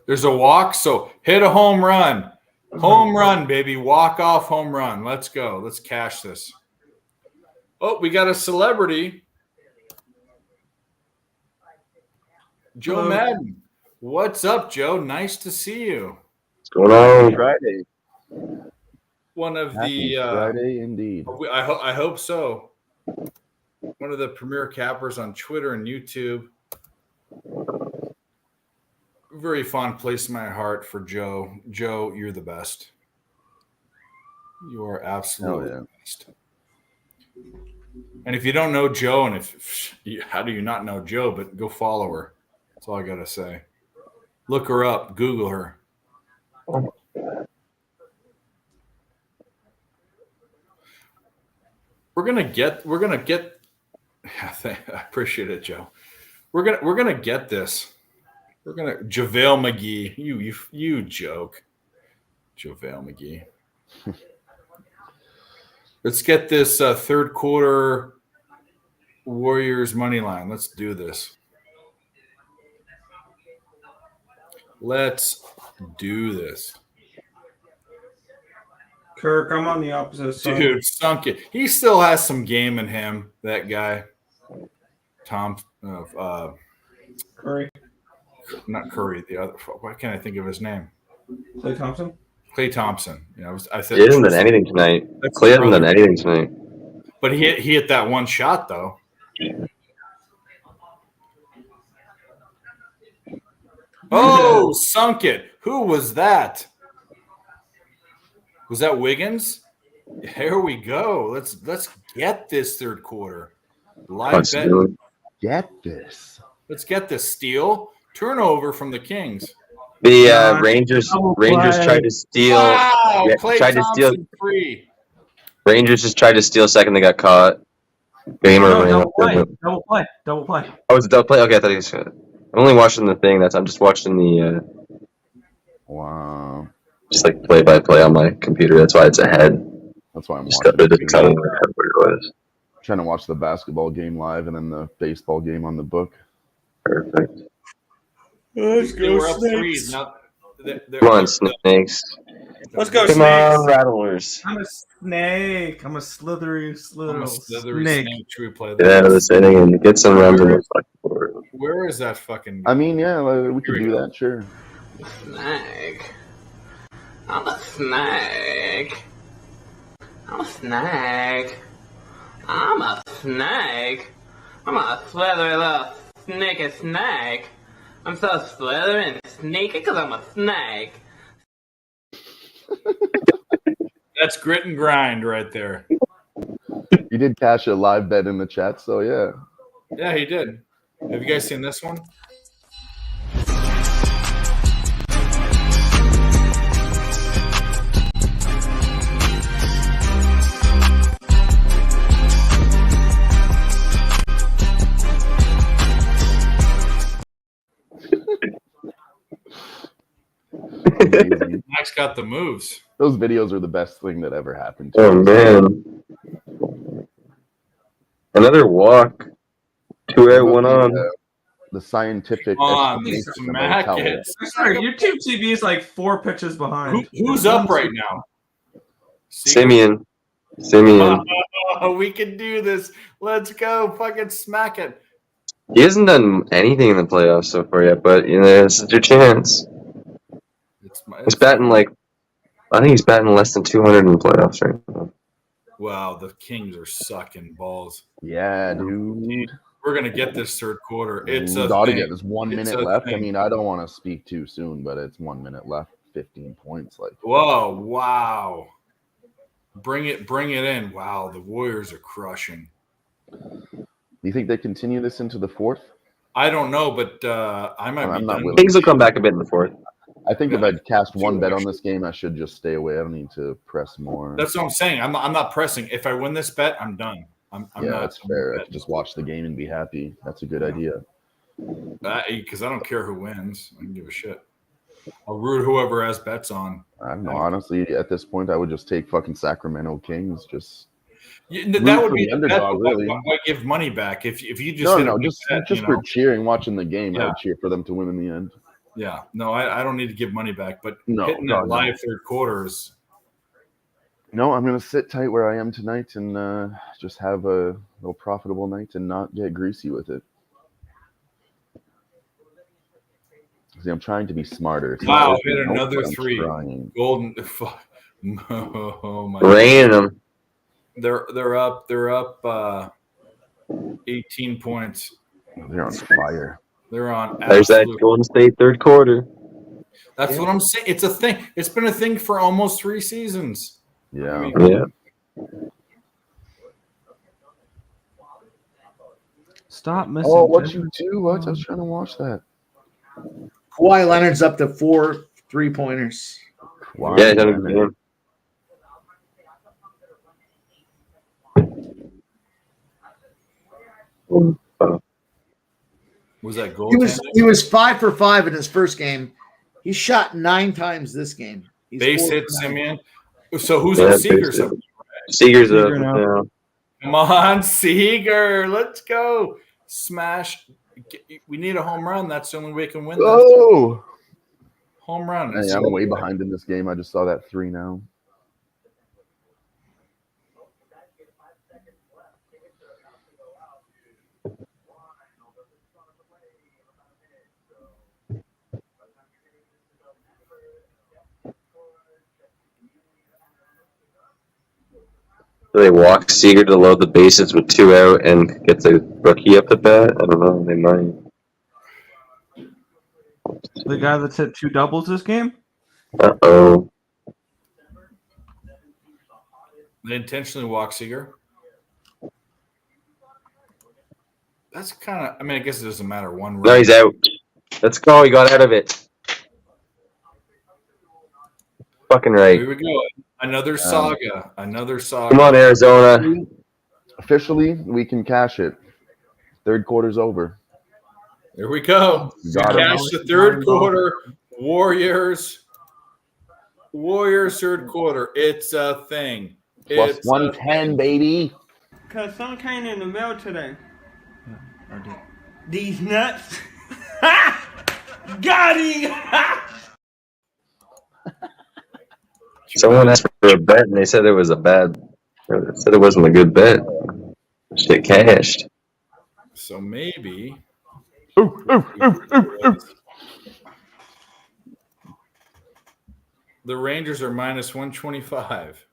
There's a walk, so hit a home run. Home run, baby. Walk off home run. Let's go. Let's cash this. Oh, we got a celebrity. Joe Hello. Madden. What's up, Joe? Nice to see you. What's going on? Friday. One of Happy the Friday indeed. I hope so. One of the premier cappers on Twitter and YouTube. Very fond place in my heart for Joe. Joe, you're the best. You are absolutely the best. And if you don't know Joe, and how do you not know Joe? But go follow her. That's all I gotta say. Look her up. Google her. We're gonna get. I appreciate it, Joe. We're gonna get this. We're gonna JaVale McGee. You joke. JaVale McGee. Let's get this third quarter Warriors money line. Let's do this. Let's do this. Kirk, I'm on the opposite side. Dude, sunk it. He still has some game in him, that guy. Tom Curry. Not Curry, the other. Why can't I think of his name? Klay Thompson. Klay Thompson. You know, I said He hasn't done anything tonight. That's Clay the hasn't done brother. anything tonight. But he hit that one shot though. Oh, sunk it. Who was that? Was that Wiggins? Here we go. Let's get this third quarter. Live bet. Get this. Let's get this steal. Turnover from the Kings. The Rangers tried to steal. Wow, Klay tried to steal. Thompson free. Rangers just tried to steal a second. They got caught. Gamer ran double up play. to them. Double play. Oh, it's a double play. Okay, I thought he was. I'm only watching the thing. I'm just watching the. Wow. Just like play by play on my computer. That's why it's ahead. That's why I'm Just watching. got to tell me what it was. Trying to watch the basketball game live and then the baseball game on the book. Perfect. Let's They go, were up three. Snakes. Now, Come on, snakes. Let's go, Come Snakes. on, rattlers. I'm a snake. I'm a slithery I'm a slithery snake. snake. Should we play Get out of that? this inning and get some runs on the fucking board. Where is that fucking? I mean, yeah, we could we do go. that, sure. Snake. I'm a snake. I'm a snake. I'm a snake. I'm a slithery little snaky snake. I'm so slithery and sneaky because I'm a snake. That's grit and grind right there. You did cash a live bet in the chat, so yeah. Yeah, he did. Have you guys seen this one? Amazing. Max got the moves. Those videos are the best thing that ever happened to Oh us. man! Another walk. 2 out, 1 on. The scientific Come on, explanation of smack how it. Sorry, YouTube TV is like 4 pitches behind. Who's up right now? Simeon. Oh, we can do this. Let's go. Fucking smack it. He hasn't done anything in the playoffs so far yet, but you know, this is your chance. He's batting like, I think he's batting less than 200 in the playoffs right now. Wow, the Kings are sucking balls. Yeah, dude. We're gonna get this third quarter. It's a Gotta thing. get this 1 It's minute a left. I thing. mean, I don't want to speak too soon, but it's 1 minute left. 15 points. Like, Whoa, wow. Bring it in. Wow, the Warriors are crushing. do you think they continue this into the fourth? I don't know, but I might I'm be not done. willing. Kings will come back a bit in the fourth. I think if I'd cast one bet on this game, I should just stay away. I don't need to press more. That's what I'm saying. I'm not pressing. If I win this bet, I'm done. I'm yeah, not. that's fair. I could just watch the game and be happy. That's a good idea. Because I don't care who wins. I can give a shit. I'll root whoever has bets on. I don't know. Honestly, at this point, I would just take fucking Sacramento Kings. Just That would be the the bet, underdog, but really. why give money back if you just no, hit no, a big just bet, just you for know? cheering, watching the game. I Yeah. would cheer for them to win in the end. Yeah, no, I don't need to give money back, but No, hitting no, that no. live third quarter is No, I'm gonna sit tight where I am tonight and just have a little profitable night and not get greasy with it. See, I'm trying to be smarter. It's wow. not Hit working out, another but I'm three. trying. Golden. Oh my! Raining them. They're up 18 points. They're on fire. They're on. There's that absolute- Golden State third quarter. That's what I'm saying. It's a thing. It's been a thing for almost 3 seasons. Yeah. Yeah. Stop missing. Oh, what you do? What? I was trying to watch that. Kawhi Leonard's up to 4 3-pointers. Wow. Yeah, he's done a good game. Was that goal? He was 5 for 5 in his first game. He shot 9 times this game. He's Base 4 for hit 9. Simeon. So who's Yeah, on Seager's base up? hit. Seager's up. Seager now. Yeah. Come on, Seager. Let's go. Smash. We need a home run. That's the only way we can win this. Oh, Home run. hey, I'm way behind in this game. I just saw that 3 now. Do they walk Seager to load the bases with 2 out and get the rookie up the bat? I don't know. They might. The guy that's hit 2 doubles this game? Uh-oh. They intentionally walk Seager. That's kind of. I mean, I guess it doesn't matter. One. No, he's out. Let's go. He got out of it. Fucking right. Here we go. Another saga. Another saga. Come on, Arizona. Officially, we can cash it. Third quarter's over. Here we go. Got it. Cash the third quarter. Warriors third quarter. It's a thing. Plus It's 110, baby. Cause some came in the mail today. These nuts. Got him. Someone asked for a bet, and they said it was a bad. They said it wasn't a good bet. Shit cashed. So maybe. The Rangers are minus 125.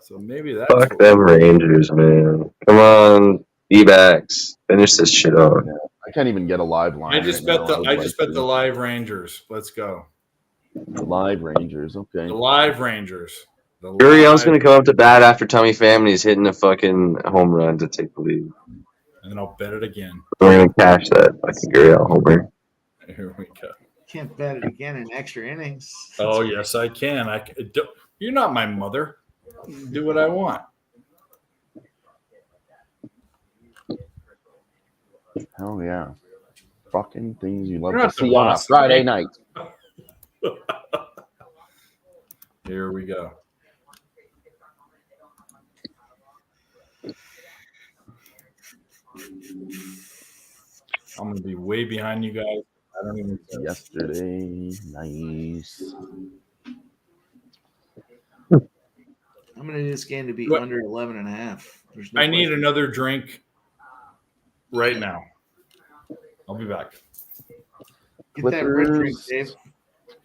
So maybe that's. Fuck them Rangers, man. Come on, D-backs. Finish this shit off. I can't even get a live line. I just right bet now. the. I just bet the live Rangers. Let's go. The live Rangers. Okay. The live Rangers. Gurriel's going to come up to bat after Tommy Pham, and he's hitting a fucking home run to take the lead. And then I'll bet it again. We're going to cash that fucking Gurriel homer. Here we go. Can't bet it again in extra innings. Oh yes, I can. You're not my mother. Do what I want. Hell yeah. Fucking things you love You're to not the see on a boss, Friday man. night. Here we go. I'm gonna be way behind you guys. I don't even. Yesterday, nice. I'm going to need this game to be What? under 11.5. There's no I need question. another drink right now. I'll be back. Get that red drink, Dave.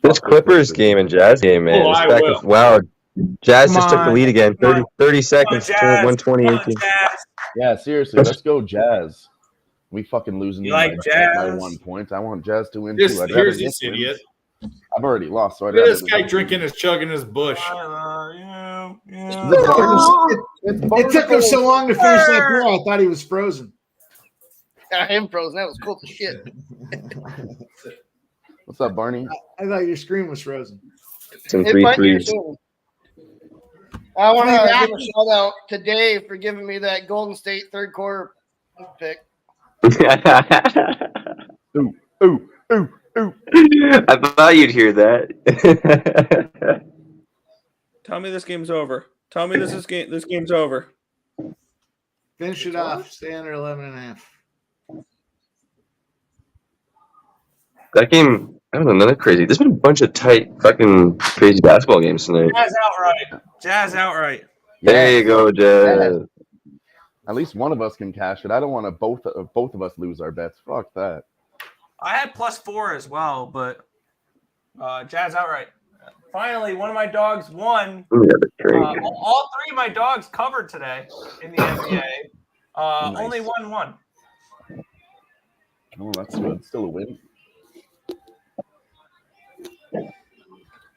This Clippers game and Jazz game, man. Oh, It's I back will. and- wow. Jazz Come just took the on. lead again. Come on. 30 seconds. Jazz. 120-18. Yeah, seriously, let's go Jazz. We fucking losing You by- like by Jazz? 1 point. I want Jazz to win Here's too. I'd rather this Nick win. idiot. I've already lost, so I'd Look at rather this guy Nick drinking his chugging his bush. I love you. It took him so long to finish that beer, I thought he was frozen. I am frozen. That was cool as shit. What's up, Barney? I thought your screen was frozen. Some It three might be threes. soon. I want to give a shout out to Dave for giving me that Golden State third quarter pick. Ooh, ooh, ooh, ooh. I thought you'd hear that. Tell me this game's over. Tell me this game's over. Finish it off. Stay under 11.5. That game, I don't know, another crazy. There's been a bunch of tight, fucking crazy basketball games tonight. Jazz outright. Jazz outright. There you go, Jazz. At least one of us can cash it. I don't want to both of us lose our bets. Fuck that. I had +4 as well, but Jazz outright. Finally, one of my dogs won. All three of my dogs covered today in the NBA. Nice. Only one won. Oh, that's good. Still a win.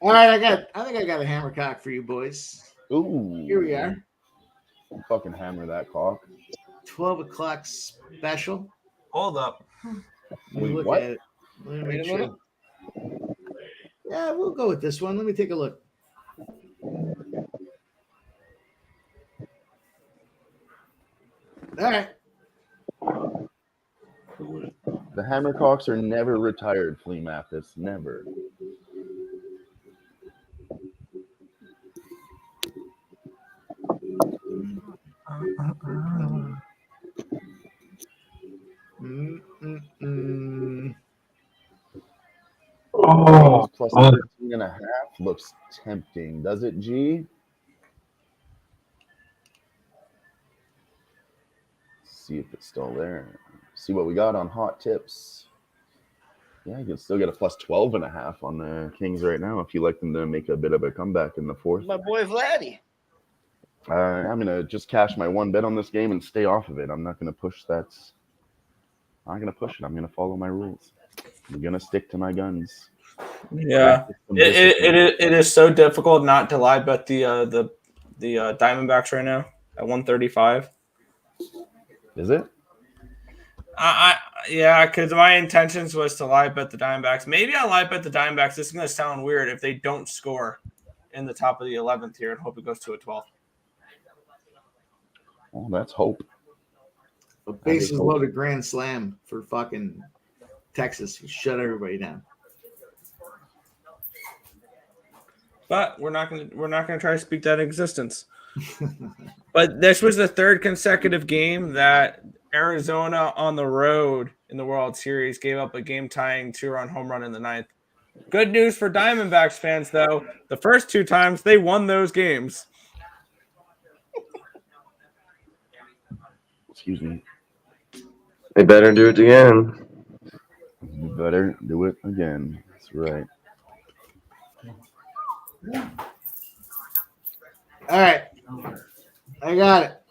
All right, I think I got a hammer cock for you boys. Ooh. Here we are. Fucking hammer that cock. 12 o'clock special. Hold up. Let me Wait, look what? at it. Let me Wait make a sure. minute. Yeah, we'll go with this one. Let me take a look. All right. The Hammercocks are never retired, Flea Mathis. Never. Plus 13.5 looks tempting. Does it, G? See if it's still there. See what we got on hot tips. Yeah, you can still get a plus 12.5 on the Kings right now if you like them to make a bit of a comeback in the fourth. My boy Vladdy. I'm gonna just cash my one bet on this game and stay off of it. I'm not gonna push that. I'm not gonna push it. I'm gonna follow my rules. I'm gonna stick to my guns. Yeah, it is so difficult not to live bet the the Diamondbacks right now at 135. Is it? Yeah, because my intentions was to live bet the Diamondbacks. Maybe I'll live bet the Diamondbacks. This is going to sound weird if they don't score in the top of the 11th here and hope it goes to a 12th. Oh, that's hope. A bases loaded grand slam for fucking Texas. Shut everybody down. But we're not gonna try to speak that in existence. But this was the third consecutive game that Arizona on the road in the World Series gave up a game-tying 2-run home run in the ninth. Good news for Diamondbacks fans, though. The first 2 times they won those games. Excuse me. They better do it again. You better do it again. That's right. All right. I got it.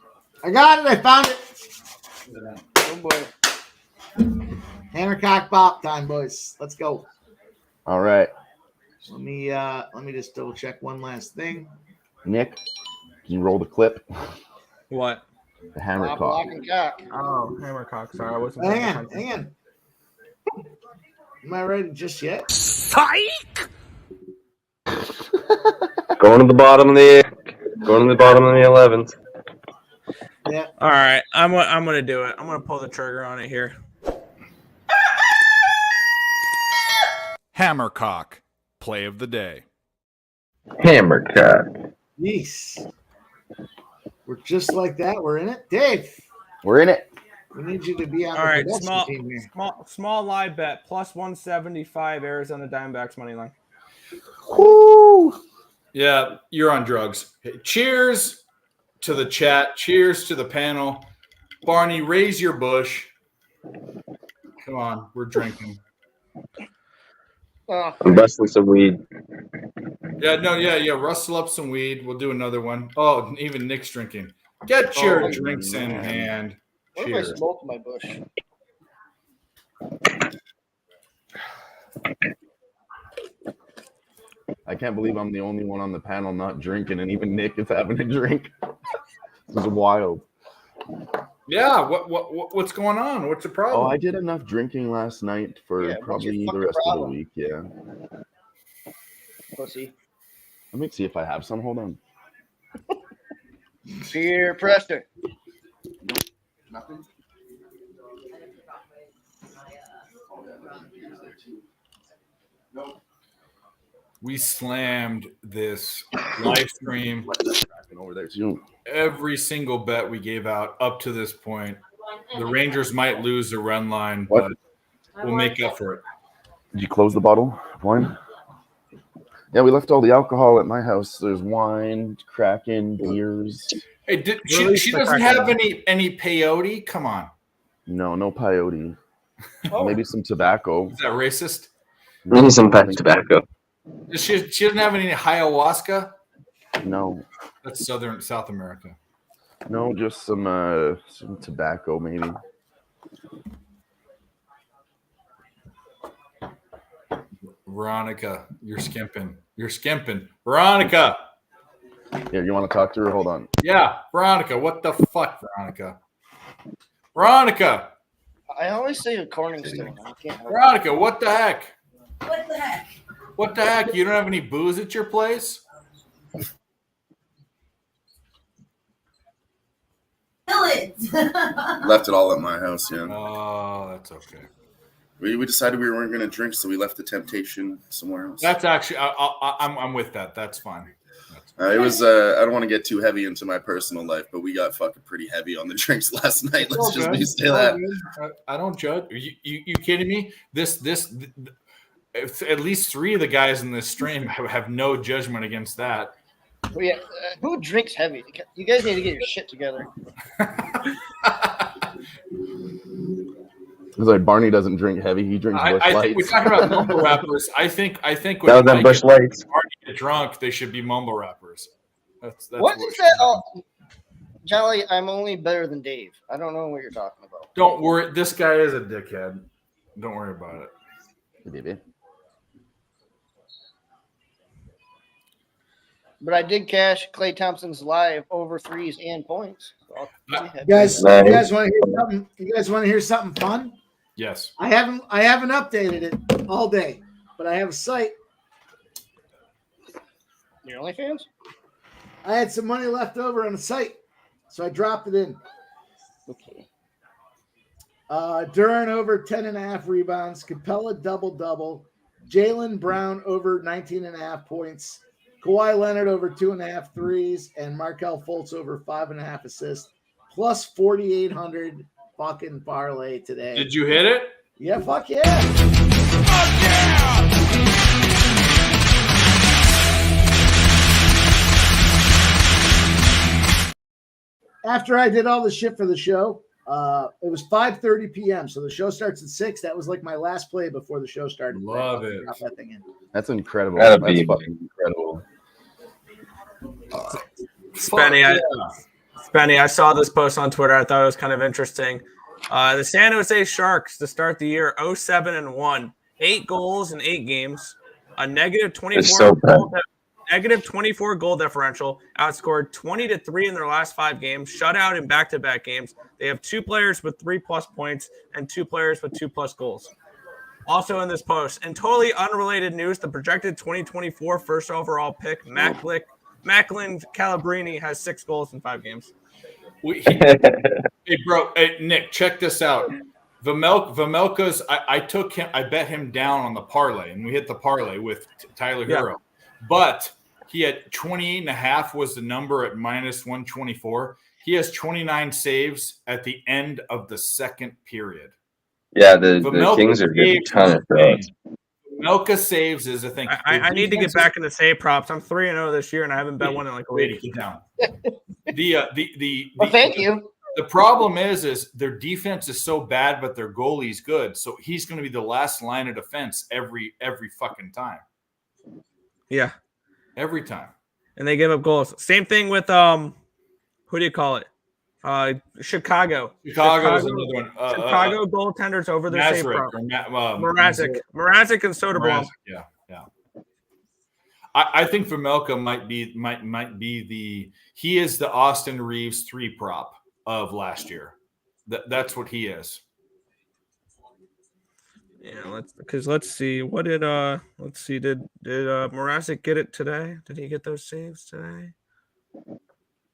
I found it. Oh boy. Hammercock bop time, boys. Let's go. All right. Let me just double check one last thing. Nick, can you roll the clip? What? The Hammercock. Oh, Hammercock. Sorry, I wasn't. Hang on. Am I ready just yet? Psych! Going to the bottom of the 11th. Yeah. All right, I'm gonna do it. I'm gonna pull the trigger on it here. Hammercock, play of the day. Hammercock. Yes. We're just like that. We're in it. Dave. We're in it. We need you to be on All the right, production team here. small live bet plus 175 Arizona Diamondbacks money line. Woo! Yeah, you're on drugs. Hey, cheers to the chat. Cheers to the panel. Barney, raise your bush. Come on, we're drinking. I'm busting some weed. Yeah. Rustle up some weed. We'll do another one. Oh, even Nick's drinking. Get your drinks in hand. What if I Cheers. smoked my bush? I can't believe I'm the only one on the panel not drinking, and even Nick is having a drink. This is wild. Yeah, what's going on? What's the problem? Oh, I did enough drinking last night for probably the rest of the week. Yeah. Pussy. Let me see if I have some. Hold on. Peer pressure. Nothing. We slammed this live stream. Over there too. Every single bet we gave out up to this point. The Rangers might lose the run line, What? but we'll make up for it. Did you close the bottle of wine? Yeah, we left all the alcohol at my house. There's wine, Kraken, beers. Hey, she doesn't have any peyote? Come on. No peyote. Maybe some tobacco. Is that racist? Maybe some tobacco. She doesn't have any ayahuasca? No. That's South America. No, just some tobacco, maybe. Veronica, you're skimping. You're skimping. Veronica. Yeah, you want to talk to her? Hold on. Yeah, Veronica. What the fuck, Veronica? Veronica. I always say a Corningstone. I can't help it. Veronica, what the heck? What the heck? What the heck? You don't have any booze at your place? Left it all at my house, yeah. Oh, that's okay. We decided we weren't going to drink, so we left the temptation somewhere else. That's actually, I'm with that. That's fine. It was, I don't want to get too heavy into my personal life, but we got fucking pretty heavy on the drinks last night. Let's just be say that. I don't judge. You kidding me? At least 3 of the guys in this stream have no judgment against that. Well, yeah, who drinks heavy? You guys need to get your shit together. It's like Barney doesn't drink heavy; he drinks Busch I Lights. think we're talking about mumble rappers. I think That when was them Busch Lights. Barney get drunk, they should be mumble rappers. That's What is that? Oh, Jolly, I'm only better than Dave. I don't know what you're talking about. Don't worry. This guy is a dickhead. Don't worry about it. Hey, baby. But I did cash Klay Thompson's live over threes and points. So You guys want to hear something? You guys want to hear something fun? Yes. I haven't updated it all day, but I have a site. Your OnlyFans? I had some money left over on the site, so I dropped it in. Okay. Duran over 10.5 rebounds. Capella double-double. Jaylen Brown over 19.5 points. Kawhi Leonard over 2.5 threes. And Markelle Fultz over 5.5 assists. Plus 4,800 fucking parlay today. Did you hit it? Yeah, fuck yeah. After I did all the shit for the show, it was 5:30 p.m. So the show starts at 6. That was like my last play before the show started. Love it. Drop that thing in. That's incredible. That'd That's be- fucking incredible. Spenny, I saw this post on Twitter. I thought it was kind of interesting. The San Jose Sharks to start the year 0-7-1, 8 goals in 8 games, a negative 24 so bad. negative 24 goal differential, outscored 20-3 in their last 5 games, shut out in back-to-back games. They have 2 players with 3+ points and 2 players with 2+ goals. Also in this post, and totally unrelated news, the projected 2024 first overall pick, Macklin Calabrini, has 6 goals in 5 games. Hey, bro. Hey, Nick, check this out. Vamelka's, I took him, I bet him down on the parlay, and we hit the parlay with Tyler Hero. But he had 28.5 was the number at -124. He has 29 saves at the end of the second period. Yeah, the Vamelka Kings are getting a saves ton of throws. Vamelka saves is a thing. I need to get back into save props. I'm 3-0 this year, and I haven't bet one in like a week. Get down. Well, thank you. The problem is their defense is so bad, but their goalie's good. So he's going to be the last line of defense every fucking time. Yeah, every time. And they give up goals. Same thing with who do you call it? Chicago. Chicago is another one. Chicago goaltenders over their save prop. Mrazek and Soderblom. Yeah. I think Vamelka might be he is the Austin Reeves 3 prop of last year. That's what he is. Yeah, let's see. What did did Mrazek get it today? Did he get those saves today?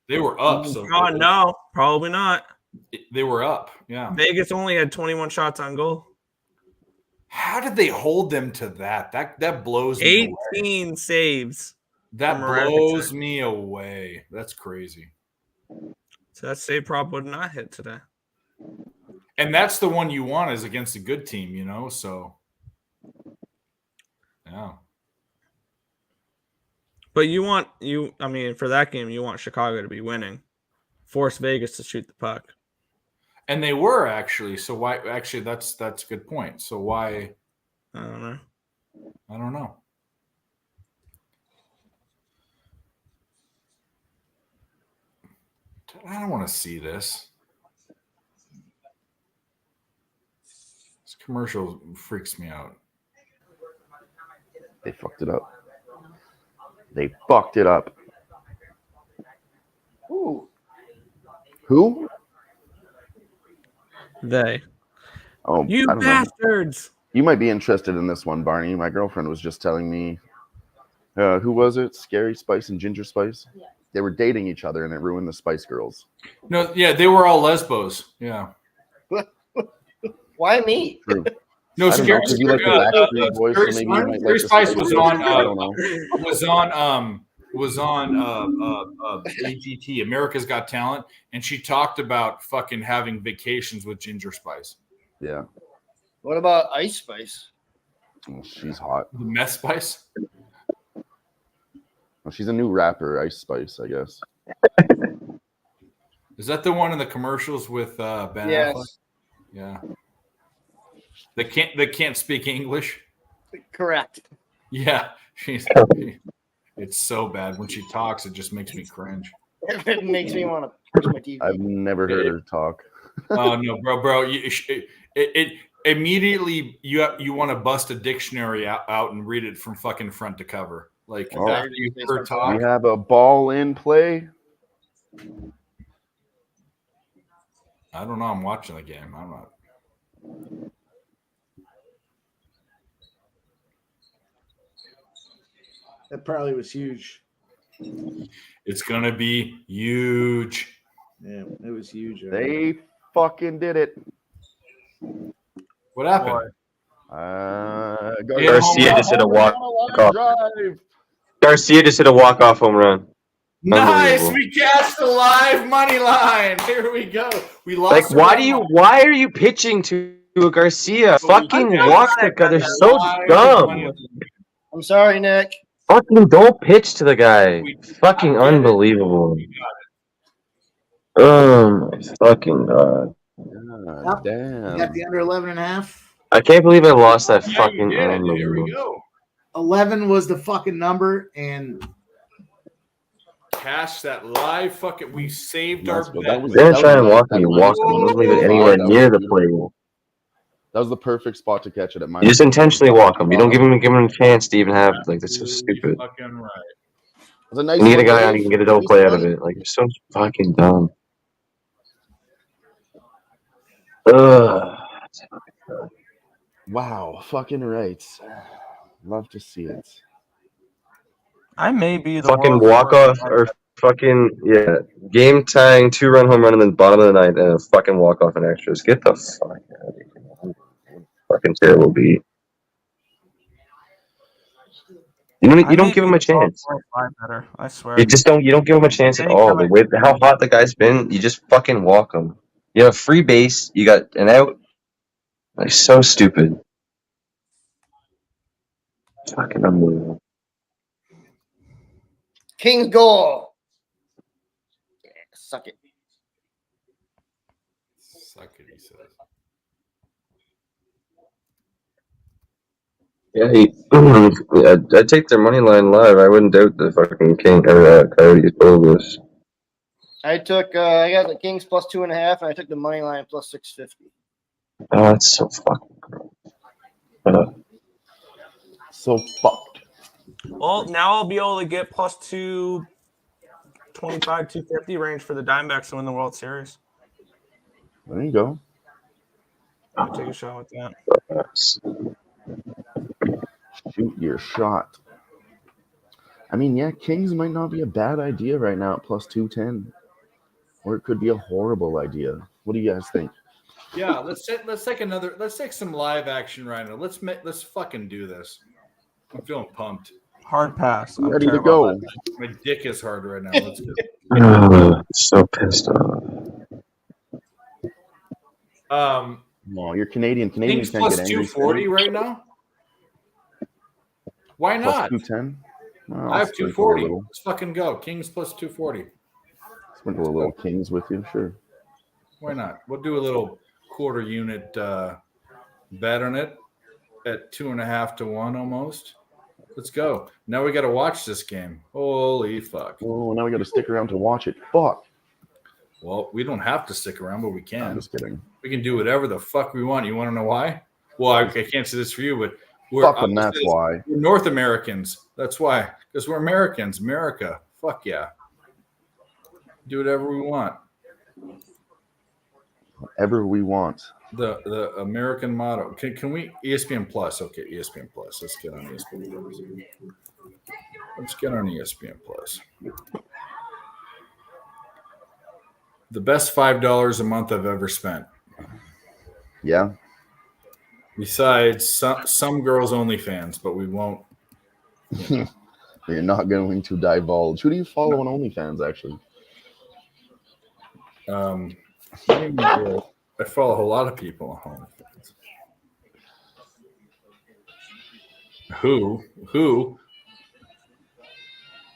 They were up. So no, probably not. They were up. Yeah. Vegas only had 21 shots on goal. How did they hold them to that? That blows me away. 18 saves. That blows me away. That's crazy. So that save prop would not hit today. And that's the one you want is against a good team, you know? So, yeah. But for that game, you want Chicago to be winning. Force Vegas to shoot the puck. And they were actually. So why? Actually, that's a good point. So why? I don't know. I don't know. I don't want to see this. This commercial freaks me out. They fucked it up. They fucked it up. Ooh. Who? They. Oh, you I don't bastards! know. You might be interested in this one, Barney. My girlfriend was just telling me. Who was it? Scary Spice and Ginger Spice? Yeah. They were dating each other, and it ruined the Spice Girls. No, yeah, they were all lesbos. Yeah. Why me? True. No, Scary Spice was on AGT, America's Got Talent, and she talked about fucking having vacations with Ginger Spice. Yeah. What about Ice Spice? Oh, she's hot. The Meth Spice? Well, she's a new rapper, Ice Spice, I guess. Is that the one in the commercials with Ben Yes. Affleck? Yeah. They can't speak English. Correct. Yeah, it's so bad when she talks. It just makes me cringe. It makes me want to push my TV. I've never heard her talk. Oh no, bro! It immediately you want to bust a dictionary out and read it from fucking front to cover. Like Oh, after you heard talk. We have a ball in play. I don't know. I'm watching the game. I'm not. That probably was huge. It's gonna be huge. Yeah, it was huge. They fucking did it. What happened? Garcia just hit a walk-off. Drive. Garcia just hit a walk-off home run. Nice. Unbelievable. We cashed the live money line. Here we go. We lost. Like, why are you pitching to a Garcia? Fucking walk that guy. They're so dumb. I'm sorry, Nick. Fucking don't pitch to the guy. Fucking unbelievable. Oh my fucking god. God damn. You got the under 11.5. I can't believe I lost that fucking. Here we Unbelievable. go. 11 was the fucking number, and Cash that live fucking. We saved our bet. They're gonna try and walk me. Walk him. Wasn't even anywhere near the plate. That was the perfect spot to catch it at my. You just intentionally walk him. You don't give him a chance to even have. Like, that's so stupid. Fucking right. It was a nice You get a one, guy Dave. on, you can get a double play out of it. Like, you're so fucking dumb. Ugh. Wow, fucking right. Love to see it. I may be the Fucking world's walk worst off or fucking game tying 2-run home run in the bottom of the ninth and a fucking walk off in extras. Get the fuck out of here. Fucking terrible beat. You don't give him a chance. Better, I swear. You don't give him a chance at all. The way how hot the guy's been, you just fucking walk him. You have a free base, you got an out. Like, so stupid. Fucking unbelievable. King's goal. Yeah, suck it. Suck it, he says. Yeah, I'd take their money line live. I wouldn't doubt the fucking King or Coyotes bogus. I took I got the Kings plus 2.5, and I took the money line plus 650. Oh, that's so fucking gross. So fucked. Well, now I'll be able to get plus 225, 250 range for the Diamondbacks to win the World Series. There you go. I'll take a shot with that. Shoot your shot. I mean, yeah, Kings might not be a bad idea right now at plus 210. Or it could be a horrible idea. What do you guys think? Yeah, let's take some live action right now. Let's fucking do this. I'm feeling pumped. Hard pass. I'm Ready to terrible go. at My dick is hard right now. Let's go. So pissed off. No, you're Canadian. Kings Canadians can't plus get angry. 240 right now. Why Plus not? 210. Well, I have sprinkle a 240. little. Let's fucking go. Kings plus 240. Sprinkle a little Kings with you, sure. Why not? We'll do a little quarter unit bet on it at 2.5 to 1 almost. Let's go. Now we got to watch this game. Holy fuck. Oh, now we got to stick around to watch it. Fuck. Well, we don't have to stick around, but we can. I'm just kidding. We can do whatever the fuck we want. You want to know why? Well, I can't say this for you, but Fuck them, that's why. We're North Americans. That's why. Because we're Americans. America. Fuck yeah. Do whatever we want. Whatever we want. The American motto. Can we ESPN Plus? Okay, ESPN Plus. Let's get on ESPN Plus. Let's get on ESPN Plus. The best $5 a month I've ever spent. Yeah. Besides some girls only fans, but we won't. You're not going to divulge. Who do you follow on OnlyFans, actually? I follow a lot of people on OnlyFans. Who?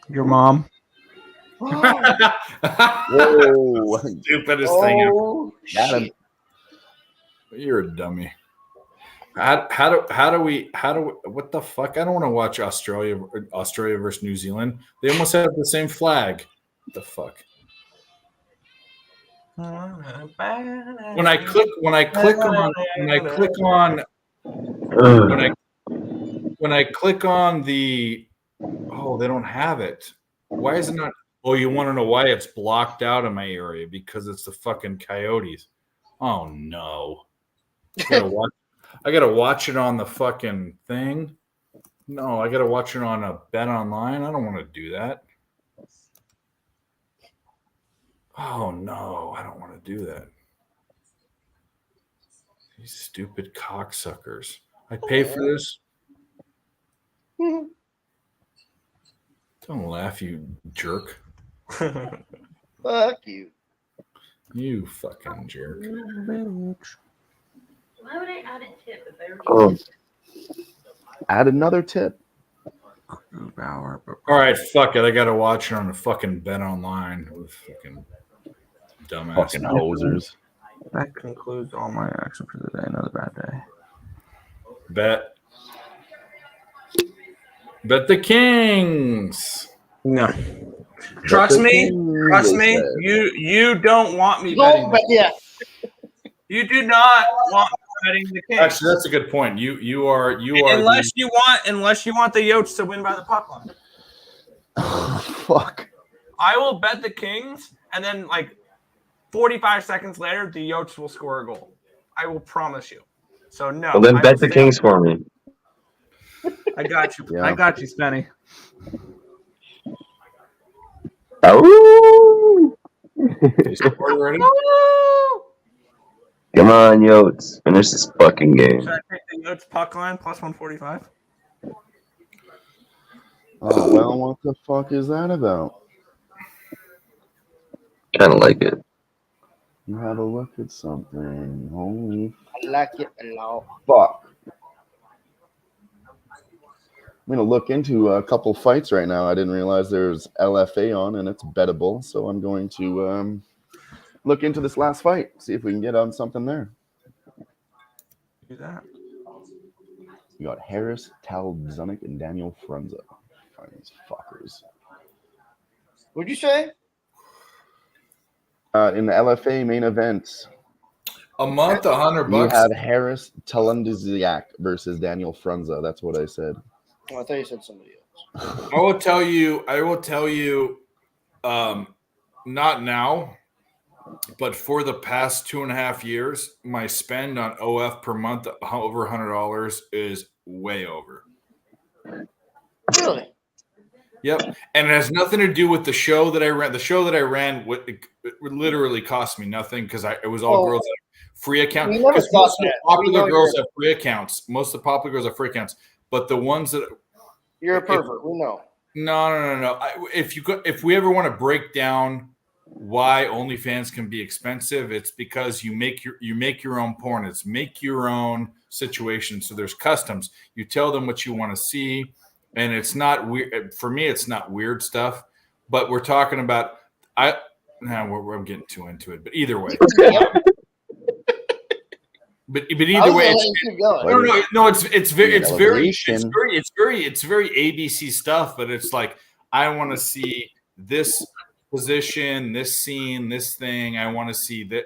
Your mom. Whoa. Stupidest thing ever. Got him. You're a dummy. How do we what the fuck? I don't want to watch Australia versus New Zealand. They almost have the same flag. What the fuck? When I click on the they don't have it. Why is it not? Oh, you want to know why it's blocked out in my area? Because it's the fucking Coyotes. Oh no! I gotta watch it on the fucking thing. No, I gotta watch it on a Bet Online. I don't want to do that. Oh no, I don't want to do that. These stupid cocksuckers. I pay for this. Don't laugh, you jerk. Fuck you. You fucking jerk. Why would I add a tip if I Oh. Add another tip. All right, fuck it. I gotta watch it on the fucking Bet Online with fucking dumbass. Fucking hosers. That concludes all my action for the day. Another bad day. Bet the Kings. No. Trust me. You don't want me betting. But yeah. You do not want me betting the Kings. Actually, that's a good point. You are unless you want the Yotes to win by the puck line. Fuck. I will bet the Kings, and then like 45 seconds later, the Yotes will score a goal. I will promise you. So no. Well, then bet the Kings for me. I got you. Yeah. I got you, Spenny. Oh! already? Come on, Yotes. Finish this fucking game. Should I take the Yotes puck line plus 145? Oh, well, what the fuck is that about? Kind of like it. You have a look at something. Holy I like it a lot. fuck. I'm going to look into a couple fights right now. I didn't realize there's LFA on and it's bettable. So I'm going to look into this last fight, see if we can get on something there. Do that. We got Harris, Talbzunik, and Daniel Frunza. Find these fuckers. What'd you say? In the LFA main event, A month, $100 we bucks. have Harris Talbzunik versus Daniel Frunza. That's what I said. Oh, I thought you said somebody else. I will tell you, not now, but for the past 2.5 years, my spend on OF per month over $100 is way over. Really? Yep, and it has nothing to do with the show that I ran. The show that I ran it literally cost me nothing because it was all girls that have free accounts. We never Because thought most of the that. popular We know girls you're- have free accounts. Most of the popular girls have free accounts, but the ones that You're a pervert. We know. no. If we ever want to break down why OnlyFans can be expensive, it's because you make your own porn. It's make your own situation. So there's customs. You tell them what you want to see, and it's not weird. For me, it's not weird stuff. But we're talking about I'm getting too into it. But either way. But either way, it's very ABC stuff. But it's like I want to see this position, this scene, this thing. I want to see that,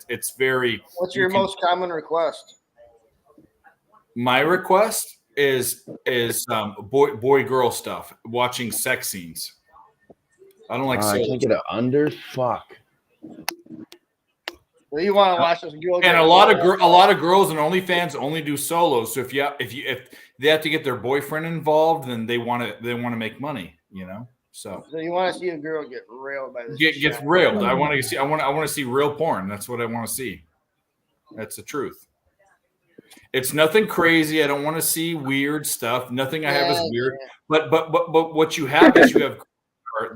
it's very. What's your most common request? My request is boy girl stuff. Watching sex scenes. I don't like. I can't get it under. Fuck. Well, you want to watch this girl? And a lot of girls and OnlyFans only do solos. So if they have to get their boyfriend involved, then they want to make money. So you want to see a girl get railed by this? Gets railed. I want to see real porn. That's what I want to see. That's the truth. It's nothing crazy. I don't want to see weird stuff. Nothing I have is weird. But what you have is you have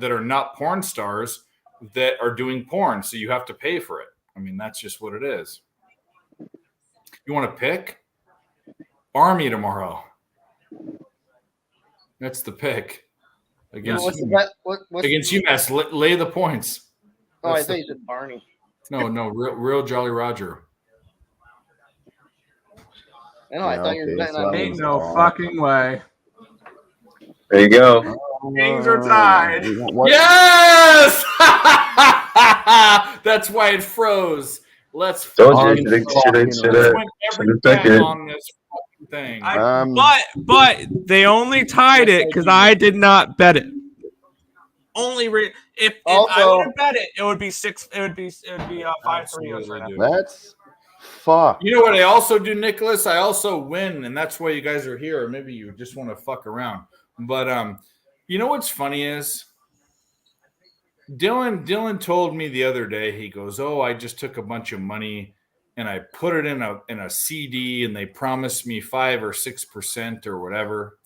that are not porn stars that are doing porn. So you have to pay for it. I mean, that's just what it is. You want to pick? Army tomorrow. That's the pick. Against against UMass. Lay the points. Oh, I thought you said Barney. No, real Jolly Roger. I know. I thought you were betting on Ain't no fucking way. There you go. Kings are tied. Yes! That's why it froze. Let's Told you, should have took it. on this thing. But they only tied it because I did not bet it. If I would have bet it, it would be 6. It would be 5-3. That's fuck. You know what I also do, Nicholas? I also win, and that's why you guys are here. Or maybe you just want to fuck around. But you know what's funny is Dylan told me the other day. He goes, "Oh, I just took a bunch of money and I put it in a CD, and they promised me 5 or 6% or whatever."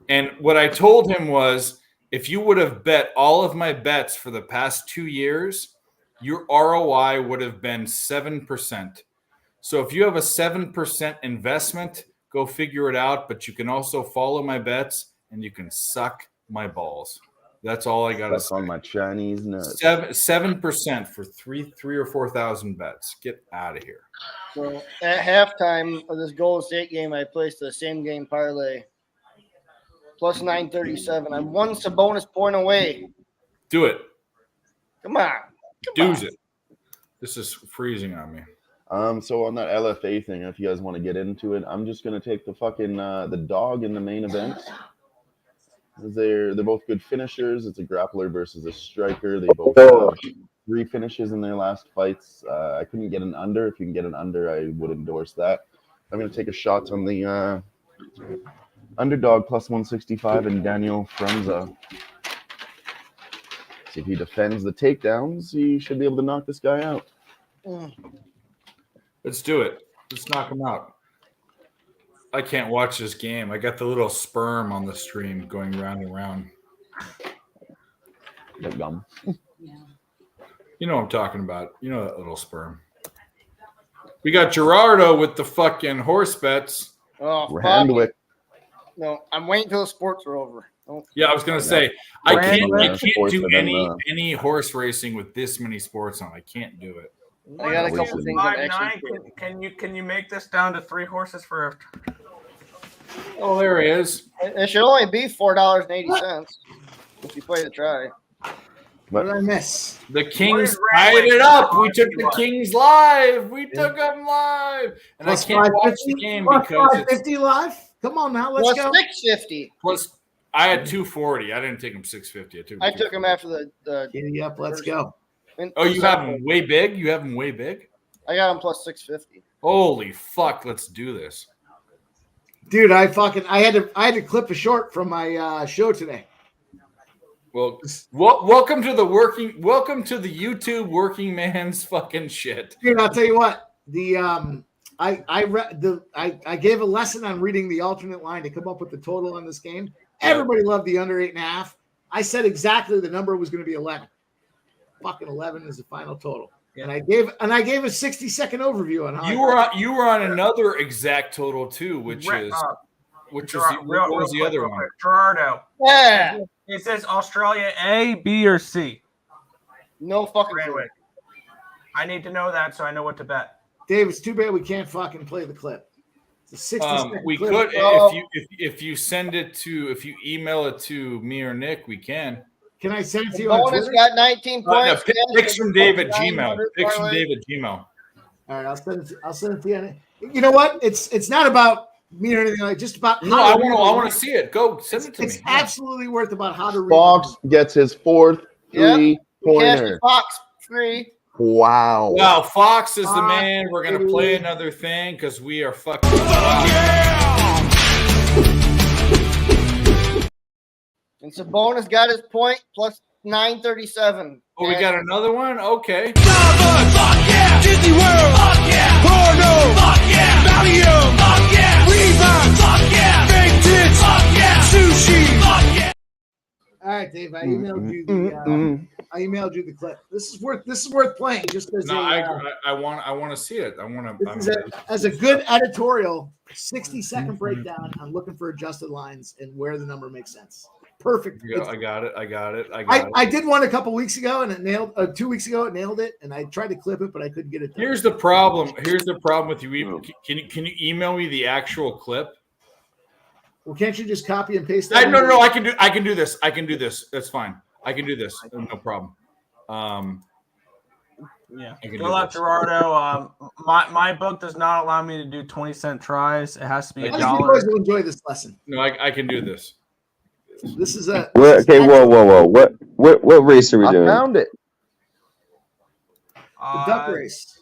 And what I told him was, if you would have bet all of my bets for the past 2 years, your ROI would have been 7%. So if you have a 7% investment, go figure it out. But you can also follow my bets and you can suck my balls. That's all I gotta say. On my Chinese nuts. 7% for 3,000 or 4,000 bets. Get out of here. So at halftime of this Golden State game, I placed the same game parlay. Plus 937. I'm one Sabonis point away. Do it. Come on. Do's it. This is freezing on me. So on that LFA thing, if you guys want to get into it, I'm just gonna take the fucking the dog in the main event. They're both good finishers. It's a grappler versus a striker. They both have 3 finishes in their last fights. I couldn't get an under. If you can get an under, I would endorse that. I'm gonna take a shot on the underdog plus 165 and Daniel Frunza. See if he defends the takedowns, he should be able to knock this guy out. Let's do it. Let's knock him out. I can't watch this game. I got the little sperm on the stream going round and round. The gum. You know what I'm talking about. You know that little sperm. We got Gerardo with the fucking horse bets. Oh, Randwick. No, I'm waiting till the sports are over. Oh. Yeah, I was gonna say I can't do any horse racing with this many sports on. I can't do it. I got a couple things. 5-9. Can you make this down to 3 horses for? Oh, there he is. It should only be $4.80 if you play the try. What did I miss? The Kings tied it up. We took the Kings live. We took them live, and Plus I can't watch the game because it's 550 live. Come on now, let's Plus go. 650. plus. I had 240. I didn't take him 650. I took him after the. Giddy up, let's go. Oh, you have him way big. You have him way big. I got him plus 650. Holy fuck! Let's do this, dude. I had to clip a short from my show today. Well, welcome to the YouTube working man's fucking shit. Dude, I'll tell you what. I gave a lesson on reading the alternate line to come up with the total on this game. Everybody loved the under 8.5. I said exactly the number was going to be 11. Fucking 11 is the final total. Yeah. And I gave a 60-second overview on how you were on another exact total too, which was the other one? Gerardo. Yeah. It says Australia A, B, or C. No fucking clue. I need to know that so I know what to bet. Dave, it's too bad we can't fucking play the clip. It's a 60-second we clip. could if you email it to me or Nick, we can. Can I send it to you Bonus on Twitter? got 19 points. Picks from Dave at Gmail. Picks from Dave at Gmail. All right, I'll send it to you. You know what? It's not about me or anything like just about. No, I want to see it. Go send it to me. It's absolutely worth about how to read. Fox gets his 4th 3-pointer. Fox free. Wow. Wow, Fox is the man. We're gonna play another thing because we are fucking. And Sabonis got his point plus 937. Oh, we got another one? Okay. Starbucks, fuck yeah! Disney World, fuck yeah! Porno, fuck yeah! Valium, fuck yeah! Reebok, fuck yeah! Fake tits, fuck yeah! Sushi, fuck yeah! All right, Dave. I emailed you the clip. This is worth playing just because. No, I want to see it. I want to. As a good editorial 60-second breakdown, I'm looking for adjusted lines and where the number makes sense. Perfect. Yeah, I got it. I did one a couple weeks ago and it nailed 2 weeks ago. It nailed it, and I tried to clip it, but I couldn't get it done. Here's the problem with you. Can you email me the actual clip? Well, can't you just copy and paste that? No. I can do this. That's fine. I can do this. No problem. Yeah. I can Good do luck, this. Gerardo. My book does not allow me to do 20-cent tries. It has to be I a think you dollar. boys will enjoy this lesson. No, I can do this. This is a Okay, whoa. What race are we I doing? found it. the duck race.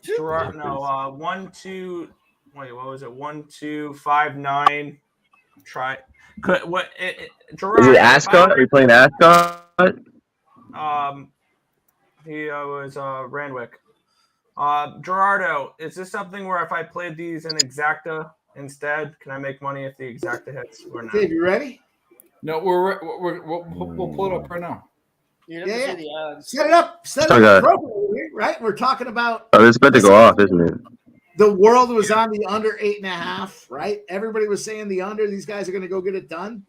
Gerard, no, 1, 2. Wait, what was it? 1, 2, 5, 9. Try. Gerard, Is it Ascot? Are you playing Ascot? He was Randwick. Gerardo, is this something where if I played these in Exacta instead, can I make money if the Exacta hits or not? Dave, you ready? No, we'll pull it up right now. You have to say the odds. Set it up. Set it Okay. up appropriately, right? We're talking about Oh, it's about to go off, isn't it? the world was on the under 8.5, right? Everybody was saying the under. These guys are going to go get it done.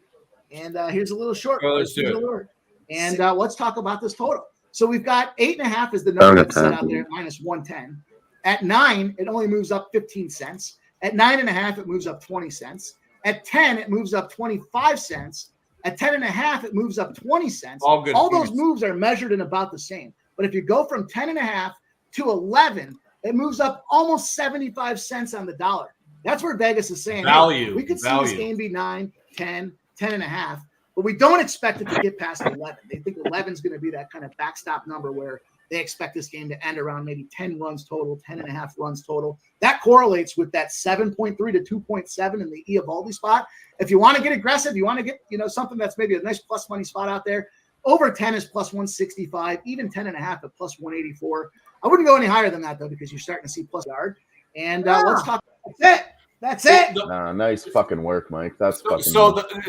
And here's a little short. Oh, let's do Here's it. a lure. And let's talk about this total. So we've got 8.5 is the number that's set out there at -110. At 9, it only moves up 15 cents. At 9.5, it moves up 20 cents. At 10, it moves up 25 cents. At 10.5, it moves up 20 cents. All good All points. those moves are measured in about the same. But if you go from 10.5 to 11, it moves up almost 75 cents on the dollar. That's where Vegas is saying, hey, Value, we could see value. this game be 9, 10, 10.5, but we don't expect it to get past 11. They think 11 is going to be that kind of backstop number where they expect this game to end around maybe 10 runs total, 10.5 runs total. That correlates with that 7.3 to 2.7 in the Eovaldi spot. If you want to get aggressive, you want to get, something that's maybe a nice plus money spot out there, over 10 is plus 165, even 10.5 at plus 184. I wouldn't go any higher than that, though, because you're starting to see plus yard. And let's talk. That's it. That's it. Nah, nice fucking work, Mike. That's fucking.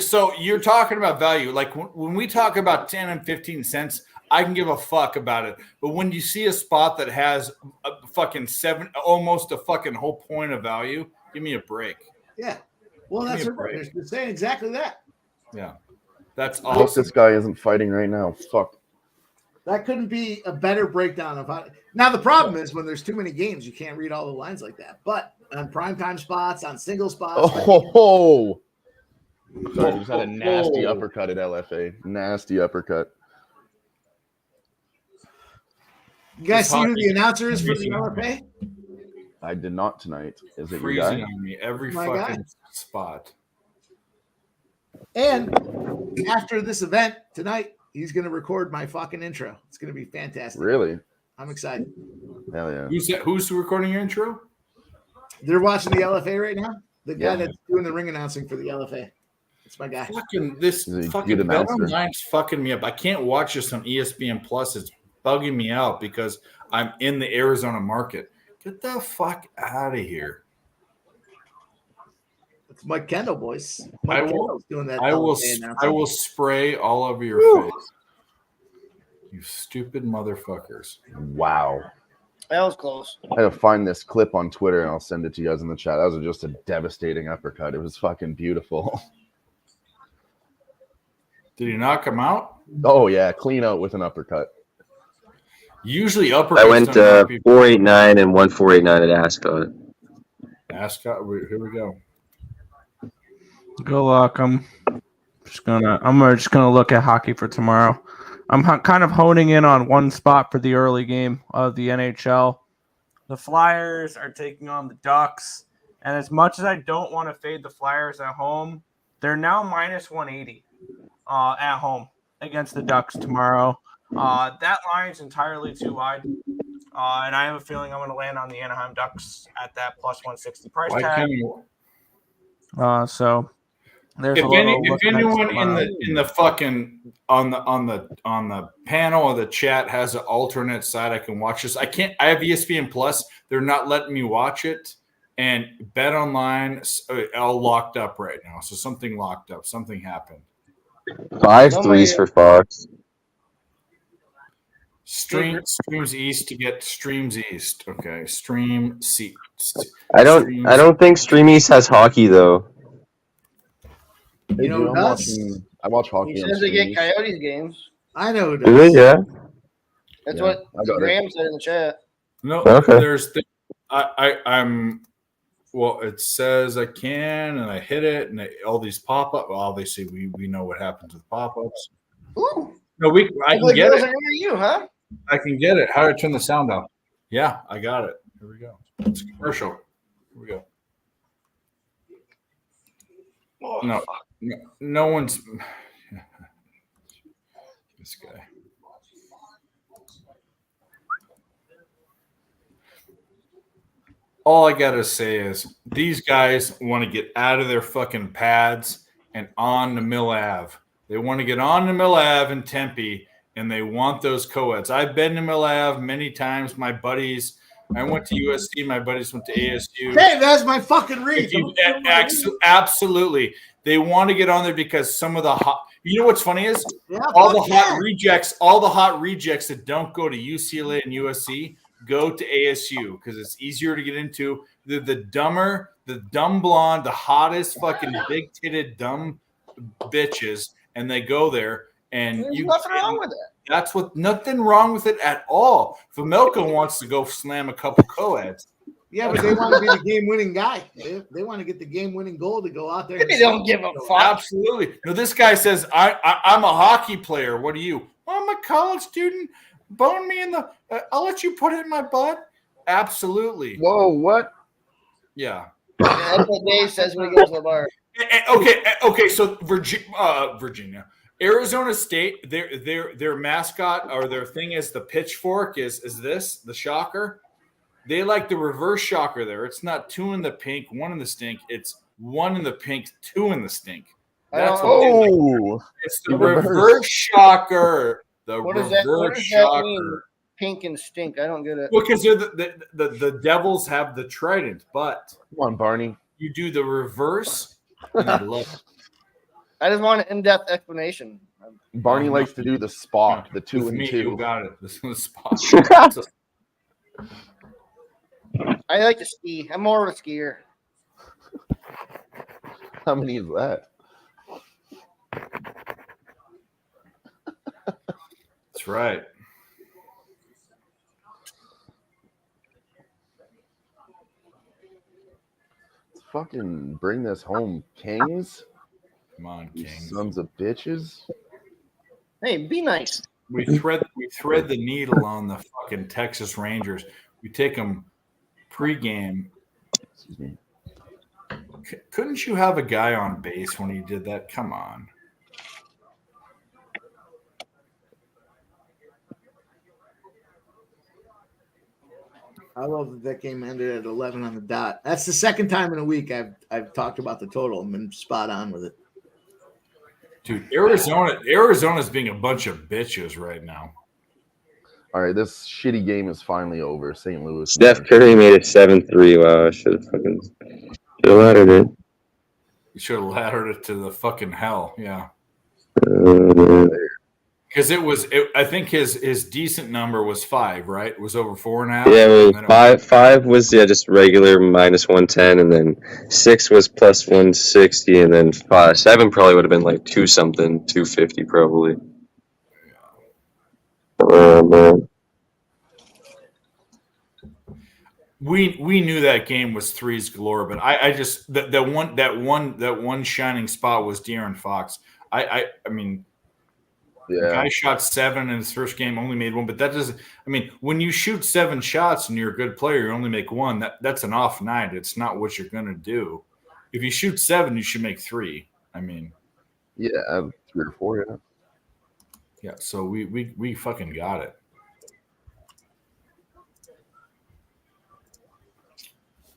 So you're talking about value. Like when we talk about 10 and 15 cents, I can give a fuck about it. But when you see a spot that has a fucking almost a fucking whole point of value, give me a break. Yeah. Well, that's what they're saying exactly that. Yeah. That's I hope awesome. this guy isn't fighting right now. Fuck. That couldn't be a better breakdown of how. Now, the problem is when there's too many games, you can't read all the lines like that. But on primetime spots, on single spots. Oh. Sorry, I just had a nasty uppercut at LFA. Nasty uppercut. You guys see who the announcer is for the LFA? I did not tonight. Is it your Freezing guy? on me every My fucking guy. spot. And after this event tonight, he's going to record my fucking intro. It's going to be fantastic. Really? I'm excited. Hell yeah. Who's recording your intro? They're watching the LFA right now. The guy Yeah. that's doing the ring announcing for the LFA. It's my guy. Fucking this He's a fucking good Bet announcer. Online's fucking me up. I can't watch this on ESPN Plus. It's bugging me out because I'm in the Arizona market. Get the fuck out of here. It's Mike Kendall, boys. I Mike will- Kendall's doing that. I will LFA announcing. I will spray all over your Woo. face. You stupid motherfuckers. Wow. That was close. I gotta find this clip on Twitter and I'll send it to you guys in the chat. That was just a devastating uppercut. It was fucking beautiful. Did he knock him out? Oh yeah, clean out with an uppercut. Usually uppercuts. I went 489 and 1489 at Ascot. Ascot. Here we go. Good luck. I'm just gonna look at hockey for tomorrow. I'm kind of honing in on one spot for the early game of the NHL. The Flyers are taking on the Ducks, and as much as I don't want to fade the Flyers at home, they're now minus 180 at home against the Ducks tomorrow. That line is entirely too wide, and I have a feeling I'm going to land on the Anaheim Ducks at that plus 160 price Why tag. can't you? So there's If, a little if look next anyone tomorrow. in the fucking on the panel or the chat has an alternate side I can watch this. I can't. I have ESPN Plus. They're not letting me watch it, and Bet Online all locked up right now. So something locked up. Something happened. 5 threes for Fox. Streams East to get Streams East. Okay, Stream East. I don't think Stream East has hockey though. Hey, You know dude, who I'm does? watching. I watch hockey. He on says they get streams. Coyotes games. I know who Do they? does. Yeah. That's Yeah, what I got it. Graham said in the chat. No, Okay. there's I'm. Well, it says I can, and I hit it, and all these pop up. Well, obviously, we know what happens with pop ups. Ooh, No, I can the get girls it. are near you, huh? I can get it. How do I turn the sound off? Yeah, I got it. Here we go. It's a commercial. Here we go. No, no one's this guy. All I gotta say is these guys want to get out of their fucking pads and on to Mill Ave. They want to get on to Mill Ave in Tempe, and they want those co-eds. I've been to Mill Ave many times. My buddies, I went to USC. My buddies went to ASU. Hey, that's my fucking read. Absolutely. They want to get on there because some of the hot. You know what's funny is all the hot rejects that don't go to UCLA and USC go to ASU because it's easier to get into. They're the dumb blonde, the hottest fucking big titted dumb bitches, and they go there. And There's nothing wrong with it. That's what nothing wrong with it at all. Vamelka wants to go slam a couple co-eds. Yeah, but they want to be the game-winning guy. They want to get the game-winning goal to go out there. They don't give a fuck. Absolutely. No, this guy says, I'm a hockey player. What are you? I'm a college student. Bone me in the. I'll let you put it in my butt. Absolutely. Whoa, what? Yeah. That's what Dave says when he goes to the bar. Okay. So Virginia, Arizona State, their mascot or their thing is the pitchfork. Is this the shocker? They like the reverse shocker there. It's not 2 in the pink, 1 in the stink. It's 1 in the pink, 2 in the stink. That's what they like. It's the reverse shocker. What does that mean? Pink and stink. I don't get it. Because they're the Devils have the trident, but come on, Barney. You do the reverse, and I love it. I just want an in-depth explanation. Barney likes to do the spot, the 2 and 2. You got it. This is the spot. I like to ski. I'm more of a skier. How many is that? That's right. Let's fucking bring this home, Kings. Come on, you Kings. Sons of bitches. Hey, be nice. We thread the needle on the fucking Texas Rangers. We take them pregame. Excuse me. Couldn't you have a guy on base when he did that? Come on. I love that game ended at 11 on the dot. That's the second time in a week I've talked about the total and been spot on with it. Dude, Arizona's being a bunch of bitches right now. All right, this shitty game is finally over. St. Louis. Steph Curry made it 7-3. Wow, I should have laddered it. You should have laddered it to the fucking hell. Yeah. Because I think his decent number was 5, right? It was over 4.5. Yeah, well, five was just regular -110, and then 6 was +160, and then 7 probably would have been like 2-something, 250 probably. Man. We knew that game was threes galore, but I just that one shining spot was De'Aaron Fox. I mean. Yeah. The guy shot 7 in his first game, only made 1, but that doesn't. I mean, when you shoot 7 shots and you're a good player, you only make 1. That's an off night. It's not what you're gonna do. If you shoot 7, you should make 3. I mean, yeah, 3 or 4. Yeah. Yeah. So we fucking got it.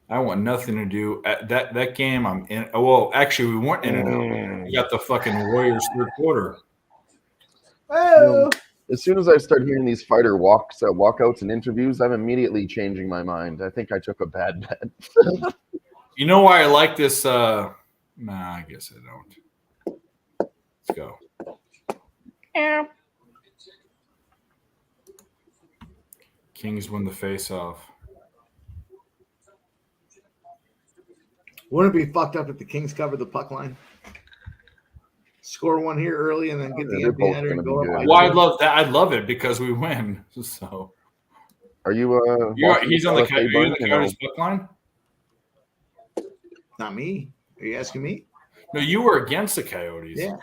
I want nothing to do at that game. I'm in. Oh, well, actually, we weren't in it. We got the fucking Warriors third quarter. As soon as I start hearing these fighter walkouts and interviews, I'm immediately changing my mind. I think I took a bad bet. You know why I like this? Nah, I guess I don't. Let's go. Kings win the face-off. Wouldn't it be fucked up if the Kings covered the puck line? Score 1 here early and then get the empty netter and go up. Well, I'd love that. I'd love it because we win. So, are you? He's on the Coyotes puck line. Not me. Are you asking me? No, you were against the Coyotes. Yeah.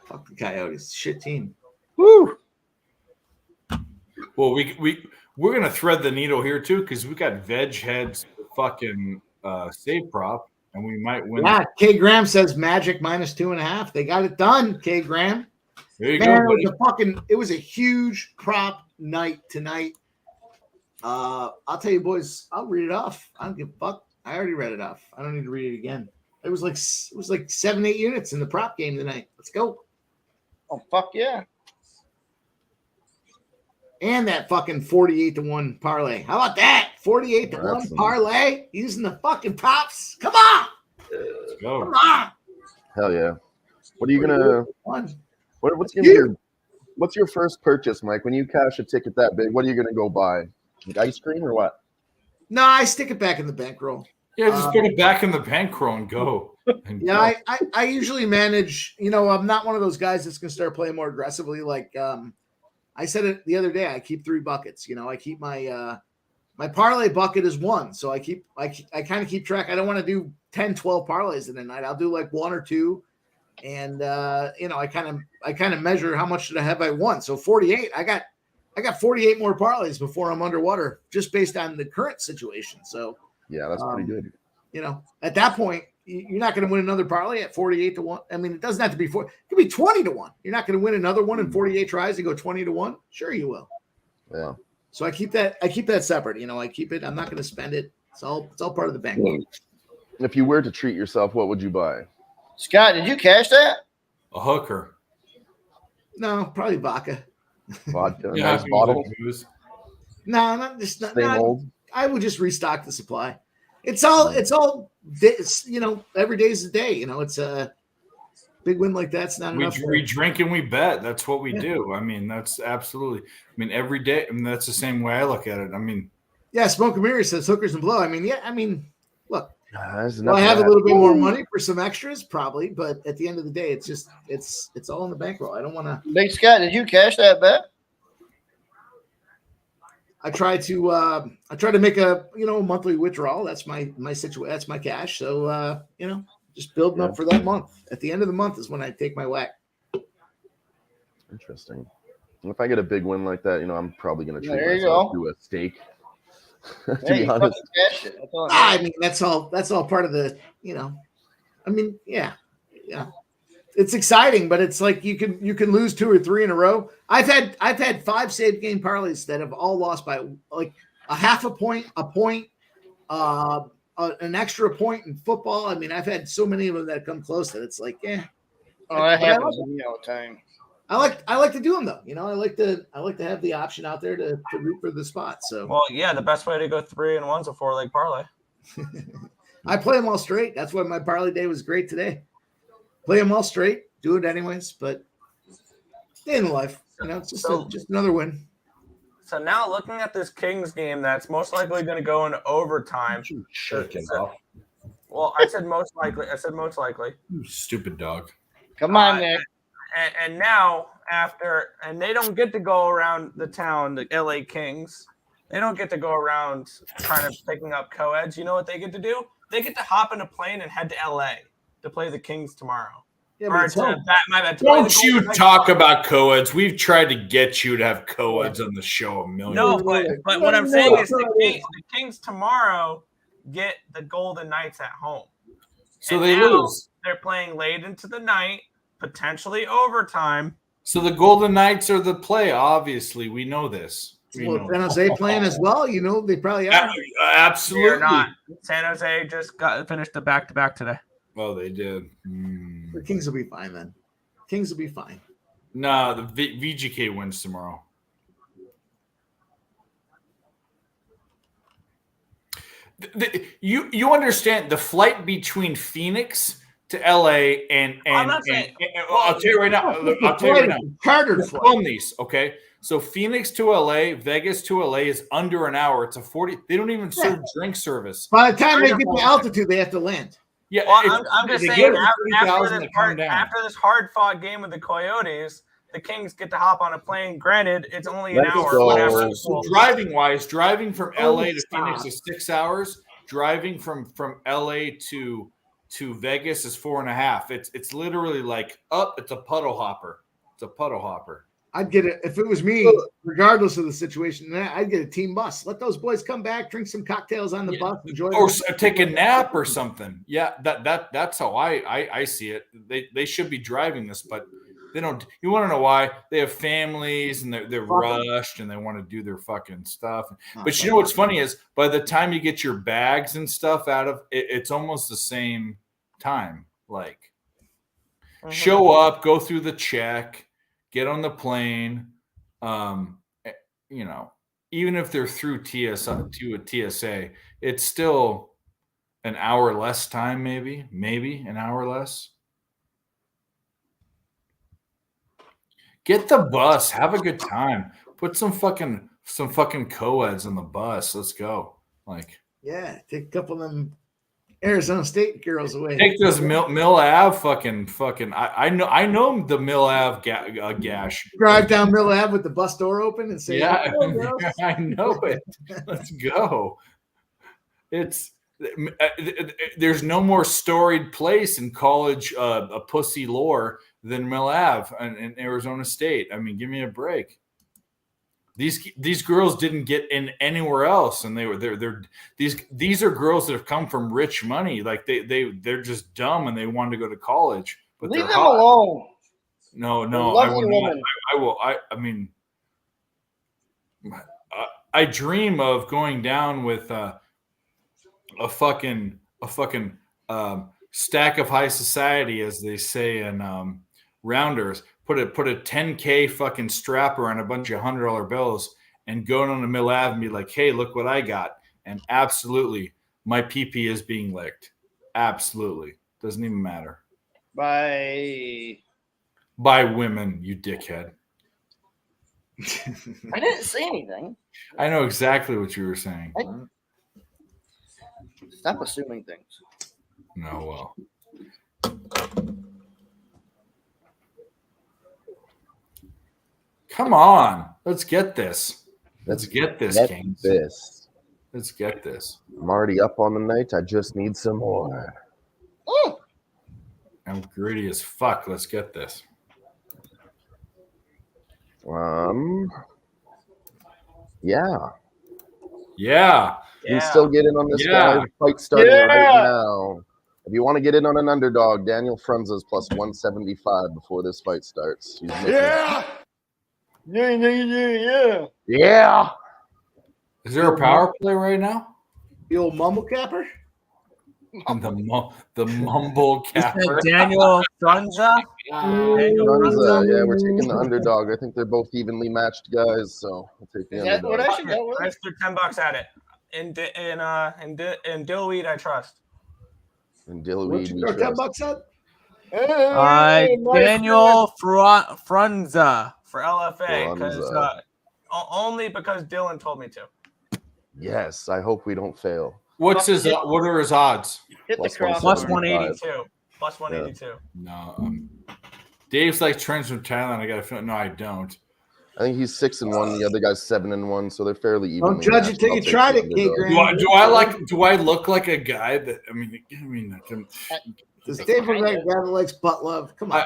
Fuck the Coyotes. Shit team. Woo. Well, we're gonna thread the needle here too because we got Veg Heads fucking save prop, and we might win. Yeah, K Graham says Magic -2.5. They got it done, K Graham. There you Man, go. it was a huge prop night tonight. I'll tell you, boys, I'll read it off. I don't give a fuck. I already read it off. I don't need to read it again. It was like 7-8 units in the prop game tonight. Let's go. Oh fuck yeah! And that fucking 48-1 parlay. How about that? 48-1 parlay using the fucking props. Come on. Let's go. Come on. Hell yeah. What are you gonna? What's your first purchase, Mike? When you cash a ticket that big, what are you gonna go buy? Like ice cream or what? No, I stick it back in the bankroll. Yeah, just put it back in the bankroll and go. Yeah, I usually manage. I'm not one of those guys that's gonna start playing more aggressively. Like I said it the other day. I keep 3 buckets. I keep my my parlay bucket is 1, so I kind of keep track. I don't want to do 10, 12 parlays in a night. I'll do like 1 or 2, and I kind of measure how much did I have I won. So 48. I got 48 more parlays before I'm underwater, just based on the current situation. So yeah, that's pretty good. At that point, you're not going to win another parlay at 48-1. I mean, it doesn't have to be 4. It could be 20-1. You're not going to win another one in 48 tries and go 20-1. Sure, you will. Yeah. So I keep that separate. I keep it. I'm not going to spend it. It's all part of the bank. If you were to treat yourself, what would you buy? Scott, did you cash that? A hooker. No, probably vodka. Vodka. Yeah, Nice bottle. No, not just not. Same old. I would just restock the supply. It's all this, every day's a day. It's a big win like that's not enough. We drink and we bet. That's what we do. I mean, that's absolutely. I mean, every day. I mean, that's the same way I look at it. I mean, yeah. Smoke and Mirror says hookers and blow. I mean, yeah. I mean, look. Well, I have a little bit more money for some extras, probably, but at the end of the day, it's just it's all in the bankroll. I don't want to. Big Scott, did you cash that bet? I try to make a monthly withdrawal. That's my situation. That's my cash. So just building up for that month. At the end of the month is when I take my whack. Interesting. If I get a big win like that, I'm probably going to treat There you myself go. to a steak. To Hey, be you honest. fucking cashed it. That's all it I matters. mean, that's all part of the. I mean, yeah. It's exciting, but it's like you can lose 2 or 3 in a row. I've had 5 save game parlays that have all lost by like a half a point, an extra point in football. I mean, I've had so many of them that come close that it's like, yeah. Oh, that happens to me all the time. I like to do them though. I like to have the option out there to root for the spot. So Well, yeah, the best way to go 3-1's a 4-leg parlay. I play them all straight. That's why my parlay day was great today. Play them all straight, do it anyways. But day in the life, it's just another win. So now looking at this Kings game, that's most likely going to go into overtime. Well, I said most likely. You stupid dog. Come on, Nick. And now and they don't get to go around the town, the LA Kings. They don't get to go around kind of picking up co-eds. You know what they get to do? They get to hop in a plane and head to LA to play the Kings tomorrow. Yeah, Or but to, it's my bad, to play the Don't you Golden Knights talk tomorrow. about co-eds. We've tried to get you to have co-eds on the show a million No, times. but what I'm saying is the Kings tomorrow get the Golden Knights at home. So And they now lose. They're playing late into the night, potentially overtime. So the Golden Knights are the play. Obviously, we know this. We Well, know. San Jose playing as well. They probably are. Absolutely. They're not. San Jose just finished the back-to-back today. Oh, they did. The Kings will be fine then. Kings will be fine. No, the VGK wins tomorrow. You understand the flight between Phoenix to LA and I'll tell you right now. Chartered Let's film these, okay? So Phoenix to LA, Vegas to LA is under an hour. It's a 40. They don't even serve drink service. By the time they get to altitude, they have to land. Yeah, Well, I'm just they saying, get it for 30,000 to come down. after this hard-fought game with the Coyotes, the Kings get to hop on a plane. Granted, it's only an hour. So, Whatever. so driving from LA to stop. Phoenix is 6 hours. Driving from LA to Vegas is 4.5. It's literally like it's a puddle hopper. It's a puddle hopper. I'd get it if it was me, regardless of the situation. I'd get a team bus. Let those boys come back, drink some cocktails on the bus, enjoy, or take a nap or something. Yeah, that's how I see it. They should be driving this, but they don't. You want to know why? They have families and they're rushed and they want to do their fucking stuff. But you know what's funny is by the time you get your bags and stuff out of it, it's almost the same time. Like show up, go through the check, get on the plane. You know, even if they're through TSA to a TSA, it's still an hour less time, maybe an hour less. Get the bus, have a good time. Put some fucking co-eds on the bus. Let's go. Like, yeah, take a couple of them Arizona State girls away. Take those Mill Ave fucking. I know the Mill Ave gash. Drive down Mill Ave with the bus door open and say, yeah, I know it. Let's go. There's no more storied place in college a pussy lore than Mill Ave in Arizona State. I mean, give me a break. These girls didn't get in anywhere else, and these are girls that have come from rich money. Like they're just dumb and they wanted to go to college. But leave them alone. No, I will not. I will. I mean, I dream of going down with a fucking stack of high society, as they say in Rounders. Put a 10K fucking strapper on a bunch of $100 bills and going on the Mill Ave and be like, hey, look what I got. And absolutely, my pee-pee is being licked. Absolutely. Doesn't even matter. By women, you dickhead. I didn't say anything. I know exactly what you were saying. Stop assuming things. No, well. Come on. Let's get this. Let's get this, Kings. Let's get this. I'm already up on the night. I just need some more. I'm greedy as fuck. Let's get this. Yeah. You still get in on this guy. Fight starting right now. If you want to get in on an underdog, Daniel Frunza's plus 175 before this fight starts. Yeah. Is there a power play right now? The old mumble capper? The mumble capper. Daniel Frunza? Frunza, yeah, we're taking the underdog. I think they're both evenly matched guys, so we'll take the underdog. What I should go with? Let's do $10 at it. In Dillweed, I trust. In Dillweed, we trust. $10 at? Daniel Frunza for LFA, because only because Dylan told me to. Yes, I hope we don't fail. What are his odds? Plus 182. Plus 182. Yeah. No, Dave's like trends from Thailand. I got to feel. No, I don't. I think he's 6-1. The other guy's 7-1, so they're fairly even. Don't judge it till you tried it, K. Grant. Do I look like a guy that? I mean, Does Dave look like a guy that likes butt love? Come on.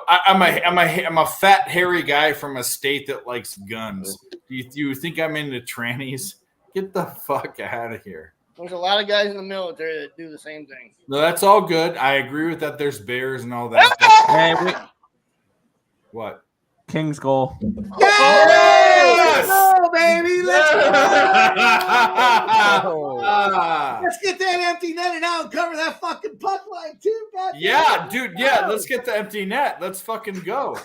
I'm a fat, hairy guy from a state that likes guns. Do you think I'm into trannies? Get the fuck out of here. There's a lot of guys in the military that do the same thing. No, that's all good. I agree with that. There's bears and all that. What? King's goal. Yes! Oh, baby. Let's go. Let's get that empty net and out and cover that fucking puck line too. Yeah, dude. Yeah, let's get the empty net. Let's fucking go.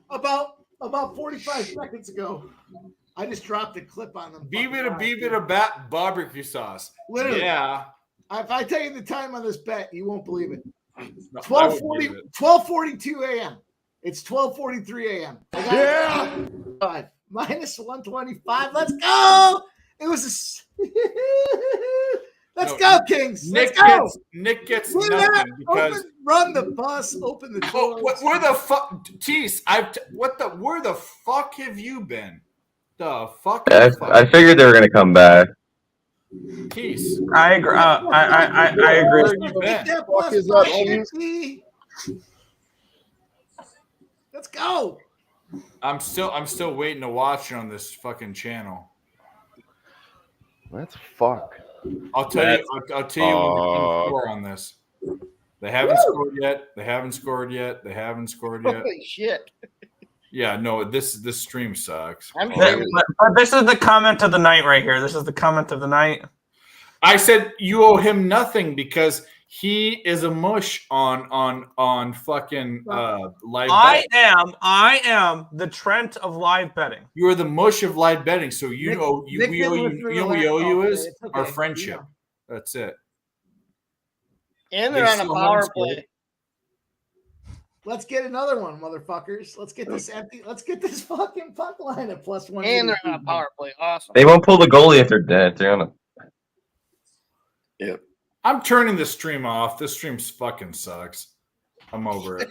About 45 seconds ago, I just dropped a clip on them. Beat it a bat barbecue sauce. Literally. Yeah. If I tell you the time on this bet, you won't believe it. No, 12:42 a.m. It's 12:43 a.m. Yeah. Minus 125. Let's go. It was Let's go, Kings. Let's go. Nick gets nothing because run the bus, open the door. Where the fuck, Tease? Where the fuck have you been? The fuck? I figured they were gonna come back. Tease. I agree. I agree. What is up, Tease? Let's go. I'm still waiting to watch it on this fucking channel. Let's fuck. I'll tell you when we score on this. They haven't scored yet. They haven't scored yet. They haven't scored yet. Holy shit. Yeah, no, this stream sucks. I'm But this is the comment of the night right here. This is the comment of the night. I said you owe him nothing because he is a mush on fucking live betting. I am the Trent of live betting. You are the mush of live betting, so we owe you is It's okay. our friendship. That's it. And they're They on a still power haven't scored. play. Let's get another one, motherfuckers. Let's get this empty. Let's get this fucking puck line at +1. And they're on a power play. Awesome. They won't pull the goalie if they're dead. They're on a. Yeah. I'm turning the stream off. This stream fucking sucks. I'm over it.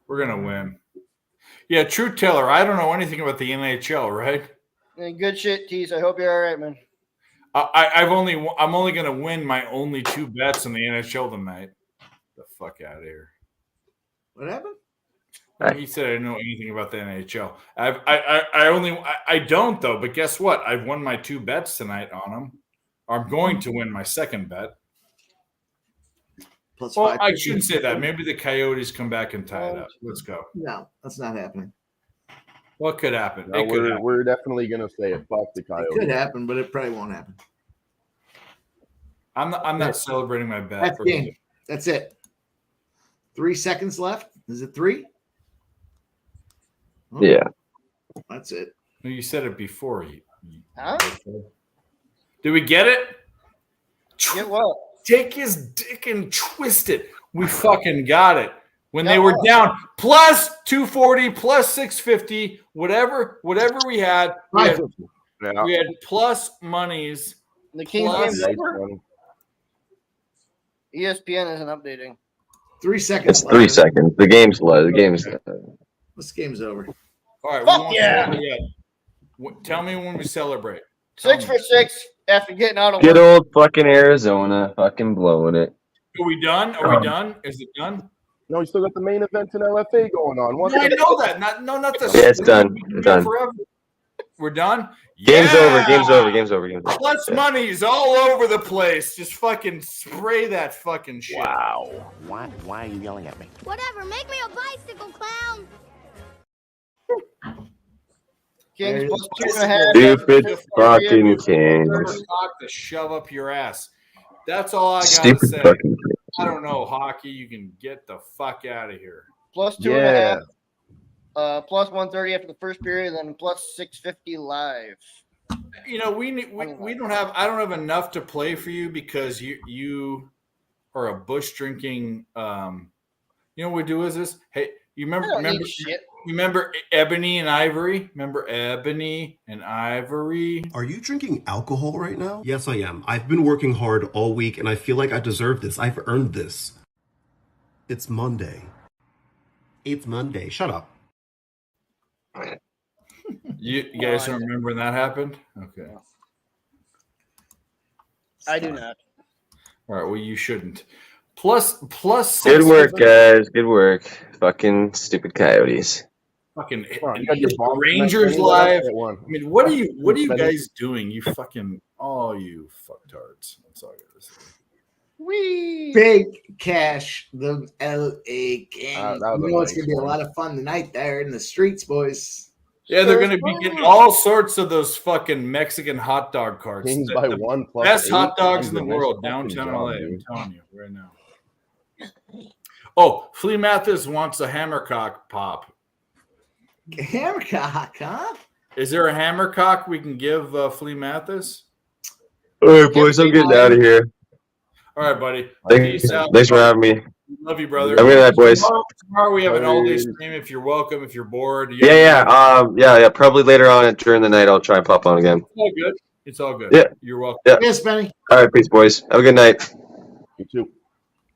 We're gonna win. Yeah, True Taylor. I don't know anything about the NHL, right? And good shit, Tease. I hope you're all right, man. I'm only gonna win my only 2 bets in the NHL tonight. The fuck out of here. What happened? He said I don't know anything about the NHL. I don't though. But guess what? I've won my 2 bets tonight on them. I'm going to win my second bet. Plus Well, 5. I shouldn't say that. Maybe the Coyotes come back and tie it up. Let's go. No, that's not happening. What could happen? No, It could happen. we're definitely gonna say it. Fuck the It Coyotes. could happen, but it probably won't happen. I'm not celebrating my bet. That's game. That's it. 3 seconds left. Is it 3? Oh, Yeah. That's it. No, you said it before. Huh? Did we get it? Get what? Take his dick and twist it. We fucking got it. When they Got were what? down plus 240, plus 650, whatever we had, we had plus monies. The Kings plus- game's over? ESPN isn't updating. 3 seconds It's 3 left. seconds. The game's low. The game's. This game's over. All right, Fuck we won't yeah. celebrate yet. Tell me when we celebrate. 6 for 6 after getting out of Good work. old fucking Arizona, fucking blowing it. Are we done? Are we done? Is it done? No, you still got the main event in LFA going on. What No, I the- know that. Not the. Yeah, it's done. We've been It's here done. forever. We're done. Game's Yeah! over. Game's over. Game's over. Game's over. Plus money's all over the place. Just fucking spray that fucking shit. Wow. Why are you yelling at me? Whatever, make me a bicycle clown. Kings plus This 2.5. Stupid fucking Kings. Cock to shove up your ass. That's all I gotta Stupid say. fucking Kings. I don't know hockey. You can get the fuck out of here. Plus 2.5. Plus 130 after the first period, then plus 650 live. You know we don't have. I don't have enough to play for you because you are a bush drinking. You know what we do is this. Hey, you I don't remember eat shit. remember Ebony and Ivory? Remember Ebony and Ivory? Are you drinking alcohol right now? Yes, I am. I've been working hard all week and I feel like I deserve this. I've earned this. It's Monday. It's Monday. Shut up. You guys don't remember when that happened? Okay. I do not. All right. Well, you shouldn't. Plus Good work, 650. guys. Good work. Fucking stupid Coyotes. Fucking Come on, you got your bomb Rangers tonight, live. that one. I mean, what are you Spend it. guys doing? You fucking you fucktards. That's all I gotta say. Wee. Big cash, the LA Kings. that was You a know it's nice gonna be a one. lot of fun tonight there in the streets, boys. Yeah, they're gonna be getting all sorts of those fucking Mexican hot dog carts. Kings The- by the 1 plus best 8. hot dogs in the Nice world fucking downtown job, LA. I'm dude. telling you right now. Oh, Flea Mathis wants a hammercock pop. Hammercock, huh? Is there a hammercock we can give Flea Mathis? All right, boys. I'm getting out of here. All right, buddy. Thanks, Peace out. thanks for having me. Love you, brother. Have a good night, boys. Tomorrow we have an all-day Peace. stream. If you're welcome, if you're bored. Yeah. Probably later on during the night, I'll try and pop on again. It's all good. It's all good. Yeah. You're welcome. Yeah. Yes, Benny. All right, peace, boys. Have a good night. You too.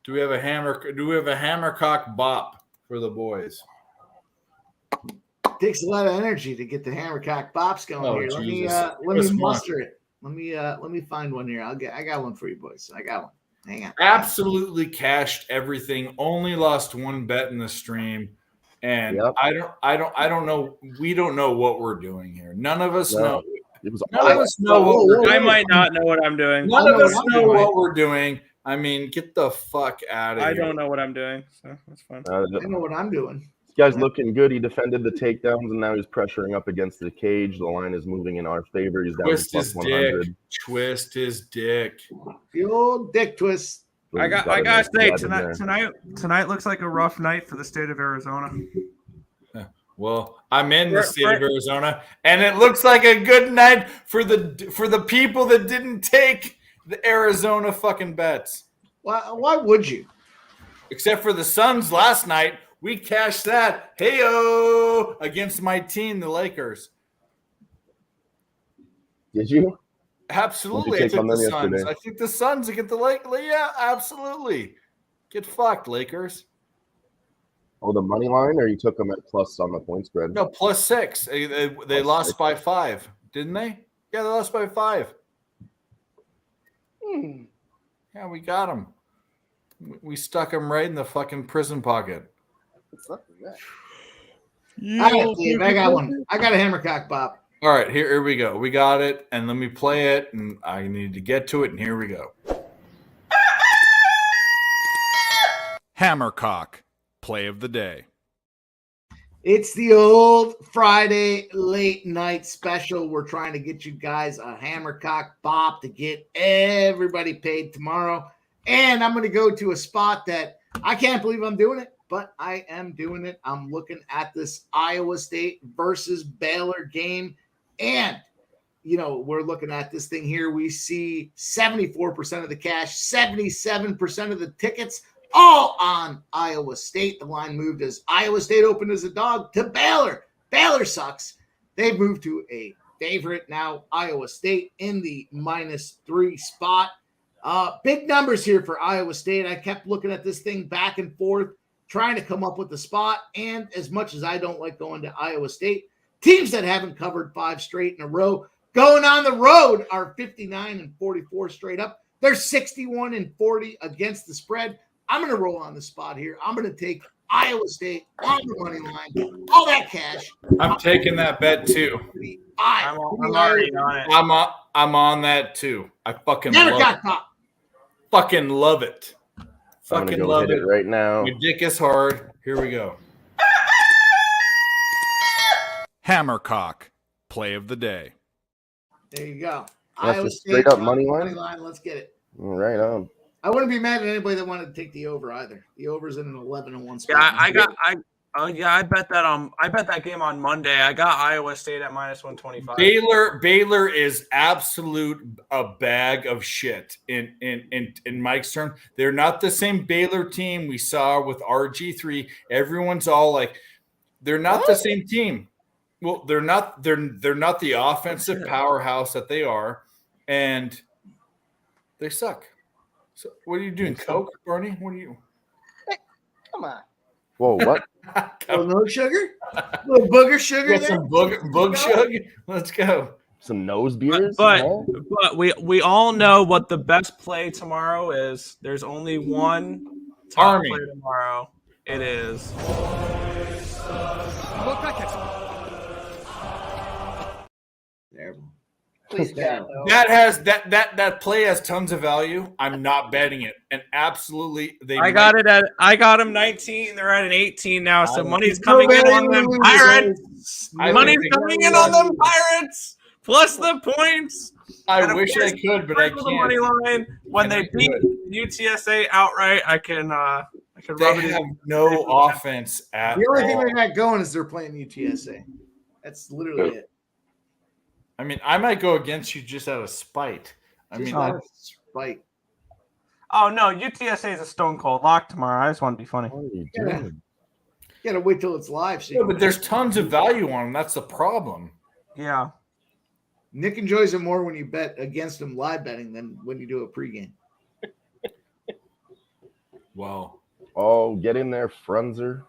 Do we have a hammercock bop for the boys? Takes a lot of energy to get the hammercock bops going Oh, here. Jesus. Let Give us me one. muster it. Let me find one here. I got one for you, boys. I got one. Hang on. Absolutely cashed everything. Only lost one bet in the stream, and I don't know. We don't know what we're doing here. None of us know. None of us know what we're doing. I might not know what I'm doing. None of us know what we're doing. I mean, get the fuck out of here. I don't know what I'm doing, so that's fine. I know what I'm doing. This guy's looking good. He defended the takedowns, and now he's pressuring up against the cage. The line is moving in our favor. He's down Twist to his plus 100. dick. Twist his dick. The old dick twist. I gotta say tonight looks like a rough night for the state of Arizona. Well, I'm in the state of Arizona, and it looks like a good night for the people that didn't take the Arizona fucking bets. Why would you? Except for the Suns last night, we cashed that. Hey-o, against my team, the Lakers. Did you? Absolutely. I took the Suns. I think the Suns against the Lakers. Yeah, absolutely. Get fucked, Lakers. Oh, the money line, or you took them at plus on the point spread? No, +6. They lost by 5, didn't they? Yeah, they lost by 5. Yeah, we got them. We stuck them right in the fucking prison pocket. All right, Steve, I got one. I got a hammercock pop. All right, here we go. We got it, and let me play it, and I need to get to it, and here we go. Hammercock, play of the day. It's the old Friday late night special. We're trying to get you guys a hammercock bop to get everybody paid tomorrow. And I'm going to go to a spot that I can't believe I'm doing it, but I am doing it. I'm looking at this Iowa State versus Baylor game. And, you know, we're looking at this thing here. We see 74% of the cash, 77% of the tickets, all on Iowa State. The line moved as Iowa State opened as a dog to Baylor. Baylor sucks. They've moved to a favorite now. Iowa State in the -3 spot. Big numbers here for Iowa State. I kept looking at this thing back and forth, trying to come up with the spot. And as much as I don't like going to Iowa State, teams that haven't covered 5 straight in a row going on the road are 59-44 straight up. They're 61-40 against the spread. I'm going to roll on the spot here. I'm going to take Iowa State on the money line. All that cash. I'm taking that bet too. I'm already on it. I'm on that too. I fucking Never love got it. caught. Fucking love it. I'm Fucking gonna go love hit it right now. Your dick is hard. Here we go. Hammercock, play of the day. There you go. That's Iowa a straight up money line? Let's get it. Right on. I wouldn't be mad at anybody that wanted to take the over either. The over's in an 11-1 spot. Yeah, I bet that game on Monday. I got Iowa State at -125. Baylor is absolute a bag of shit in Mike's term. They're not the same Baylor team we saw with RG3. Everyone's all like, they're not the same team. Well, they're not the offensive powerhouse that they are, and they suck. So what are you doing, Coke, Barney? What are you? Hey, come on. Whoa, what? No sugar? A little booger sugar Got there? some boog sugar? Let's go. Some nose beers? But we all know what the best play tomorrow is. There's only one top Army play tomorrow. It is. There. Please, God, no. That play has tons of value. I'm not betting it, and absolutely I got him 19. They're at an 18 now, so money's coming in on them Pirates. Money's coming in on them Pirates plus the points. I wish I could, but I can't. The money line when they beat UTSA outright, I can rub it They have in. no offense at The only thing all. they got going is they're playing UTSA. That's literally it. I mean, I might go against you just out of spite. I mean, That's spite. Oh no, UTSA is a stone cold lock tomorrow. I just want to be funny. Yeah. You gotta wait till it's live. So yeah, but there's tons of value on them. That's the problem. Yeah. Nick enjoys it more when you bet against him live betting than when you do a pregame. Wow. Oh, get in there, Frunzer.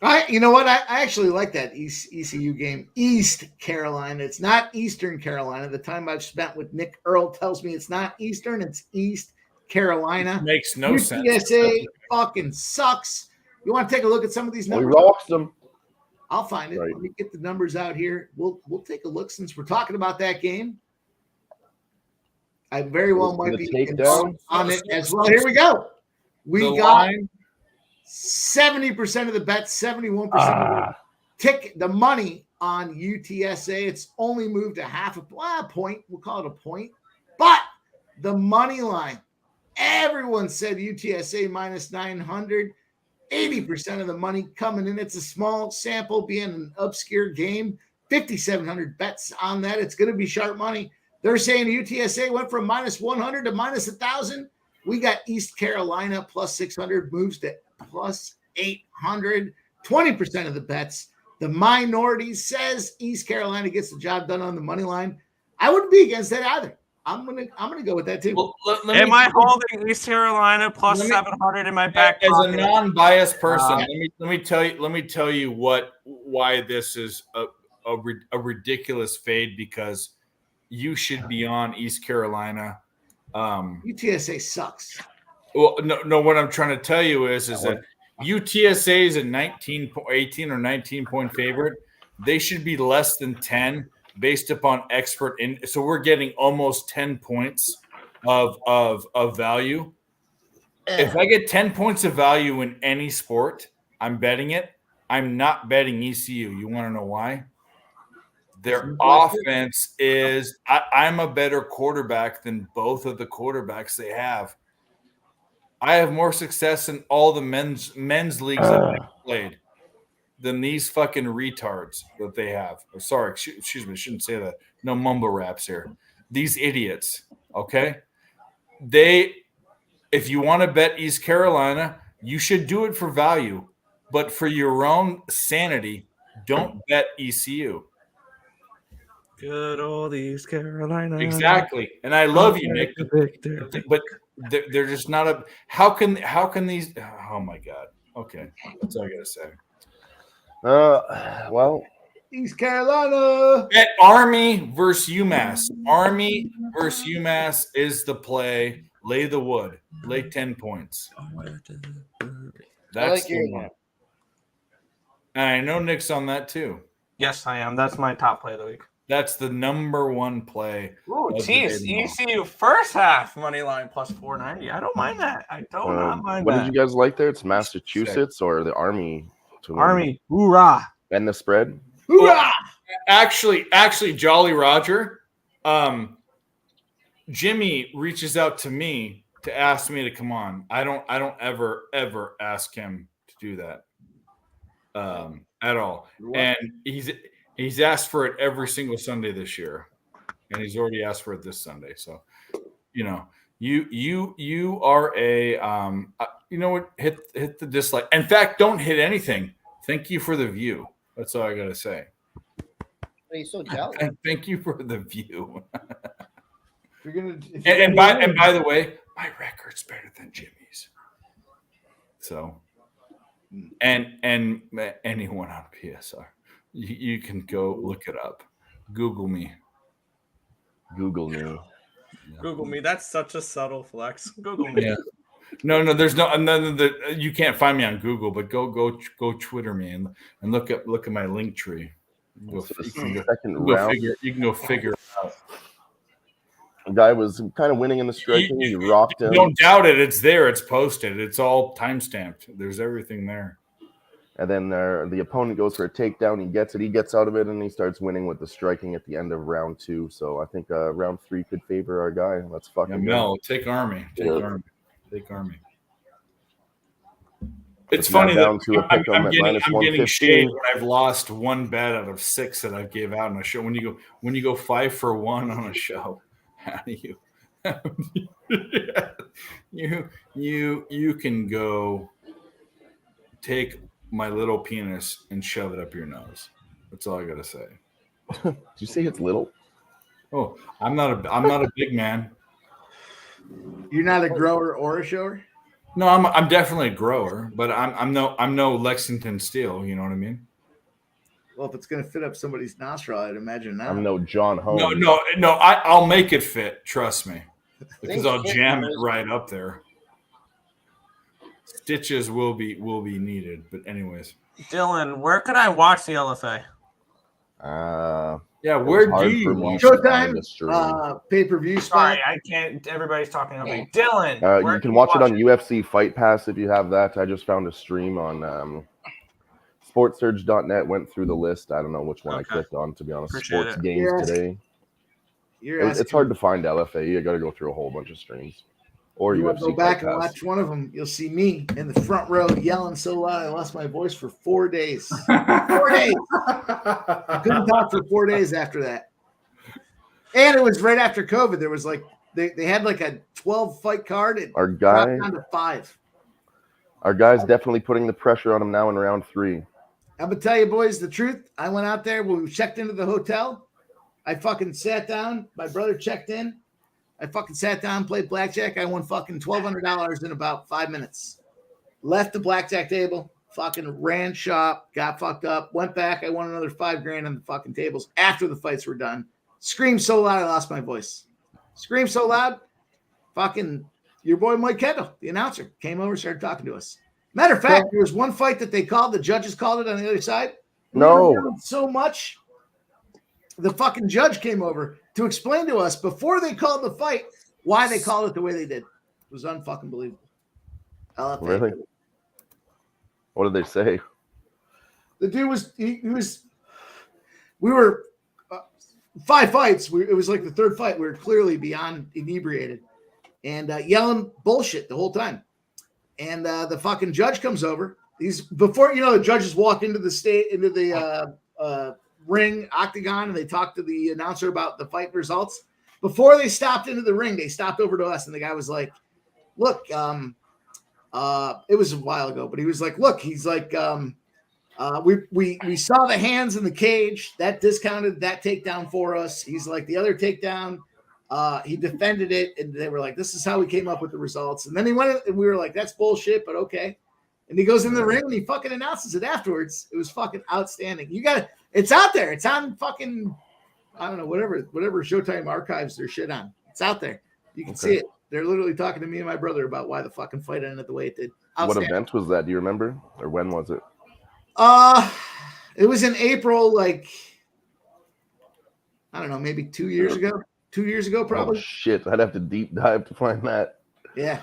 I You know what? I actually like that ECU game. East Carolina. It's not Eastern Carolina. The time I've spent with Nick Earl tells me it's not Eastern. It's East Carolina. It makes no sense. UTSA fucking sucks. You want to take a look at some of these We numbers? rocked them. I'll find it. Right. Let me get the numbers out here. We'll take a look since we're talking about that game. I very well might be takedown on it as well. Here we go. We The got line. 70% of the bets, 71% of the money on UTSA. It's only moved a half a point. We'll call it a point. But the money line, everyone said UTSA minus 900. 80% of the money coming in. It's a small sample, being an obscure game. 5,700 bets on that. It's going to be sharp money. They're saying UTSA went from minus 100 to minus 1,000. We got East Carolina plus 600, moves to plus 800. 20% of the bets. The minority says East Carolina gets the job done on the money line. I wouldn't be against that either. I'm gonna go with that too. Well, Am I holding East Carolina plus 700 in my back as pocket? a non-biased person? Let me tell you why this is a ridiculous fade, because you should be on East Carolina. UTSA sucks. Well, no. What I'm trying to tell you is that UTSA is a 18 or 19 point favorite. They should be less than 10 based upon expert so we're getting almost 10 points of value. If I get 10 points of value in any sport, I'm betting it. I'm not betting ECU. You want to know why? Their offense is I'm a better quarterback than both of the quarterbacks they have. I have more success in all the men's leagues that I've played than these fucking retards that they have. Oh, sorry, excuse me, I shouldn't say that. No mumble raps here. These idiots, okay? If you want to bet East Carolina, you should do it for value. But for your own sanity, don't bet ECU. Good old East Carolina. Exactly. And I love you, Nick. But they're just not a – how can these – oh, my God. Okay, that's all I got to say. Well, East Carolina. Bet Army versus UMass. Army versus UMass is the play. Lay the wood. Lay 10 points. That's the one. And I know Nick's on that too. Yes, I am. That's my top play of the week. That's the number one play. Ooh, geez. ECU first half money line plus 490. I don't mind that. I don't not mind what that. did you guys like there? It's Massachusetts or the Army to win? Army, hoorah. And the spread? Hoorah! Actually, Jolly Roger, Jimmy reaches out to me to ask me to come on. I don't ever ask him to do that at all. What? And he's asked for it every single Sunday this year, and he's already asked for it this Sunday. So, you know, you are a you know what? Hit the dislike. In fact, don't hit anything. Thank you for the view. That's all I gotta say. He's so jealous. Thank you for the view. And by the way, my record's better than Jimmy's. So, and anyone on PSR, you can go look it up. Google me. Google me. Yeah. Google me. That's such a subtle flex. Google me. Yeah. No, there's no you can't find me on Google, but go Twitter me and look at my link tree. You can go figure it out. The guy was kind of winning in the striking. You rocked him. Don't doubt it. It's there. It's posted. It's all time stamped. There's everything there. And then the opponent goes for a takedown. He gets it. He gets out of it, and he starts winning with the striking at the end of round 2. So I think round 3 could favor our guy. Let's fucking Mel, take Army. Take Army. It's funny that I'm getting shade when I've lost one bet out of 6 that I've gave out on a show. When you go 5 for 1 on a show, how do you can go take my little penis and shove it up your nose. That's all I gotta say. Did you say it's little? Oh, I'm not a big man. You're not a grower or a shower? No, I'm definitely a grower, but I'm no Lexington Steel. You know what I mean? Well, if it's gonna fit up somebody's nostril, I'd imagine not. I'm no John Holmes. No. I'll make it fit. Trust me, because I'll jam it right up there. Stitches will be needed, but anyways. Dylan, where could I watch the LFA? Yeah, where do you watch Showtime, pay-per-view spot. Sorry, I can't. Everybody's talking about me. Dylan, You can watch it on UFC Fight Pass if you have that. I just found a stream on sportsurge.net, went through the list. I don't know which one I clicked on, to be honest. Appreciate Sports it. Games Today. It's hard to find LFA. You got to go through a whole bunch of streams. Or You UFC go back Fight and Pass. watch one of them. You'll see me in the front row yelling so loud I lost my voice for 4 days. 4 days. I couldn't talk for 4 days after that. And it was right after COVID. There was like they had like a 12 fight card. It Our dropped guy- down to 5. Our guy's definitely putting the pressure on him now in round 3. I'm gonna tell you, boys, the truth. I went out there when we checked into the hotel. I fucking sat down. My brother checked in. I fucking sat down, played blackjack. I won fucking $1,200 in about 5 minutes. Left the blackjack table, fucking ran shop, got fucked up, went back. I won another $5,000 on the fucking tables after the fights were done. Screamed so loud I lost my voice. Screamed so loud, fucking your boy Mike Kendall, the announcer, came over, started talking to us. Matter of fact, there was one fight that they called. The judges called it on the other side. No. We were yelling so much. The fucking judge came over to explain to us before they called the fight why they called it the way they did. It was unfucking believable. LFA. Really? What did they say? The dude was he was. We were 5 fights. It was like the third fight. We were clearly beyond inebriated and yelling bullshit the whole time. And the fucking judge comes over. He's before the judges walk into the ring octagon and they talk to the announcer about the fight results. Before they stopped into the ring, they stopped over to us and the guy was like, look, it was a while ago, but he was like, look, he's like, we saw the hands in the cage that discounted that takedown for us. He's like, the other takedown, he defended it, and they were like, this is how we came up with the results. And then he went and we were like, that's bullshit, but okay. And he goes in the ring and he fucking announces it afterwards. It was fucking outstanding. It's out there. It's on fucking, I don't know, whatever Showtime archives their shit on. It's out there. You can see it. They're literally talking to me and my brother about why the fucking fight ended the way it did. What event was that? Do you remember? Or when was it? It was in April, like, I don't know, maybe 2 years ago. 2 years ago, probably. Oh, shit. I'd have to deep dive to find that. Yeah.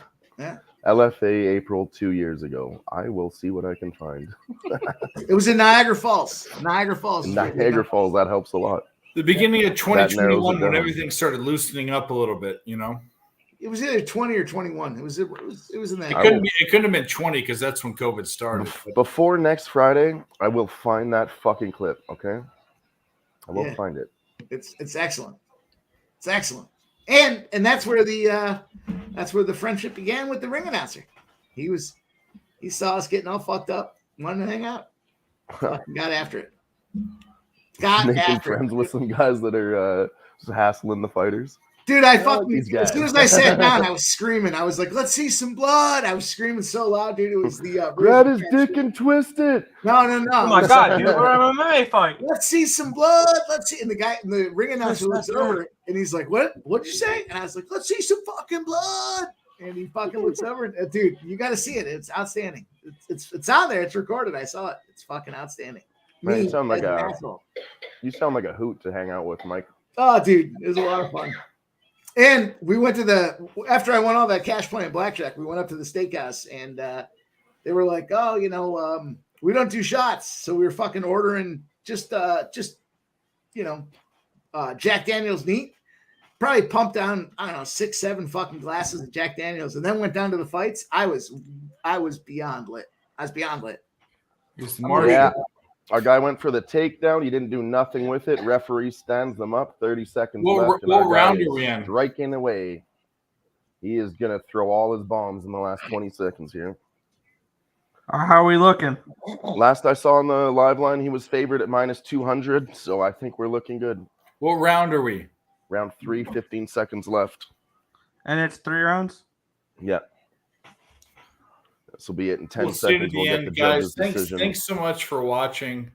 LFA April 2 years ago. I will see what I can find. It was in Niagara Falls. Niagara Falls, that helps a lot. The beginning of That 2021 narrows it when down. everything started loosening up a little bit, you know. It was either 20 or 21. It was in that. It couldn't have been 20 because that's when COVID started. Before next Friday, I will find that fucking clip, okay? I will find it. It's excellent. It's excellent. And that's where the friendship began with the ring announcer. He saw us getting all fucked up, wanted to hang out. Fucking got after it. Making friends with some guys that are just hassling the fighters. Dude, these guys. as soon as I sat down, I was screaming. I was like, let's see some blood. I was screaming so loud, dude. It was the grab his dick and twist it. No. Oh my god, dude, we're an MMA fight. Let's see some blood. Let's see. And the ring announcer looks over and he's like, what'd you say? And I was like, let's see some fucking blood. And he fucking looks over and dude, you got to see it. It's outstanding. It's out there. It's recorded. I saw it. It's fucking outstanding. Man, you sound like a hoot to hang out with, Mike. Oh, dude, it was a lot of fun. And we went to after I won all that cash playing blackjack, we went up to the steakhouse and they were like, oh, we don't do shots. So we were fucking ordering just Jack Daniels neat. Probably pumped down, I don't know, 6-7 fucking glasses of Jack Daniels and then went down to the fights. I was beyond lit. I was beyond lit. Yeah. Our guy went for the takedown. He didn't do nothing with it. Referee stands them up. 30 seconds left. What round are we in? Striking away. He is going to throw all his bombs in the last 20 seconds here. How are we looking? Last I saw on the live line, he was favored at -200. So I think we're looking good. What round are we? Round 3, 15 seconds left. And it's 3 rounds? Yeah. This will be it in 10 We'll see you at seconds. We'll the get the end, guys. judge's decision. Thanks so much for watching.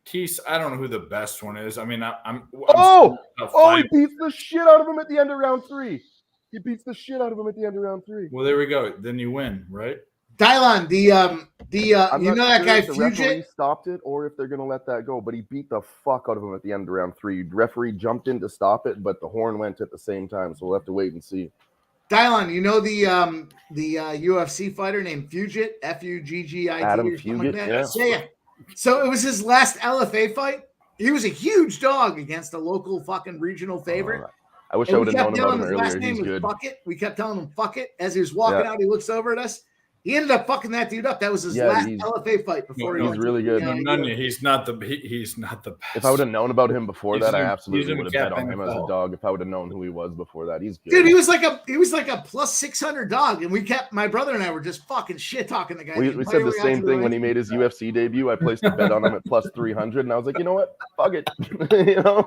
Tease, I don't know who the best one is. I mean, I'm he beats the shit out of him at the end of round 3. He beats the shit out of him at the end of round 3. Well, there we go. Then you win, right? Dylon, I'm you not know that sure guy if the referee Fugit? stopped it or if they're gonna let that go, but he beat the fuck out of him at the end of round 3. The referee jumped in to stop it, but the horn went at the same time, so we'll have to wait and see. Dylon, you know the UFC fighter named Fugit, Fuggit, Adam or something like Fugit, that? Yeah. So it was his last LFA fight. He was a huge dog against a local fucking regional favorite. I wish And I we would have kept known about telling him his last earlier. name He's was good. Fuck It. We kept telling him fuck it. As he was walking out, he looks over at us. He ended up fucking that dude up. That was his last LFA fight before he he's went really to good. the, He's not the best. If I would have known about him before He's that, I in- absolutely he's in would have Cap bet on him as a NFL. dog. If I would have known who he was before that, he's good. Dude, he was like a plus 600 dog, and we kept my brother and I were just fucking shit talking the guy. We the said entire the way out same to thing the when he ring. made his UFC debut. I placed a bet on him at plus 300, and I was like, you know what? Fuck it. You know,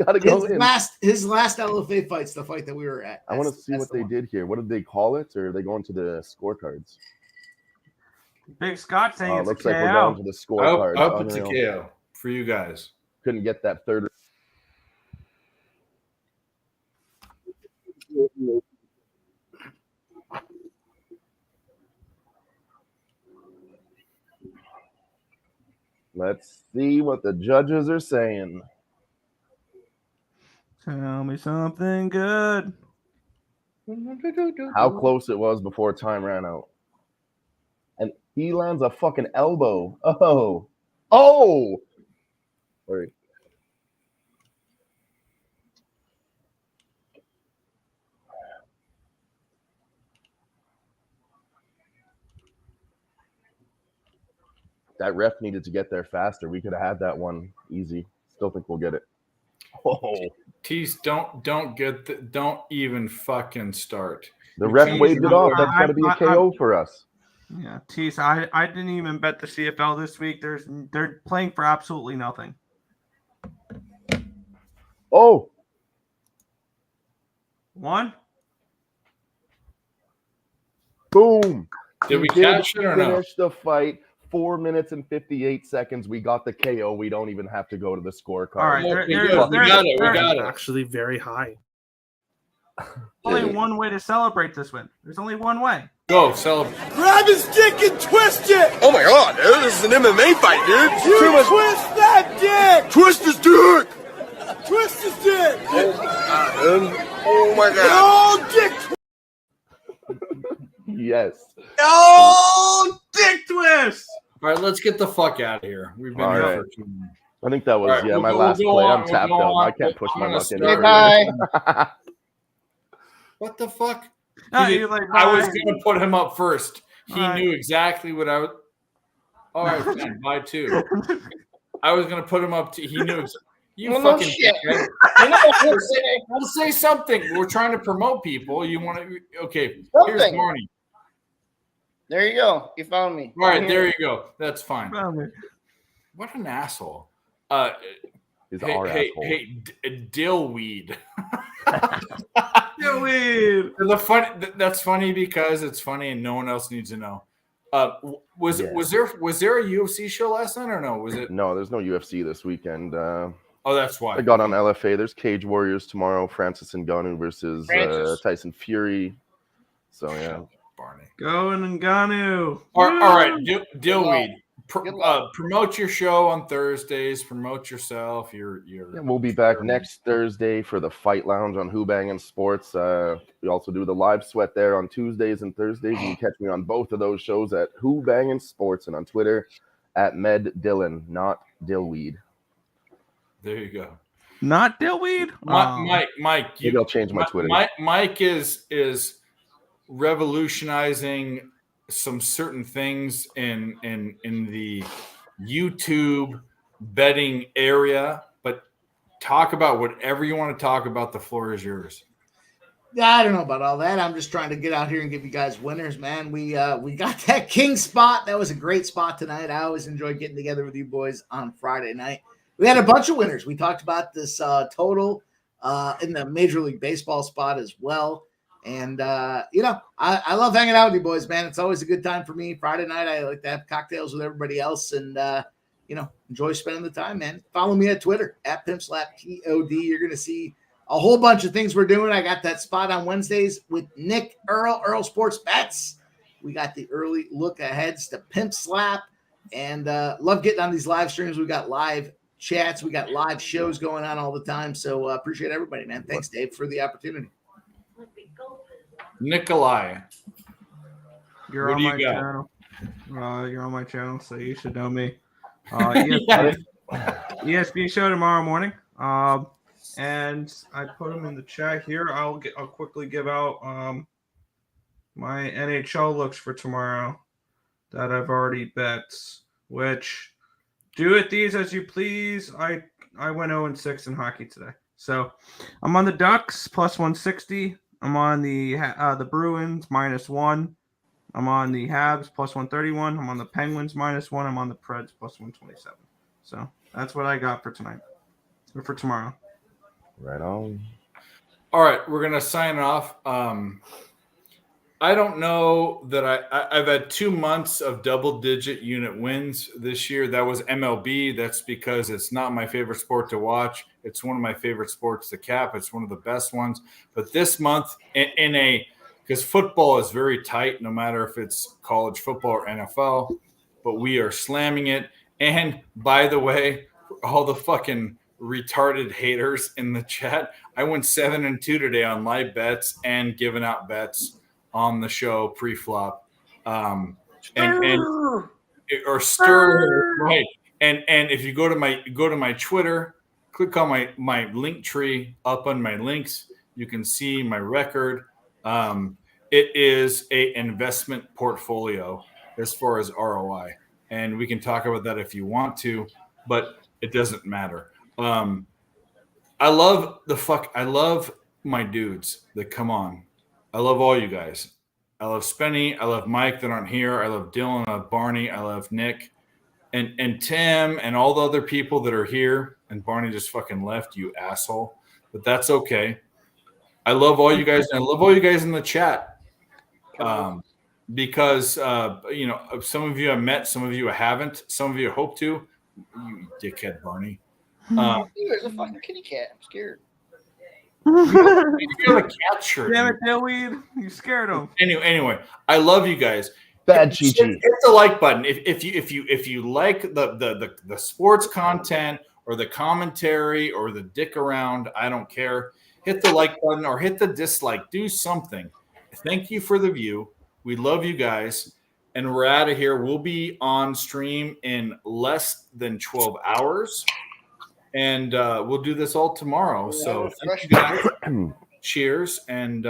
gotta go in. His last LFA fight's the fight that we were at. I want to see what they did here. What did they call it, or are they going to the scorecards? Big Scott saying it's Looks a like we're KO. going to the scorecards. I hope it's a Unreal. KO for you guys. Couldn't get that third. Let's see what the judges are saying. Tell me something good. How close it was before time ran out. And he lands a fucking elbow. Oh! Sorry. That ref needed to get there faster. We could have had that one easy. Still think we'll get it. Oh. Tease, don't even fucking start. The ref waved it off. That's got to be a KO for us. Yeah, Tease, I didn't even bet the CFL this week. They're playing for absolutely nothing. Oh. One. Boom. Did we He catch it or no? Finish the fight. 4 minutes and 58 seconds. We got the KO. We don't even have to go to the scorecard. All right, We got it. Actually, very high. Only one way to celebrate this win. There's only one way. Go celebrate. Grab his dick and twist it! Oh my god, dude, this is an MMA fight, dude. You twist that dick! Twist his dick! Twist his dick! Oh my god. No dick! Yes. Oh, dick twist! All right, let's get the fuck out of here. We've been All here right. for 2 minutes. I think that was, All right, my we'll last go play. on, I'm tapped we'll go out. I on. can't push my I'm luck gonna any start. further. What the fuck? No, He you're did- like, I was bye. going to put him up first. He All right. knew exactly what I was. All right, fine. Bye too. I was going to put him up to. He knew. You Well, no fucking. shit. dickhead. You know what? We'll say something. We're trying to promote people. You want to? Okay. Here's Something. Barney. There you go. You found me. All right, I'm there here. you go. That's fine. What an asshole. Is Hey, our hey, asshole. hey, Dillweed. Dillweed. That's funny because it's funny and no one else needs to know. Was there a UFC show last night or no? Was it? No, there's no UFC this weekend. Oh, that's why. I got on LFA. There's Cage Warriors tomorrow. Francis Ngannou versus Tyson Fury. So yeah. Barney. Go and Ngannou. All right, Dillweed. Promote your show on Thursdays. Promote yourself. Yeah, we'll be back next Thursday for the Fight Lounge on Who Bangin' Sports. We also do the live sweat there on Tuesdays and Thursdays. You can catch me on both of those shows at Who Bangin' Sports and on Twitter at Med Dillon, not Dillweed. There you go. Not Dillweed. Mike. Maybe I'll change my Twitter. Mike is revolutionizing some certain things in the YouTube betting area, but talk about whatever you want to talk about. The floor is yours. I don't know about all that. I'm just trying to get out here and give you guys winners, man. We got that king spot. That was a great spot tonight. I always enjoy getting together with you boys on Friday night. We had a bunch of winners. We talked about this total in the Major League Baseball spot as well. And I love hanging out with you boys, man. It's always a good time for me. Friday night, I like to have cocktails with everybody else, and enjoy spending the time, man. Follow me at Twitter at PimpSlapPOD. You're gonna see a whole bunch of things we're doing. I got that spot on Wednesdays with Nick Earl Sports Bets. We got the early look aheads to Pimp Slap, and love getting on these live streams. We got live chats, we got live shows going on all the time. So appreciate everybody, man. Thanks, Dave, for the opportunity. Nikolai, You're what on do you my got? channel. You're on my channel, so you should know me. ESPN show tomorrow morning. And I put them in the chat here. I'll quickly give out my NHL looks for tomorrow that I've already bet. Which do it these as you please. I went 0-6 in hockey today, so I'm on the Ducks plus 160. I'm on the Bruins -1. I'm on the Habs plus 131. I'm on the Penguins -1. I'm on the Preds plus 127. So that's what I got for tonight or for tomorrow. Right on. All right, we're gonna sign off. I don't know that I've had 2 months of double-digit unit wins this year. That was MLB. That's because it's not my favorite sport to watch. It's one of my favorite sports to cap. It's one of the best ones. But this month, because football is very tight, no matter if it's college football or NFL, but we are slamming it. And by the way, all the fucking retarded haters in the chat, I went 7-2 today on live bets and giving out bets on the show pre-flop, and stir, right? And if you go to my Twitter, click on my link tree up on my links, you can see my record. It is a investment portfolio as far as ROI, and we can talk about that if you want to, but it doesn't matter. I love my dudes that come on. I love all you guys. I love Spenny. I love Mike that aren't here. I love Dylan. I love Barney. I love Nick and Tim and all the other people that are here. And Barney just fucking left, you asshole. But that's okay. I love all you guys. And I love all you guys in the chat. Because some of you I met, some of you I haven't, some of you I hope to. You dickhead, Barney. There's a fucking kitty cat. I'm scared. You feel a cat shirt. Damn it, Dillweed. You scared him. Anyway, I love you guys. Bad Hit the like button if you like the sports content or the commentary or the dick around. I don't care. Hit the like button or hit the dislike. Do something. Thank you for the view. We love you guys, and we're out of here. We'll be on stream in less than 12 hours. And we'll do this all tomorrow. So thank you guys. Cheers. And,